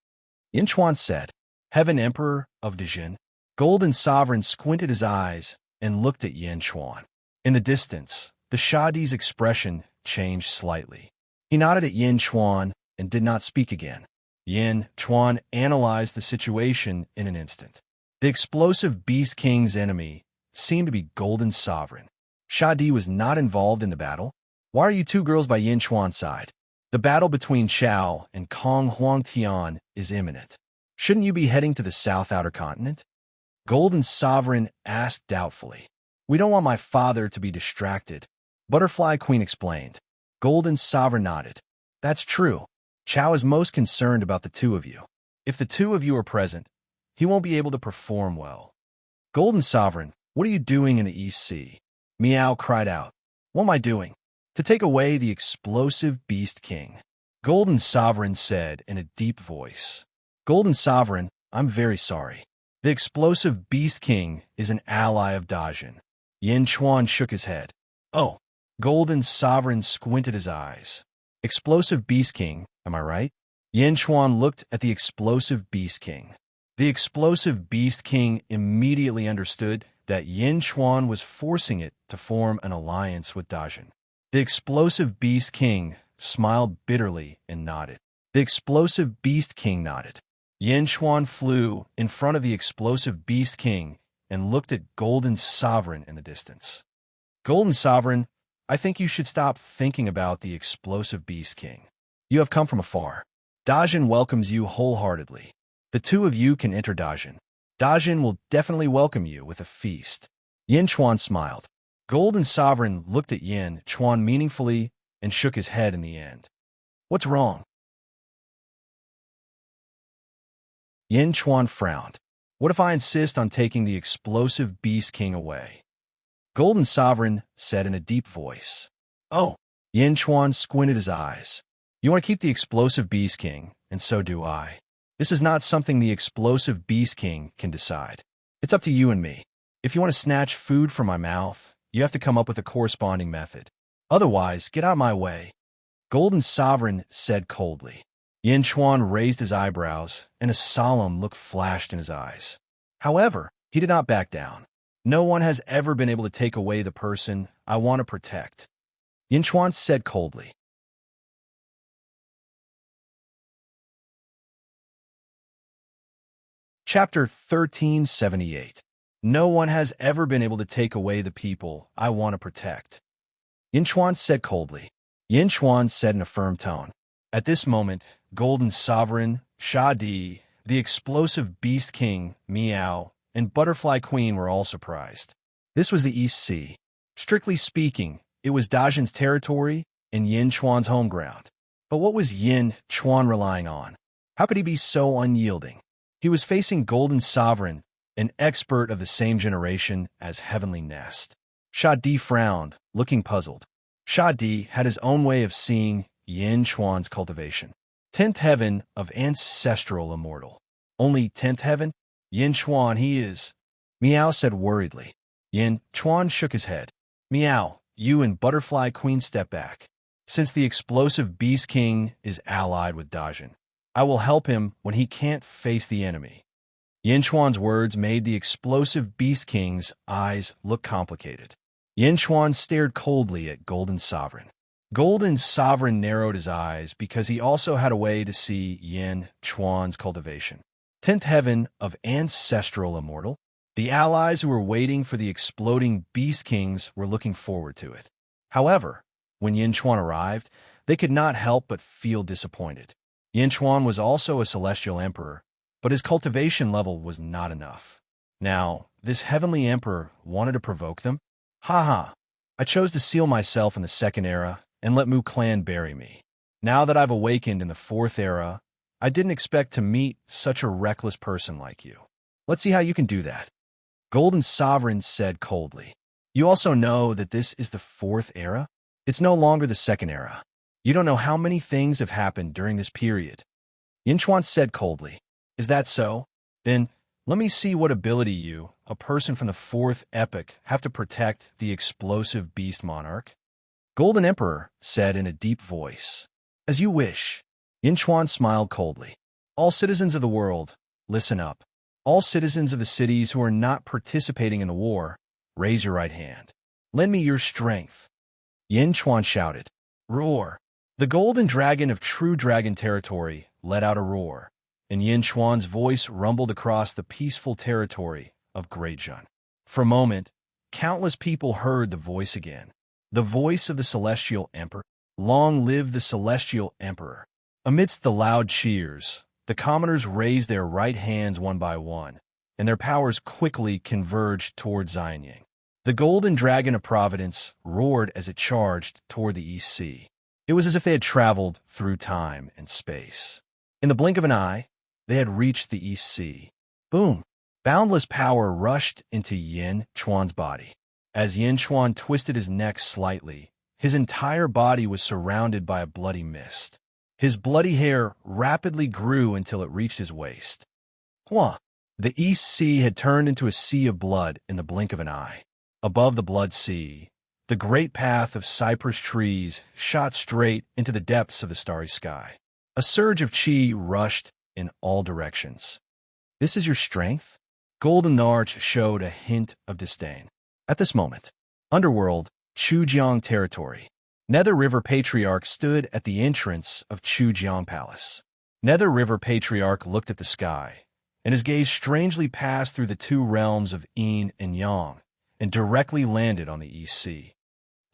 Yin Chuan said, Heaven Emperor of Dajin. Golden Sovereign squinted his eyes and looked at Yin Chuan. In the distance, the Shadi's expression changed slightly. He nodded at Yin Chuan and did not speak again. Yin Chuan analyzed the situation in an instant. The explosive Beast King's enemy seemed to be Golden Sovereign. Shadi was not involved in the battle. Why are you 2 girls by Yin Chuan's side? The battle between Chao and Kong Huangtian is imminent. Shouldn't you be heading to the South Outer Continent? Golden Sovereign asked doubtfully. We don't want my father to be distracted, Butterfly Queen explained. Golden Sovereign nodded. That's true. Chao is most concerned about the 2 of you. If the 2 of you are present, he won't be able to perform well. Golden Sovereign, what are you doing in the East Sea? Miao cried out. What am I doing? To take away the explosive Beast King. Golden Sovereign said in a deep voice. Golden Sovereign, I'm very sorry. The explosive Beast King is an ally of Dajin. Yin Chuan shook his head. Oh. Golden Sovereign squinted his eyes. Explosive Beast King, am I right? Yin Chuan looked at the explosive Beast King. The explosive Beast King immediately understood that Yin Chuan was forcing it to form an alliance with Dajin. The explosive Beast King smiled bitterly and nodded. The explosive Beast King nodded. Yin Chuan flew in front of the explosive Beast King and looked at Golden Sovereign in the distance. Golden Sovereign, I think you should stop thinking about the explosive Beast King. You have come from afar. Dajin welcomes you wholeheartedly. The 2 of you can enter Dajin. Dajin will definitely welcome you with a feast. Yin Chuan smiled. Golden Sovereign looked at Yin Chuan meaningfully and shook his head in the end. What's wrong? Yin Chuan frowned. What if I insist on taking the explosive Beast King away? Golden Sovereign said in a deep voice. Oh. Yin Chuan squinted his eyes. You want to keep the explosive Beast King, and so do I. This is not something the explosive Beast King can decide. It's up to you and me. If you want to snatch food from my mouth, you have to come up with a corresponding method. Otherwise, get out of my way. Golden Sovereign said coldly. Yin Chuan raised his eyebrows, and a solemn look flashed in his eyes. However, he did not back down. No one has ever been able to take away the person I want to protect. Yin Chuan said coldly. Chapter 1378. No one has ever been able to take away the people I want to protect. Yin Chuan said coldly. Yin Chuan said in a firm tone. At this moment, Golden Sovereign, Sha Di, the explosive Beast King, Miao, and Butterfly Queen were all surprised. This was the East Sea. Strictly speaking, it was Dajin's territory and Yin Chuan's home ground. But what was Yin Chuan relying on? How could he be so unyielding? He was facing Golden Sovereign, an expert of the same generation as Heavenly Nest. Sha Di frowned, looking puzzled. Sha Di had his own way of seeing Yin Chuan's cultivation. 10th heaven of ancestral immortal. Only 10th heaven? Yin Chuan he is. Miao said worriedly. Yin Chuan shook his head. Miao, you and Butterfly Queen step back. Since the explosive Beast King is allied with Dajin, I will help him when he can't face the enemy. Yin Chuan's words made the explosive Beast King's eyes look complicated. Yin Chuan stared coldly at Golden Sovereign. Golden Sovereign narrowed his eyes because he also had a way to see Yin Chuan's cultivation. 10th heaven of ancestral immortal. The allies who were waiting for the exploding Beast Kings were looking forward to it. However, when Yin Chuan arrived, they could not help but feel disappointed. Yin Chuan was also a celestial emperor, but his cultivation level was not enough. Now, this heavenly emperor wanted to provoke them? Ha ha! I chose to seal myself in the second era and let Mu Clan bury me. Now that I've awakened in the fourth era, I didn't expect to meet such a reckless person like you. Let's see how you can do that. Golden Sovereign said coldly. You also know that this is the fourth era? It's no longer the second era. You don't know how many things have happened during this period. Yin Chuan said coldly. Is that so? Then let me see what ability you, a person from the fourth epoch, have to protect the explosive beast monarch. Golden Emperor said in a deep voice. As you wish. Yin Chuan smiled coldly. All citizens of the world, listen up. All citizens of the cities who are not participating in the war, raise your right hand. Lend me your strength. Yin Chuan shouted. Roar. The golden dragon of true dragon territory let out a roar, and Yin Chuan's voice rumbled across the peaceful territory of Great Jun. For a moment, countless people heard the voice again. The voice of the Celestial Emperor. Long live the Celestial Emperor. Amidst the loud cheers, the commoners raised their right hands one by one, and their powers quickly converged toward Xianying. The golden dragon of Providence roared as it charged toward the East Sea. It was as if they had traveled through time and space. In the blink of an eye, they had reached the East Sea. Boom! Boundless power rushed into Yin Chuan's body. As Yin Chuan twisted his neck slightly, his entire body was surrounded by a bloody mist. His bloody hair rapidly grew until it reached his waist. Hua! The East Sea had turned into a sea of blood in the blink of an eye. Above the blood sea, the great path of cypress trees shot straight into the depths of the starry sky. A surge of chi rushed in all directions. This is your strength? Golden Arch showed a hint of disdain. At this moment, underworld, Chujiang territory. Nether River Patriarch stood at the entrance of Chujiang Palace. Nether River Patriarch looked at the sky, and his gaze strangely passed through the two realms of Yin and Yang, and directly landed on the East Sea.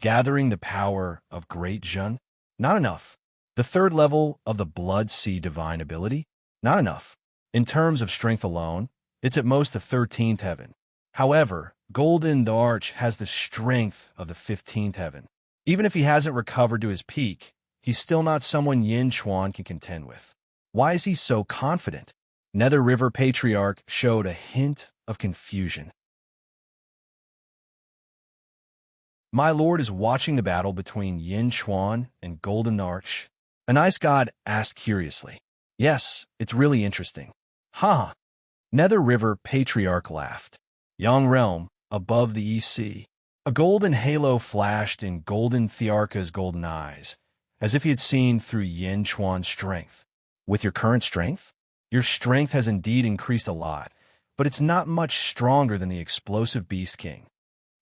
Gathering the power of Great Jun? Not enough. The third level of the Blood Sea divine ability? Not enough. In terms of strength alone, it's at most the 13th heaven. However, Golden the Arch has the strength of the 15th heaven. Even if he hasn't recovered to his peak, he's still not someone Yin Chuan can contend with. Why is he so confident? Nether River Patriarch showed a hint of confusion. My lord is watching the battle between Yin Chuan and Golden Arch. An ice god asked curiously. Yes, it's really interesting. Ha! Nether River Patriarch laughed. Yang Realm, above the East Sea. A golden halo flashed in Golden Thearka's golden eyes, as if he had seen through Yin Chuan's strength. With your current strength? Your strength has indeed increased a lot, but it's not much stronger than the explosive Beast King.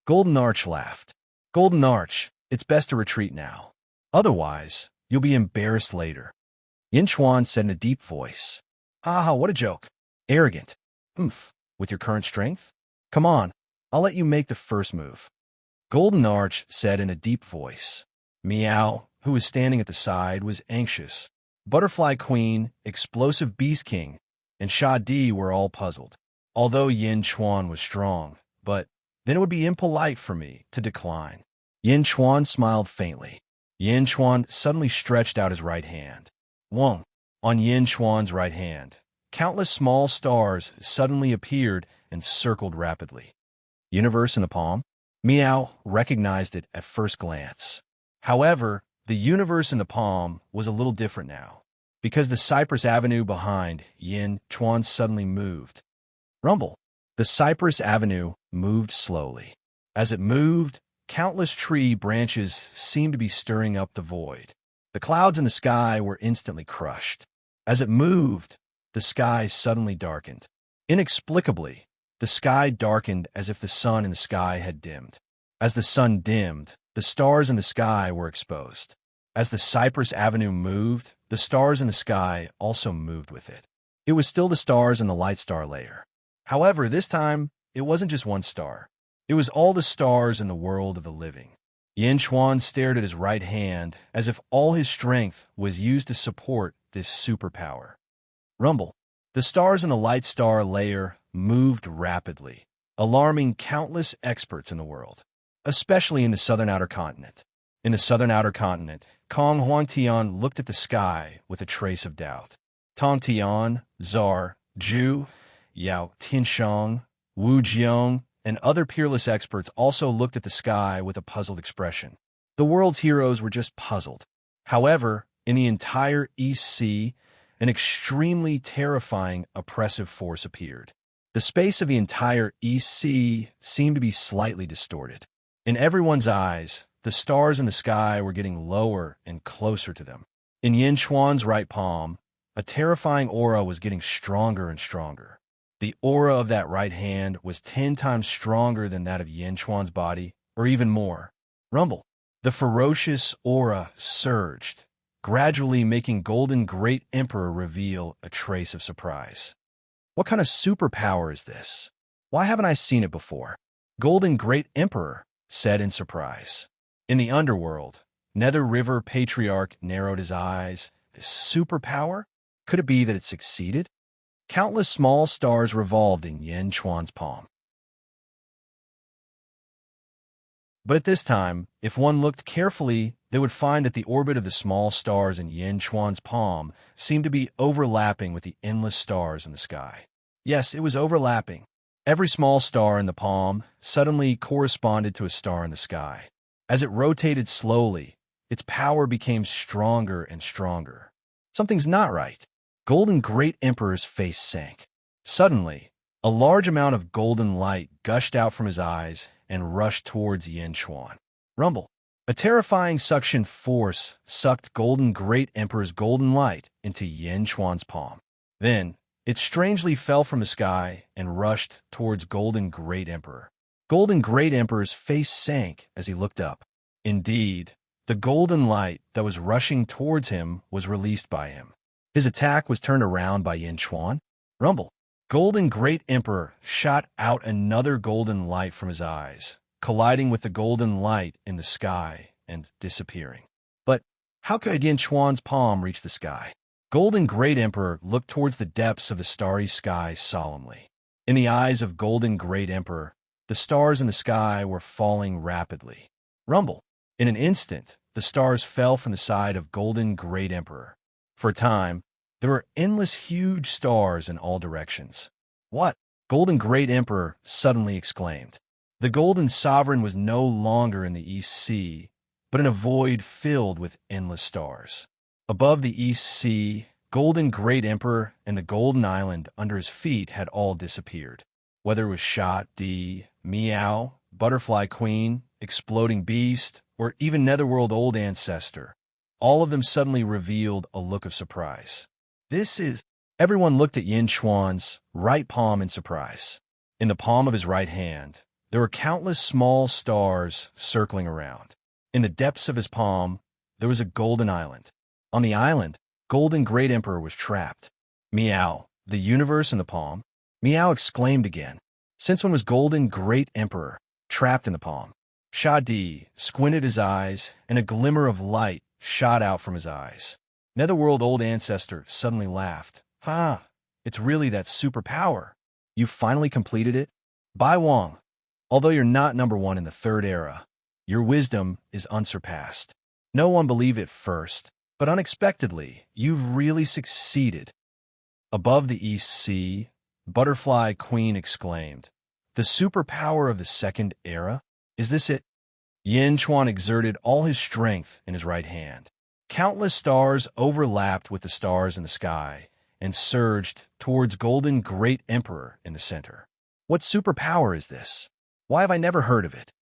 Golden Arch laughed. Golden Arch, it's best to retreat now. Otherwise, you'll be embarrassed later. Yin Chuan said in a deep voice. Ha ha, what a joke. Arrogant. With your current strength? Come on, I'll let you make the first move. Golden Arch said in a deep voice. Meow, who was standing at the side, was anxious. Butterfly Queen, Explosive Beast King, and Sha Di were all puzzled. Although Yin Chuan was strong, but then it would be impolite for me to decline. Yin Chuan smiled faintly. Yin Chuan suddenly stretched out his right hand. Wong. On Yin Chuan's right hand, countless small stars suddenly appeared and circled rapidly. Universe in the palm? Meow recognized it at first glance. However, the universe in the palm was a little different now, because the Cypress Avenue behind Yin Chuan suddenly moved. Rumble. The Cypress Avenue moved slowly. As it moved, countless tree branches seemed to be stirring up the void. The clouds in the sky were instantly crushed. As it moved, the sky suddenly darkened. Inexplicably, the sky darkened as if the sun in the sky had dimmed. As the sun dimmed, the stars in the sky were exposed. As the Cypress Avenue moved, the stars in the sky also moved with it. It was still the stars in the light star layer. However, this time, it wasn't just one star. It was all the stars in the world of the living. Yin Chuan stared at his right hand as if all his strength was used to support this superpower. Rumble. The stars in the light star layer moved rapidly, alarming countless experts in the world, especially in the southern outer continent. In the southern outer continent, Kong Huangtian looked at the sky with a trace of doubt. Tong Tian, Zar, Zhu, Yao Tianshang, Wu Jiang, and other peerless experts also looked at the sky with a puzzled expression. The world's heroes were just puzzled. However, in the entire East Sea, an extremely terrifying, oppressive force appeared. The space of the entire East Sea seemed to be slightly distorted. In everyone's eyes, the stars in the sky were getting lower and closer to them. In Yin Chuan's right palm, a terrifying aura was getting stronger and stronger. The aura of that right hand was 10 times stronger than that of Yin Chuan's body, or even more. Rumble. The ferocious aura surged, gradually making Golden Great Emperor reveal a trace of surprise. What kind of superpower is this? Why haven't I seen it before? Golden Great Emperor said in surprise. In the underworld, Nether River Patriarch narrowed his eyes. This superpower? Could it be that it succeeded? Countless small stars revolved in Yin Chuan's palm. But at this time, if one looked carefully, they would find that the orbit of the small stars in Yin Chuan's palm seemed to be overlapping with the endless stars in the sky. Yes, it was overlapping. Every small star in the palm suddenly corresponded to a star in the sky. As it rotated slowly, its power became stronger and stronger. Something's not right. Golden Great Emperor's face sank. Suddenly, a large amount of golden light gushed out from his eyes and rushed towards Yin Chuan. Rumble. A terrifying suction force sucked Golden Great Emperor's golden light into Yin Chuan's palm. Then, it strangely fell from the sky and rushed towards Golden Great Emperor. Golden Great Emperor's face sank as he looked up. Indeed, the golden light that was rushing towards him was released by him. His attack was turned around by Yin Chuan. Rumble. Golden Great Emperor shot out another golden light from his eyes, colliding with the golden light in the sky and disappearing. But how could Yin Chuan's palm reach the sky? Golden Great Emperor looked towards the depths of the starry sky solemnly. In the eyes of Golden Great Emperor, the stars in the sky were falling rapidly. Rumble. In an instant, the stars fell from the side of Golden Great Emperor. For a time, there were endless huge stars in all directions. What? Golden Great Emperor suddenly exclaimed. The Golden Sovereign was no longer in the East Sea, but in a void filled with endless stars. Above the East Sea, Golden Great Emperor and the Golden Island under his feet had all disappeared. Whether it was Sha Di, Meow, Butterfly Queen, Exploding Beast, or even Netherworld Old Ancestor, all of them suddenly revealed a look of surprise. Everyone looked at Yin Chuan's right palm in surprise. In the palm of his right hand, there were countless small stars circling around. In the depths of his palm, there was a golden island. On the island, Golden Great Emperor was trapped. Meow, the universe in the palm. Miao exclaimed again. Since when was Golden Great Emperor trapped in the palm? Sha Di squinted his eyes, and a glimmer of light shot out from his eyes. Netherworld-old ancestor suddenly laughed. Ha! It's really that superpower. You finally completed it? Bai Wang, although you're not number one in the third era, your wisdom is unsurpassed. No one believed it first, but unexpectedly, you've really succeeded. Above the East Sea, Butterfly Queen exclaimed, the superpower of the second era? Is this it? Yin Chuan exerted all his strength in his right hand. Countless stars overlapped with the stars in the sky and surged towards Golden Great Emperor in the center. What superpower is this? Why have I never heard of it?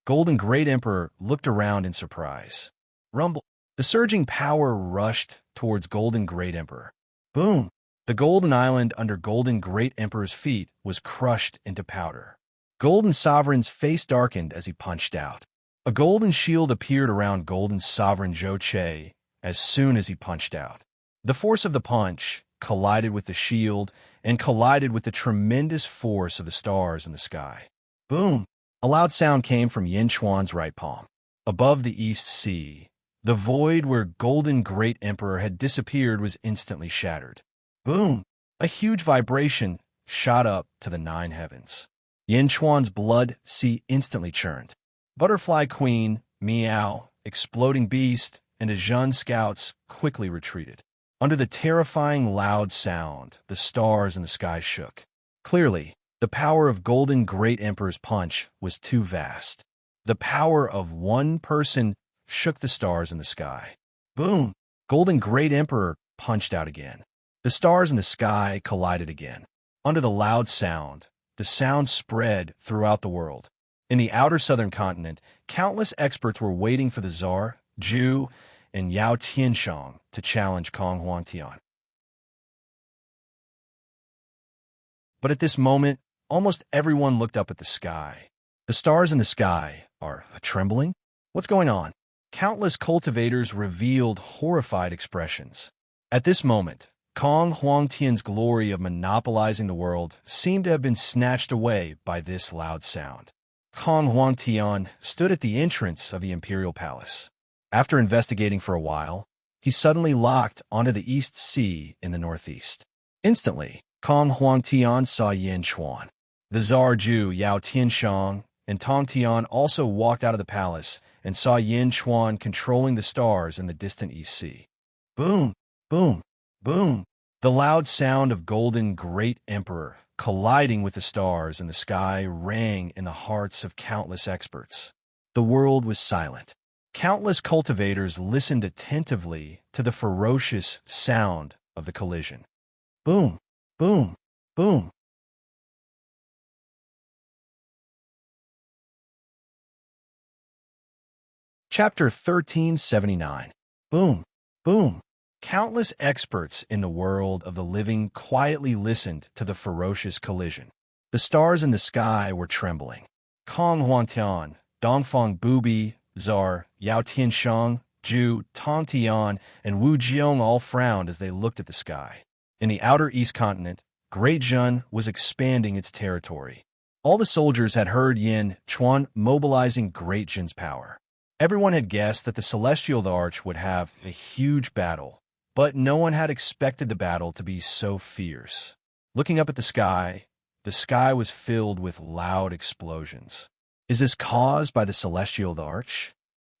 Golden Great Emperor looked around in surprise. Rumble. The surging power rushed towards Golden Great Emperor. Boom! The golden island under Golden Great Emperor's feet was crushed into powder. Golden Sovereign's face darkened as he punched out. A golden shield appeared around Golden Sovereign Zhou Che as soon as he punched out. The force of the punch collided with the shield and collided with the tremendous force of the stars in the sky. Boom! A loud sound came from Yin Chuan's right palm. Above the East Sea, the void where Golden Great Emperor had disappeared was instantly shattered. Boom! A huge vibration shot up to the 9 heavens. Yin Chuan's blood sea instantly churned. Butterfly Queen, Miao, Exploding Beast, and his Zhun scouts quickly retreated. Under the terrifying loud sound, the stars in the sky shook. Clearly, the power of Golden Great Emperor's punch was too vast. The power of one person shook the stars in the sky. Boom! Golden Great Emperor punched out again. The stars in the sky collided again. Under the loud sound, the sound spread throughout the world. In the outer southern continent, countless experts were waiting for the Tsar, Zhu, and Yao Tianshang to challenge Kong Huangtian. But at this moment, almost everyone looked up at the sky. The stars in the sky are trembling? What's going on? Countless cultivators revealed horrified expressions. At this moment, Kong Huangtian's glory of monopolizing the world seemed to have been snatched away by this loud sound. Kong Huangtian stood at the entrance of the imperial palace. After investigating for a while, he suddenly locked onto the East Sea in the northeast. Instantly, Kong Huangtian saw Yin Chuan. The Tsar Zhu, Yao Tianshang, and Tong Tian also walked out of the palace and saw Yin Chuan controlling the stars in the distant East Sea. Boom! Boom! Boom! The loud sound of Golden Great Emperor colliding with the stars in the sky rang in the hearts of countless experts. The world was silent. Countless cultivators listened attentively to the ferocious sound of the collision. Boom! Boom! Boom! Chapter 1379. Boom! Boom! Countless experts in the world of the living quietly listened to the ferocious collision. The stars in the sky were trembling. Kong Huangtian, Dongfang Bubi, Tsar, Yao Tianshang, Zhu, Tong Tian, and Wu Jiong all frowned as they looked at the sky. In the outer east continent, Great Zhun was expanding its territory. All the soldiers had heard Yin Chuan mobilizing Great Zhun's power. Everyone had guessed that the Celestial Arch would have a huge battle, but no one had expected the battle to be so fierce. Looking up at the sky was filled with loud explosions. Is this caused by the Celestial Arch?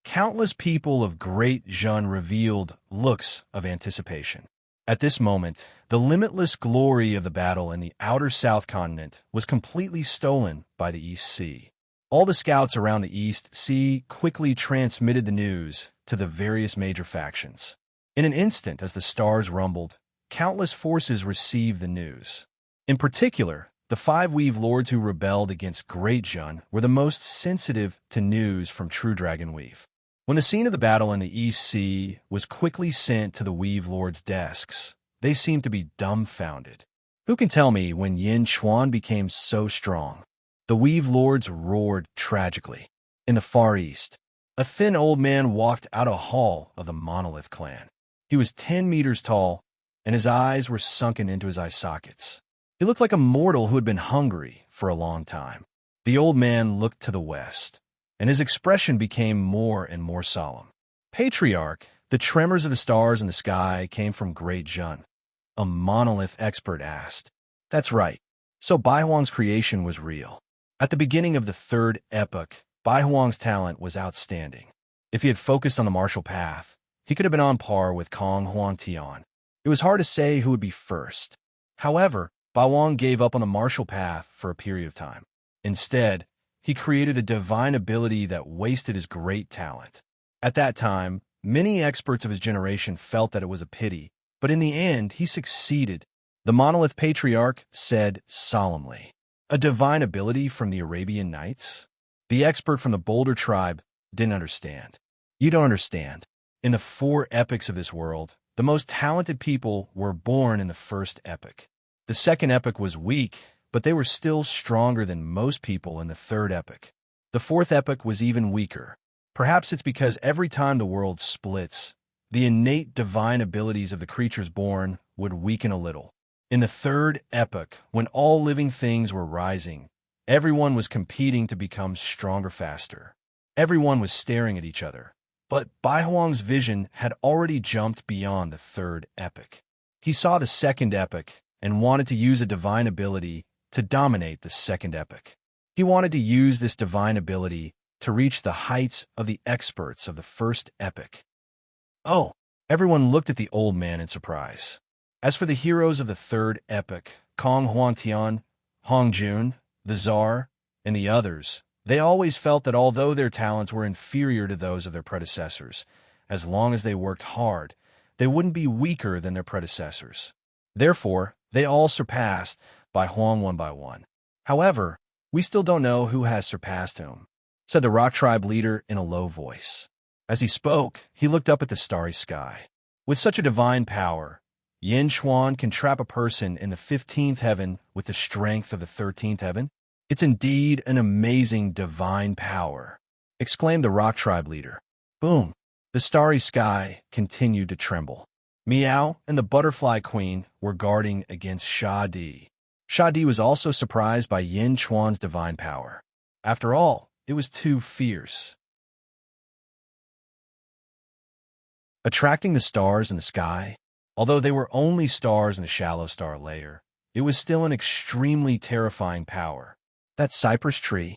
Countless people of Great Zhun revealed looks of anticipation. At this moment, the limitless glory of the battle in the outer South Continent was completely stolen by the East Sea. All the scouts around the East Sea quickly transmitted the news to the various major factions. In an instant, as the stars rumbled, countless forces received the news. In particular, the 5 Weave Lords who rebelled against Great Zhun were the most sensitive to news from True Dragon Weave. When the scene of the battle in the East Sea was quickly sent to the Weave Lords' desks, they seemed to be dumbfounded. Who can tell me when Yin Chuan became so strong? The Weave Lords roared tragically. In the far east, a thin old man walked out a hall of the Monolith clan. He was 10 meters tall, and his eyes were sunken into his eye sockets. He looked like a mortal who had been hungry for a long time. The old man looked to the west, and his expression became more and more solemn. Patriarch, the tremors of the stars in the sky came from Great Jun. A monolith expert asked. That's right. So Bai Huang's creation was real. At the beginning of the third epoch, Bai Huang's talent was outstanding. If he had focused on the martial path, he could have been on par with Kong Huangtian. It was hard to say who would be first. However, Bai Huang gave up on the martial path for a period of time. Instead, he created a divine ability that wasted his great talent. At that time, many experts of his generation felt that it was a pity, but in the end, he succeeded. The monolith patriarch said solemnly, "A divine ability from the Arabian Nights?" The expert from the Boulder tribe didn't understand. You don't understand. In the 4 epochs of this world, the most talented people were born in the first epoch. The second epoch was weak, but they were still stronger than most people in the third epoch. The fourth epoch was even weaker. Perhaps it's because every time the world splits, the innate divine abilities of the creatures born would weaken a little. In the third epoch, when all living things were rising, everyone was competing to become stronger faster. Everyone was staring at each other. But Bai Huang's vision had already jumped beyond the third epoch. He saw the second epoch and wanted to use a divine ability to dominate the second epoch. He wanted to use this divine ability to reach the heights of the experts of the first epoch. Oh, everyone looked at the old man in surprise. As for the heroes of the third epoch, Kong Huangtian, Hong Jun, the Tsar, and the others, they always felt that although their talents were inferior to those of their predecessors, as long as they worked hard, they wouldn't be weaker than their predecessors. Therefore, they all surpassed Bai Huang one by one. However, we still don't know who has surpassed whom, said the rock tribe leader in a low voice. As he spoke, he looked up at the starry sky. With such a divine power, Yin Chuan can trap a person in the 15th heaven with the strength of the 13th heaven? It's indeed an amazing divine power, exclaimed the rock tribe leader. Boom! The starry sky continued to tremble. Meow and the butterfly queen were guarding against Sha Di. Sha Di was also surprised by Yin Chuan's divine power. After all, it was too fierce. Attracting the stars in the sky, although they were only stars in the shallow star layer, it was still an extremely terrifying power. That cypress tree?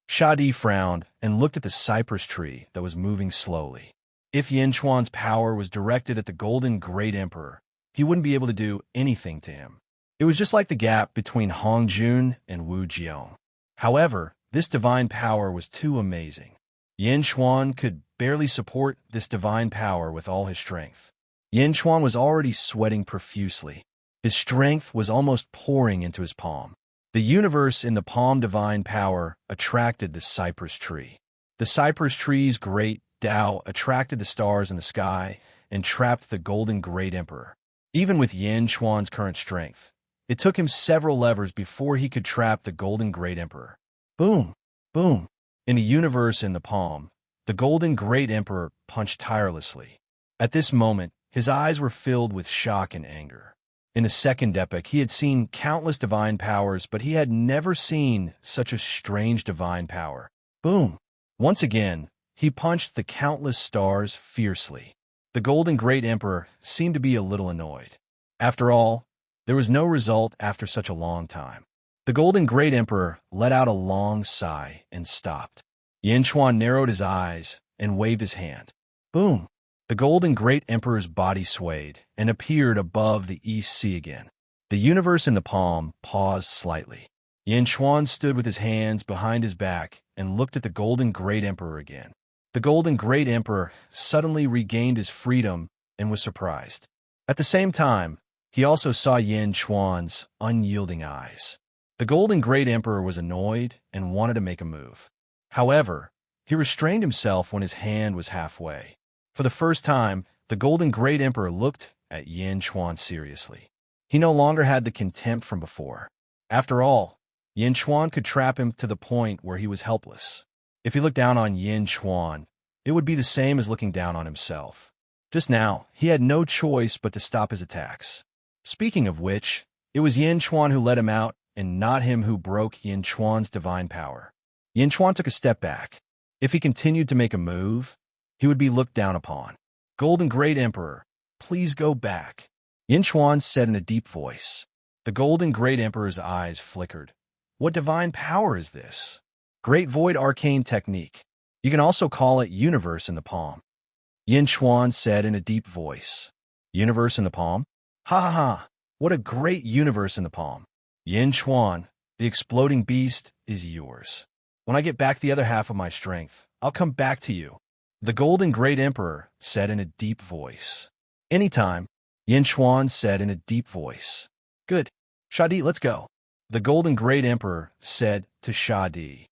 Sha Di frowned and looked at the cypress tree that was moving slowly. If Yin Chuan's power was directed at the Golden Great Emperor, he wouldn't be able to do anything to him. It was just like the gap between Hong Jun and Wu Jiong. However, this divine power was too amazing. Yin Chuan could barely support this divine power with all his strength. Yin Chuan was already sweating profusely. His strength was almost pouring into his palm. The universe in the palm divine power attracted the cypress tree. The cypress tree's great Tao attracted the stars in the sky and trapped the Golden Great Emperor. Even with Yin Chuan's current strength, it took him several levers before he could trap the Golden Great Emperor. Boom! Boom! In the universe in the palm, the Golden Great Emperor punched tirelessly. At this moment, his eyes were filled with shock and anger. In the second epoch, he had seen countless divine powers, but he had never seen such a strange divine power. Boom! Once again, he punched the countless stars fiercely. The Golden Great Emperor seemed to be a little annoyed. After all, there was no result after such a long time. The Golden Great Emperor let out a long sigh and stopped. Yin Chuan narrowed his eyes and waved his hand. Boom! The Golden Great Emperor's body swayed and appeared above the East Sea again. The universe in the palm paused slightly. Yin Chuan stood with his hands behind his back and looked at the Golden Great Emperor again. The Golden Great Emperor suddenly regained his freedom and was surprised. At the same time, he also saw Yin Chuan's unyielding eyes. The Golden Great Emperor was annoyed and wanted to make a move. However, he restrained himself when his hand was halfway. For the first time, the Golden Great Emperor looked at Yin Chuan seriously. He no longer had the contempt from before. After all, Yin Chuan could trap him to the point where he was helpless. If he looked down on Yin Chuan, it would be the same as looking down on himself. Just now, he had no choice but to stop his attacks. Speaking of which, It was Yin Chuan who let him out, and not him who broke Yin Chuan's divine power. Yin Chuan took a step back. If he continued to make a move, he would be looked down upon. Golden Great Emperor, please go back, Yin Chuan said in a deep voice. The Golden Great Emperor's eyes flickered. What divine power is this? Great Void Arcane Technique. You can also call it Universe in the Palm, Yin Chuan said in a deep voice. Universe in the palm? Ha ha ha! What a great universe in the palm. Yin Chuan, the exploding beast is yours. When I get back the other half of my strength, I'll come back to you, the Golden Great Emperor said in a deep voice. Anytime, Yin Chuan said in a deep voice. Good. Shadi, let's go, the Golden Great Emperor said to Shadi.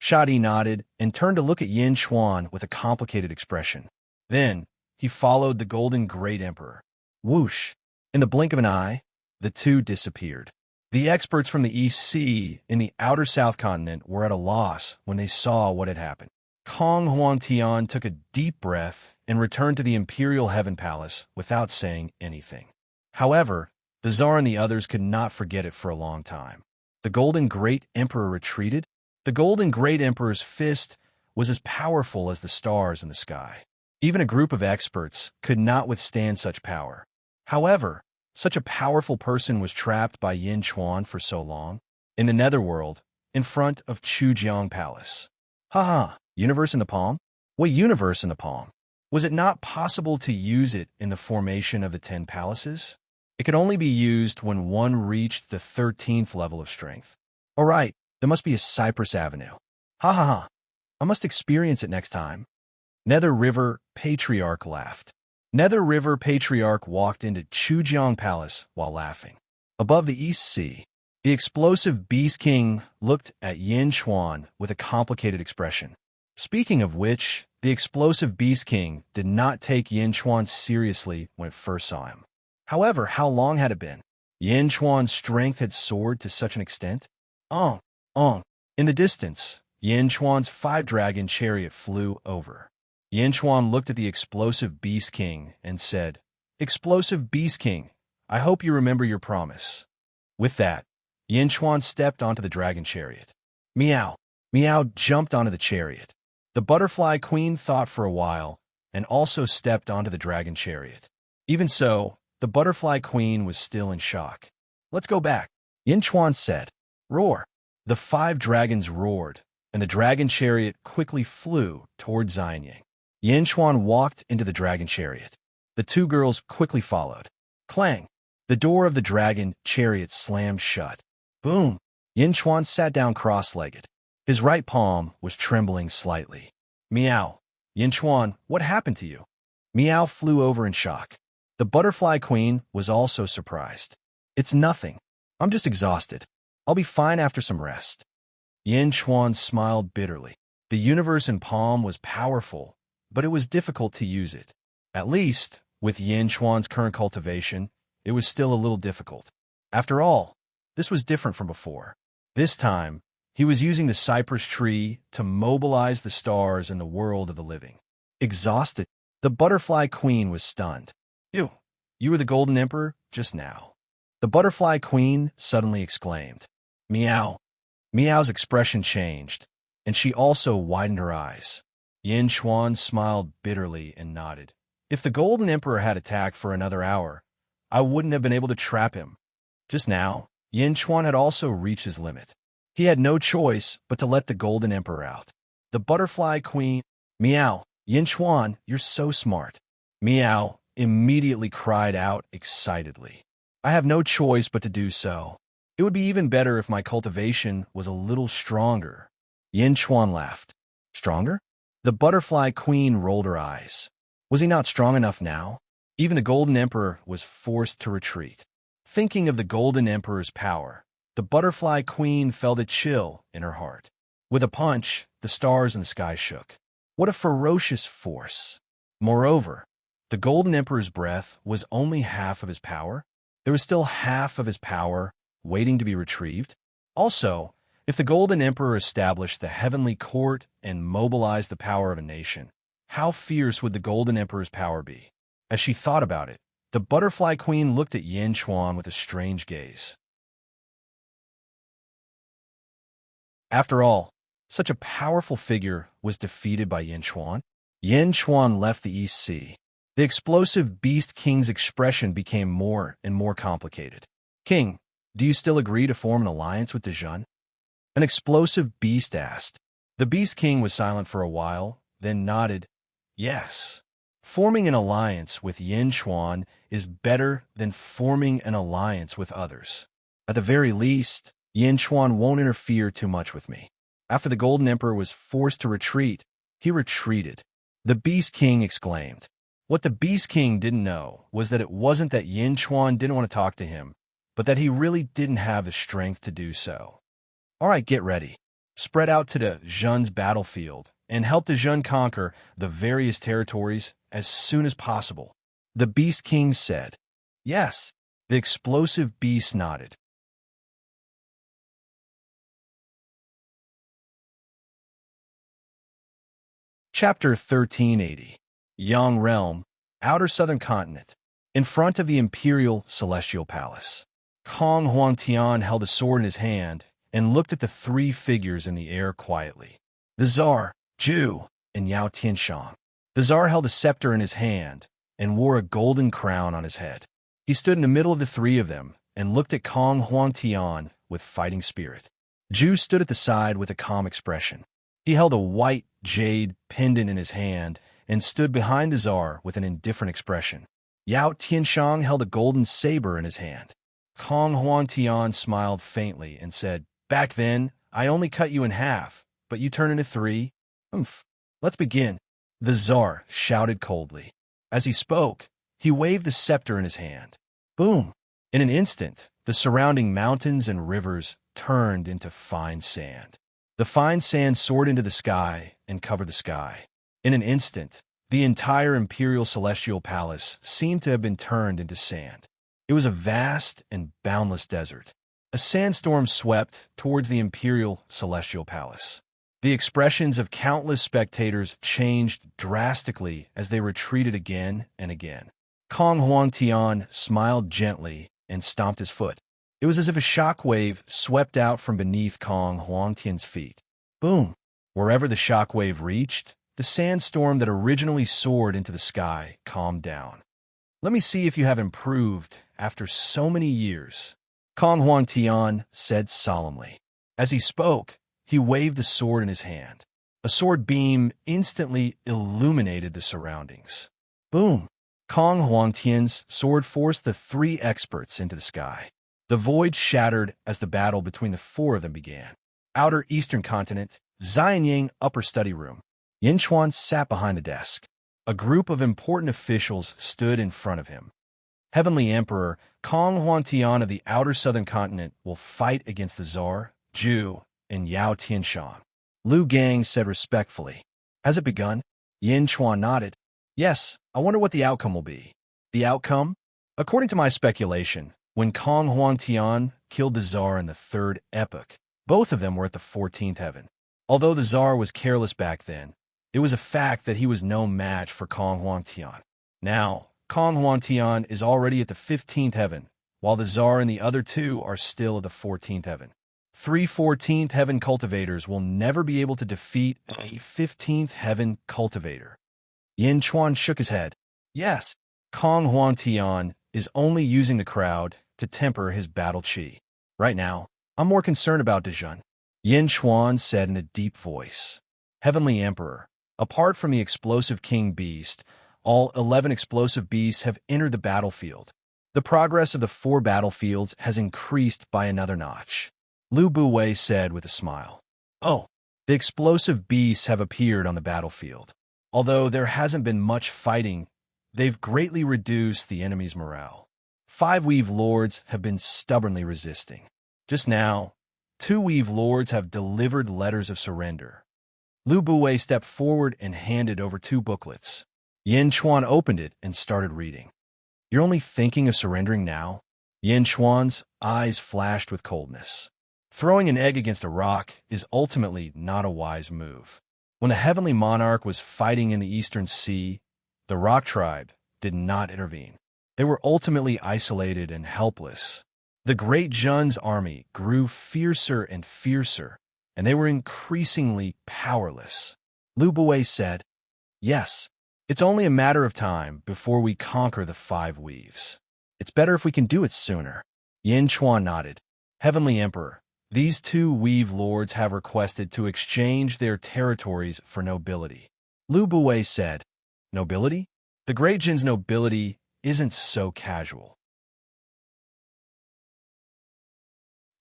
Shadi nodded and turned to look at Yin Chuan with a complicated expression. Then, he followed the Golden Great Emperor. Whoosh! In the blink of an eye, the two disappeared. The experts from the East Sea in the outer South Continent were at a loss when they saw what had happened. Kong Huangtian took a deep breath and returned to the Imperial Heaven Palace without saying anything. However, the Tsar and the others could not forget it for a long time. The Golden Great Emperor retreated. The Golden Great Emperor's fist was as powerful as the stars in the sky. Even a group of experts could not withstand such power. However, such a powerful person was trapped by Yin Chuan for so long, in the Netherworld, in front of Chujiang Palace. Ha! Universe in the palm? What universe in the palm? Was it not possible to use it in the formation of the 10 palaces? It could only be used when one reached the 13th level of strength. All right. There must be a Cypress Avenue. Ha! I must experience it next time. Nether River Patriarch laughed. Nether River Patriarch walked into Chujiang Palace while laughing. Above the East Sea, the explosive Beast King looked at Yin Chuan with a complicated expression. Speaking of which, the explosive Beast King did not take Yin Chuan seriously when it first saw him. However, how long had it been? Yin Chuan's strength had soared to such an extent? In the distance, Yin Chuan's 5-dragon chariot flew over. Yin Chuan looked at the explosive Beast King and said, Explosive Beast King, I hope you remember your promise. With that, Yin Chuan stepped onto the dragon chariot. Meow! Meow jumped onto the chariot. The Butterfly Queen thought for a while and also stepped onto the dragon chariot. Even so, the Butterfly Queen was still in shock. Let's go back, Yin Chuan said. Roar! The 5 dragons roared, and the dragon chariot quickly flew toward Xianying. Yin Chuan walked into the dragon chariot. The 2 girls quickly followed. Clang! The door of the dragon chariot slammed shut. Boom! Yin Chuan sat down cross-legged. His right palm was trembling slightly. Meow! Yin Chuan, what happened to you? Meow flew over in shock. The Butterfly Queen was also surprised. It's nothing. I'm just exhausted. I'll be fine after some rest. Yin Chuan smiled bitterly. The universe in palm was powerful, but it was difficult to use it. At least, with Yin Chuan's current cultivation, it was still a little difficult. After all, this was different from before. This time, he was using the cypress tree to mobilize the stars in the world of the living. Exhausted, the Butterfly Queen was stunned. You were the Golden Emperor just now. The Butterfly Queen suddenly exclaimed. Meow! Meow's expression changed, and she also widened her eyes. Yin Chuan smiled bitterly and nodded. If the Golden Emperor had attacked for another hour, I wouldn't have been able to trap him. Just now, Yin Chuan had also reached his limit. He had no choice but to let the Golden Emperor out. The Butterfly Queen, Meow, Yin Chuan, you're so smart. Meow immediately cried out excitedly. I have no choice but to do so. It would be even better if my cultivation was a little stronger. Yin Chuan laughed. Stronger? The Butterfly Queen rolled her eyes. Was he not strong enough now? Even the Golden Emperor was forced to retreat. Thinking of the Golden Emperor's power, the Butterfly Queen felt a chill in her heart. With a punch, the stars in the sky shook. What a ferocious force! Moreover, the Golden Emperor's breath was only half of his power. There was still half of his power waiting to be retrieved. Also, if the Golden Emperor established the heavenly court and mobilized the power of a nation, how fierce would the Golden Emperor's power be? As she thought about it, The butterfly queen looked at Yin Chuan with a strange gaze. After all, such a powerful figure was defeated by Yin Chuan. Yin Chuan left the East Sea. The explosive Beast King's expression became more and more complicated. King, do you still agree to form an alliance with Dejun? An explosive beast asked. The Beast King was silent for a while, then nodded. Yes. Forming an alliance with Yin Chuan is better than forming an alliance with others. At the very least, Yin Chuan won't interfere too much with me. After the Golden Emperor was forced to retreat, he retreated. The Beast King exclaimed. What the Beast King didn't know was that it wasn't that Yin Chuan didn't want to talk to him, but that he really didn't have the strength to do so. All right, get ready. Spread out to the Zhun's battlefield and help the Zhun conquer the various territories as soon as possible. The Beast King said. Yes. The explosive beast nodded. Chapter 1380. Yang Realm, Outer Southern Continent. In front of the Imperial Celestial Palace, Kong Huangtian held a sword in his hand and looked at the three figures in the air quietly. The Tsar, Zhu, and Yao Tianshang. The Tsar held a scepter in his hand and wore a golden crown on his head. He stood in the middle of the three of them and looked at Kong Huangtian with fighting spirit. Zhu stood at the side with a calm expression. He held a white jade pendant in his hand and stood behind the Tsar with an indifferent expression. Yao Tianshang held a golden saber in his hand. Kong Huangtian smiled faintly and said, Back then, I only cut you in half, but you turn into three? Let's begin. The Tsar shouted coldly. As he spoke, he waved the scepter in his hand. Boom! In an instant, the surrounding mountains and rivers turned into fine sand. The fine sand soared into the sky and covered the sky. In an instant, the entire Imperial Celestial Palace seemed to have been turned into sand. It was a vast and boundless desert. A sandstorm swept towards the Imperial Celestial Palace. The expressions of countless spectators changed drastically as they retreated again and again. Kong Huangtian smiled gently and stomped his foot. It was as if a shock wave swept out from beneath Kong Huangtian's feet. Boom! Wherever the shock wave reached, the sandstorm that originally soared into the sky calmed down. Let me see if you have improved after so many years, Kong Huangtian said solemnly. As he spoke, he waved the sword in his hand. A sword beam instantly illuminated the surroundings. Boom! Kong Huangtian's sword forced the three experts into the sky. The void shattered as the battle between the four of them began. Outer Eastern Continent, Xianying Upper Study Room. Yin Chuan sat behind the desk. A group of important officials stood in front of him. Heavenly Emperor, Kong Huangtian of the Outer Southern Continent will fight against the Tsar, Zhu, and Yao Tianshang. Lu Gang said respectfully. Has it begun? Yin Chuan nodded. Yes, I wonder what the outcome will be. The outcome? According to my speculation, when Kong Huangtian killed the Tsar in the third epoch, both of them were at the 14th heaven. Although the Tsar was careless back then, it was a fact that he was no match for Kong Huangtian. Now, Kong Huangtian is already at the 15th heaven, while the Tsar and the other two are still at the 14th heaven. 3 14th heaven cultivators will never be able to defeat a 15th heaven cultivator. Yin Chuan shook his head. Yes, Kong Huangtian is only using the crowd to temper his battle chi. Right now, I'm more concerned about Dejun. Yin Chuan said in a deep voice. Heavenly Emperor, apart from the explosive king beast, all 11 explosive beasts have entered the battlefield. The progress of the 4 battlefields has increased by another notch. Lu Buwei said with a smile. Oh, the explosive beasts have appeared on the battlefield. Although there hasn't been much fighting, they've greatly reduced the enemy's morale. 5 Weave Lords have been stubbornly resisting. Just now, 2 Weave Lords have delivered letters of surrender. Lu Buwei stepped forward and handed over 2 booklets. Yin Chuan opened it and started reading. You're only thinking of surrendering now? Yin Chuan's eyes flashed with coldness. Throwing an egg against a rock is ultimately not a wise move. When the heavenly monarch was fighting in the Eastern Sea, the Rock Tribe did not intervene. They were ultimately isolated and helpless. The Great Jun's army grew fiercer and fiercer, and they were increasingly powerless. Lu Buwei said, "Yes, it's only a matter of time before we conquer the 5 weaves. It's better if we can do it sooner." Yin Chuan nodded. "Heavenly Emperor, these 2 weave lords have requested to exchange their territories for nobility." Lu Buwei said, "Nobility? The Great Jin's nobility isn't so casual.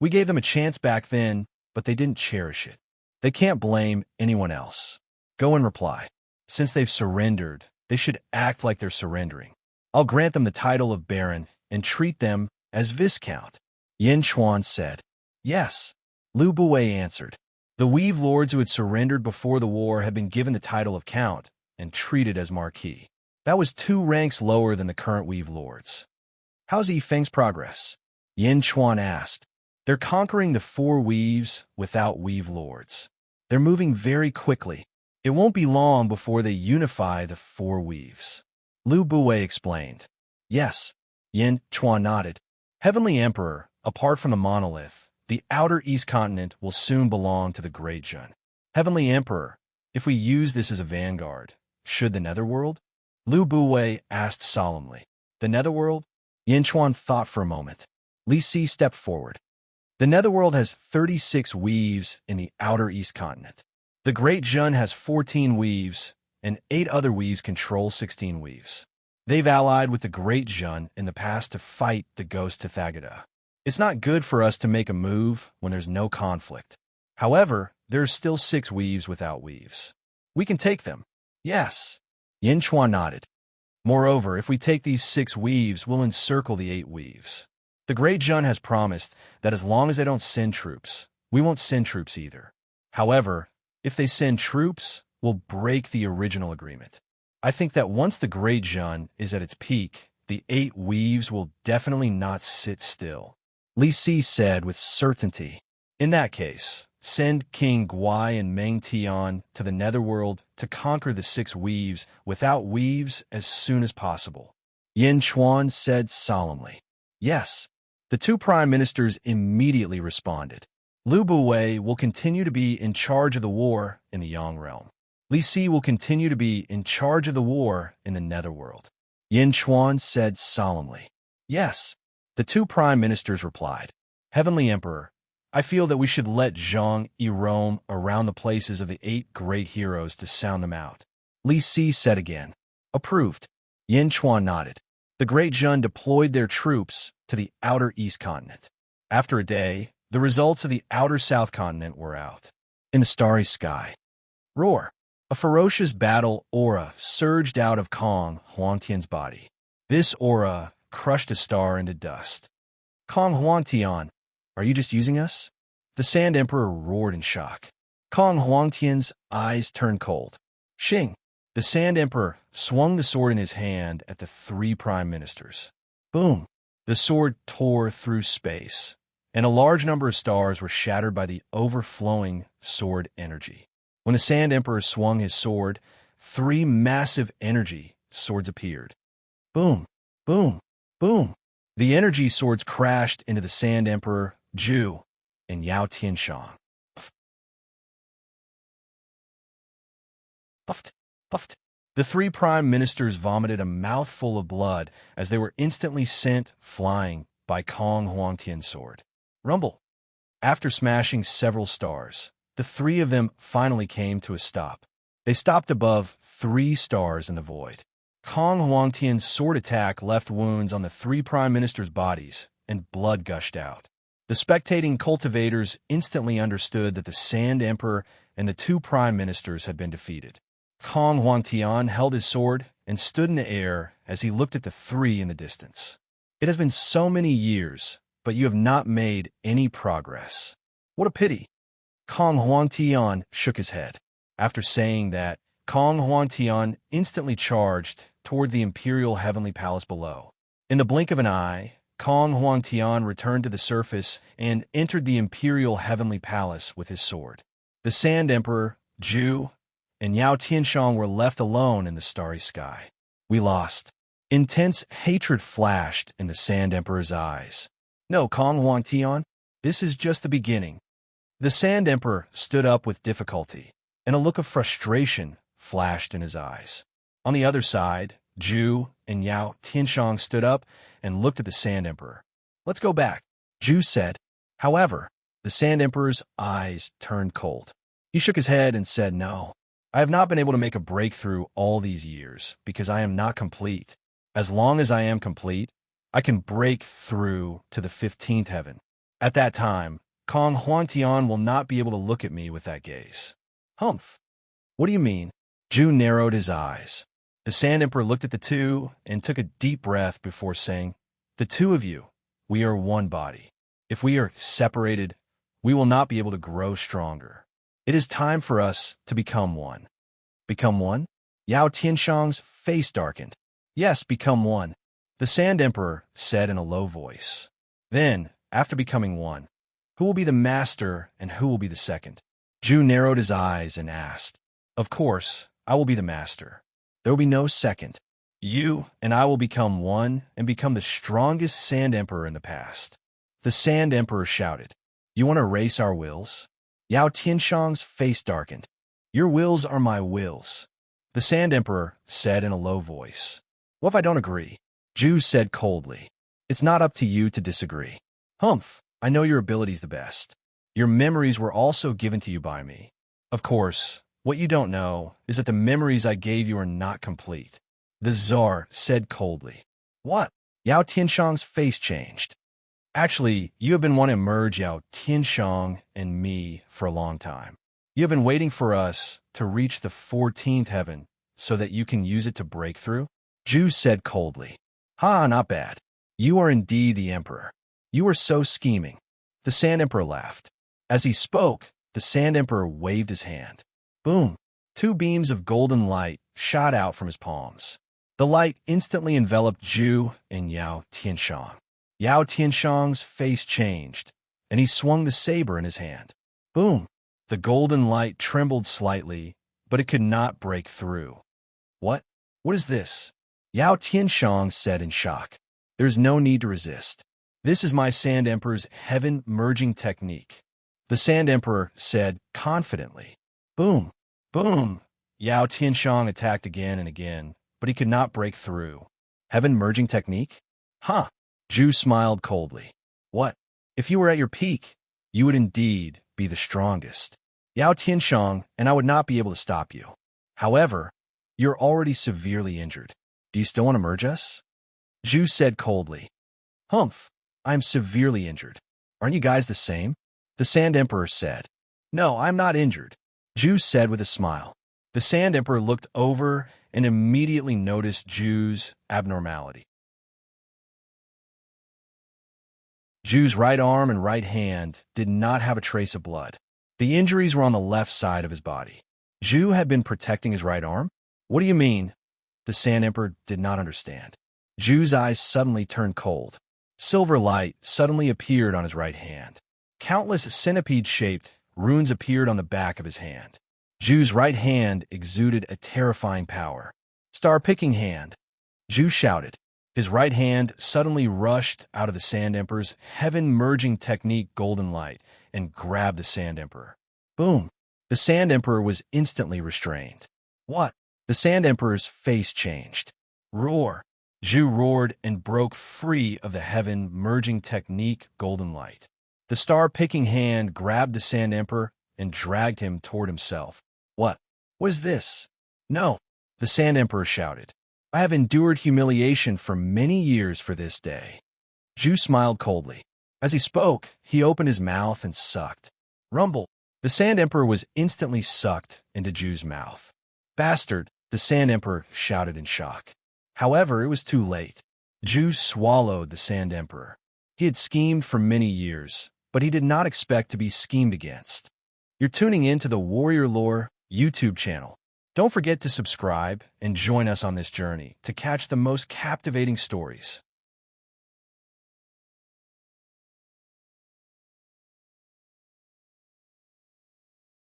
We gave them a chance back then, but they didn't cherish it. They can't blame anyone else. Go and reply. Since they've surrendered, they should act like they're surrendering. I'll grant them the title of Baron and treat them as Viscount." Yin Chuan said, "Yes." Lu Buwei answered. The Weave Lords who had surrendered before the war had been given the title of Count and treated as Marquis. That was 2 ranks lower than the current Weave Lords. "How's Yifeng's progress?" Yin Chuan asked. "They're conquering the 4 weaves without Weave Lords. They're moving very quickly. It won't be long before they unify the 4 weaves." Lu Buwei explained. "Yes." Yin Chuan nodded. "Heavenly Emperor, apart from the monolith, the outer East Continent will soon belong to the Great Jun. Heavenly Emperor, if we use this as a vanguard, should the Netherworld?" Lu Buwei asked solemnly. "The Netherworld?" Yin Chuan thought for a moment. Li Si stepped forward. "The Netherworld has 36 weaves in the outer East Continent. The Great Jun has 14 weaves, and 8 other weaves control 16 weaves. They've allied with the Great Jun in the past to fight the Ghost Tathagata. It's not good for us to make a move when there's no conflict. However, there's still 6 weaves without weaves. We can take them." "Yes." Yin Chuan nodded. "Moreover, if we take these 6 weaves, we'll encircle the 8 weaves. The Great Jun has promised that as long as they don't send troops, we won't send troops either. However, if they send troops, we'll break the original agreement. I think that once the Great Jun is at its peak, the 8 weaves will definitely not sit still." Li Si said with certainty. "In that case, send King Guai and Meng Tian to the Netherworld to conquer the 6 weaves without weaves as soon as possible." Yin Chuan said solemnly. "Yes." The 2 prime ministers immediately responded. Lu Buwei will continue to be in charge of the war in the Yang realm. Li Si will continue to be in charge of the war in the Netherworld. Yin Chuan said solemnly. "Yes." The 2 prime ministers replied. "Heavenly Emperor, I feel that we should let Zhang Yi roam around the places of the 8 great heroes to sound them out." Li Si said again. "Approved." Yin Chuan nodded. The Great Jun deployed their troops to the outer East Continent. After a day, the results of the outer South Continent were out. In the starry sky, roar! A ferocious battle aura surged out of Kong Huangtian's body. This aura crushed a star into dust. "Kong Huangtian, are you just using us?" The Sand Emperor roared in shock. Kong Huangtian's eyes turned cold. "Xing!" The Sand Emperor swung the sword in his hand at the 3 prime ministers. Boom! The sword tore through space, and a large number of stars were shattered by the overflowing sword energy. When the Sand Emperor swung his sword, 3 massive energy swords appeared. Boom! Boom! Boom! The energy swords crashed into the Sand Emperor, Zhu, and Yao Tianshang. Puffed! Puffed! The 3 prime ministers vomited a mouthful of blood as they were instantly sent flying by Kong Huangtian's sword. Rumble! After smashing several stars, the 3 of them finally came to a stop. They stopped above 3 stars in the void. Kong Huangtian's sword attack left wounds on the 3 prime ministers' bodies, and blood gushed out. The spectating cultivators instantly understood that the Sand Emperor and the 2 prime ministers had been defeated. Kong Huangtian held his sword and stood in the air as he looked at the 3 in the distance. "It has been so many years, but you have not made any progress. What a pity." Kong Huangtian shook his head. After saying that, Kong Huangtian instantly charged toward the Imperial Heavenly Palace below. In the blink of an eye, Kong Huangtian returned to the surface and entered the Imperial Heavenly Palace with his sword. The Sand Emperor, Zhu, and Yao Tianshang were left alone in the starry sky. "We lost." Intense hatred flashed in the Sand Emperor's eyes. No, Kong Huangtian, this is just the beginning. The Sand Emperor stood up with difficulty, and a look of frustration flashed in his eyes. On the other side, Zhu and Yao Tianshang stood up and looked at the Sand Emperor. Let's go back, Zhu said. However, the Sand Emperor's eyes turned cold. He shook his head and said, no, I have not been able to make a breakthrough all these years because I am not complete. As long as I am complete, I can break through to the 15th heaven. At that time, Kong Huangtian will not be able to look at me with that gaze. Humph. What do you mean? Zhu narrowed his eyes. The Sand Emperor looked at the two and took a deep breath before saying, the two of you, we are one body. If we are separated, we will not be able to grow stronger. It is time for us to become one. Become one? Yao Tianshang's face darkened. Yes, become one, the Sand Emperor said in a low voice. Then, after becoming one, who will be the master and who will be the second? Zhu narrowed his eyes and asked, of course, I will be the master. There will be no second. You and I will become one and become the strongest Sand Emperor in the past. The Sand Emperor shouted, you want to erase our wills? Yao Tianshang's face darkened. Your wills are my wills, the Sand Emperor said in a low voice. What if I don't agree? Zhu said coldly. It's not up to you to disagree. Humph, I know your abilities the best. Your memories were also given to you by me. Of course, what you don't know is that the memories I gave you are not complete. The Tsar said coldly. What? Yao Tianshang's face changed. Actually, you have been wanting to merge Yao Tianshang and me for a long time. You have been waiting for us to reach the 14th heaven so that you can use it to break through? Zhu said coldly. Ha, not bad. You are indeed the emperor. You are so scheming. The Sand Emperor laughed. As he spoke, the Sand Emperor waved his hand. Boom! 2 beams of golden light shot out from his palms. The light instantly enveloped Zhu and Yao Tianshang. Yao Tianshang's face changed, and he swung the saber in his hand. Boom! The golden light trembled slightly, but it could not break through. What? What is this? Yao Tianshang said in shock. There is no need to resist. This is my Sand Emperor's heaven-merging technique. The Sand Emperor said confidently. Boom! Boom! Yao Tianshang attacked again and again, but he could not break through. Heaven-merging technique? Huh! Zhu smiled coldly. What? If you were at your peak, you would indeed be the strongest. Yao Tianshang and I would not be able to stop you. However, you're already severely injured. Do you still want to merge us? Zhu said coldly. Humph, I'm severely injured. Aren't you guys the same? The Sand Emperor said. No, I'm not injured, Zhu said with a smile. The Sand Emperor looked over and immediately noticed Zhu's abnormality. Zhu's right arm and right hand did not have a trace of blood. The injuries were on the left side of his body. Zhu had been protecting his right arm? What do you mean? The Sand Emperor did not understand. Zhu's eyes suddenly turned cold. Silver light suddenly appeared on his right hand. Countless centipede-shaped runes appeared on the back of his hand. Zhu's right hand exuded a terrifying power. Star-picking hand, Zhu shouted. His right hand suddenly rushed out of the Sand Emperor's heaven-merging technique golden light and grabbed the Sand Emperor. Boom! The Sand Emperor was instantly restrained. What? The Sand Emperor's face changed. Roar! Zhu roared and broke free of the heaven-merging technique golden light. The star-picking hand grabbed the Sand Emperor and dragged him toward himself. What? What is this? No! The Sand Emperor shouted. I have endured humiliation for many years for this day. Zhu smiled coldly. As he spoke, he opened his mouth and sucked. Rumble! The Sand Emperor was instantly sucked into Zhu's mouth. Bastard! The Sand Emperor shouted in shock. However, it was too late. Zhu swallowed the Sand Emperor. He had schemed for many years, but he did not expect to be schemed against. You're tuning in to the Warrior Lore YouTube channel. Don't forget to subscribe and join us on this journey to catch the most captivating stories.